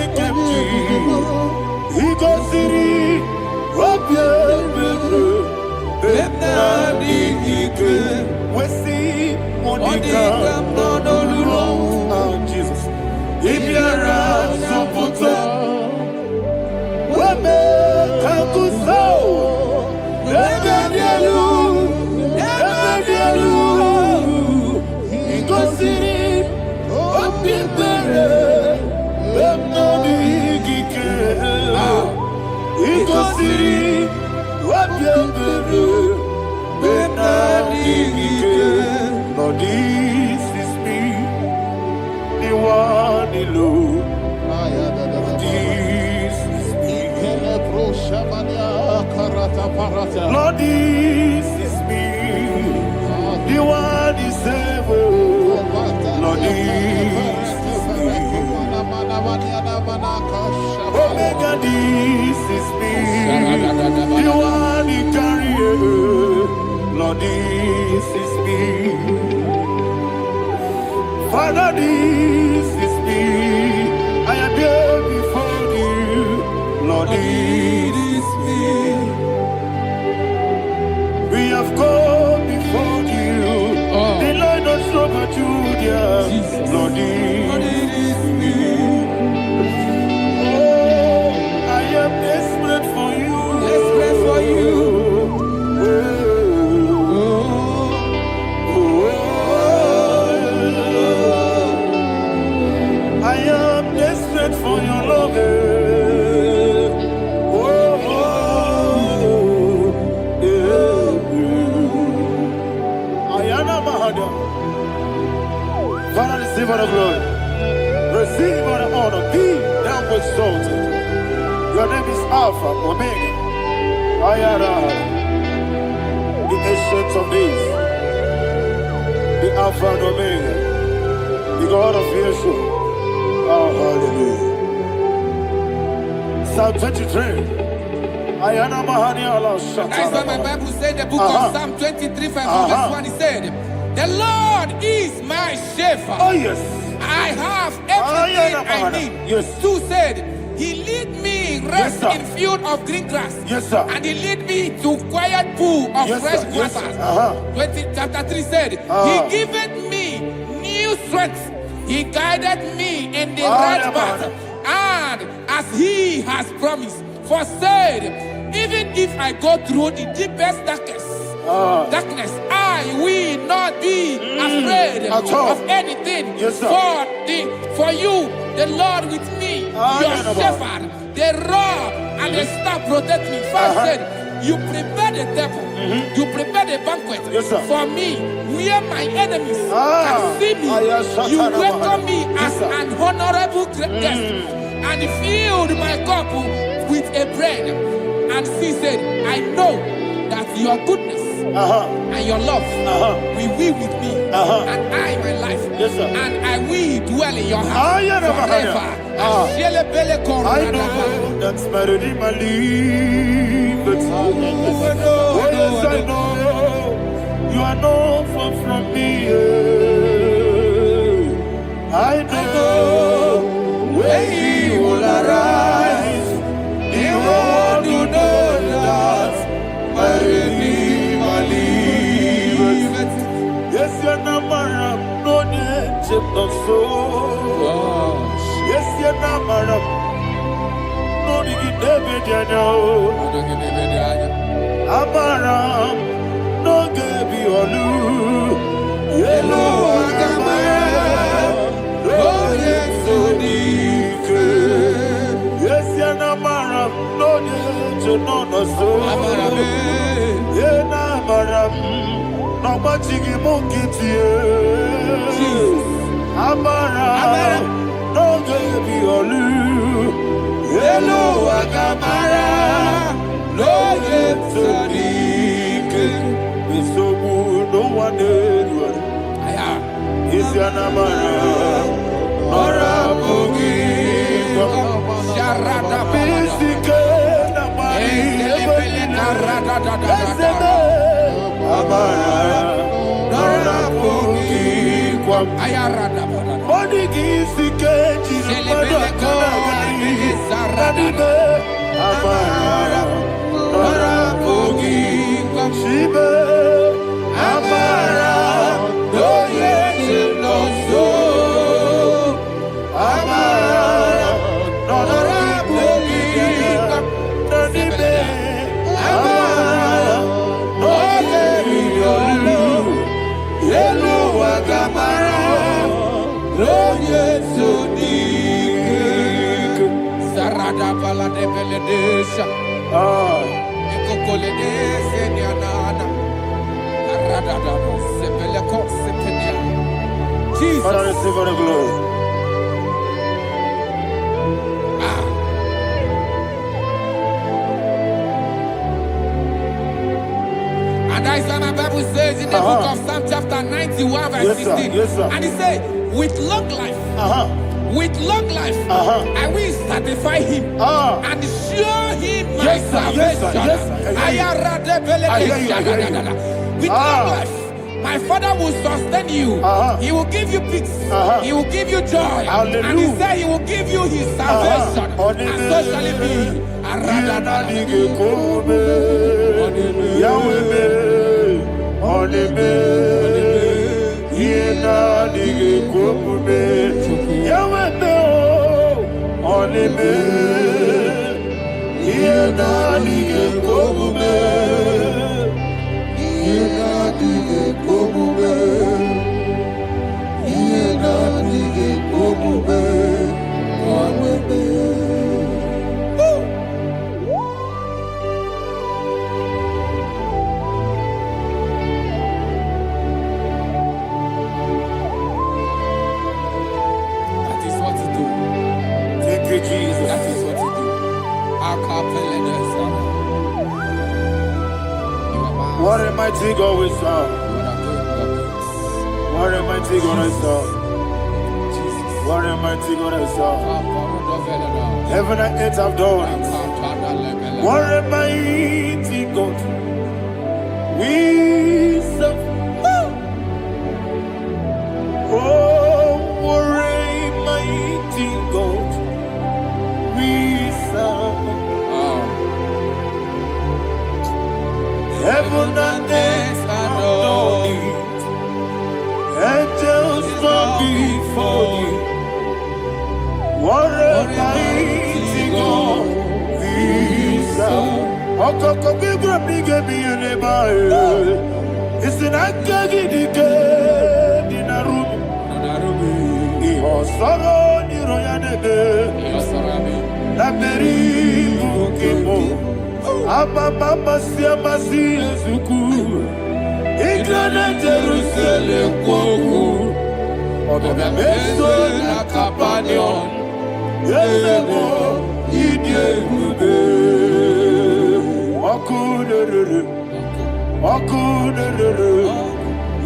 Ikasiri mapepere, bepnadi gike. We see Monica, oh Jesus. If you're a Saputo, Wame Kakuso, Ebedialu, Igosiri, Opipere, Bemnadi Gike, Igosiri, Opipere. Lord, this is me, the one alone. This is me. Lord, this is me, the one is able. Lord, this is me. Omega, this is me, the one in carrier. Lord, this is me. Father, this is me. I am here before you. Lord, this is me. We have come before you. The Lord of Summer Junior. Lord, this is me. Oh, I am desperate for you. Desperate for you. I am desperate for your love. Ayana Mahada. Father, receive all the glory. Receive all the honor. Be thou exalted. Your name is Alpha, Omega. Ayana. The ancient of days. The Alpha and Omega. The God of Yeshua. Oh, hallelujah. Psalm 23. Ayana Mahani Allah Shata. That's what my Bible said, the book of Psalm 23, verse 1. It said, the Lord is my shepherd. Oh, yes. I have everything I need. Yes. 2 said, he lead me rest in field of green grass. Yes, sir. And he lead me to quiet pool of fresh waters. Chapter 3 said, he giveth me new strength. He guided me in the right path. And as he has promised, for said, even if I go through the deepest darkness, I will not be afraid of anything. Yes, sir. For you, the Lord with me, your shepherd, the rod and a staff protect me. First said, you prepare the table, you prepare the banquet for me, where my enemies can see me. You welcome me as an honorable guest, and filled my cup with a bread. And she said, I know that your goodness and your love will be with me, and I, my life, and I will dwell in your house forever. I know that's better than my life. Oh, yes, I know you are not far from me. I know when he will arise, he will do that. My Redeemer liveth. Yes, you're not married, no nature, no soul. Yes, you're not married, no Amaram, no Gabi Olu, Yellow Agamara, oh yes, so deep. Yes, you're not married, no nature, no so. Yena Maram, no Machigi Monkey. Amaram, no Gabi Olu, Yellow Agamara, no yes, so deep. So good, no one did. Is your Namara, Nora Bogi, Sharada Bisica, Nora Bogi, Ayarada, Bodigi, Sikeji, Amara, Nora Bogi, Shiba, Amara, no yes, no so, Amara, Nora Bogi, Nanibe, Amara, no Yellow Agamara, no yes, so deep. Sarada Bala de Beledesha, Ecocoledese, Nianana, Arada, Sepeleco, Sepenia. Jesus, Father, receive all the glory. And that is why my Bible says in the book of Psalm chapter 91 verse 16. And it says, with long life, with long life, I will satisfy him and show him my salvation. With long life, my Father will sustain you. He will give you peace. He will give you joy. And he said he will give you his salvation. And so shall it be. Jesus. That is what you do. What a mighty God we serve. What a mighty God I serve. What a mighty God I serve. Heaven and earth have done it. What a mighty God we serve. Oh, what a mighty God we serve. Heaven and earth adore it. Angels bow before you. What a mighty God we serve. Okoko bigro bige bi eneba. Isina kagi dike dinarubi. Iho soro ni royanebe. La beri buki Ababa Siamasi Suku, Igrana Jerusalem Koku, Obebeso na Kapanion, Yelemo, Idiegube, Okudere,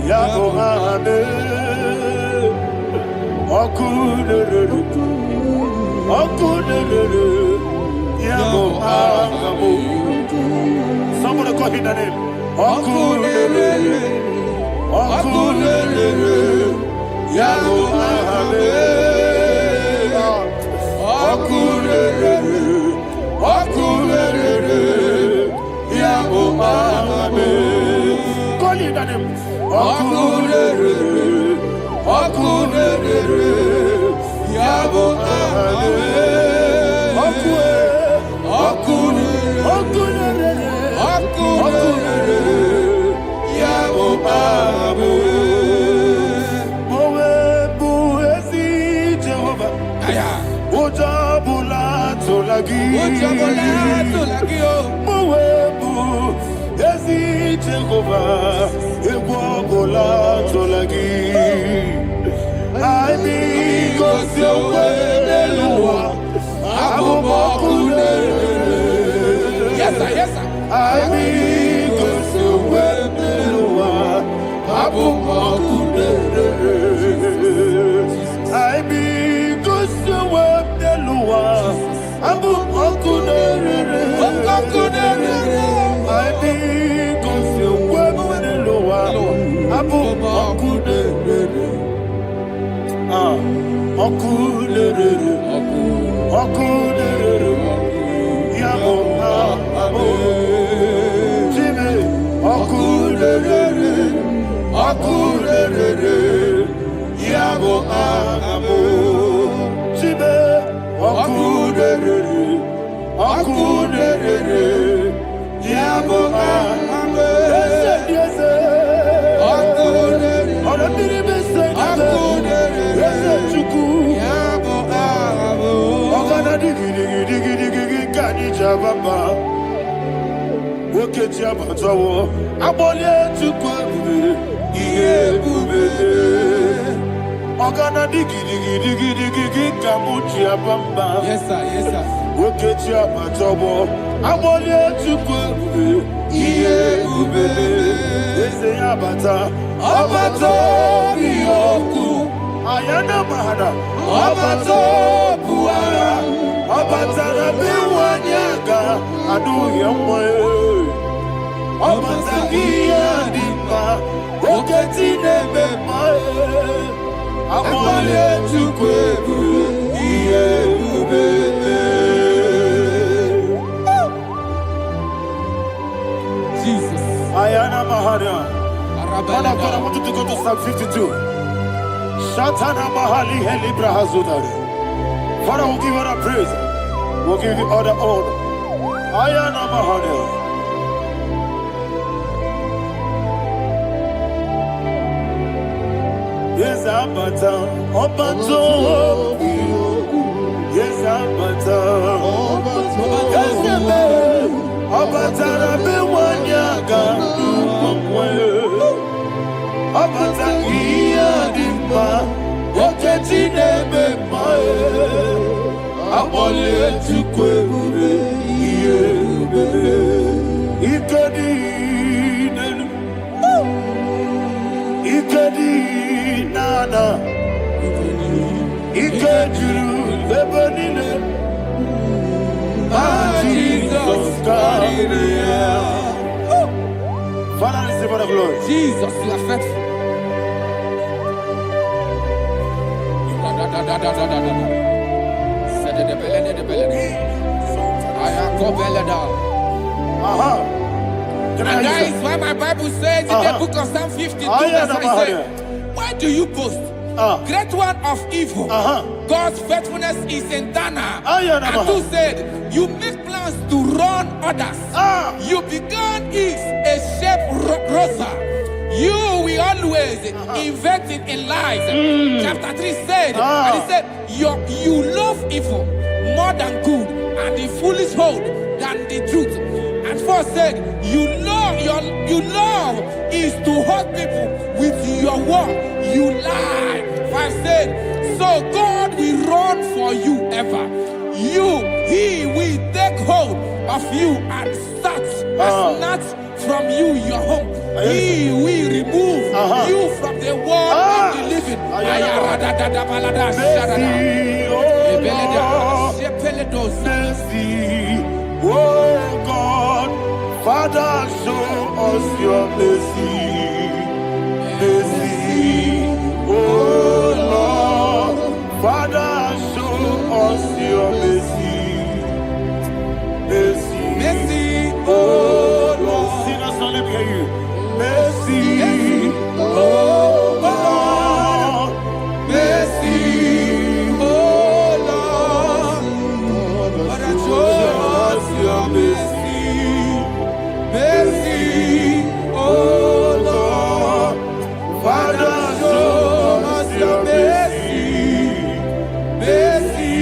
Yabo Hane, Okudere, Yabo Hane. Somebody call him the name. Okulele, Yabo Ahame. Okulele, Yabo Ahame. Call him the name. Okulele, Yabo Ahame. Yes, sir. Yes, sir. Ayana Mahada, Abato Puara, Abatara Biwanyaga, Adu Yamwe, Abatagia Dipa, Oketine Bemae, Amole Tukwebu, Jesus. Ayana Mahada. I want you to go to Psalm 52. Shatana Mahali Helibra Hazudare. Father, we'll give you the praise. We'll give you all the honor. Ayana Mahali. Yes, Abata. Obato. Yes, Abata. Yes, Abata. Rabe Wanyaga. Abata iya dimba, oketine bemae, abole tukwe ube, iye ube, ikedi nenu, ikedi nana, ikediru lebanine, Jesus God. Father, receive all the glory. Jesus, you are faithful. And that is why my Bible says in the book of Psalm 52, verse 5, why do you boast? Great one of evil. God's faithfulness is eternal. And who said, you make plans to run others. You began is a shape rosa. You will always invent it in lies. Chapter 3 said, and he said, you love evil more than good, and the foolish hold that and the truth. And 4 said, you love is to hurt people with your word. You lie. 5 said, so God will run for you ever. He will take hold of you and snatch from you your home. He will remove you from the world of the living. Mercy, oh God, Father, show us your mercy. Mercy, oh Lord, Father, show us your mercy. Mercy, Mercy, oh Lord, sing us on, let me hear you. Mercy, oh Lord, mercy, oh Lord, Father, show us your mercy. Mercy, oh Lord, Father, show us your mercy. Mercy,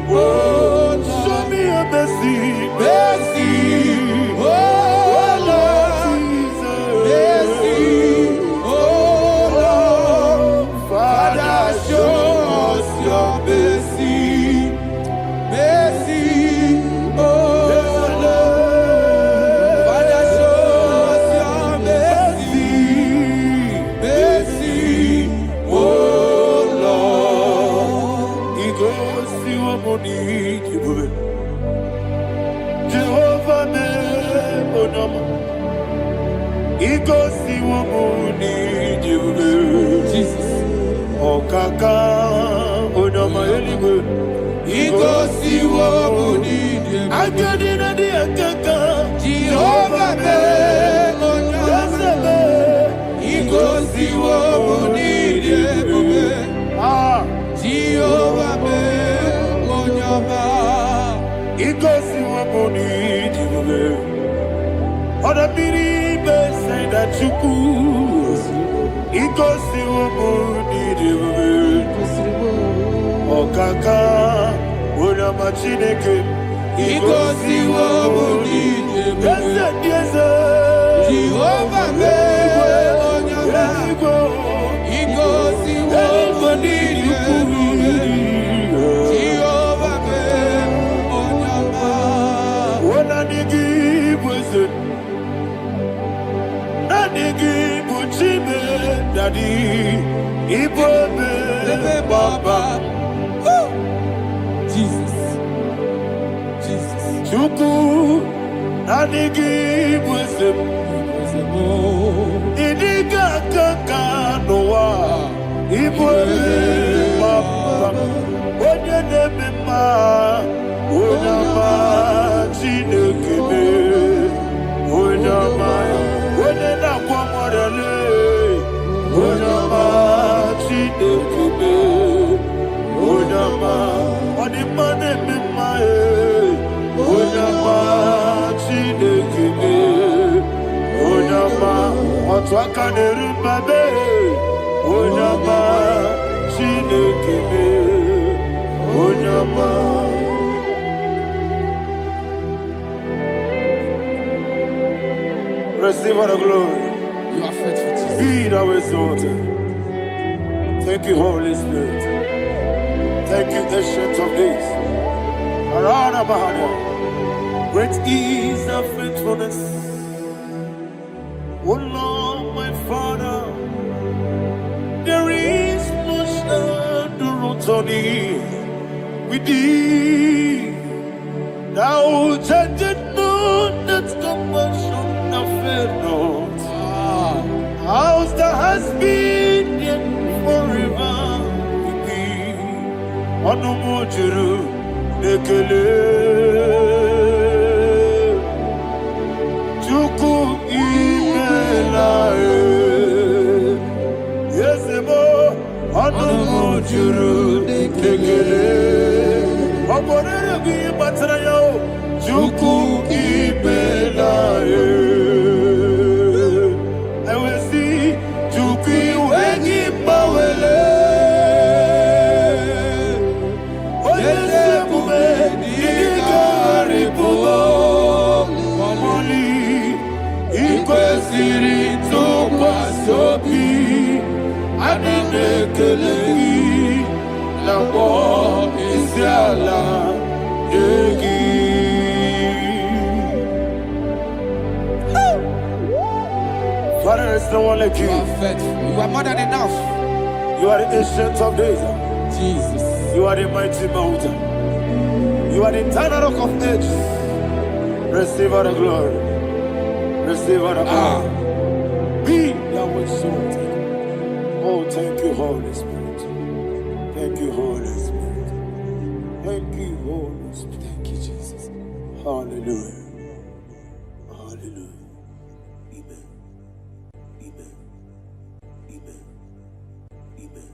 oh Lord, show me your mercy. Mercy, oh Lord, mercy, oh Lord, Father, show us your mercy. Mercy, oh Lord, Father, show us your mercy. Mercy, oh Lord, He goes to your money, Jehovah me onama. He goes to your money, Jesus. Okaka onama eliwe. He goes to your money, Agadina di akaka. Jehovah me onama. He goes to your money, Jehovah me onama. He goes to your money, Oda biri be say that you could. He goes to your money, Okaka onama chineke. He goes to your money, Jehovah me onama. He goes to your money, Jehovah me onama. What I give was it? Nadigi Buchibe Daddy Ibobe Baba Jesus. Chuku Nadigi Busim Idiga Kaka Noa Ibobe Baba Oye Nebima Onama Chinekebe Onama Onena Kwamorele Onama Chinekebe Onama Onimane Mimae Onama Chinekebe Onama Otwakane Rumbabe Onama Chinekebe Onama. Receive all the glory. You are faithful, Jesus. Be thou exalted. Thank you, Holy Spirit. Thank you, Ancient of Days. Arana Bahana. Great is thy faithfulness. O Lord, my Father, there is much endurance on thee. With thee, thou judgest not that compassion of fair not. Ours that has been yet forever with thee. Onomojuru nekele. Chuku imelae. Yesemo onomojuru nekele. Oborere bi batrayo. Chuku imelae. Oh kwesiri tukwasobi adinekelehi nabo isiala yegi. Father, there is no one like you. You are faithful. You are more than enough. You are the ancient of days. Jesus. You are the mighty mountain. You are the eternal rock of ages. Receive all the glory. Receive all the honor. Be thou exalted. Oh, thank you, Holy Spirit. Thank you, Holy Spirit. Thank you, Holy Spirit. Thank you, Jesus. Hallelujah. Hallelujah. Amen. Amen. Amen. Amen.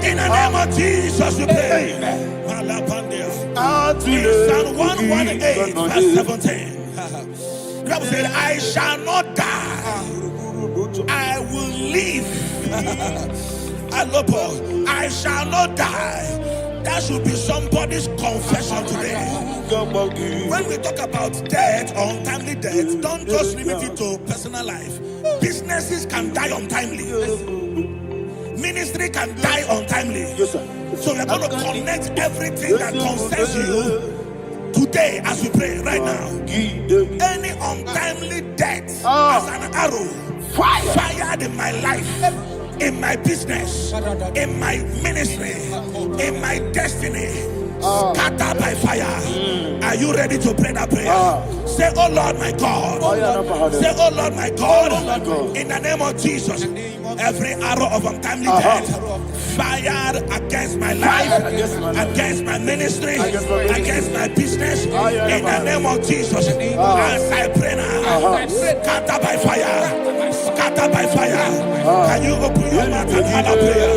In the name of Jesus, we pray. In Psalm 118, verse 17, the Bible said, I shall not die, I will live. I shall not die. That should be somebody's confession today. When we talk about death, untimely death, don't just limit it to personal life. Businesses can die untimely. Ministry can die untimely. Yes, sir. So we're going to connect everything that concerns you today as we pray right now. Any untimely death as an arrow fired in my life, in my business, in my ministry, in my destiny, scattered by fire. Are you ready to pray that prayer? Say, oh Lord my God. Say, oh Lord my God. In the name of Jesus, every arrow of untimely death fired against my life, against my ministry, against my business, in the name of Jesus, as I pray now, scattered by fire, scattered by fire. Can you open your mouth and have a prayer?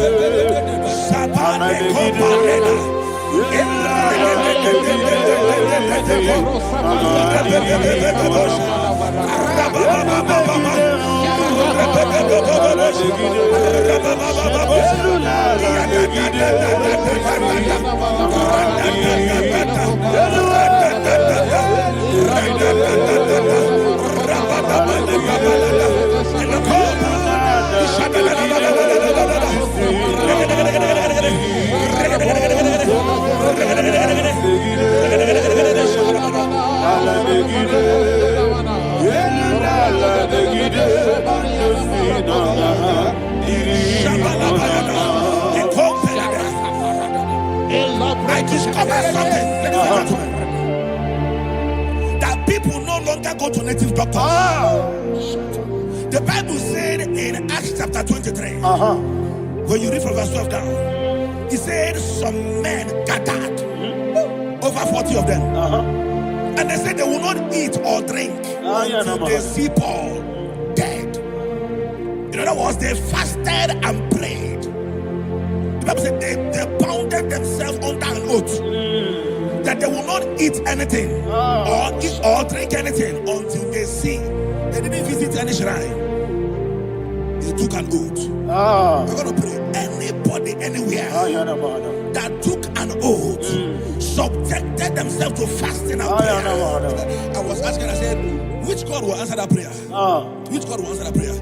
I discovered something, that people no longer go to native doctors. The Bible said in Acts chapter 23, when you read from verse 12 down, it said some men gathered, over 40 of them, and they said they will not eat or drink until they see Paul dead. In other words, they fasted and prayed. The Bible said they bounded themselves under an oath that they will not eat anything or eat or drink anything until they see. They didn't visit any shrine. They took an oath. We're going to pray. Anybody, anywhere that took an oath, subjected themselves to fasting and prayer. I was asking, I said, which God will answer that prayer? Which God will answer that prayer?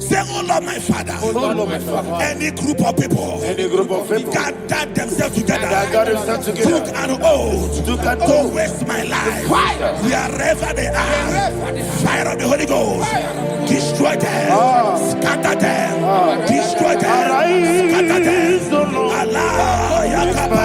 Say, oh Lord, my Father. Oh Lord, my Father. Any group of people. Any group of people. Gathered themselves together. Took an oath. To waste my life. Wherever they are. Fire of the Holy Ghost. Destroy them. Scatter them. Destroy them. Scatter them. Allah. Yakaba.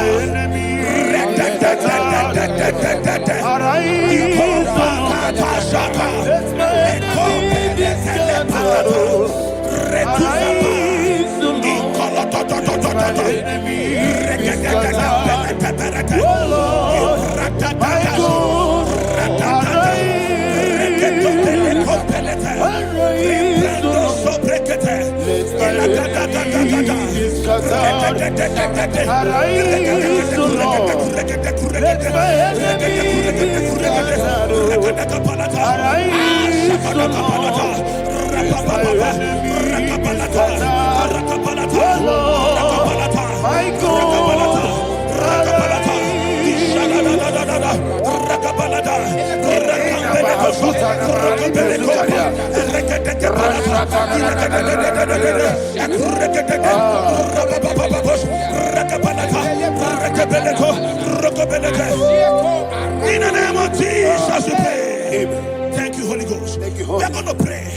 In the name of Jesus, we pray. Thank you, Holy Ghost. Thank you, We are going to pray.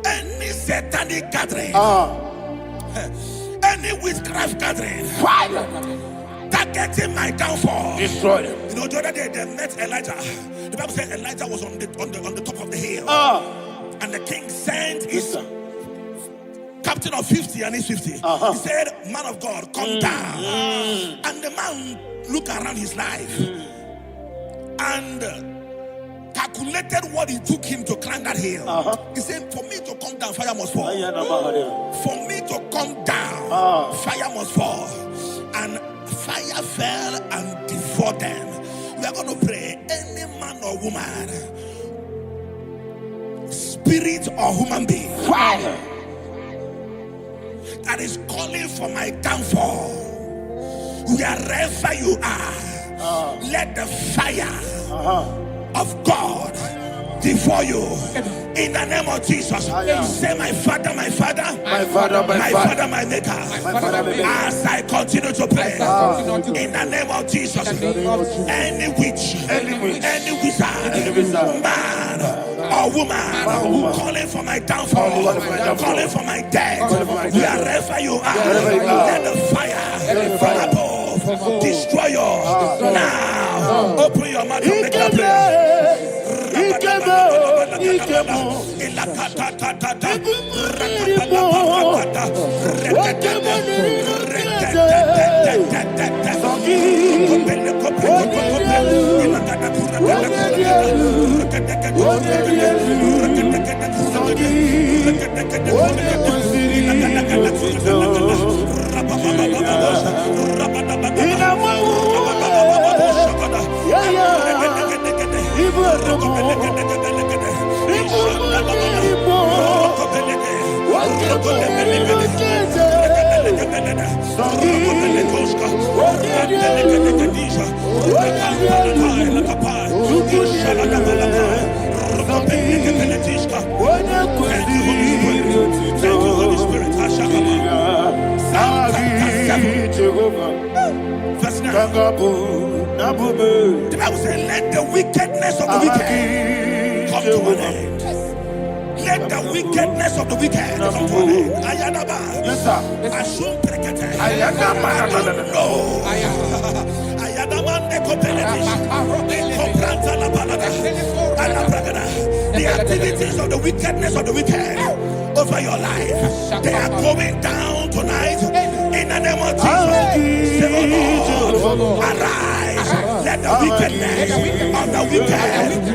Any satanic gathering, any witchcraft gathering, targeting my downfall, destroy them. You know, the other day they met Elijah. The Bible said Elijah was on the top of the hill, and the king sent his captain of 50 and his 50. He said, "Man of God, come down." And the man looked around his life and calculated what it took him to climb that hill. He said, "For me to come down, fire must fall. For me to come down, fire must fall." And fire fell and devoured them. We are going to pray. Any man or woman, spirit or human being, that is calling for my downfall, wherever you are, let the fire of God devour you. In the name of Jesus, say, "My Father, my Father, My Father, my Father, my Maker." As I continue to pray, in the name of Jesus, any witch, any wizard, man or woman calling for my downfall, calling for my death, wherever you are, let the fire from above destroy you now. Open your mouth and make a prayer. The Bible says, "Let the wickedness of the wicked come to an end." Let the wickedness of the wicked come to an end. Ayadaba. Yes, sir. Assume prekete. Ayadaba. No. Ayadaba nekopeletis. Nekopranta la balada. Alabragada. The activities of the wickedness of the wicked over your life, they are going down tonight. In the name of Jesus, say, "Oh Lord, arise. Let the wickedness of the wicked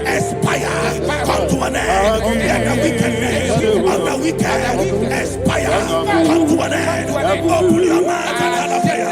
expire. Come to an end. Let the wickedness of the wicked expire. Come to an end." Open your mouth and have a prayer.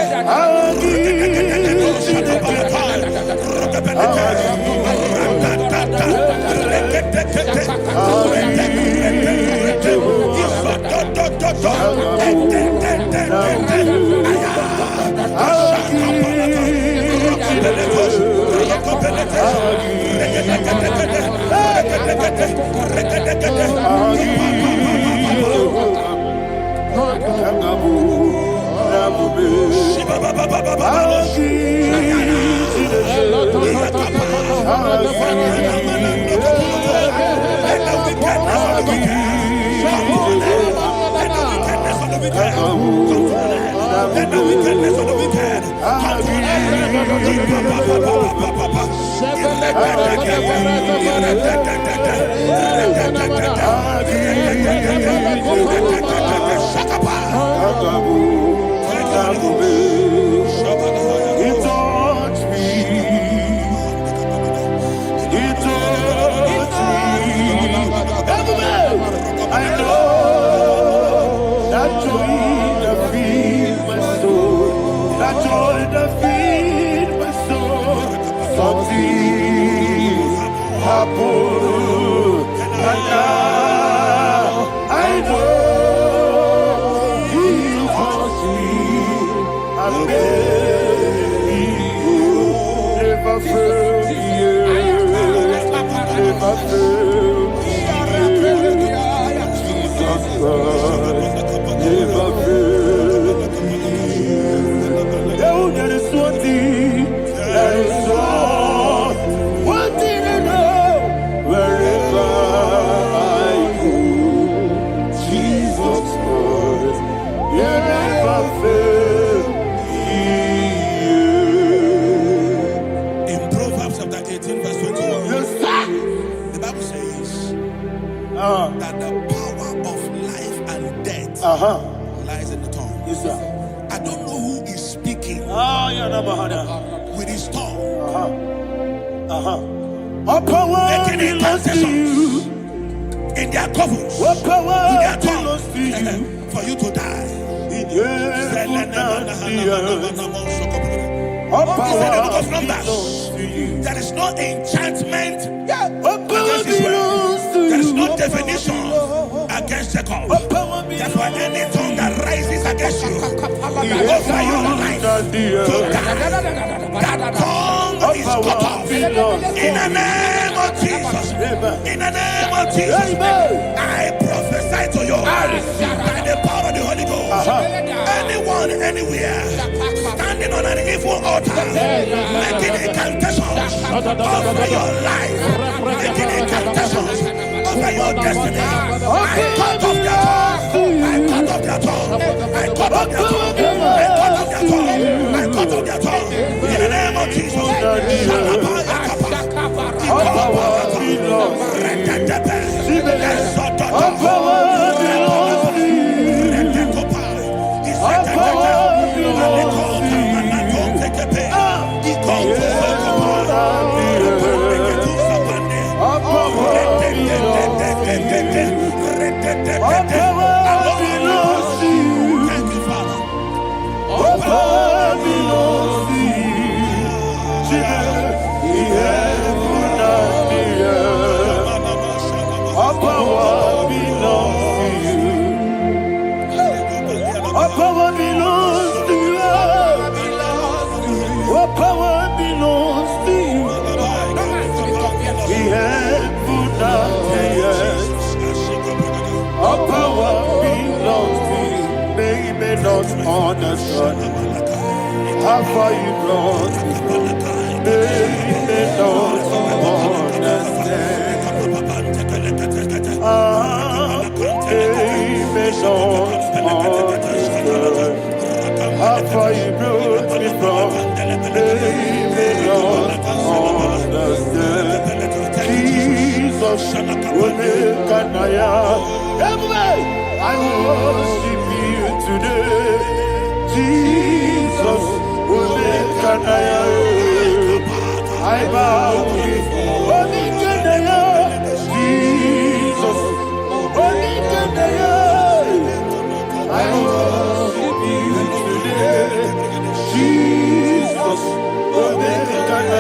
That the power of life and death lies in the tongue. Yes, sir. I don't know who is speaking with his tongue, making incantations in their covers with their tongue for you to die. He said in the book of Numbers, there is no enchantment against Israel. There is no definition against Jacob. Therefore, any tongue that rises against you over your life to die, that tongue is cut off. In the name of Jesus. In the name of Jesus. I prophesy to you by the power of the Holy Ghost. Anyone, anywhere, standing on an evil altar, making incantations over your life, making incantations over your destiny, I cut off their tongue. I cut off their tongue. I cut off their tongue. I cut off their tongue. I cut off their tongue. In the name of Jesus. Understand how far you brought me. They don't understand. They don't understand how far you brought me from. They don't understand. Jesus will make an I worship you today. Jesus will make an I bow before Jesus will make an I worship you today. Jesus will make an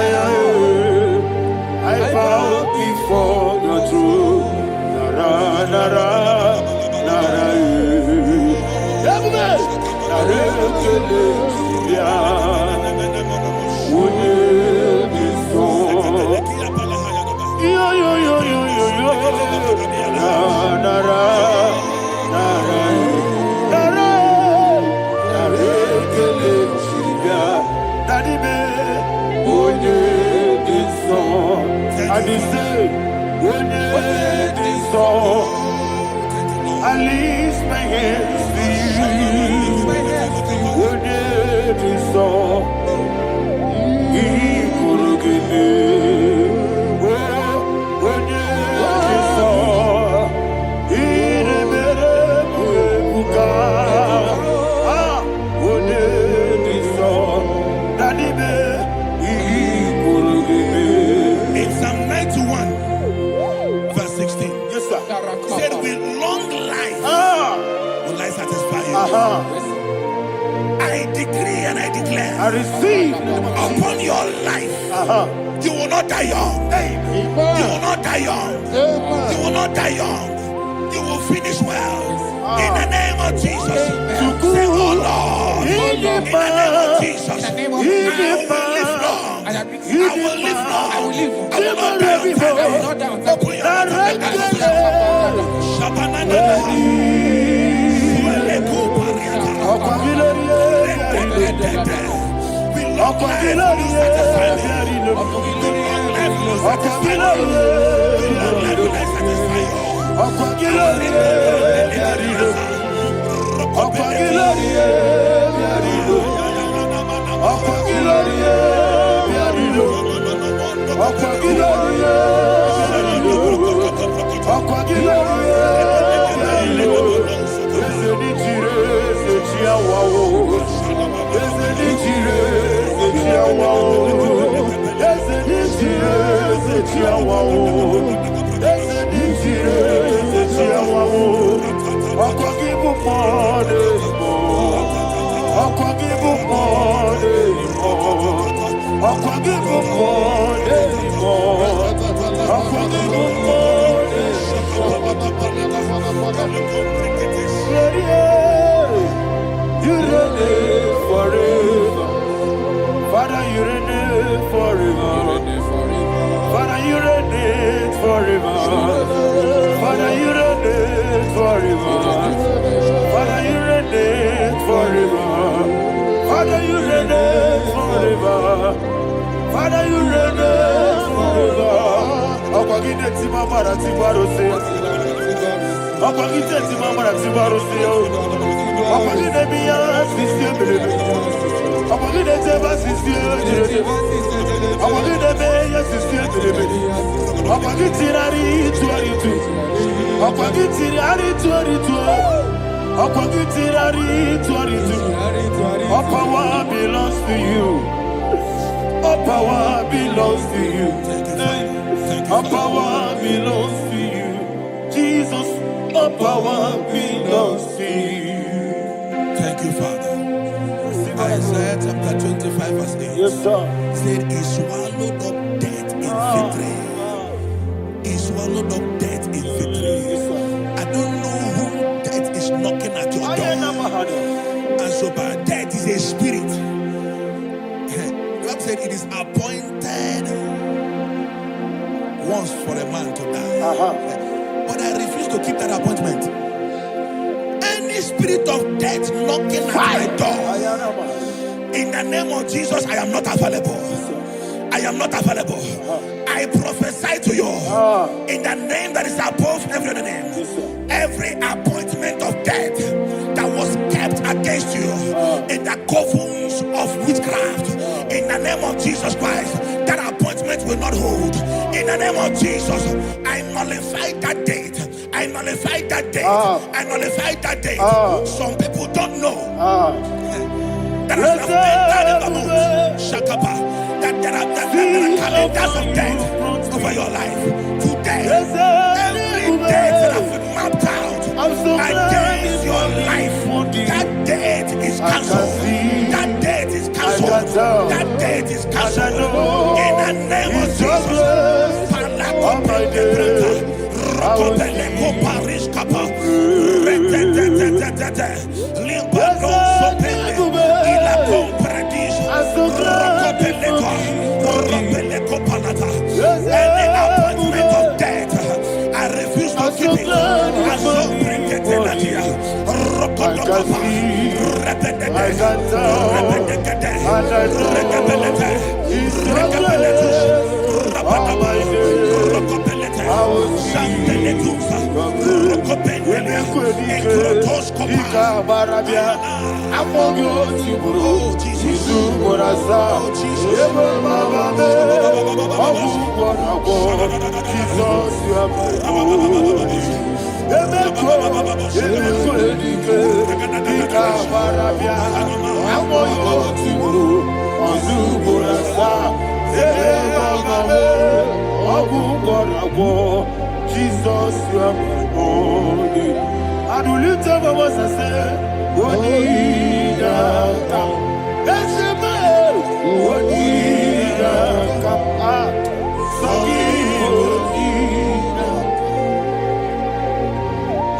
I bow before your throne. Nara, nara. Would you be so Daddy me, onye this song. And he say, onye this song. I lift my hands to you. Onye this song. He could give me. Onye this song. He never buka. Onye this song. Daddy me, he could give me. In Psalm 91, verse 16, Yes, sir. said, with long life will I satisfy you. I decree and I declare I receive. upon your life, you will not die young. You will not die young. You will not die young. You will finish well. In the name of Jesus. Say, oh Lord. In the name of Jesus. I will live long. I will live long. I will not die young. Open your You reign forever. Father, you reign forever. Father, you reign forever. Father, you reign forever. Father, you reign forever. Father, you reign forever. Father, you reign forever. Akwagide timamara tibarose. Akwagide timamara tibarose. Akwagide biya sisiye. Akwagide teba sisiye. Akwagide beya sisiye. Akwagide tirari tuaritu. Akwagide tirari tuaritu. Akwagide tirari tuaritu. All power belongs to you. All power belongs to you. All power belongs to you. Jesus, all power belongs to you. Thank you, Father. Isaiah chapter 25, verse 8. Yes, sir. Said, he swallowed up death in victory. He swallowed up death in victory. I don't know who death is knocking at your door. And so, but death is a spirit. God said it is appointed once for a man to die. But I refuse to keep that appointment. Any spirit of death knocking at my door, in the name of Jesus, I am not available. I am not available. I prophesy to you in the name that is above every other name. Every appointment of death that was kept against you in the covens of witchcraft, in the name of Jesus Christ, that appointment will not hold. In the name of Jesus, I nullify that date. I nullify that date. I nullify that date. Some people don't know that as I've entered in the mood, Shakapa, that there are calendars of death over your life. Today, every date that I've mapped out against your life, that date is cancelled. That date is cancelled. That date is cancelled. In the name of Jesus. Any appointment of death, I refuse to keep it. I Rekabelete, Rekabeletus, Rabadaba, Rokopelete, Santeletusa, Rokopendelia, Ekrotos Kopa, Oh, Jesus. Jesus, you are holy. And we lift up our voice and say, Wodida come. That's the man. Wodida come.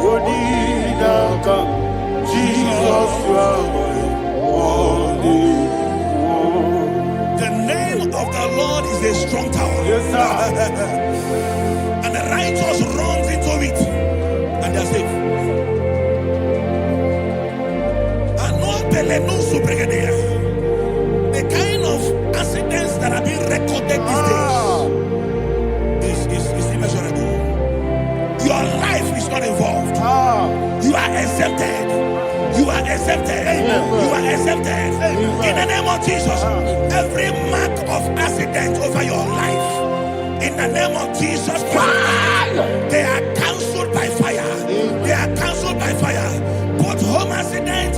Wodida come. Jesus, you are holy. The name of the Lord is a strong tower. Yes, sir. And the righteous runs into it and they are safe. The kind of accidents that are being recorded these days is immeasurable. Your life is not involved. You are exempted. You are exempted. You are exempted. In the name of Jesus, every mark of accident over your life, in the name of Jesus Christ, they are cancelled by fire. They are cancelled by fire. Both home accident,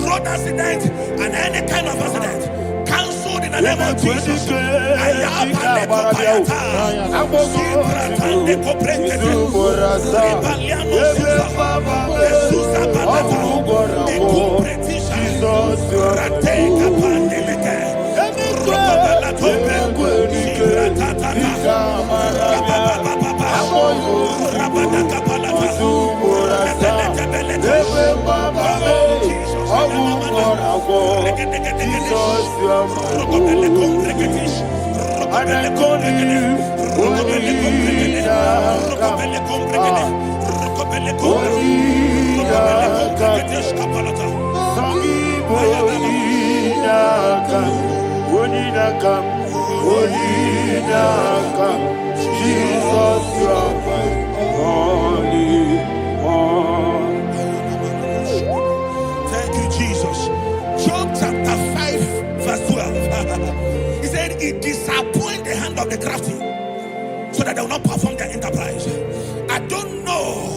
road accident, and any kind of accident, cancelled in the name of Jesus. Thank you, Jesus. Job chapter 5, verse 12. He said, it disappoints the hand of the crafty, so that they will not perform their enterprise. I don't know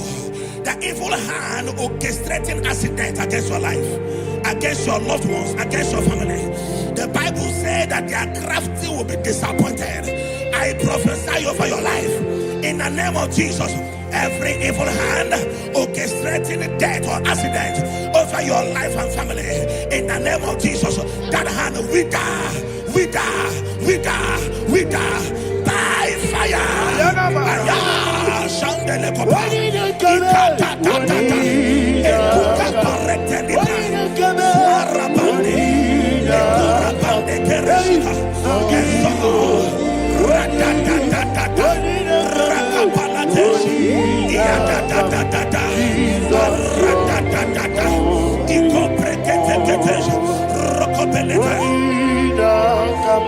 the evil hand orchestrating accident against your life, against your loved ones, against your family. The Bible said that their crafty will be disappointed. I prophesy over your life in the name of Jesus. Every evil hand orchestrating death or accident over your life and family, in the name of Jesus, that hand wither by fire.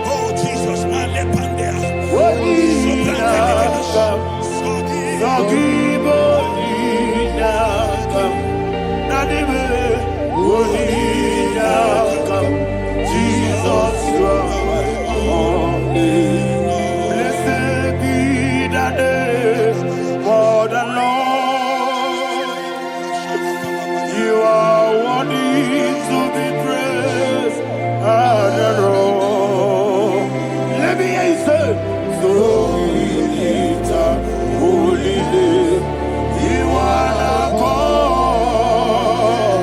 Oh Jesus, blessed be the name for the Lord. You are worthy to be praised and adored. Let me hear you say, so we lift up holy name. You are the God.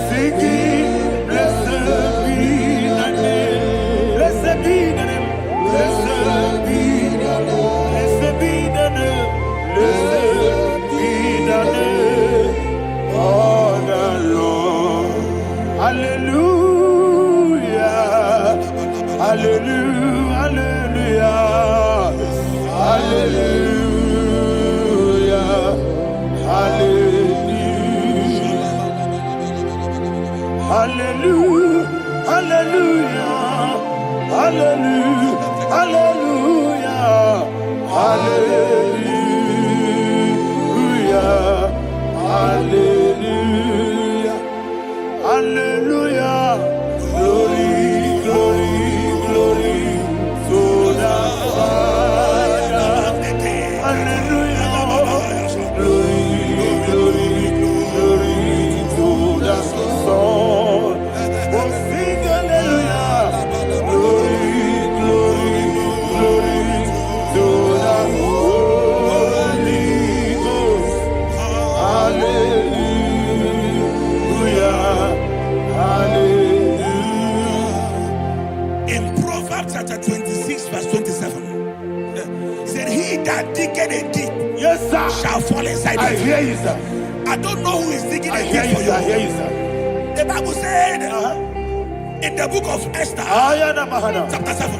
Singing, blessed be the name. Blessed be the name. Blessed be the name. Blessed be the name. Blessed be the name of the Lord. Hallelujah. Hallelujah. Hallelujah. Hallelujah. Hallelujah. Hallelujah, hallelujah, hallelujah, hallelujah, hallelujah, hallelujah. Glory, glory, glory to the Father. Hallelujah. Glory, glory, glory to the Son. Oh, sing hallelujah. Glory, glory, glory to the Holy Ghost. Hallelujah. Hallelujah. In Proverbs chapter 26, verse 27, he said, he that diggeth a deep, Yes, sir, shall fall inside I it. hear you, sir. I don't know who is digging I a hear deep you, for sir. I you. hear you, sir. The Bible said in the book of Esther, chapter 7,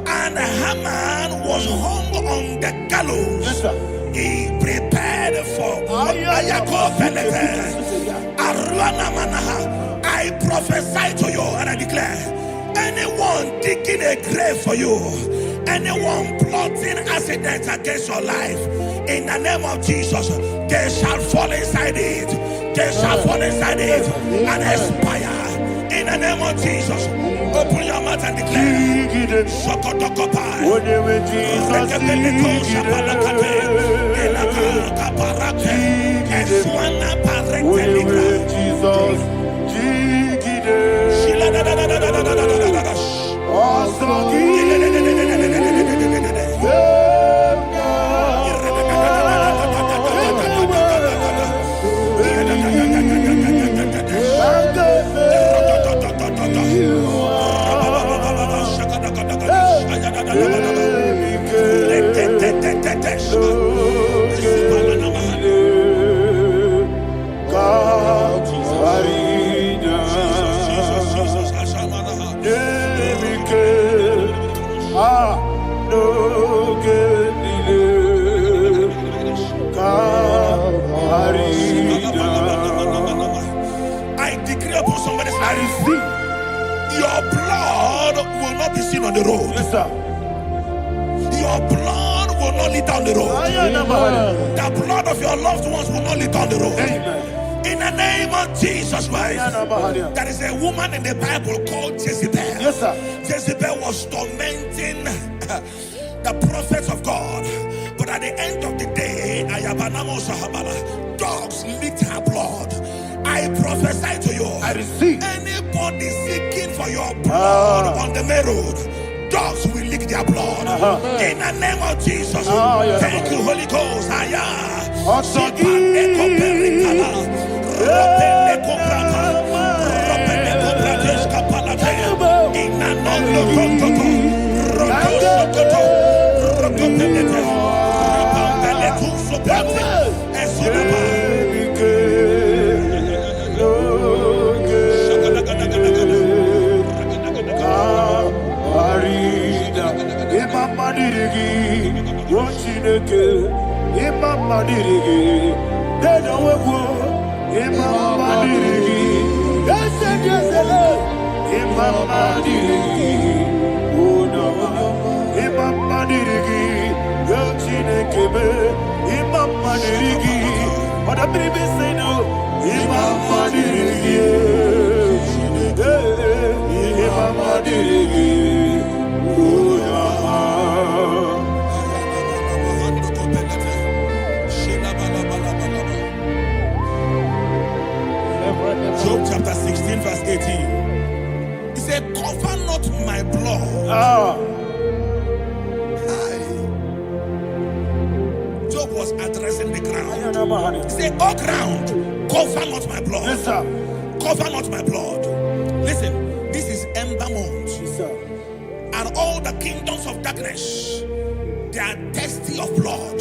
and Haman was hung on the gallows. Yes, sir. He prepared for I prophesy to you and I declare, anyone digging a grave for you, anyone plotting accidents against your life, in the name of Jesus, they shall fall inside it. They shall fall inside it and expire. In the name of Jesus, open your mouth and declare. Sokotokopai. I decree upon somebody's life, your blood will not be seen on the road. Yes, sir. Your blood will not lead down the road. The blood of your loved ones will not lead down the road. Amen. In the name of Jesus Christ. There is a woman in the Bible called Jezebel. Yes, sir. Jezebel was tormenting the prophets of God. But at the end of the day, dogs licked her blood. I prophesy to you, I receive. anybody seeking for your blood on the main road, dogs will lick their blood. In the name of Jesus. Thank you, Holy Ghost. Job chapter 16 verse 18. He said, cover not my blood. Job was addressing the ground. He said, oh ground, cover not my blood. Yes, sir. Cover not my blood. Listen, this is ember month. Yes, sir. And all the kingdoms of darkness, they are thirsty of blood.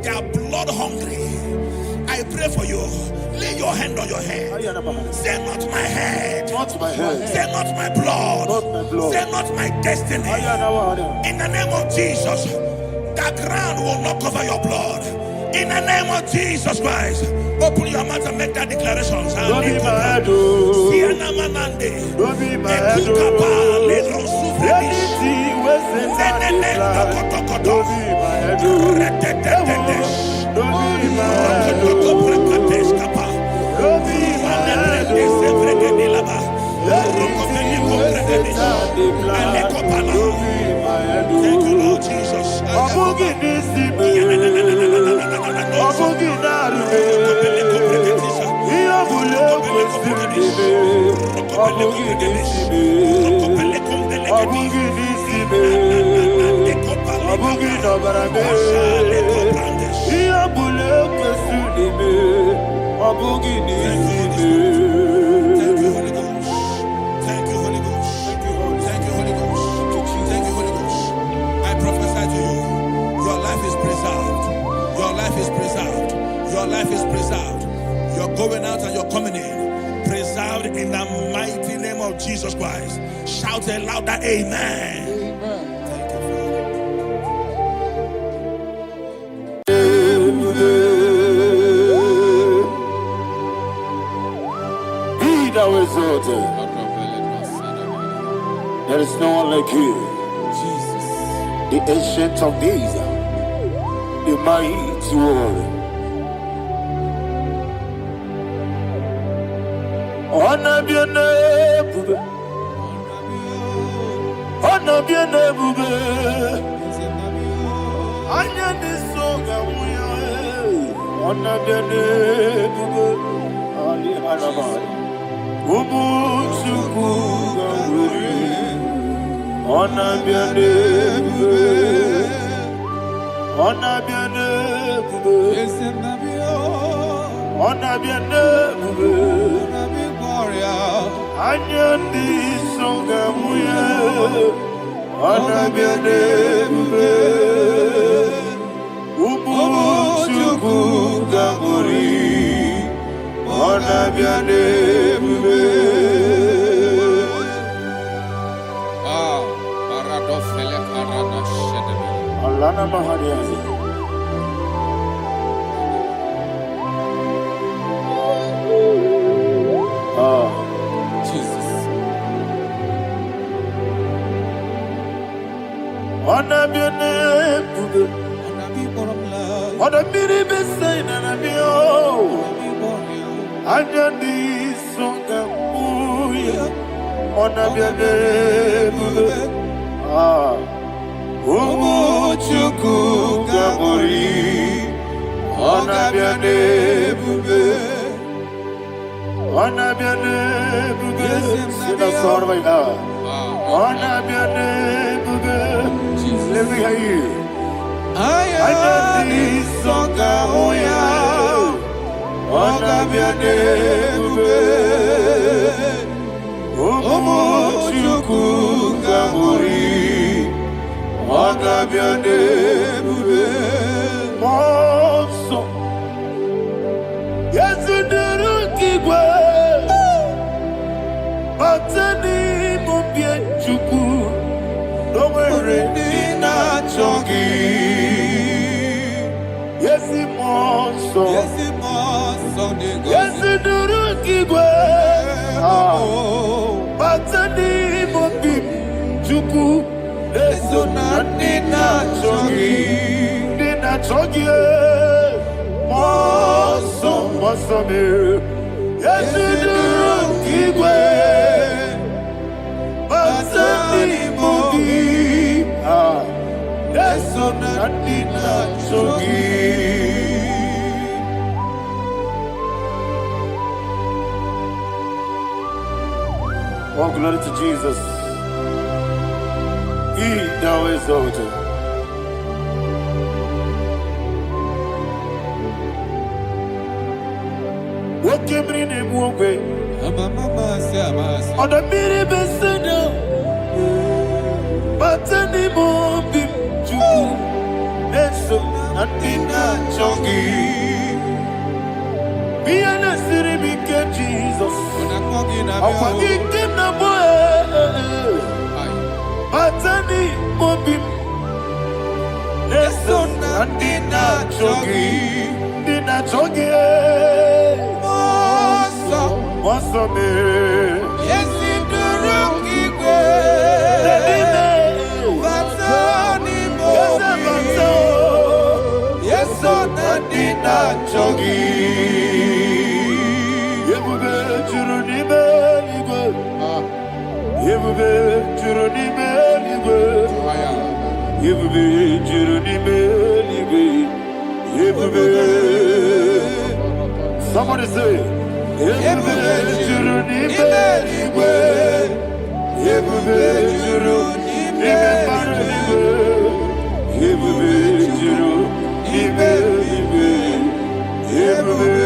They are blood hungry. I pray for you. Lay your hand on your head. Say not my head. Not my head. Say not my blood. Not my blood. Say not my destiny. In the name of Jesus, the ground will not cover your blood. In the name of Jesus Christ, open your mouth and make that declaration. Don't be mad, oh. Siana Manande. Don't be mad, Ekukapa, oh. Legro Sufredish. Anything was in Nenene, Kotokoto. Don't be mad, oh. Retetetetesh. Don't be mad, Kotokoto oh. Prekatesh Kapa. Don't be mad, oh. Thank you, Lord Jesus. Thank you, Holy Ghost. Thank you, Holy Ghost. Thank you, Holy Ghost. Thank you, Holy Ghost. I prophesy to you, your life is preserved. Your life is preserved. Your life is preserved. You're going out and you're coming in. Preserved in the mighty name of Jesus Christ. Shout a louder amen. Thank you, Be thou exalted. There is no one like you. Jesus. The ancient of days, the mighty warrior. Honor be your name, honor be your name, honor this song, honor be your name, Ali Hanaman, Umuchuku, honor be your name, honor be your name, honor be your name. Anyandi songa muya, anabiane bube, umuchuku gamuri, anabiane bube. Ah, paradofele karana shedebe. Alana mahariazi. Jesus. Anabiane bube, anabiri besai nanabio, anyandi songa muya, anabiane bube. Ah, umuchuku gamuri, anabiane bube. Anabiane bube, sing a song right now. Anabiane bube, let me hear you. Ayani songa oya, anabiane bube, umuchuku gamuri, anabiane bube. Monso, yes nduru kigwe, batani mubie chuku, nomere nina chongi. Yesi monso, yesi nduru kigwe, batani mubie chuku, eso na nina chongi, nina chongi. Moso, moso me, yesi nduru kigwe, batani mubie, eso na nina chongi. Oh, glory to Jesus. He thou exalted. What came in him one way? On the miri beseda, but anymore be true. Eso natina chongi. Be an asiri bike Jesus. I'll forgive him the boy. But anymore be. Eso Nandina chogi, Nina chogi, Moso me, Yes, in the rookie Yes, on Nandina chogi. Yebube juruni meligwe, Yebube juruni meligwe, Yebube juruni meligwe, Yebube. Somebody say, Yebube juruni meligwe, Yebube juruni meligwe, Yebube juruni meligwe, Yebube.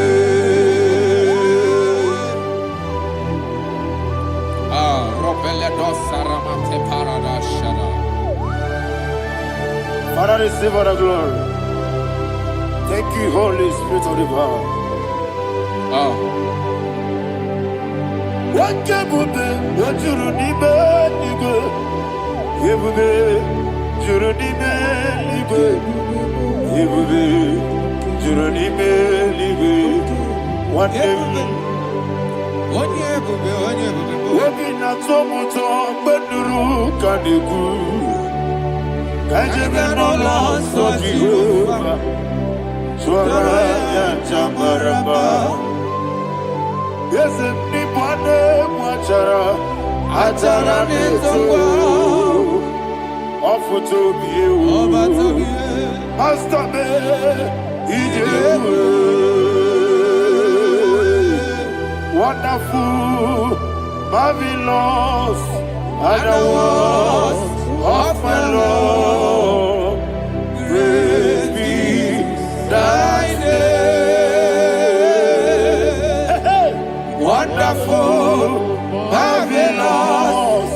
Father, receive all the glory. Thank you, Holy Spirit of the power. What can you do? What you need, nigga? You will be, you don't need me, nigga. You will be, you don't need me, nigga. What you will be not so much on, but the rook can you go? Kajabeno so Jehovah, Swara Jamaraba. Yes, ni bwane mwachara, achara netongo. Ofuto biye, Master me, Ijewe. Wonderful, marvelous, and the words of my Lord, praise be thy name. Wonderful, marvelous,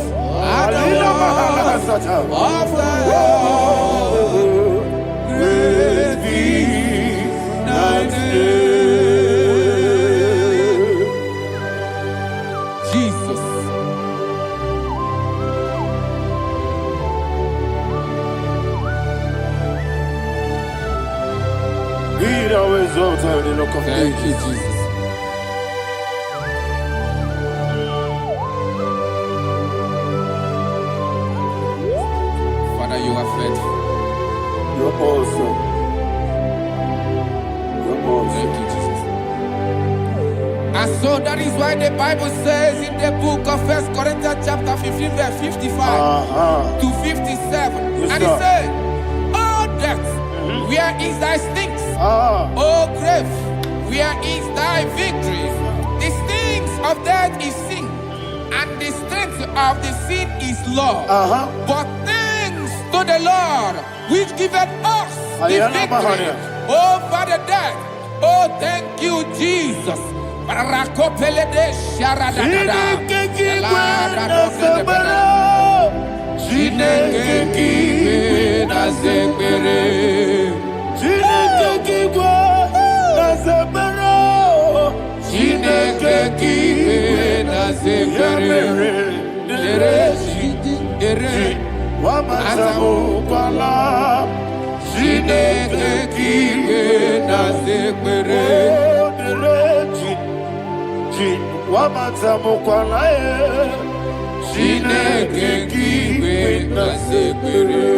and the words of my Lord, praise be thy name. Jesus. Be thou exalted in the rock of Thank you, ages. Jesus. Father, you are faithful. You're awesome. You're awesome. Thank you, Jesus. And so that is why the Bible says in the book of 1 Corinthians chapter 15, verse 55 to 57. Yes, And it sir. said, "Oh death, where is thy stings? Oh grave, where is thy victory? The stings of death is sin, and the strength of the sin is law. But thanks to the Lord, which giveth us the victory over the death. Oh, thank you, Jesus." Rakopele de sharadadada. Chineke kiwe na zekere. Chineke kiwe na zekere. Dere Asamu kwala. Chineke kiwe na zekere. Chineke kiwe na zekere.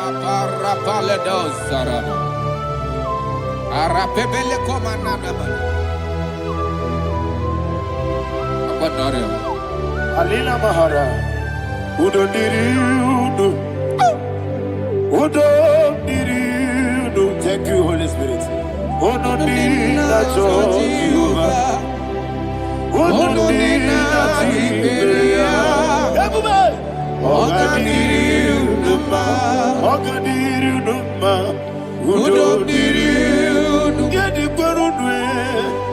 Aparapale dosarama. Arapebele komanana mana. Apanare. Alina Mahara, Udo Diriudo, Udo Diriudo. Thank you, Holy Spirit. Udo Dina Jehovah, Udo Dina Jehovah. Everybody, Oga Diriudo, Udo Diriudo. Get the Gurudwe,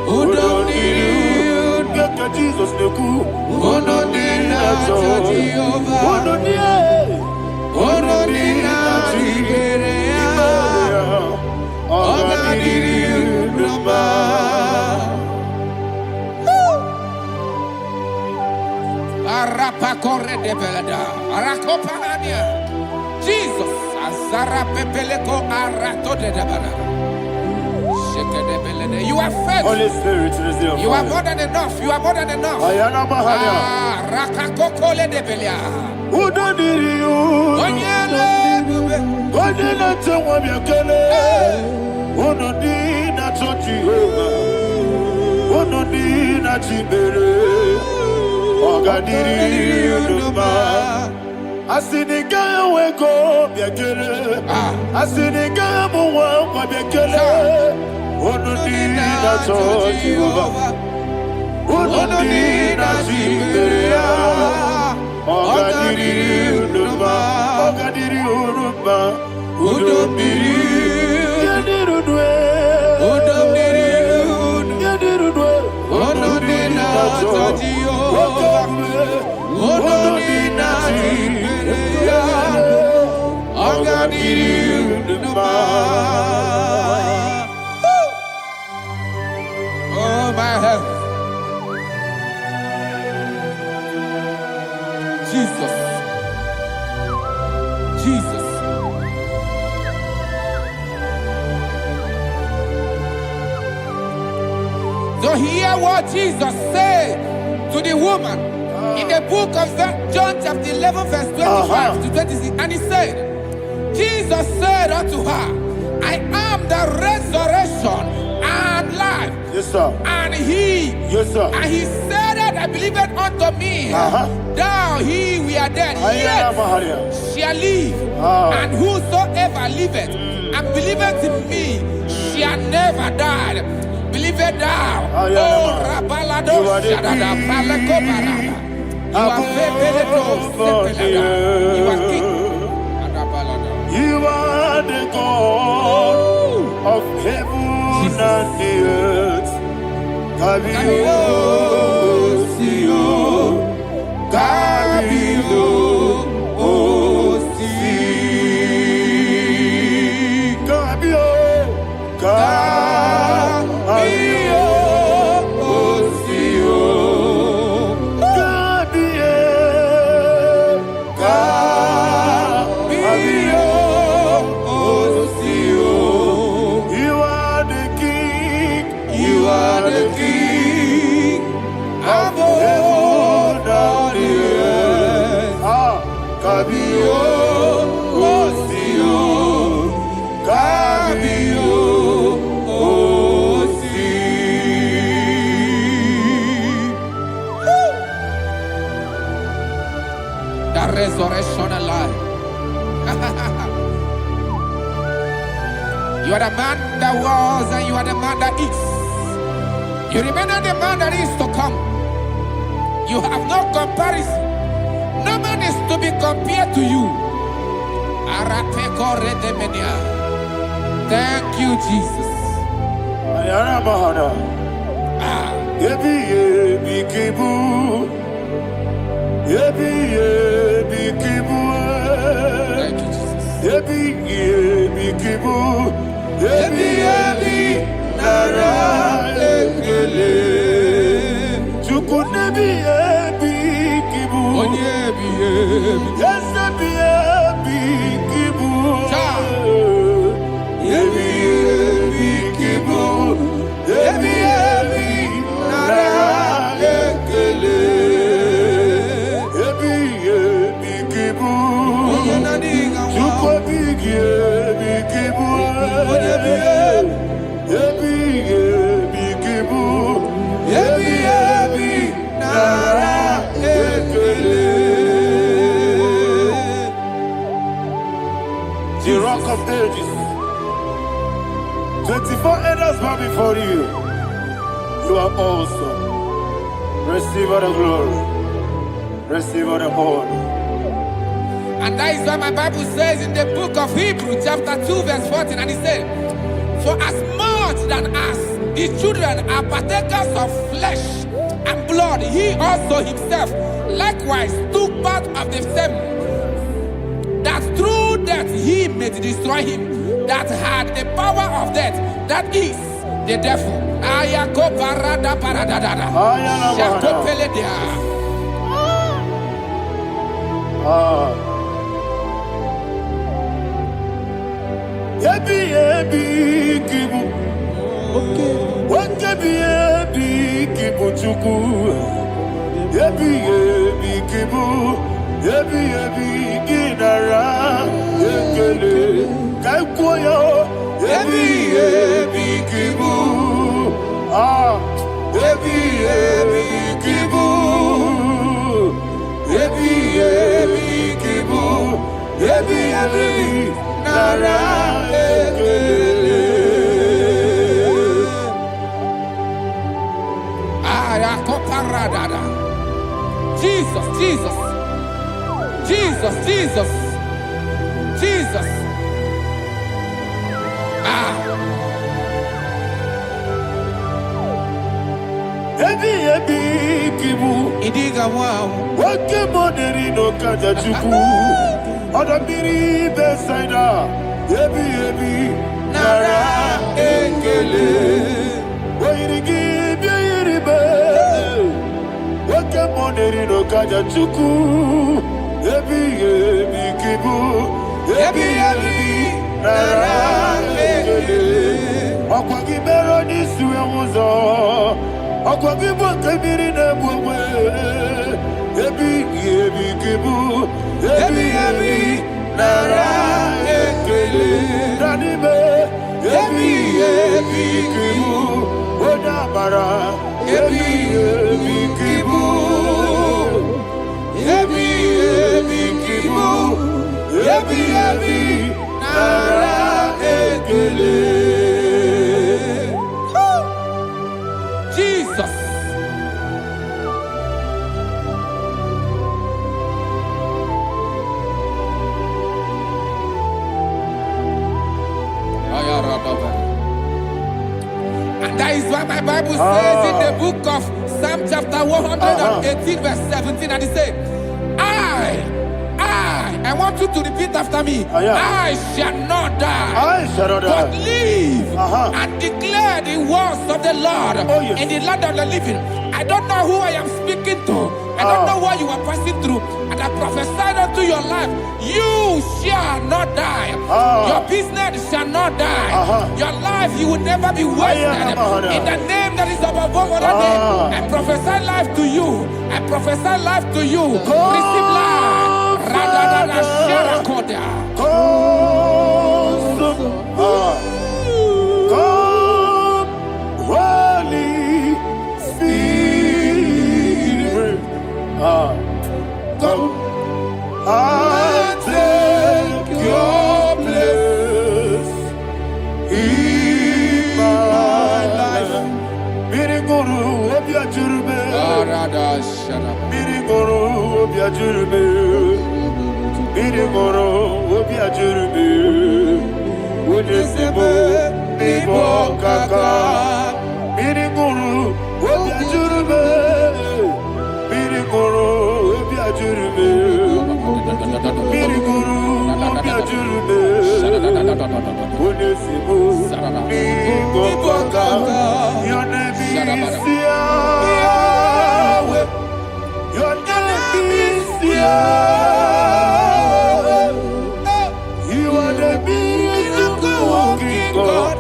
Udo Diriudo. Get the Jesus the Ku, Udo Dina Jehovah, Udo Dina Jehovah. Oga Diriudo. Arapa corre de belada. Arakopa ania. Jesus. Azara pepeleko arato de dabara. You are faithful. Holy Spirit, receive You are more than enough. You are more than enough. Ayana Mahania. Rakakokole de belia. Who don't need you? Onye Tewa Biakele. Who don't need a Jehovah. Who don't need a Chibere. Ogadiri Uduma. Asinika weko Biakele. Asinika muwa Biakele. Who don't need a Jehovah. Who don't need a Chibere. Ogadiri Uduma. Ogadiri Uduma. Udomiri, Yadirudwe, Udomiri, Yadirudwe, Ododina, Jehovah, Ododina, Ogadiri, Uduma. Oh, my health. Jesus. Jesus. So hear what Jesus said to the woman in the book of John chapter 11 verse 25 to 26. And he said, Jesus said unto her, I am the resurrection and life. Yes, sir. And he, Yes, sir. and he said that I believeth unto me, thou he we are dead, Ayana yet Mahania. shall live. And whosoever liveth and believeth in me shall never die. Believe it thou. Oh, Rabalado, Shadada, Palako Barada. You are Pepeledo, Sepelada. You are king. You are the God of heaven and the earth. Kabio, Sio, Kabio, Si, Kabio, Resurrection and life. You are the man that was and you are the man that is. You remember the man that is to come. You have no comparison. No man is to be compared to you. Thank you, Jesus. Thank you, Jesus. The Rock of Ages. 24 elders bow before you. You are awesome. Receive all the glory. Receive all the honor. And that is what my Bible says in the book of Hebrews chapter 2 verse 14. And it said, for as much than us, the children are partakers of flesh and blood, he also himself likewise took part of the same, that through death he may destroy him that had the power of death, that is the devil. chuku. Yebi yebi kibu. Yebi yebi ginara. Yekele kaikuyo. Yebi yebi kibu. Ah. Yebi yebi kibu. Yebi yebi kibu. Yebi yebi nara. Yekele. Jesus, Jesus, Jesus, Jesus, Jesus. Ebi ebi kibu. Idiga wow. Wake moneri no kaja chuku. Odamiri besaida. Ebi ebi nara ekele. Oirigi biiribe. Wake moneri no kaja chuku. Ebi ebi kibu. Ebi ebi nara ekele. Okwagi bero ni suwe muzo. Okwagi bwakabiri na bwawe. Ebi ebi kibu. Ebi ebi nara ekele. Nanime. Ebi ebi kibu. Odabara. Ebi ebi kibu. Ebi ebi kibu. Ebi ebi nara ekele. Jesus. And that is why my Bible says in the book of Psalm chapter 118 verse 17, and it says, I want you to repeat after me. I shall not die. I shall not die. But live and declare the words of the Lord in the land of the living. I don't know who I am speaking to. I don't know what you are passing through. And I prophesied unto your life. You shall not die. Your business shall not die. Your life, you will never be wasted. In the name that is above all other name, I prophesy life to you. I prophesy life to you. Receive life. Radadada Sharakoda. Come, Holy Spirit. Come and take your place in my life. Miriguru obiajurube. Miriguru obiajurube. Miriguru obiajurube. Udesebo nibo kaka. Miriguru obiajurube. Miriguru obiajurube. Miriguru obiajurube. Udesebo nibo kaka. Your name is Yahweh. Your name is Yahweh. You are the miracle working God.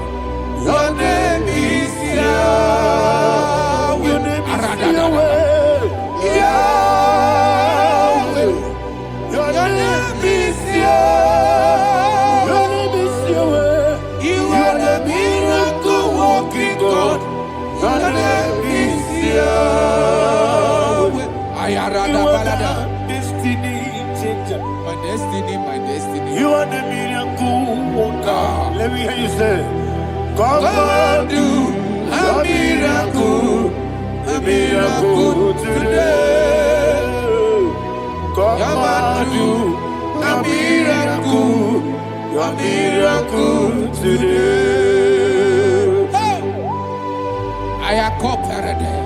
Your name is Yahweh. Your name is Yahweh. Yahweh. Your name is Yahweh. Your name is Yahweh. You are the miracle working God. Your name is Yahweh. You are the destiny changer. My destiny, my destiny. You are the miracle worker. Let me hear you say, come and do a miracle today. Come and do a miracle today. I am cooperative.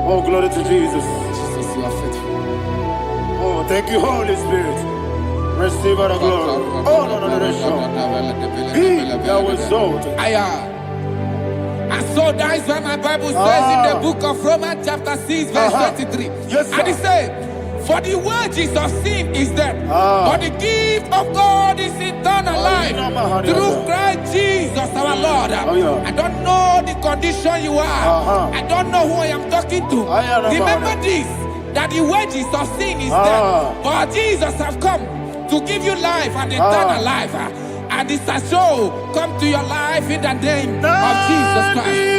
Oh, glory to Jesus. Jesus, you are faithful. Oh, thank you, Holy Spirit. Receive our glory. Oh, no, that's sure. Be thou exalted. And so that is why my Bible says in the book of Romans chapter 6 verse 23. Yes, sir. And it says, For the wages of sin is death, but the gift of God is eternal life through Christ Jesus our Lord. I don't know the condition you are. I don't know who I am talking to. Remember this, that the wages of sin is death, but Jesus has come to give you life and eternal life. And this has so come to your life in the name of Jesus Christ.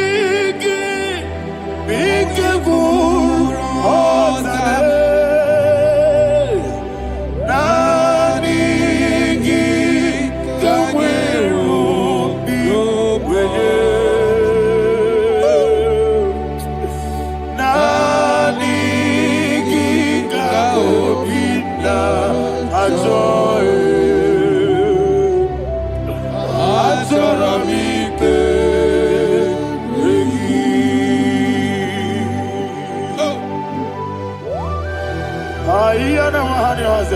I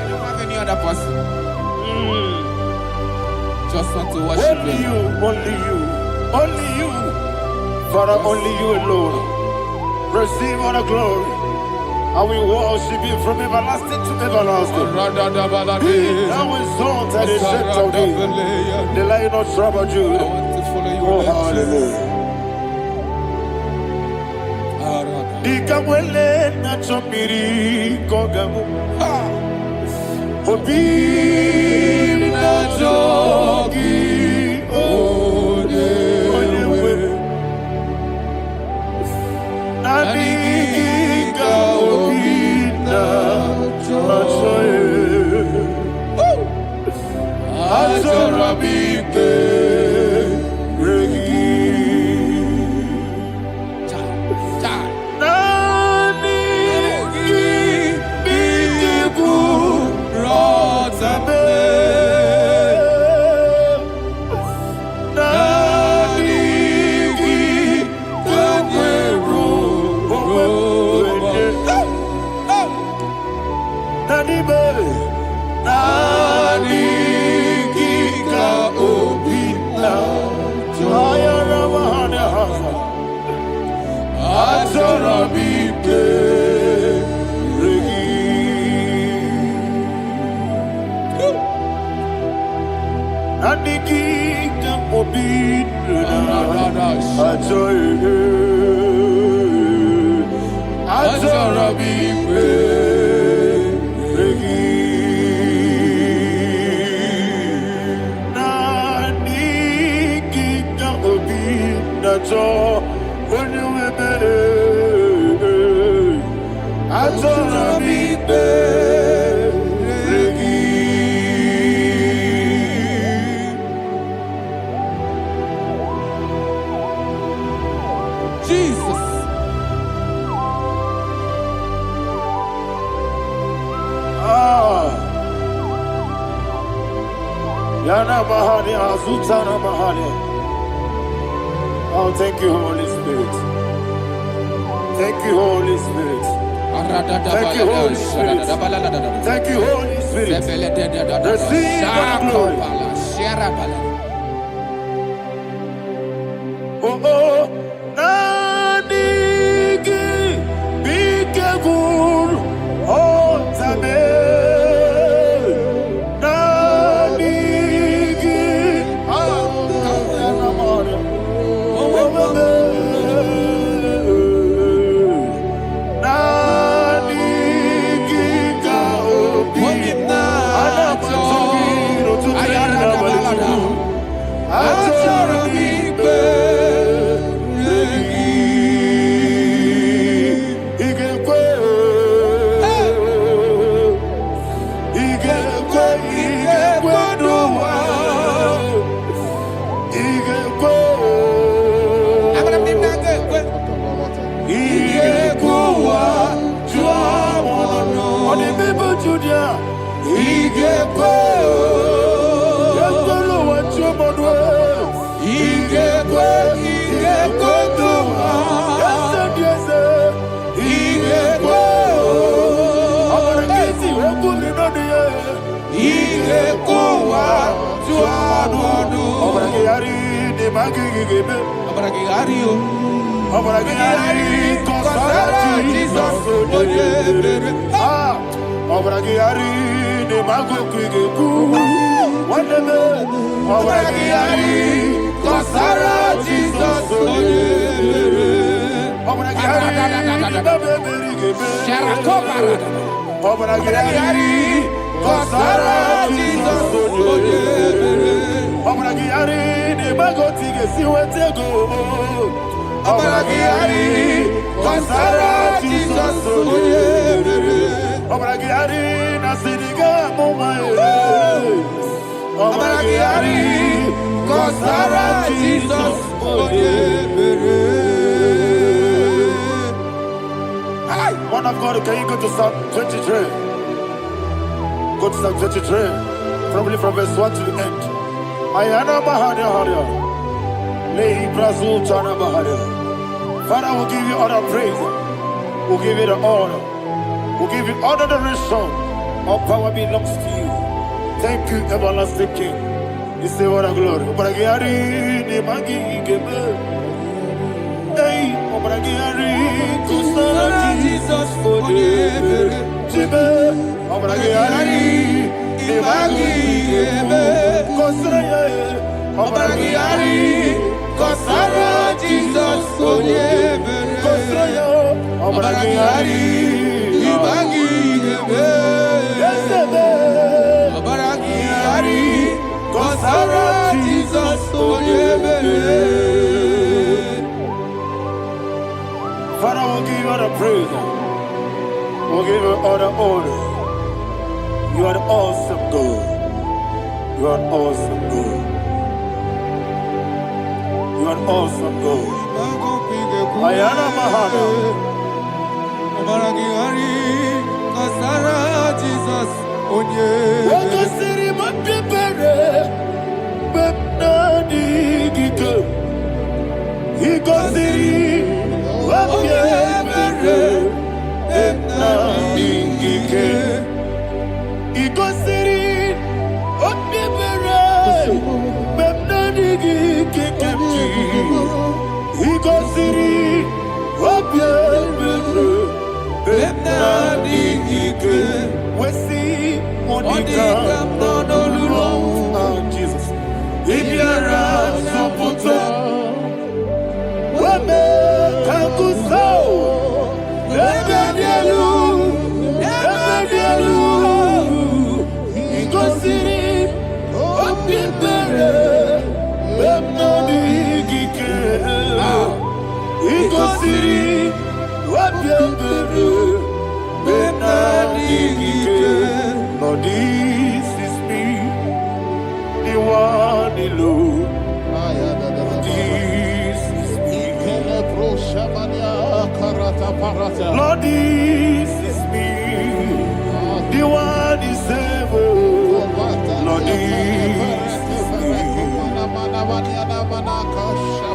don't have any other person. Just want to worship only you, only you, only you, Father, only you alone. Receive all the glory. I will worship you from everlasting to everlasting. Be thou exalted and set of thee, the Lion of Tribe of Judah. I want to follow you. Oh, hallelujah. Dikamwele na chomiri kogamu. Obi na jogi onewe. Nani ka obi na jogi. Azorabike regi. Oh, thank you, Holy Spirit. Thank you, Holy Spirit. Thank you, Holy Spirit. Thank you, Holy Spirit. Receive the glory. Oh, oh, Nanigi, Bigagul, oh, Tabe. Obragari de Magigebe. Obragari, Obragari, Jesus. Obragari de Magogigegu. Whatever. Obragari, Jesus. Obragari, Obragari, Jesus. Obragari, de Magotige, see what they go. Obragari, Jesus. Obragari, Nasidiga, Momae. Obragari, Jesus. Man of God, can you go to Psalm 23? Go to Psalm 23, probably from verse 1 to the end. Ayana Bahada Haria. Lehi Brazil Chana Bahada. Father, we'll give you all the praise. We'll give you the honor. We'll give you all the adoration. All power belongs to you. Thank you, everlasting King. You say what a glory. Obragari, Nemagi, Gebe. Hey, Obragari, Jesus, forgive. Jibe, Obragari, Nemagi, Gebe. Obragari, Jesus, forgive. Obragari, Nemagi, Gebe. Obragari, Jesus, Father, we'll give you all the praise. We'll give you all the honor. You are the awesome God. You are an awesome God. You are an awesome God. Ayana Mahana. Jesus. Wakasiri mapepere, bepnadi gike. Ikasiri mapepere, bepnadi gike. Ikasiri mapepere, bepnadi gike. Ikasiri mapepere, bepnadi gike. We see Monica, Jesus. Ibiara Soputo, Wame Kanguso, Ebedielu, Igosiri, Opipere, Bemnadi Gike, Igosiri, Opipere, Bemnadi Gike. Lord, this is me, the one alone. This is me. Lord, this is me, the one is able. Lord, this is me.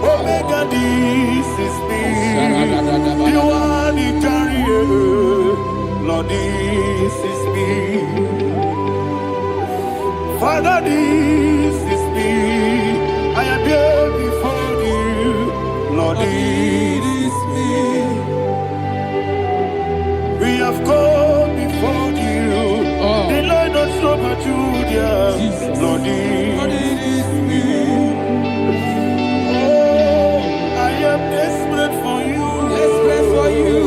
Omega, this is me, the one in carrier. Lord, this is me. Father, this is me. I am here before you. Lord, this is me. We have come before you. The Lord of Summer Judah. Lord, this is me. Oh, I am desperate for you. Desperate for you.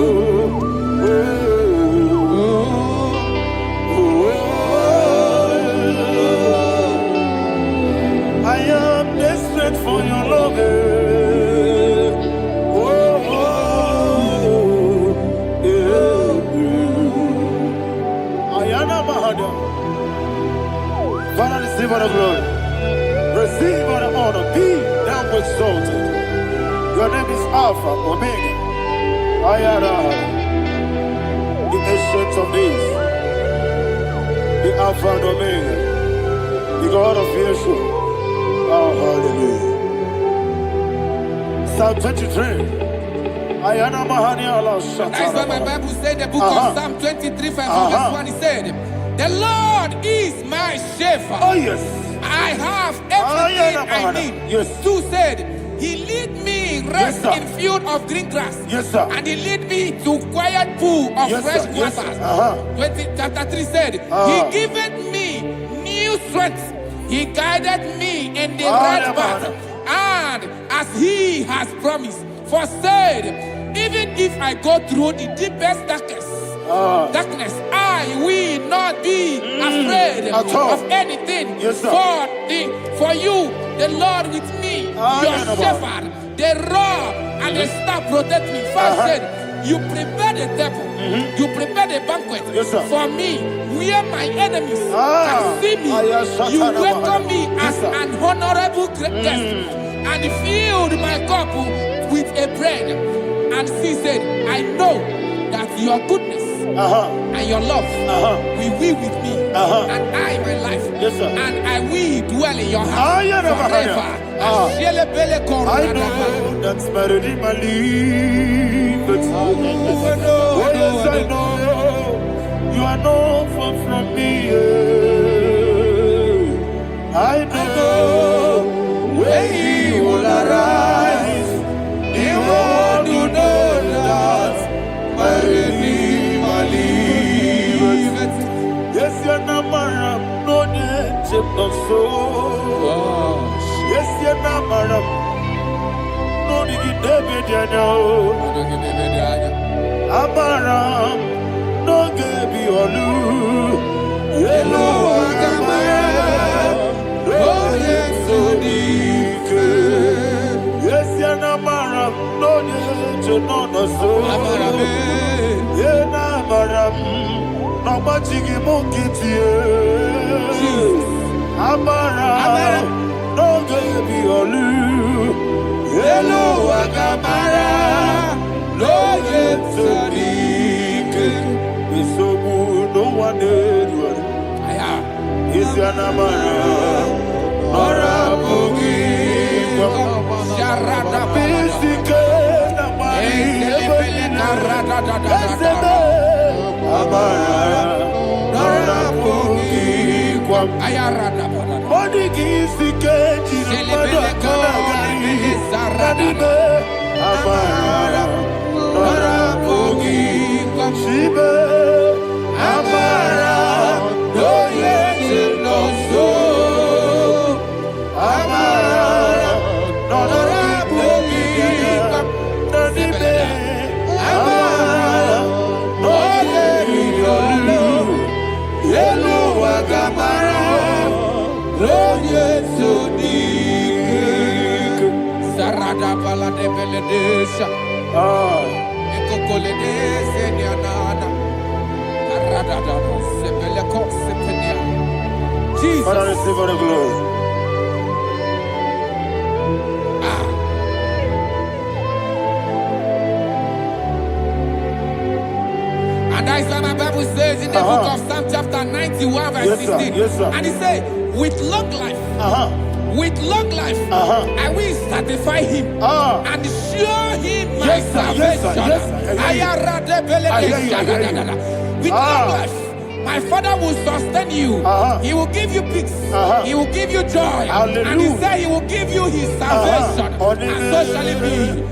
I am desperate for your love. Ayana Mahada. Father, receive all the glory. Receive all the honor. Be thou exalted. Your name is Alpha, Omega. Ayana. The ancient of days. The Alpha and Omega. The God of Yeshua. Oh, hallelujah. Psalm 23. Ayana Mahani Allah Shata. That's why my Bible said the book of Psalm 23, verse 1, it said, the Lord is my shepherd. Oh, yes. I I have everything I need. Yes. 2 said, He lead me rest Yes, sir. in field of green grass. Yes, sir. And He lead me to quiet pool of Yes, fresh sir. Yes, waters. sir. 20, chapter 3 said, He giveth me new strength. He guided me in the right path. And as He has promised, for said, even if I go through the deepest darkness, I will not be afraid of anything. Yes, sir. For you, the Lord with me, your shepherd, the rod and the staff protect me. First said, you prepare the table, you prepare the banquet Yes, sir. for me, where my enemies can see me. You welcome me as an honorable guest, and filled my cup with a bread. And she said, I know that your goodness and your love will be with me, and I, my life, and I will dwell in your house forever. I know that's better than my life. Oh, yes, I know you are not far from me. I know when He will arise, the world will know that my Redeemer liveth. Yes, you're not my no chip of soul. Yes, you're not my no David, you know. Amaram, no Gaby Olu. Hello, Agamara, no Yesodike. Yes, you're not my no Jono so. Yena Maram, no Machigi Mokiti. Amaram, no Gaby Olu. Hello, Agamara, no Yesodike. So good, no one did one. Is your number? Orabugi, Sharada Bisike, Sarada bala de beledesha. Ekokolede nianana. Arada da sebeleko sepenia. Jesus. Father, receive all the glory. And that is what my Bible says in the book of Psalm chapter 91 verse 16. Yes, sir. And it says, with long life, with long life, I will satisfy him and show him my salvation. With long life, my Father will sustain you. He will give you peace. He will give you joy. Hallelujah. And he said he will give you his salvation. And so shall it be.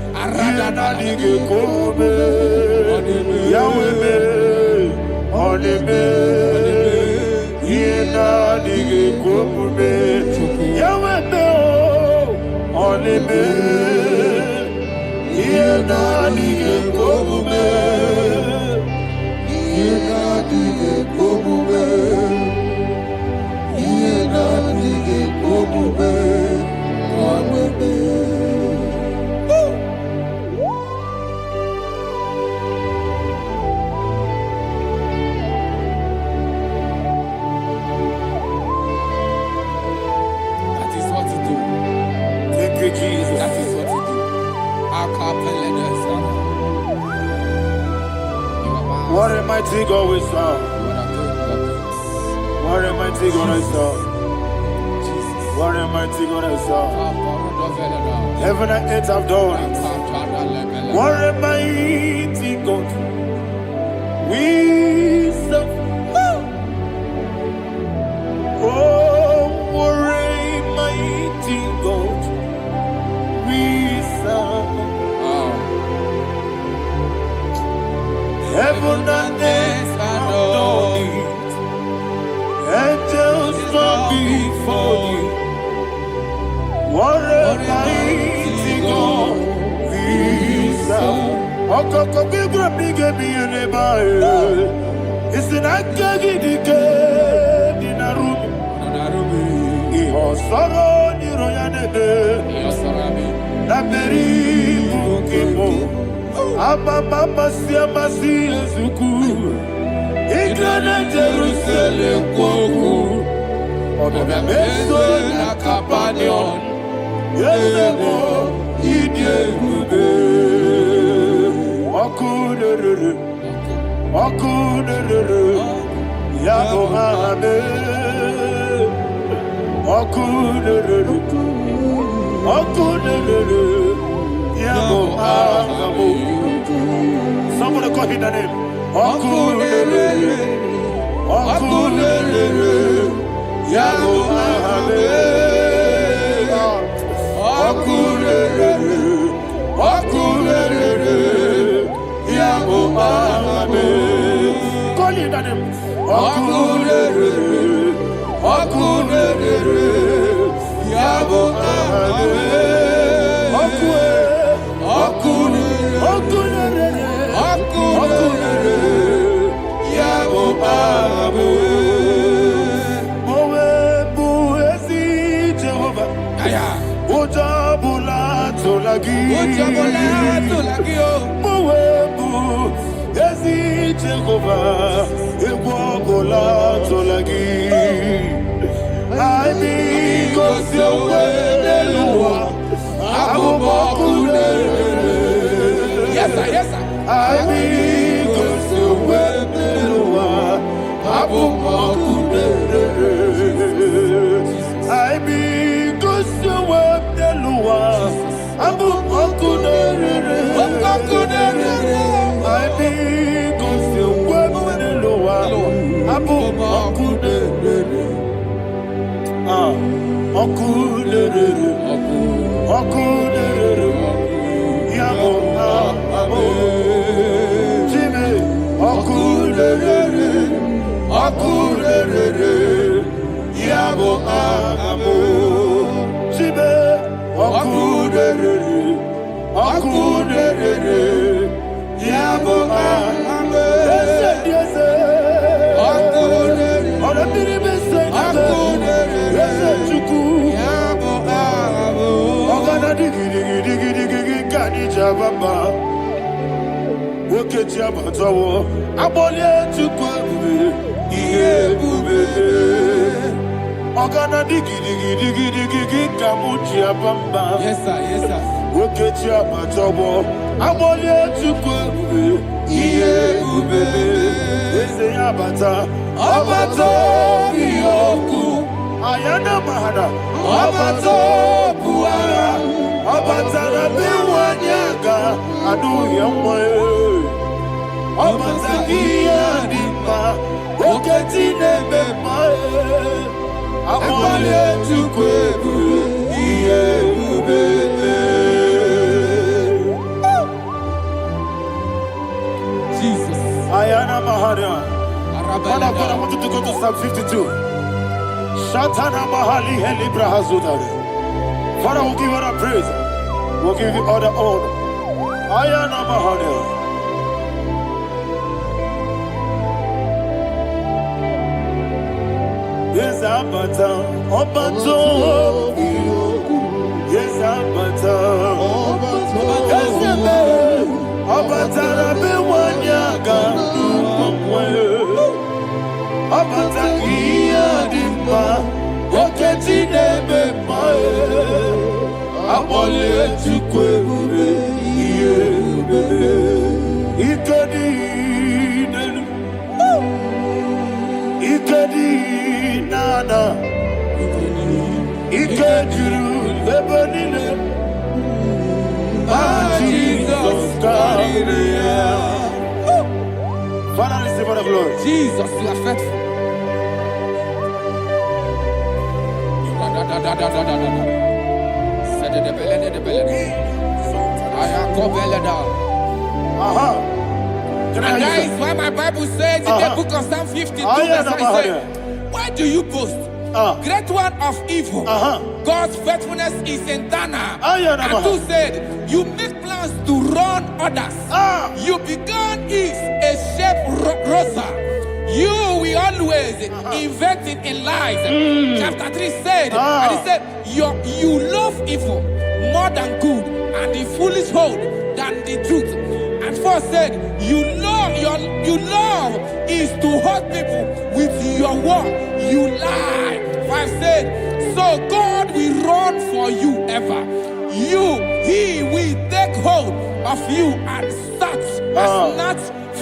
What a mighty God we serve. What a mighty God I serve. What a mighty God I serve. Heaven and earth have done it. What a mighty God we serve. Oh, what a mighty God, we serve. Okoko bibra bige biene bae. Isinaka gidike dinarubi. Iho soro ni royanede. Laberi bukimo. Ababa siamasi ezuku. Igrana Jerusalem koku. Odobe meso na kapanion. Yesemo idye Akudere, Yabo Hame, Akudere, Yabo Hame. Somebody call him the name. Akudere, Yabo Hame, Akudere. Call it that name. Akudere, Yabo Mowe buezi Jehovah. Ojabula tolagi. Mowebu ezi Jehovah Ebogola tolagi. Aibi kosyowe neluwa Abubakune. Yes, sir. Aibi kosyowe neluwa Abubakune. Aibi kosyowe neluwa Abubakune. Yes, sir. Wokechi abatowo abole tukwe iye ubebe ese abata abato biyoku ayana mahana abato buara abata na biwanyaga adu yamwe abata iya dimba woketi nebe mae abole tukwe iye ubebe. Ayana Mahana. Father, I want you to go to Psalm 52. Shatana Mahali Helibra Hazudare. Father, we'll give you all the praise. We'll give you all the honor. Ayana Mahana. Yes, Abata. Obato. Yes, Abata. Yes, Abata na biwanyaga Abata iya dimba Oketi nebe mae Abole tukwe ube iye ube Ikedi nenu Ikedi nana Ikediru lebanine Jesus, God. Father, receive all the glory. Jesus, you are faithful. And that is why my Bible says in the book of Psalm 52, verse 5, why do you boast? great one of evil. God's faithfulness is eternal. And two said, you make plans to run others. You began is a shape rosa. You will always inventing in lies. Chapter 3 said, and he said, you love evil more than good, and the foolish hold than the truth. And 4 said, you love is to hurt people with your word. You lie. 5 said, so God will run for you ever. He will take hold of you and snatch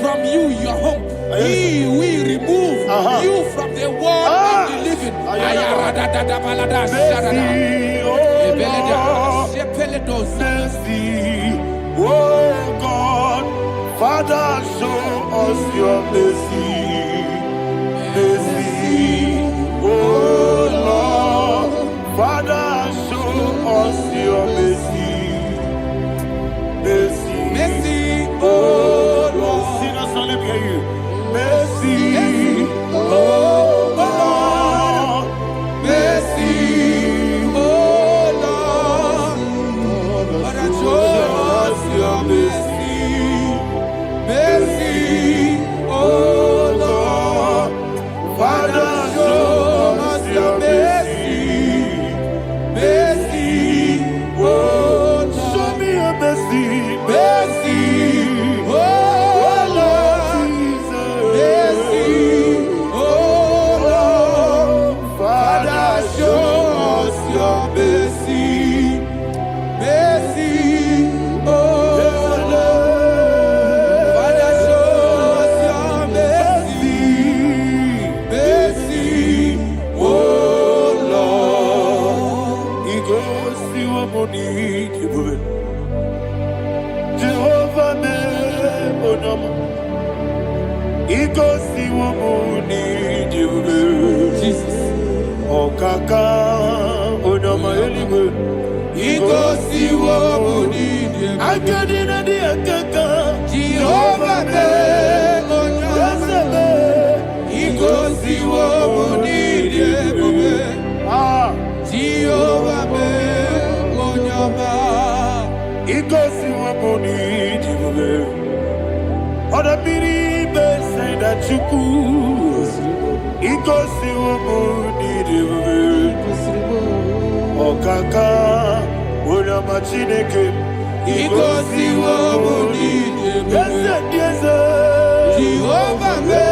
from you your home. He will remove you from the world of the living. Oh God, Father, show us your mercy. Mercy, oh Lord, Father, show us your mercy. Mercy, Mercy, oh Lord. Sing a song, let me hear you. Mercy, oh Lord. mercy, oh Lord. Father, show us your mercy. Mercy, oh Lord. Father, show us your mercy. Mercy, oh Lord. Show me your mercy. Mercy, oh Lord. Mercy, oh Lord. Father, show us your mercy. Mercy, oh Lord. Father, show us your mercy. Mercy, oh Lord. He goes to a money. Jehovah me onama. He goes to a money. Jesus. Okaka onama eligwe. He goes to what Akadina di akaka. Jehovah me onyama. He goes to what Jehovah me onyama. He goes to a money. Oda biri be say that you could. He goes to a money. Okaka onama chineke. He goes to what Yes, yes, Jehovah me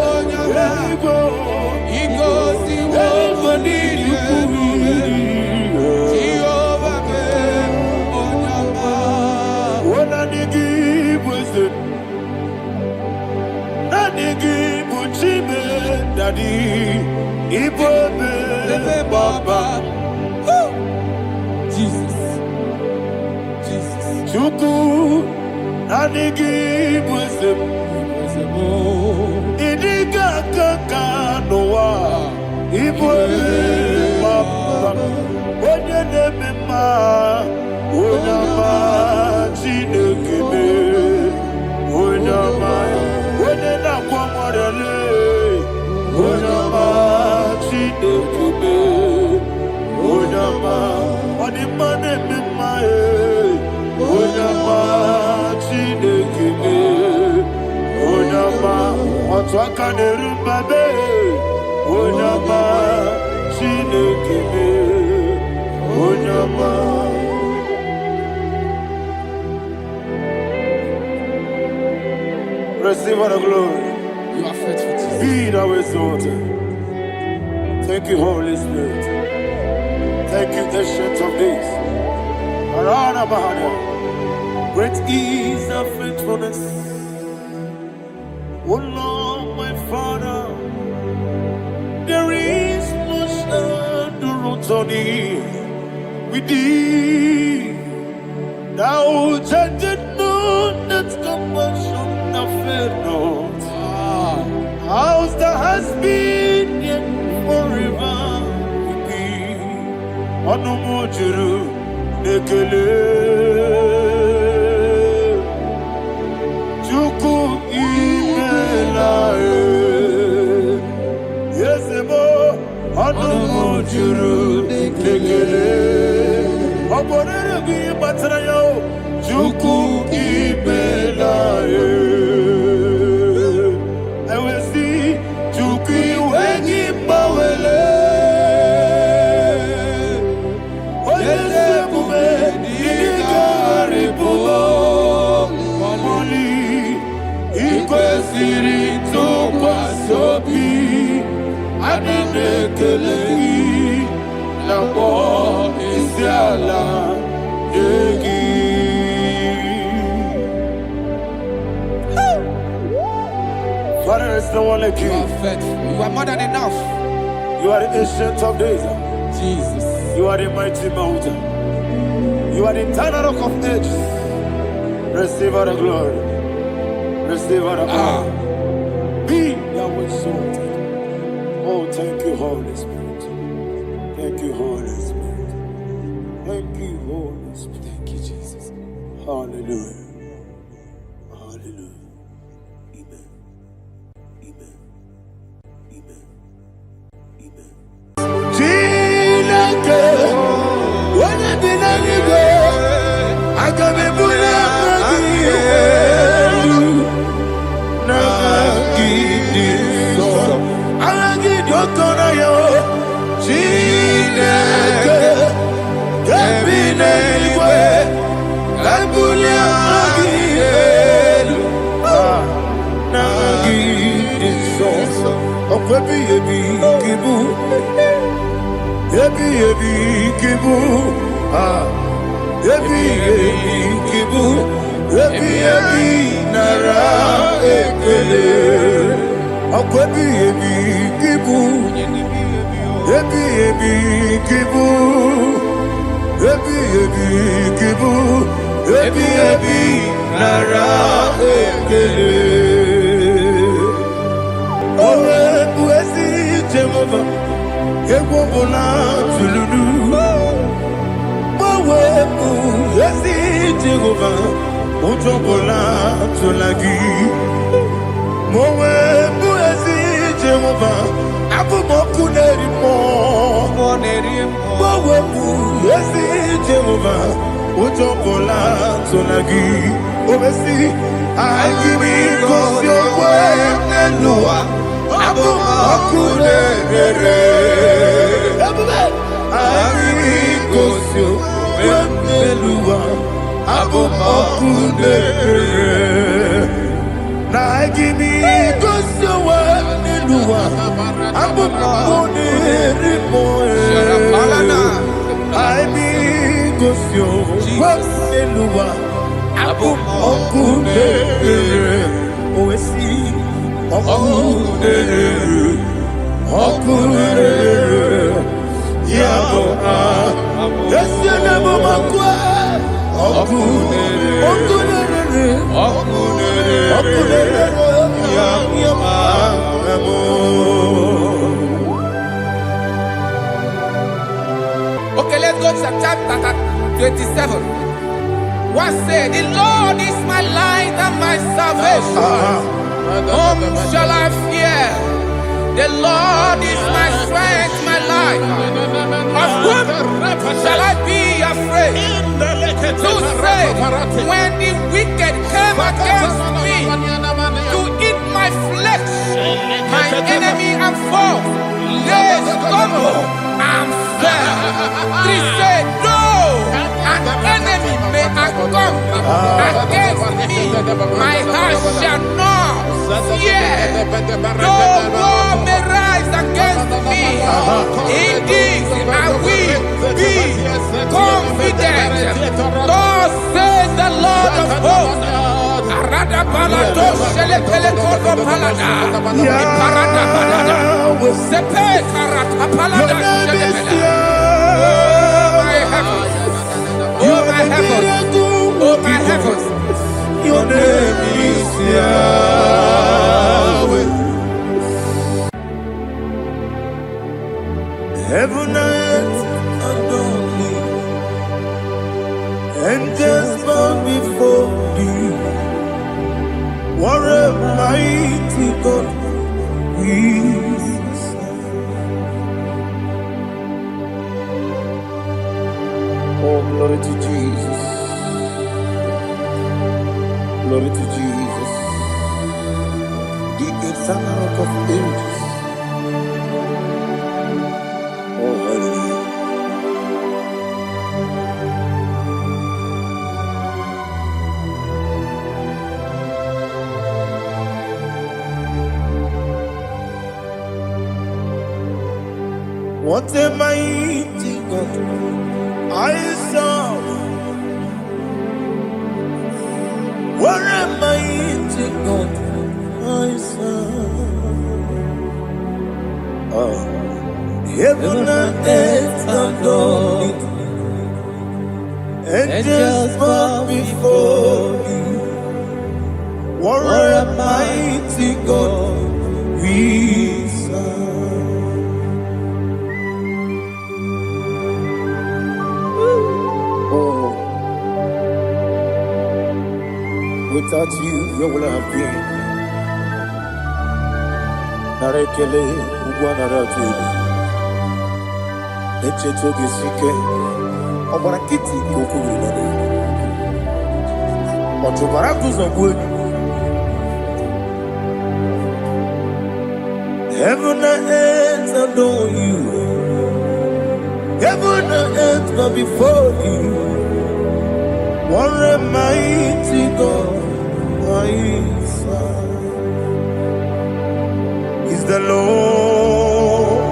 onyama. He goes to what Jehovah me onyama. Daddy, Ibobe, Baba, Jesus, Jesus. Chuku, Nanigi, Wisdom, Idiga Kaka, Noa, Ibobe, Baba, Oyanema, Oyama, Chinekebe, Oyama, Oyana Kwamarele. Oyama, Chinekebe, Oyama, Onimane Mimae, Oyama, Chinekebe, Oyama, Otwakane Rumbabe, Oyama, Chinekebe, Oyama. Receive all the glory. You are faithful, Jesus. Be thou exalted. Thank you, Holy Spirit. Thank you, Ancient of Days. Great is thy faithfulness. O Lord, my Father, there is no shadow on thee. With thee, thou judgest not that compassion of fair not. How's the has been yet forever with thee? Onomojuru nekele Chuku imela Yesemo juru dikekele. Oborere gi batrayo juku ibelaye. Ewesi juku wengi bawele. Oyese bume digari bubo moli ikwesiri tukwa sobi adine kelegi labo isiala yegi. Father, there's no one like you. You are faithful. You are more than enough. You are the ancient of days. Jesus. You are the mighty mountain. You are the eternal rock of ages. Receive all the glory. Receive all the honor. Be thou exalted. Oh, thank you, Holy Spirit. Thank you, Holy Spirit. Thank you, Holy Spirit. Thank you, Jesus. Hallelujah. Hallelujah. Amen. Amen. Amen. Amen. Chineke, onye bi n'eluigwe, aga m ebuli aka gị elu, n'aha gị dị nsọ. Aha gị dị ụtọ n'anya, Chineke, nke bi n'eluigwe, ka ebuli aka gị elu, n'aha gị dị nsọ. Ọkwa ebighị gị bụ Ebi kibu, ebi kibu, ebi nara ekele. Akwa ebi kibu, ebi kibu, ebi kibu, ebi nara ekele. Owe buezi Jehova. Ewobola tululu, Mowebu esi Jehova, Ujobola tulagi. Mowebu esi Jehova, Abumoku nerimo. Mowebu esi Jehova, Ujobola tulagi. Obesi, IGBO Abumoku nerere. Arigosio wemelua abumoku nerere. Na igibigosio wemelua abumoku nerimo. Arigosio wemelua abumoku nerere. Oesi okunere, okunere, yabo yesenebo makwa, okunere, okunere, okunere, okunere, yabo. Okay, let's go to chapter 27. What said? The Lord is my light and my salvation. Whom shall I fear? The Lord is my strength, my life. Of whom shall I be afraid? To say, when the wicked came against me to eat my flesh, my enemy and foe, they stumble and fell. 3 said, no, an enemy may come against me, my heart shall not fear. No war may rise against me. In this I will be confident. Thus says the Lord of hosts. Oh my heavens, oh my heavens, your name is Yahweh. Heaven and earth adore thee, angels bow before thee. What a mighty God we serve. Glory to Jesus. Glory to Jesus. The eternal rock of ages. Oh, hallelujah. What a mighty God I serve. What a mighty God I serve. Oh. Heaven and earth adore it, angels bow before you. What a mighty God we serve. Oh, without you, where would I have been? Narekele, Ugwanaratu. Echetogizike, Obarakiti Kokurine, Otobarakus of wood. Heaven and earth adore you. Heaven and earth bow before you. What a mighty God I serve. Is the Lord.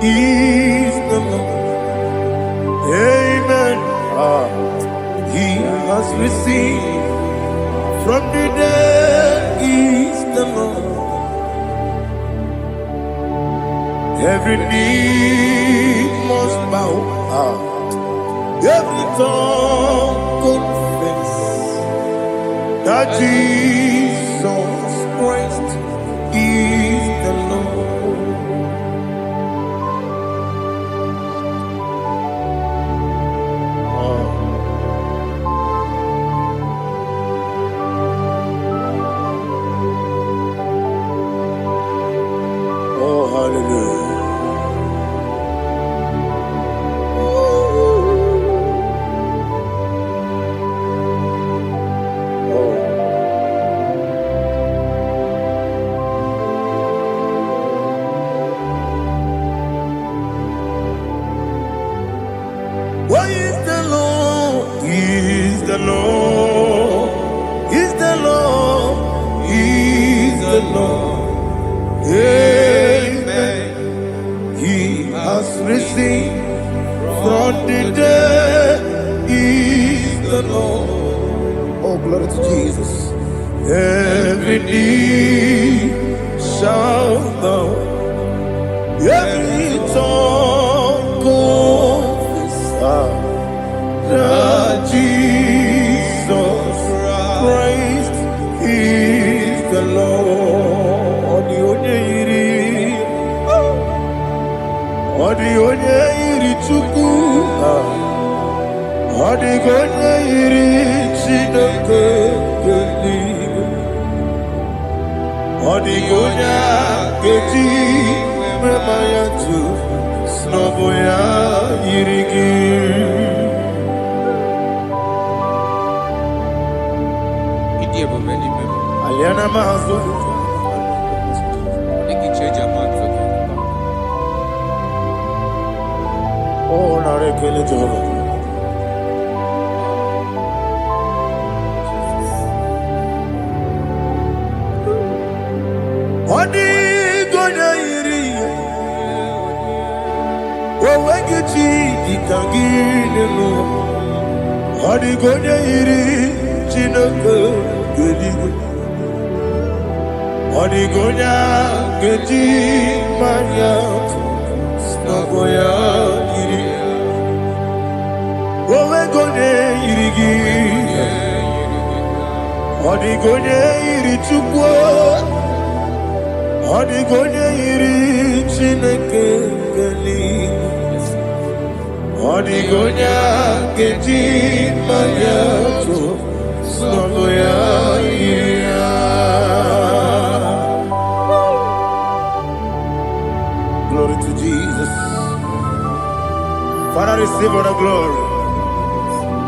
Is the Lord. Amen. He has received from the dead. Is the Lord. Every knee must bow. Every tongue confess that Jesus Christ is the Lord. Oh, hallelujah. What is the Lord? He is the Lord. He is the Lord. He is the Lord. Amen. He has risen from the dead. He is the Lord. Oh, glory to Jesus. Every knee shall bow. Every tongue confess that Jesus Christ is the Lord. Odi iri chuku, odi iri chineke geli, odi keji memaya tu snoboya irigi. Aliana mazo. Oh, narekele Jehovah. Odi gonya iri, owegichi ikagine lo. Odi gonya iri, chineke geligo. Odi gonya keji manya, snaboya iri. Owegonya irigi, odi gonya iri chukwo. Odi gonya iri chineke geli. Odi gonya keji manya to snaboya iri. Glory to Jesus. Father, receive all the glory.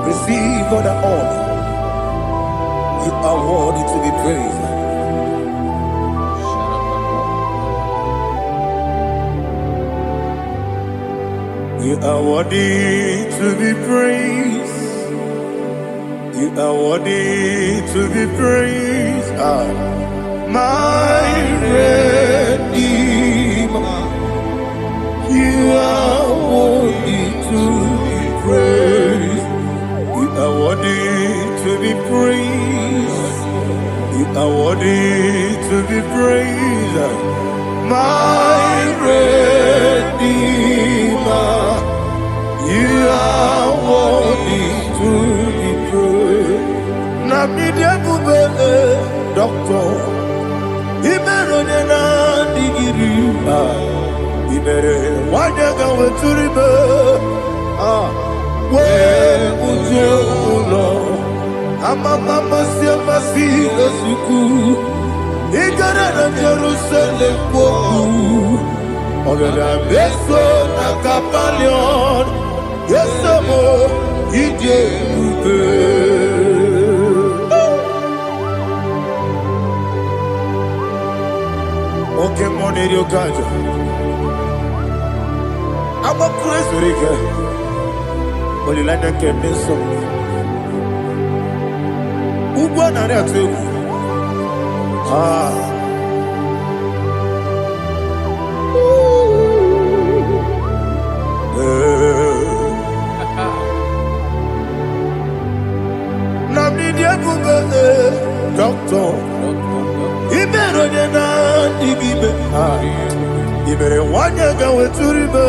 Receive all the honor. You are worthy to be praised. You are worthy to be praised. You are worthy to be praised. My Redeemer. You are worthy to be praised. You are worthy to be praised. You are worthy to be praised. My Redeemer. You are worthy to be praised. Namidebube, Doctor. Imeronena digiri. Ibere wanyaga weturibe. We ujulo. Mama siamasi esuku. Igara na Jerusalem kwoku. Ogada beso na kapalion. Yesamo ije ube. Okay, money yo kajo. I'm a crazy rika. But you like that can so. Ugwa na re atu. Doctor, Ibero na digibe. Ibere wanyaga weturibe.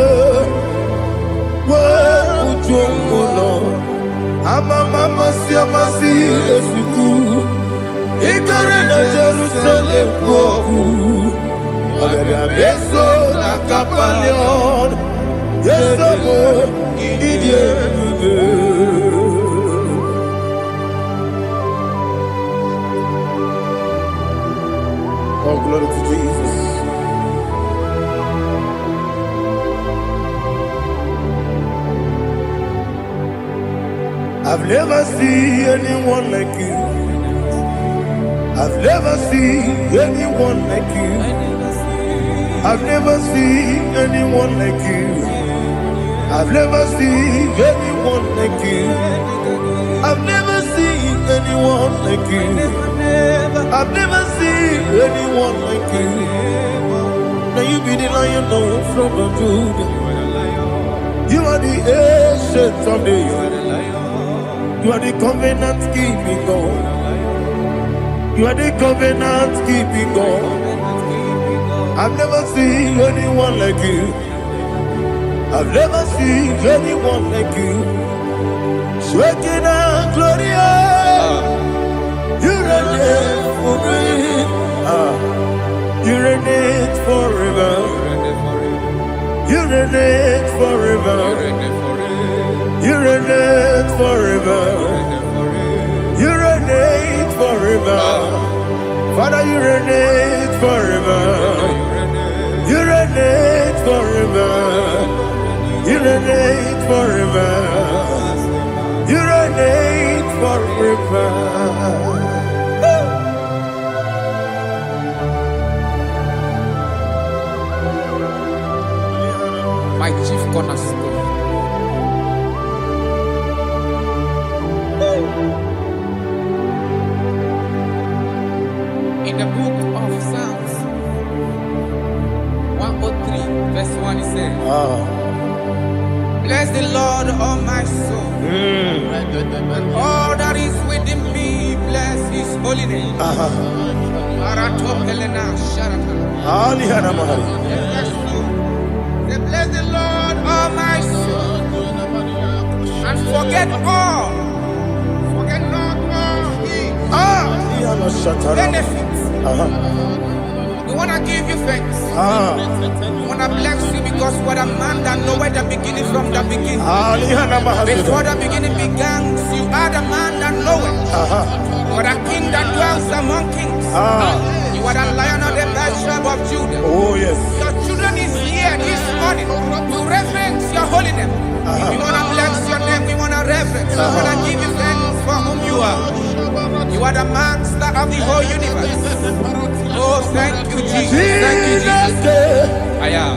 We ujongulo. Mama siamasi esuku. Igara na Jerusalem kwoku. Ogada beso na kapalion. Yesamo idie ube. Oh, glory to Jesus. I've never seen anyone like you. I've never seen anyone like you. I've never seen anyone like you. I've never seen anyone like you. I've never seen anyone like you. I've never seen anyone like you. Now you be the Lion from the Judah. You are the ancient of days. You are the covenant keeping God. You are the covenant keeping God. I've never seen anyone like you. I've never seen anyone like you. Shekinah Gloria. You reign for me. You reign forever. You reign forever. You reign forever. You reign forever. Father, you reign forever. You reign forever. You reign forever. You reign forever. My chief cornerstone. In the book of Psalms 103 verse 1 it says, bless the Lord, all my soul, and all that is within me, bless his holy name. Bless the Lord, all my soul, and forget not all his benefits. We want to give you thanks. We want to bless you because what a man that knoweth the beginning from the beginning. Before the beginning began, you are the man that knoweth. You are the king that dwells among kings. You are the Lion of the tribe of Judah. Oh yes. Your children is here this morning. morning to reverence your holy name. We want to bless your name. We want to reverence. We want to give you thanks for whom you are. You are the master of the whole universe. Oh, thank you, Jesus. Thank you, Jesus. I am.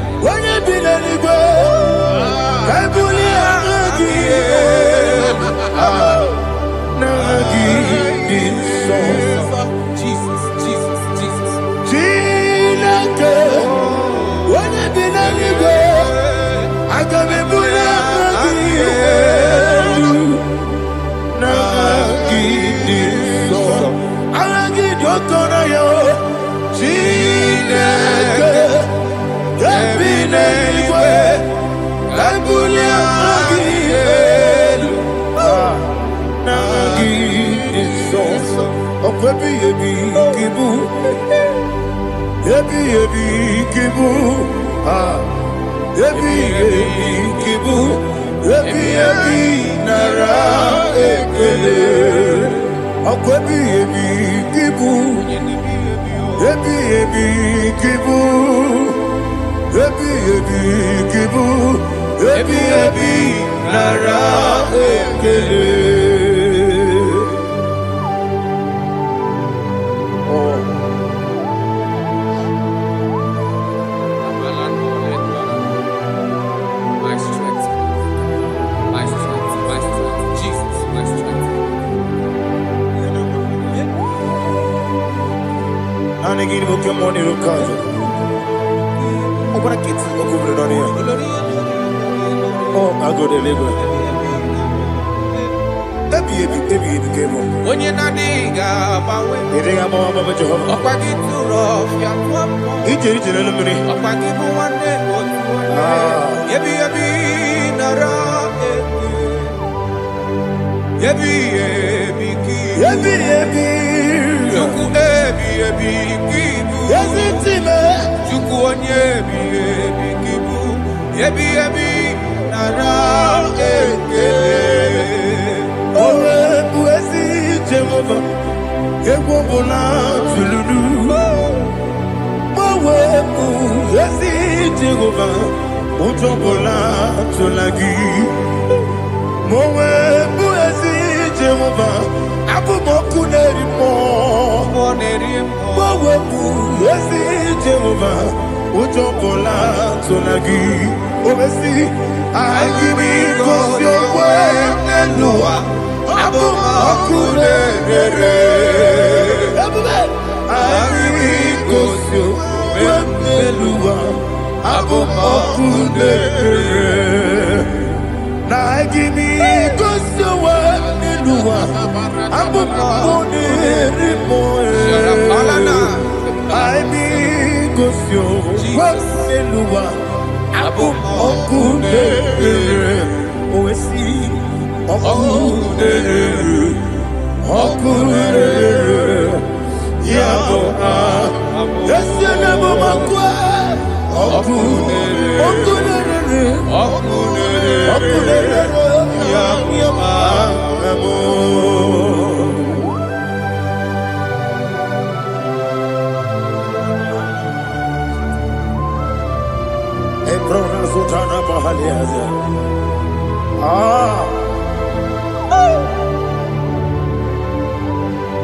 Jesus, Jesus, Jesus.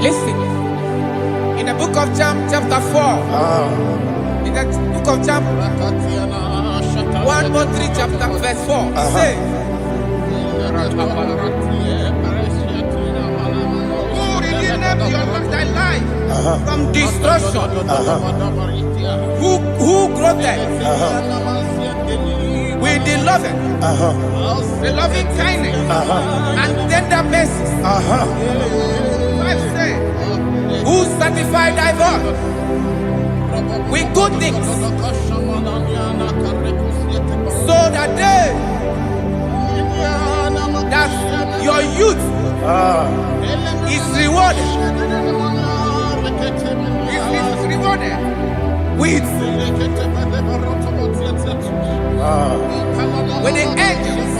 Listen, in the book of John, chapter 4, in the book of John, 1:3, chapter verse 4, it says, who redeemed thy life from destruction, who groweth with the loving kindness and tender mercies. Who sanctify thy voice with good things, so that your youth is rewarded. Is rewarded with the angels.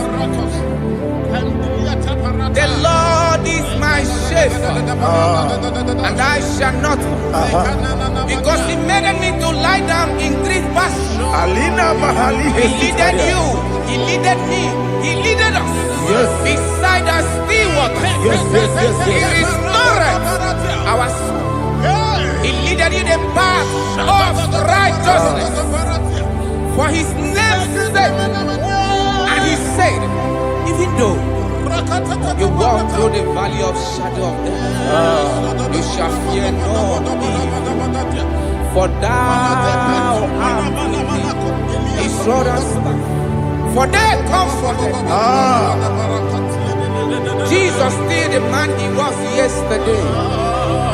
The Lord is my shepherd, and I shall not, because He made me to lie down in green pastures, Alina Mahali. He leaded you. He leaded me. He leaded us. Yes. Beside us still water. Yes. He restored our soul. He leaded you the path of righteousness for his name's sake. And he said, even though you walk through the valley of shadow of death, you shall fear no evil, for thou art with me. His rod and staff, for they comforted. Jesus still the man he was yesterday.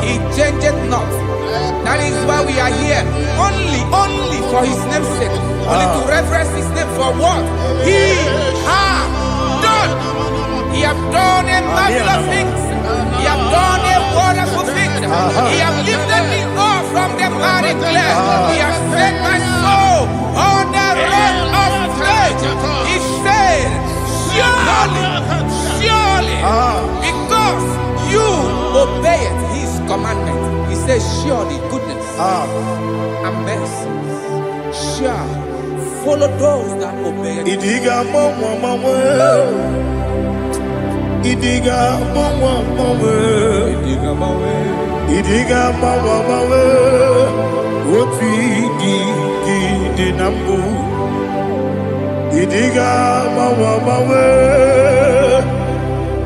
He changed not. That is why we are here. Only for his name's sake. Only to reference his name for what he has done. He have done a marvelous things. He have done a wonderful thing. He have lifted me up from the miry clay. He has set my soul on the rock of faith. He said, surely, because you obeyed his commandment. He says, surely goodness and mercy shall follow those that obey. Idiga mama. Idiga mama. Oti di nambu. Idiga mama.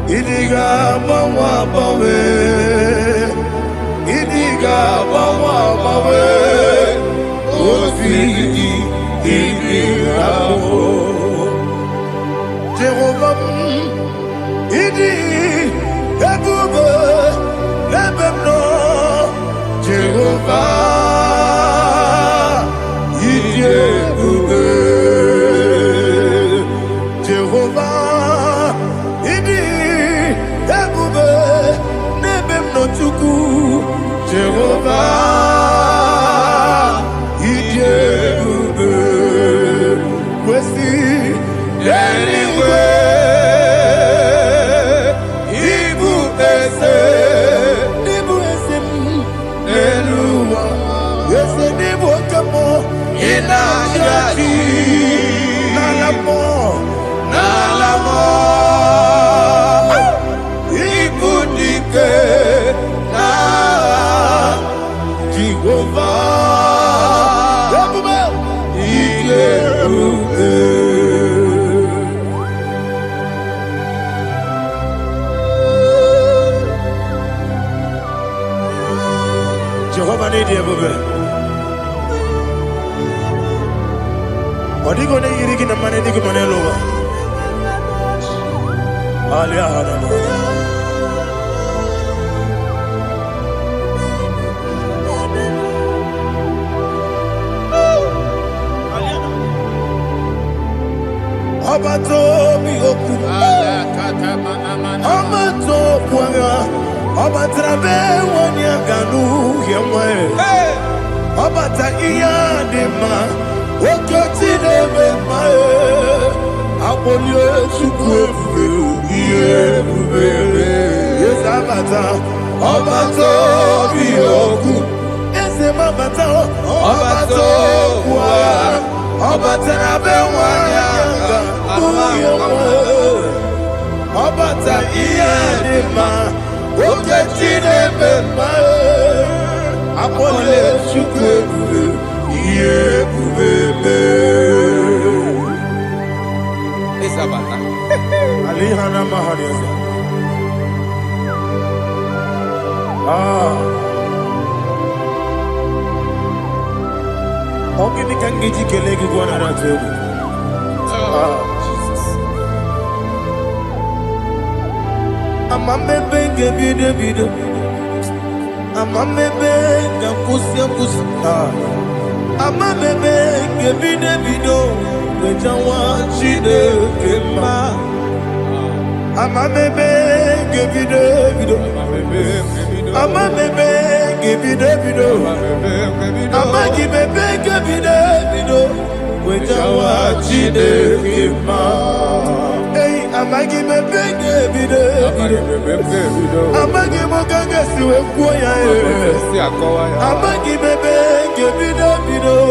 Idiga mama. Idiga mama. Oti di nambu. Jehovah. Idi ebube lebemno Jehovah idi ebube Jehovah idi ebube lebemno tuku Jehovah idi ebube wesi anyway. Nalamo ibudike na Jehovah Jehovah need you. Odigo ne yirigi na mane digo manelo. Alia hana. Abato mi oku. Amato kwanga. Abatrabe wonya ganu yemwe. Abata iya dema. Okoti nebe mae, abolio chukwe iye yesabata, obato biyoku, ese mabata, obato kwa, obata nabe wanyanga, uyewe, obata iye dema, okoti nebe mae, abolio chukwe Isabata. Alihana Mahadiasa. Okay, we can get you Kelegi one another. Jesus. I'm a bebe, video. I'm a bebe, I'm a bebe, video. We don't want you to get I'm a bebe, video. I'm a bebe, video. I'm a bebe, video. We don't want you to get Hey, I'm a bebe, video. I'm a bebe, video. I'm a bebe, video.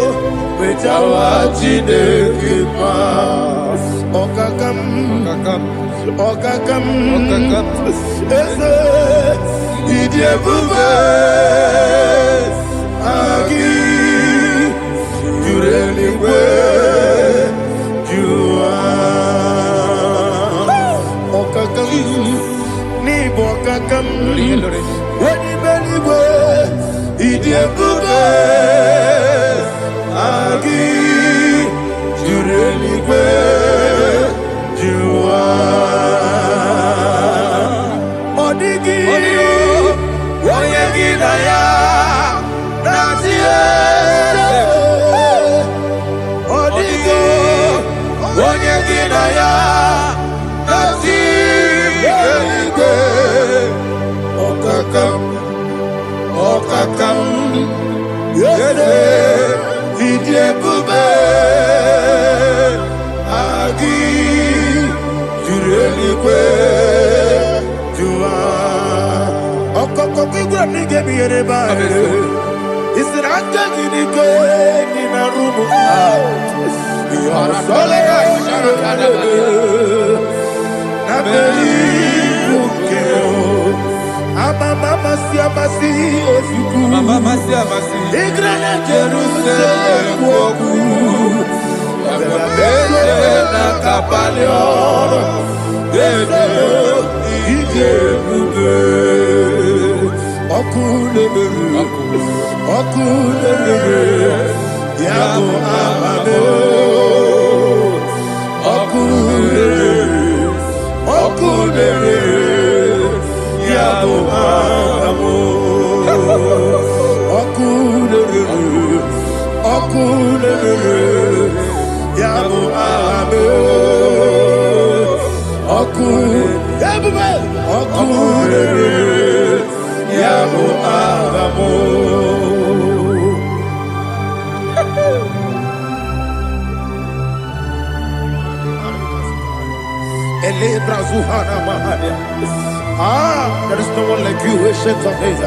There is no one like you, ancient of days.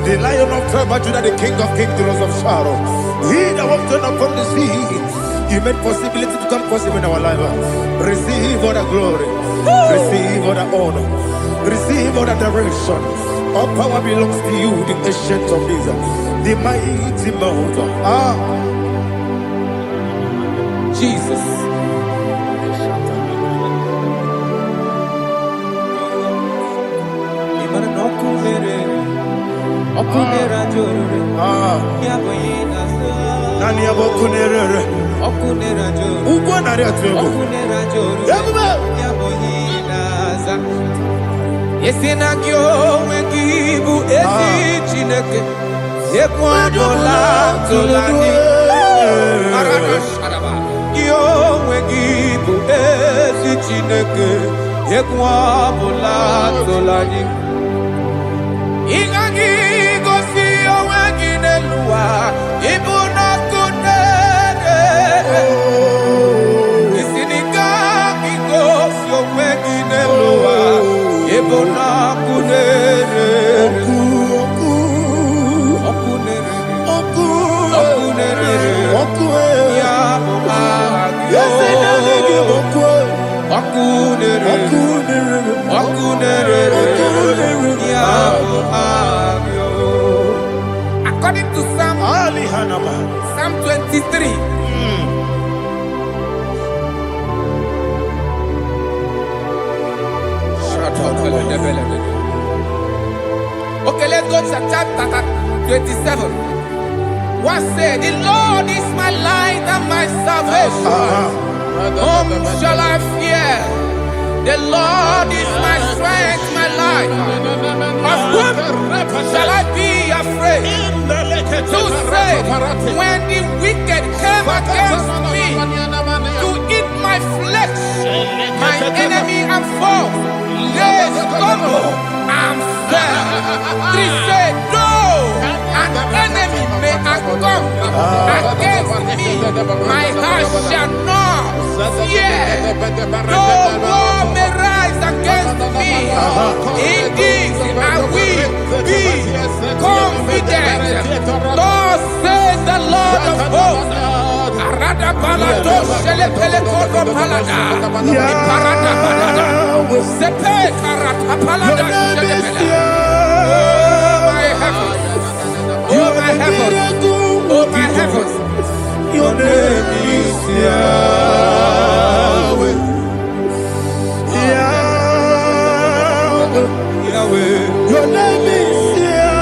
The Lion of tribe of Judah, the King of kings, the Rose of Sharon. He that walked on upon the sea. You made possibility to come possible in our life. Receive all the glory. Receive all the honor. Receive all the direction. All power belongs to you, the ancient of days, the mighty mountain. Jesus. Yesinagyo wegibu esi chineke ekwadola tolani arashadaba yo wegibu esi chineke ekwadola tolani ingagi gosi oweginelua ibuna kunere isinika gosi oweginelua ibuna kunere ya according to Psalm 23. Okay, let's go to chapter 27. What said? The Lord is my light and my salvation. Whom shall I fear? The Lord is my strength, my life. Of whom shall I be afraid? To say, when the wicked came against me to eat my flesh, my enemy and foe, they stumble and fell. 3 said, no, an enemy may come against me, my heart shall not fear. No war may rise against me. In this I will be confident. Thus says the Lord of hosts, Pele pele kodo palada. Iparada palada. Sepe karata palada. Oh my heavens. Oh my heavens. Oh my heavens. Your name is Yahweh. Yahweh. Yahweh. Your name is Yahweh.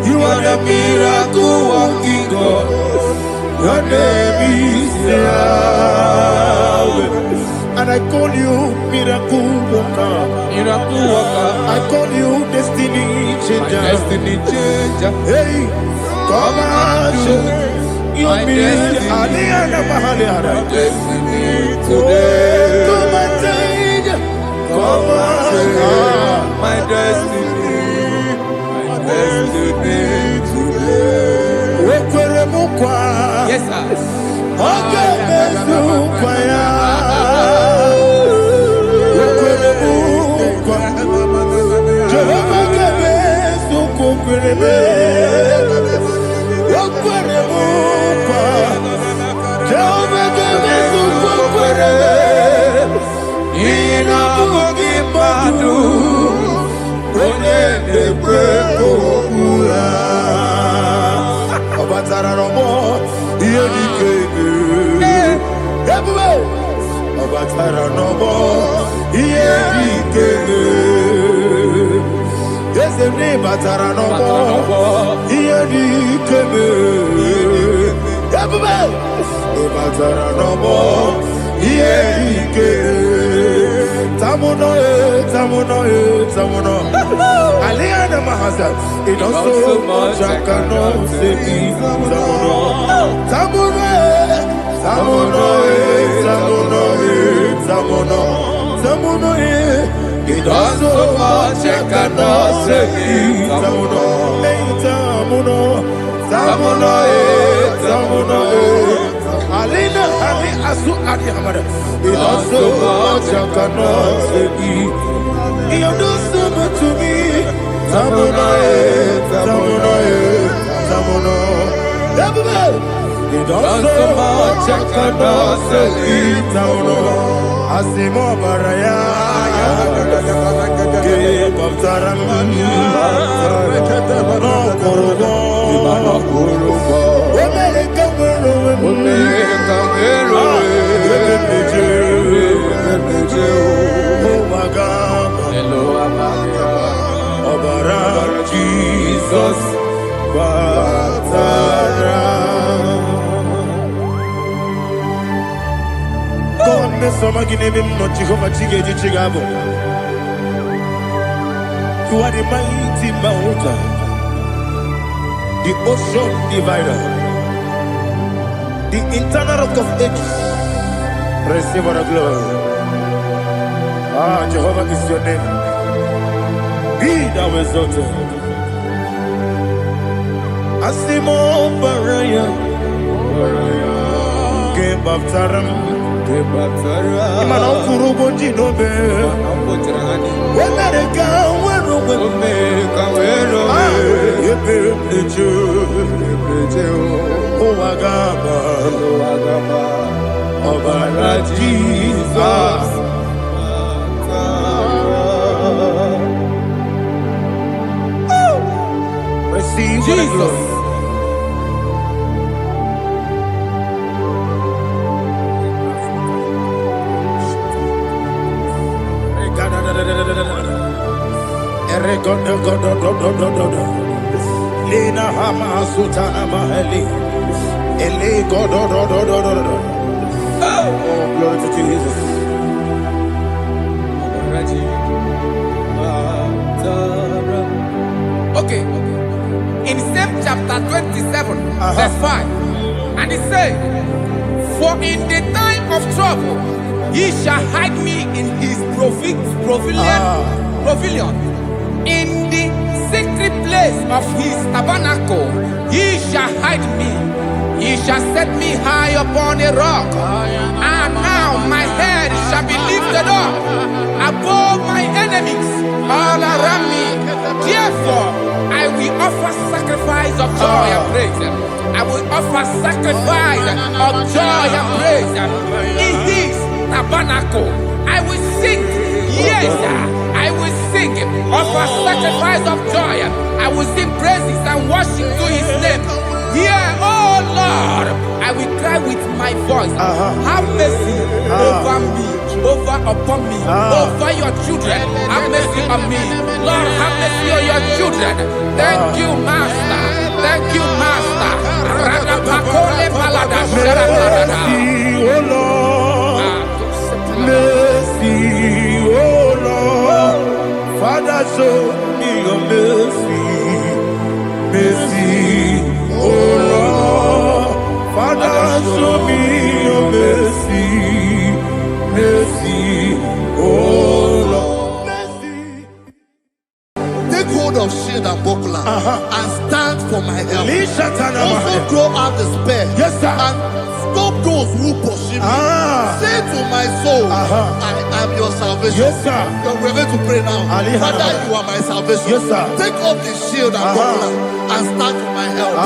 You are the miracle working God. Your name is Yahweh. And I call you miracle worker. Miracle worker. I call you destiny changer. Destiny changer. Hey, come on, your destiny. Destiny today. Come and change. Come on, my destiny. My destiny today. Yes, sir. Okay, it also much I cannot say. It also much I cannot say. Alina Ali Asu Adi Hamada. It also much I cannot say. You do so much to me. Tamuno. It also much I cannot say. Tamuno. Asimo Baraya. Give up Taram. No Kurubo. Jesus, God, me some again him not Jehovah Chigedi Chigabo. You are the mighty mountain, the ocean divider, the internal rock of ages. Receive our glory. Ah, Jehovah is your name. Be thou exalted. Asimo Baraya, Game of Taram, Imano Kurubo Jinobe, when they go, when the Jew, Agaba, Obara Jesus. Receive Jesus. Lina Hama Sutana Maheli. Ele God. Oh, glory to Jesus. Okay. In same chapter 27, verse 5, and it says, "For in the time of trouble, he shall hide me in his pavilion. In the secret place of his tabernacle, he shall hide me. He shall set me high upon a rock. And now my head shall be lifted up above my enemies all around me. Therefore, I will offer sacrifice of joy and praise. I will offer sacrifice of joy and praise in His tabernacle. I will sing, yes, I will sing, offer sacrifice of joy. I will sing praises and worship to His name. Here, oh Lord, I will cry with my voice. Have mercy over me, upon me, over your children. Have mercy on me. Lord, have mercy on your children. Thank you, Master. Thank you, Master. Mercy, oh Lord. Mercy, oh Lord. Father, show me your mercy. Mercy, oh Lord. Father, show me your mercy. Mercy, oh Lord. Mercy. Take hold of shield and buckler and stand for my help. Also throw out despair. Yes, sir. And stop those who pursue me. Say to my soul, I am your salvation. Yes, sir. We're going to pray now. Father, you are my salvation. Yes, sir. Take off the shield and buckler and stand for my help.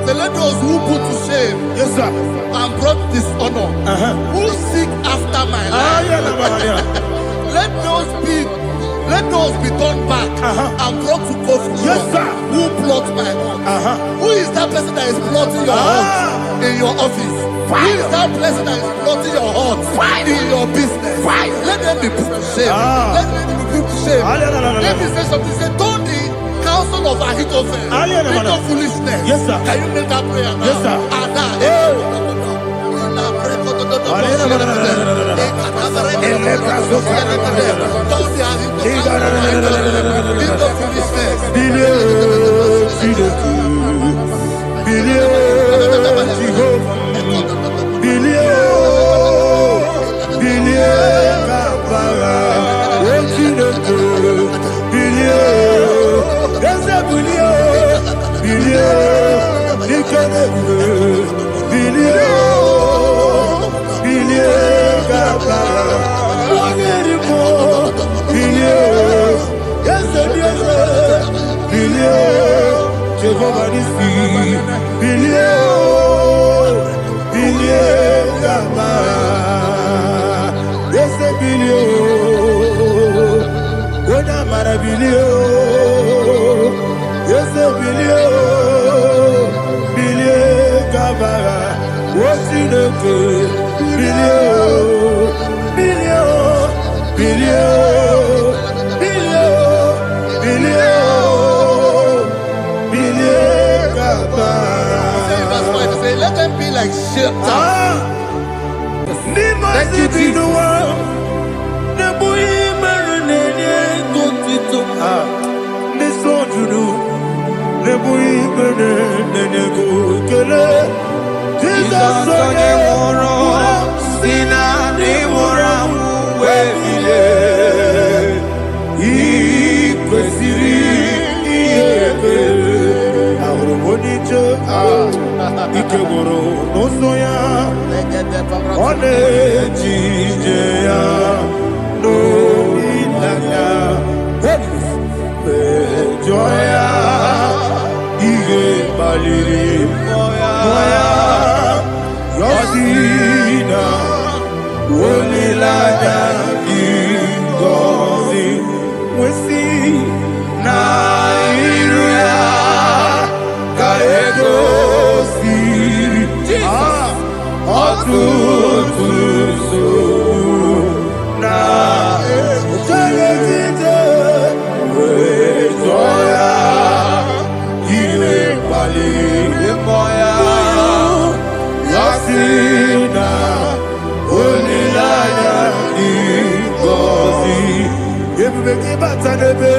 Let those who put to shame, Yes, sir. and brought dishonor, who seek after my life, let those be turned back and brought to confusion. Yes, sir. Who plot my heart? Who is that person that is plotting your heart in your office? Who is that person that is plotting your heart in your business? Let them be put to shame. Let them be put to shame. Let me say something. Say, don't the counsel of Ahithophel make no foolishness. Yes, sir. Can you make that prayer now? Yes, sir. Let them be like shelter. Thank you, Jesus. Ikeboro nosoya one jijeya no ilaya joya ige baliri moya yosina olila Ebubeki batanebe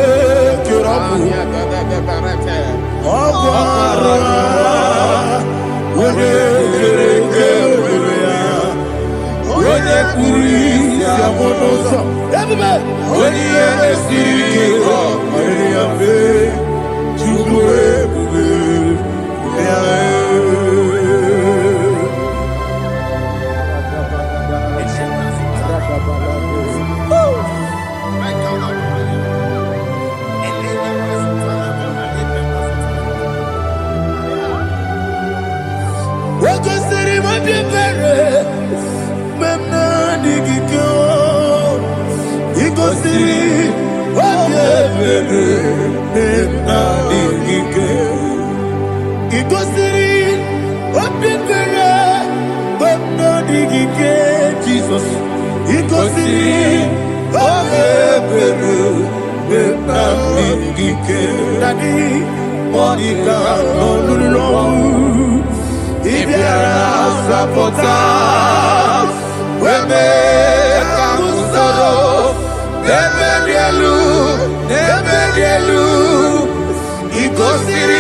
kirabu. Okwara. Wode kereke urea. Wode kuri siamonosa. Ebube. Wode esirike. Wode yabe. Chukwe bube. Jesus, he goes in. Daddy, Monica, no, if you are supporters, we may come sorrow, never he goes in.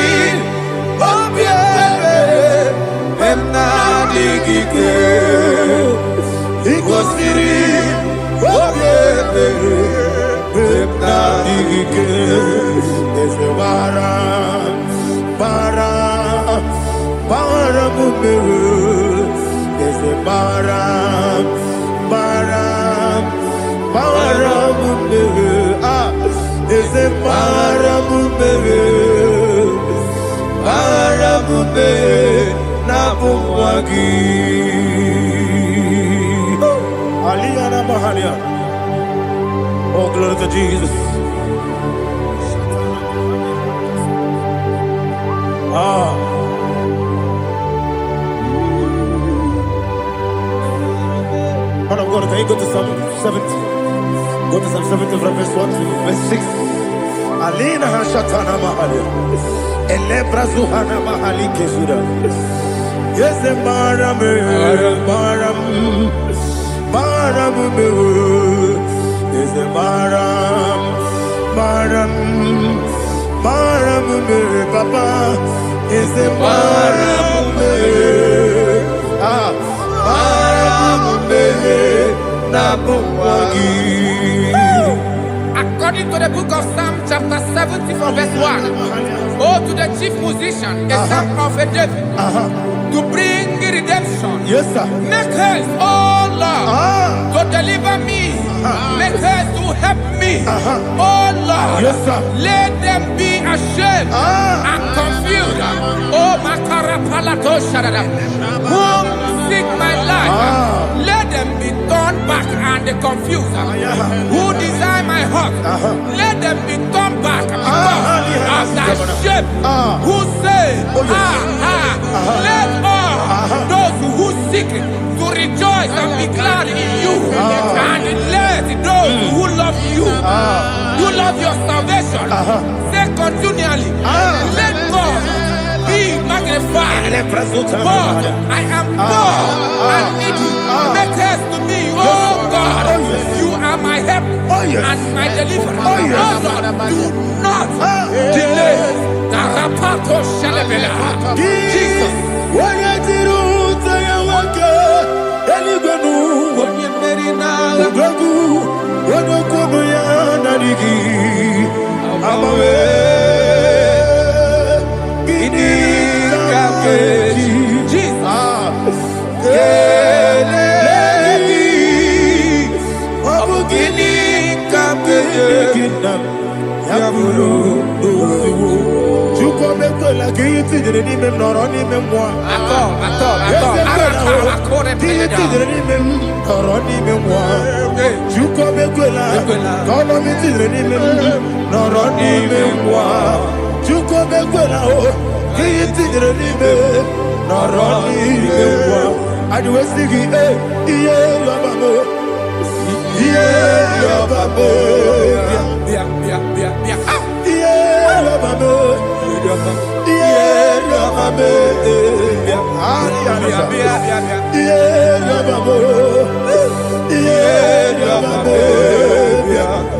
He goes in. There's a bara, there's a bara, there's a Nabuwagi. Aliyana Mahalia. Oh, glory to Jesus. Man of God, can you go to Psalm 70? Go to Psalm 70 from verse 1 to verse 6. Alina Hashatana Mahalia. Elebra Zuhana Mahali Kesura. Yes, Maram, yes, Maram, Papa, yes, According to the book of Psalm chapter 70 from verse 1, oh, to the chief musician, a son of a David, to bring redemption. yes, sir. Make haste, oh Lord, to deliver me. Make haste to help me. Oh Lord, Yes, sir. let them be ashamed and confused. Oh Makara Palato Shadada, whom seek my life, let them be turned back and confused. Who desire my heart, let them be turned back because of that shame. Who say, let all those who seek to rejoice and be glad in you, and let those who love you, who love your salvation, say continually, let God be magnified. God, I am poor and needy. Make haste to me, oh God. You are my help and my deliverer. Oh Lord, do not delay. Tarapato Shalabela. Jesus.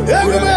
Yeah,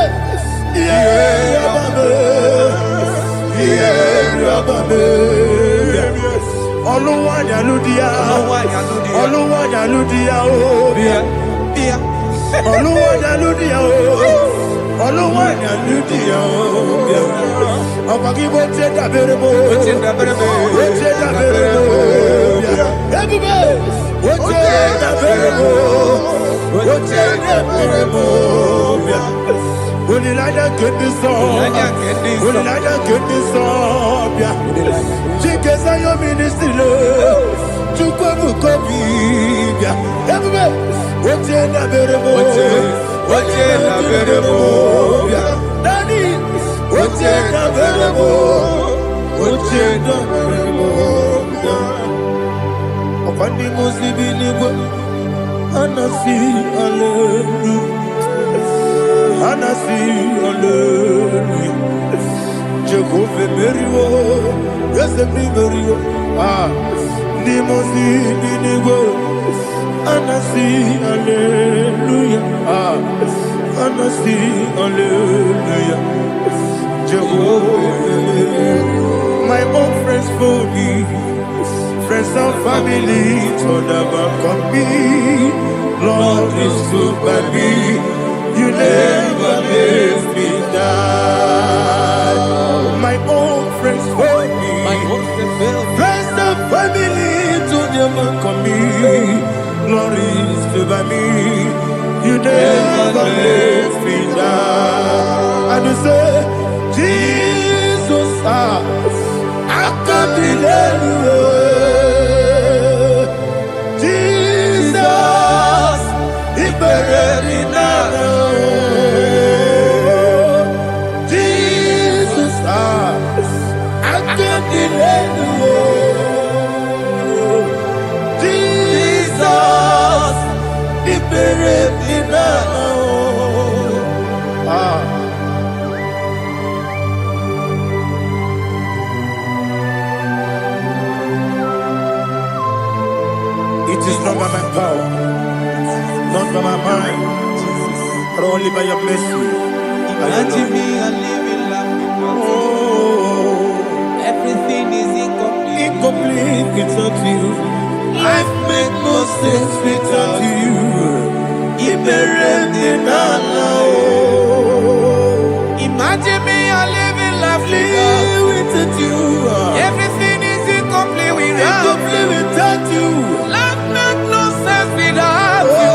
My own friends for me, friends and family told about me. Lord is good by me. You never let me die. My own friends for me, friends and family told about me. Lord is good by me. You never let me die. And you say, Jesus, I can't believe you. Jesus, He buried me now. Jesus, I can't believe you. Jesus, He buried me now. It is not by my power, not by my mind, but only by your mercy. Imagine me a living life without you. Oh, Everything is incomplete. incomplete without you. Life makes no sense without you. Imagine me a living life without you. Everything is incomplete without Incomplete without you. Life makes no sense without you.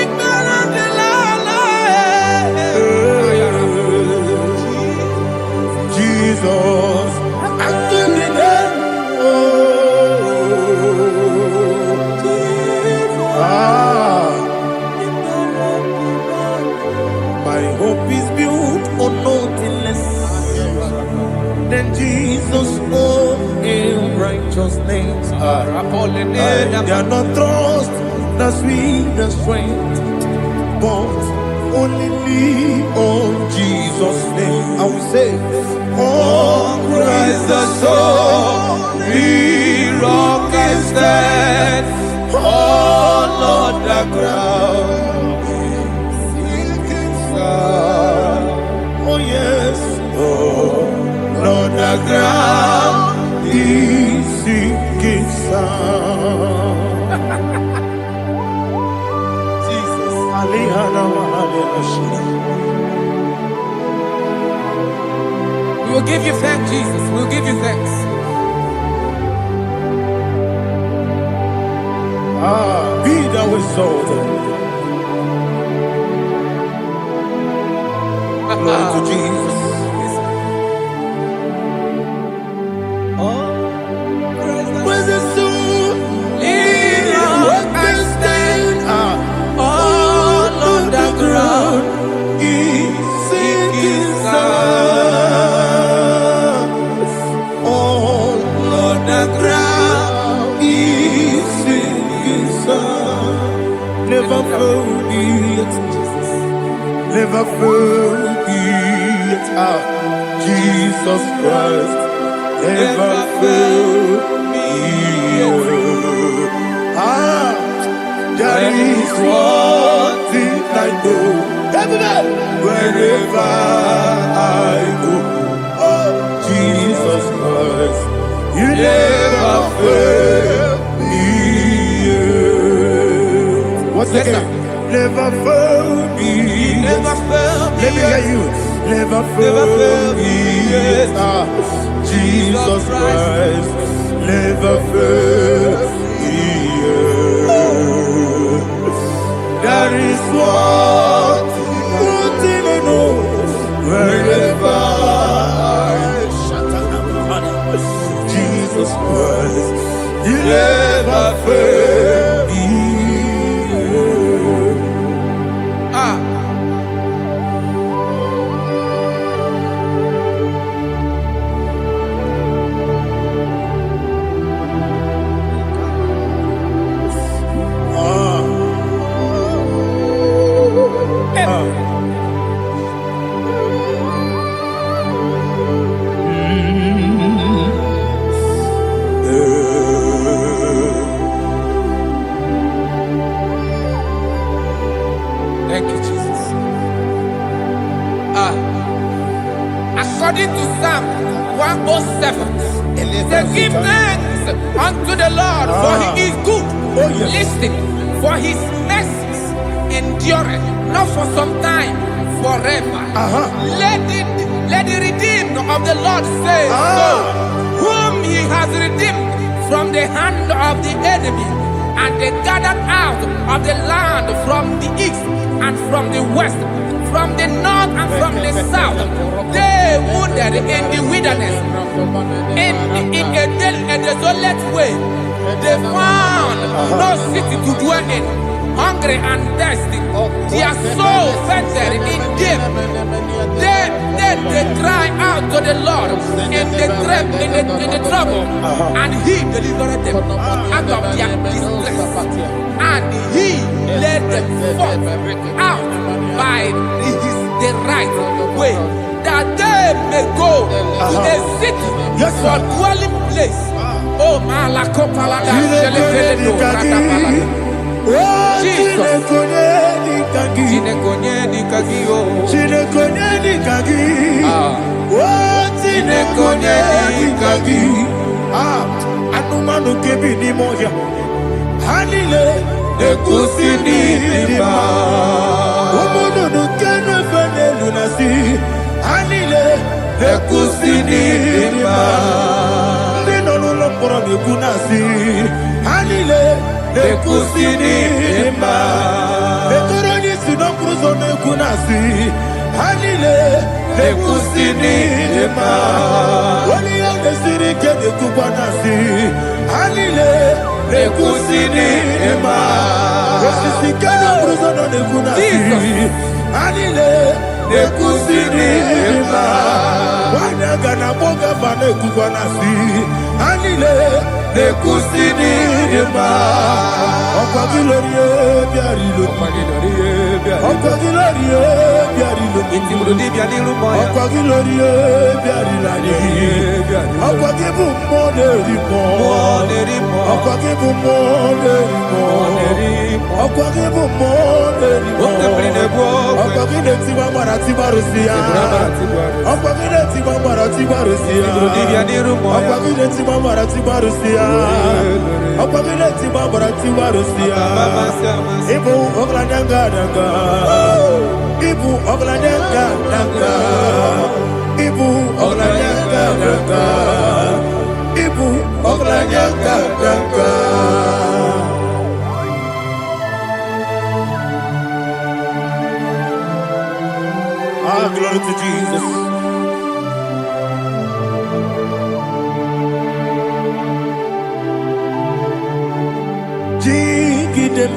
Ignorant and Jesus, I can't be there. My hope is built on nothing less than Jesus' own righteousness. They are not trust that sweet the strength, but only me on Jesus' name. I will say, oh, Christ the solid rock is dead. Oh, Lord, the ground is sinking sand. Oh, yes, oh, Lord, the ground is sinking sand. Jesus, we will give you thanks, Jesus. We will give you thanks. Be thou exalted. Glory to Jesus. Where's the soul? What can stand? All on the ground is sinking sand. All on the ground is sinking sand. Never forget, never forget, Jesus Christ never failed me. There is one thing I know. Wherever I go, oh Jesus Christ, you never fail me. What's again? Never fail me. Never fail me. Let me hear you. Never fail me. Jesus Christ, never fail me. That is what I know. Wherever Jesus Christ, you never fail me. Thank you, Jesus. According to Psalm 107, say, give thanks unto the Lord, for he is good. Listen, for his mercies endureth, not for some time, forever. Let the redeemed of the Lord say so, whom he has redeemed from the hand of the enemy, and they gathered out of the land from the east and from the west, from the north and from the south. They wandered in the wilderness, in a desolate way. They found no city to dwell in, hungry and thirsty. Their soul fainted in them. Then they cry out to the Lord in the trouble, and he delivered them out of their distress, and he led them forth out by the right way, that they may go to a city for dwelling place. Oh, Malakopalada, Jesus. Anumanu kebi ni moja Hanile Nekusini lima Umudu nukenu fene lunasi Hanile Nekusini lima Nino luloporo nikunasi Hanile Nekusini lima Nekuroni sinokruzo nekunasi Hanile Nekusini lima Wali yane sirike nekubanasi Hanile Nekusini lima Wasisikana bruzo nekunasi Hanile Nekusini lima Wanaga na boga vane kubanasi Hanile Nekusini lima Okwa gilorie biarilo Okwa gilorie biarilo Okwa gilorie biarilani Okwa gibu moderimo Okwa gibu moderimo Okwa gibu moderimo Okwa gine tiba marati barusia Okwa gine tiba marati barusia Okwa gine tiba marati barusia Okwa gine tiba marati barusia Ibu ogladanga danga Ibu ogladanga danga Ibu ogladanga danga Ibu ogladanga danga Glory to Jesus. Jigidem,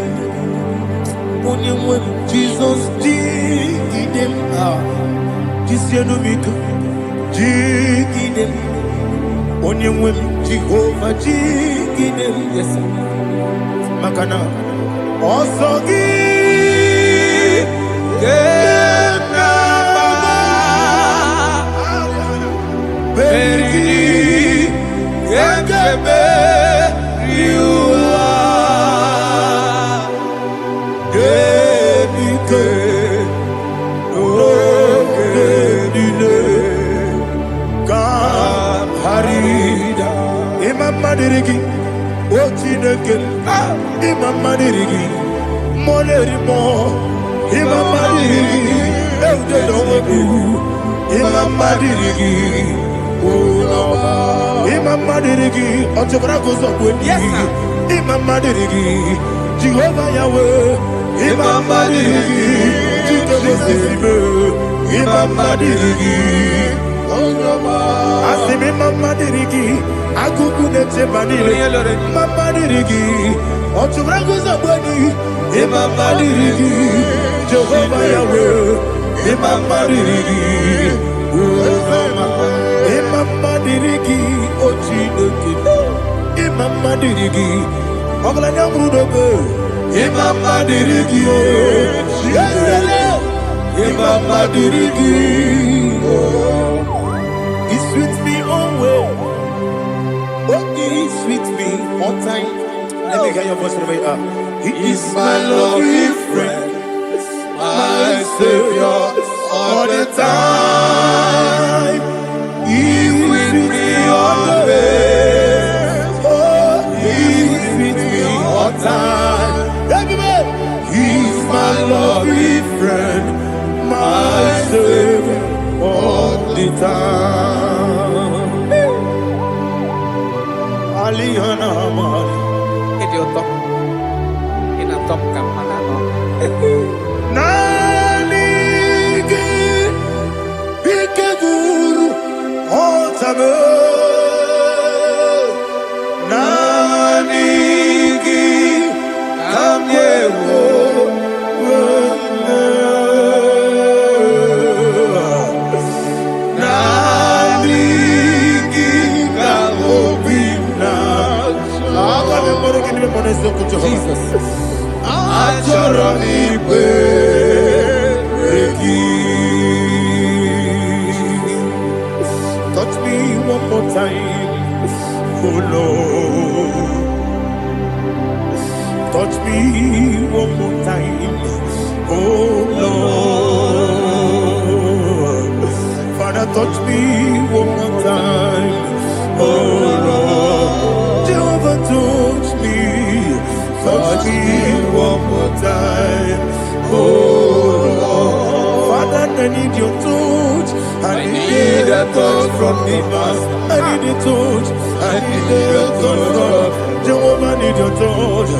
Jesus, jigidem, Jisianomika, jigidem, Onyemwem, Jehovah, jigidem, yes, Makana, Osogi, Very you are dirigi, Ochineke, Imama dirigi, Molerimo, Imama dirigi, Eudedobu, Imama dirigi, Imama dirigi, Otobragos of Winnie, Imama dirigi, Jehovah Yahweh, Imama dirigi, Imama dirigi, Asimi Mama dirigi, Akukunete Manili, Mama dirigi, Otubragos of Winnie, Imama dirigi, Jehovah Yahweh, Imama dirigi, Imama dirigi, Ochineke, Imama dirigi, Oglanya Brudobe, Imama dirigi, Imama dirigi, He sweets me always. Oh, He sweets me all time. Let me hear your voice from here. He is my lovely friend, my Savior all the time. He is with me always. Oh, He is with me all time. He is my lovely friend, my Savior all the time. Aliyana Amari. Idiota. Ina top kamana no. Nanigi Ikeguru Otame Nanigi Kamyewo Nanigi Kamobina Jesus Achoronipe touch me one more time, oh Lord. Touch me one more time, oh Lord. Father, touch me one more time, oh Lord. Jehovah, touch me one more time, oh Lord. Father, I need your touch. I need a touch from the master. I need a touch. I need a touch from Jehovah. I need your touch.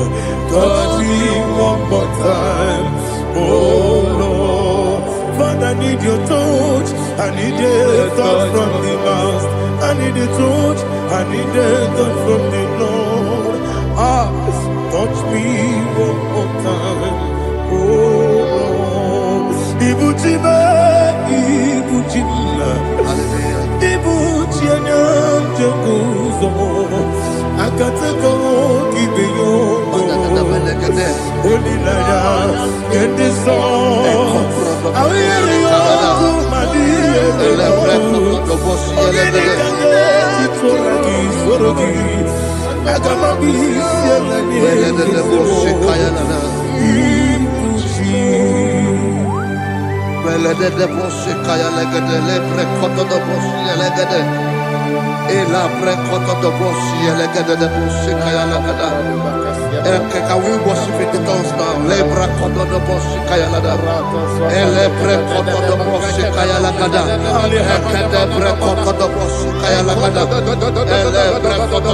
Touch me one more time, oh Lord. Father, I need your touch. I need a touch from the master. I need a touch. I need a touch from the Lord. Touch me one more time, oh Lord. Ibuchima, Ibuchima, Ibuchina, Jaguzo. Akatako, Kibeyo, Olilaya, get this song. I will hear you, my dear. Can we worship in the tongues now? Lebra koto do boshi kaya lada. Elebre koto do boshi kaya lada. Ekede bre koto do boshi kaya lada. Elebre koto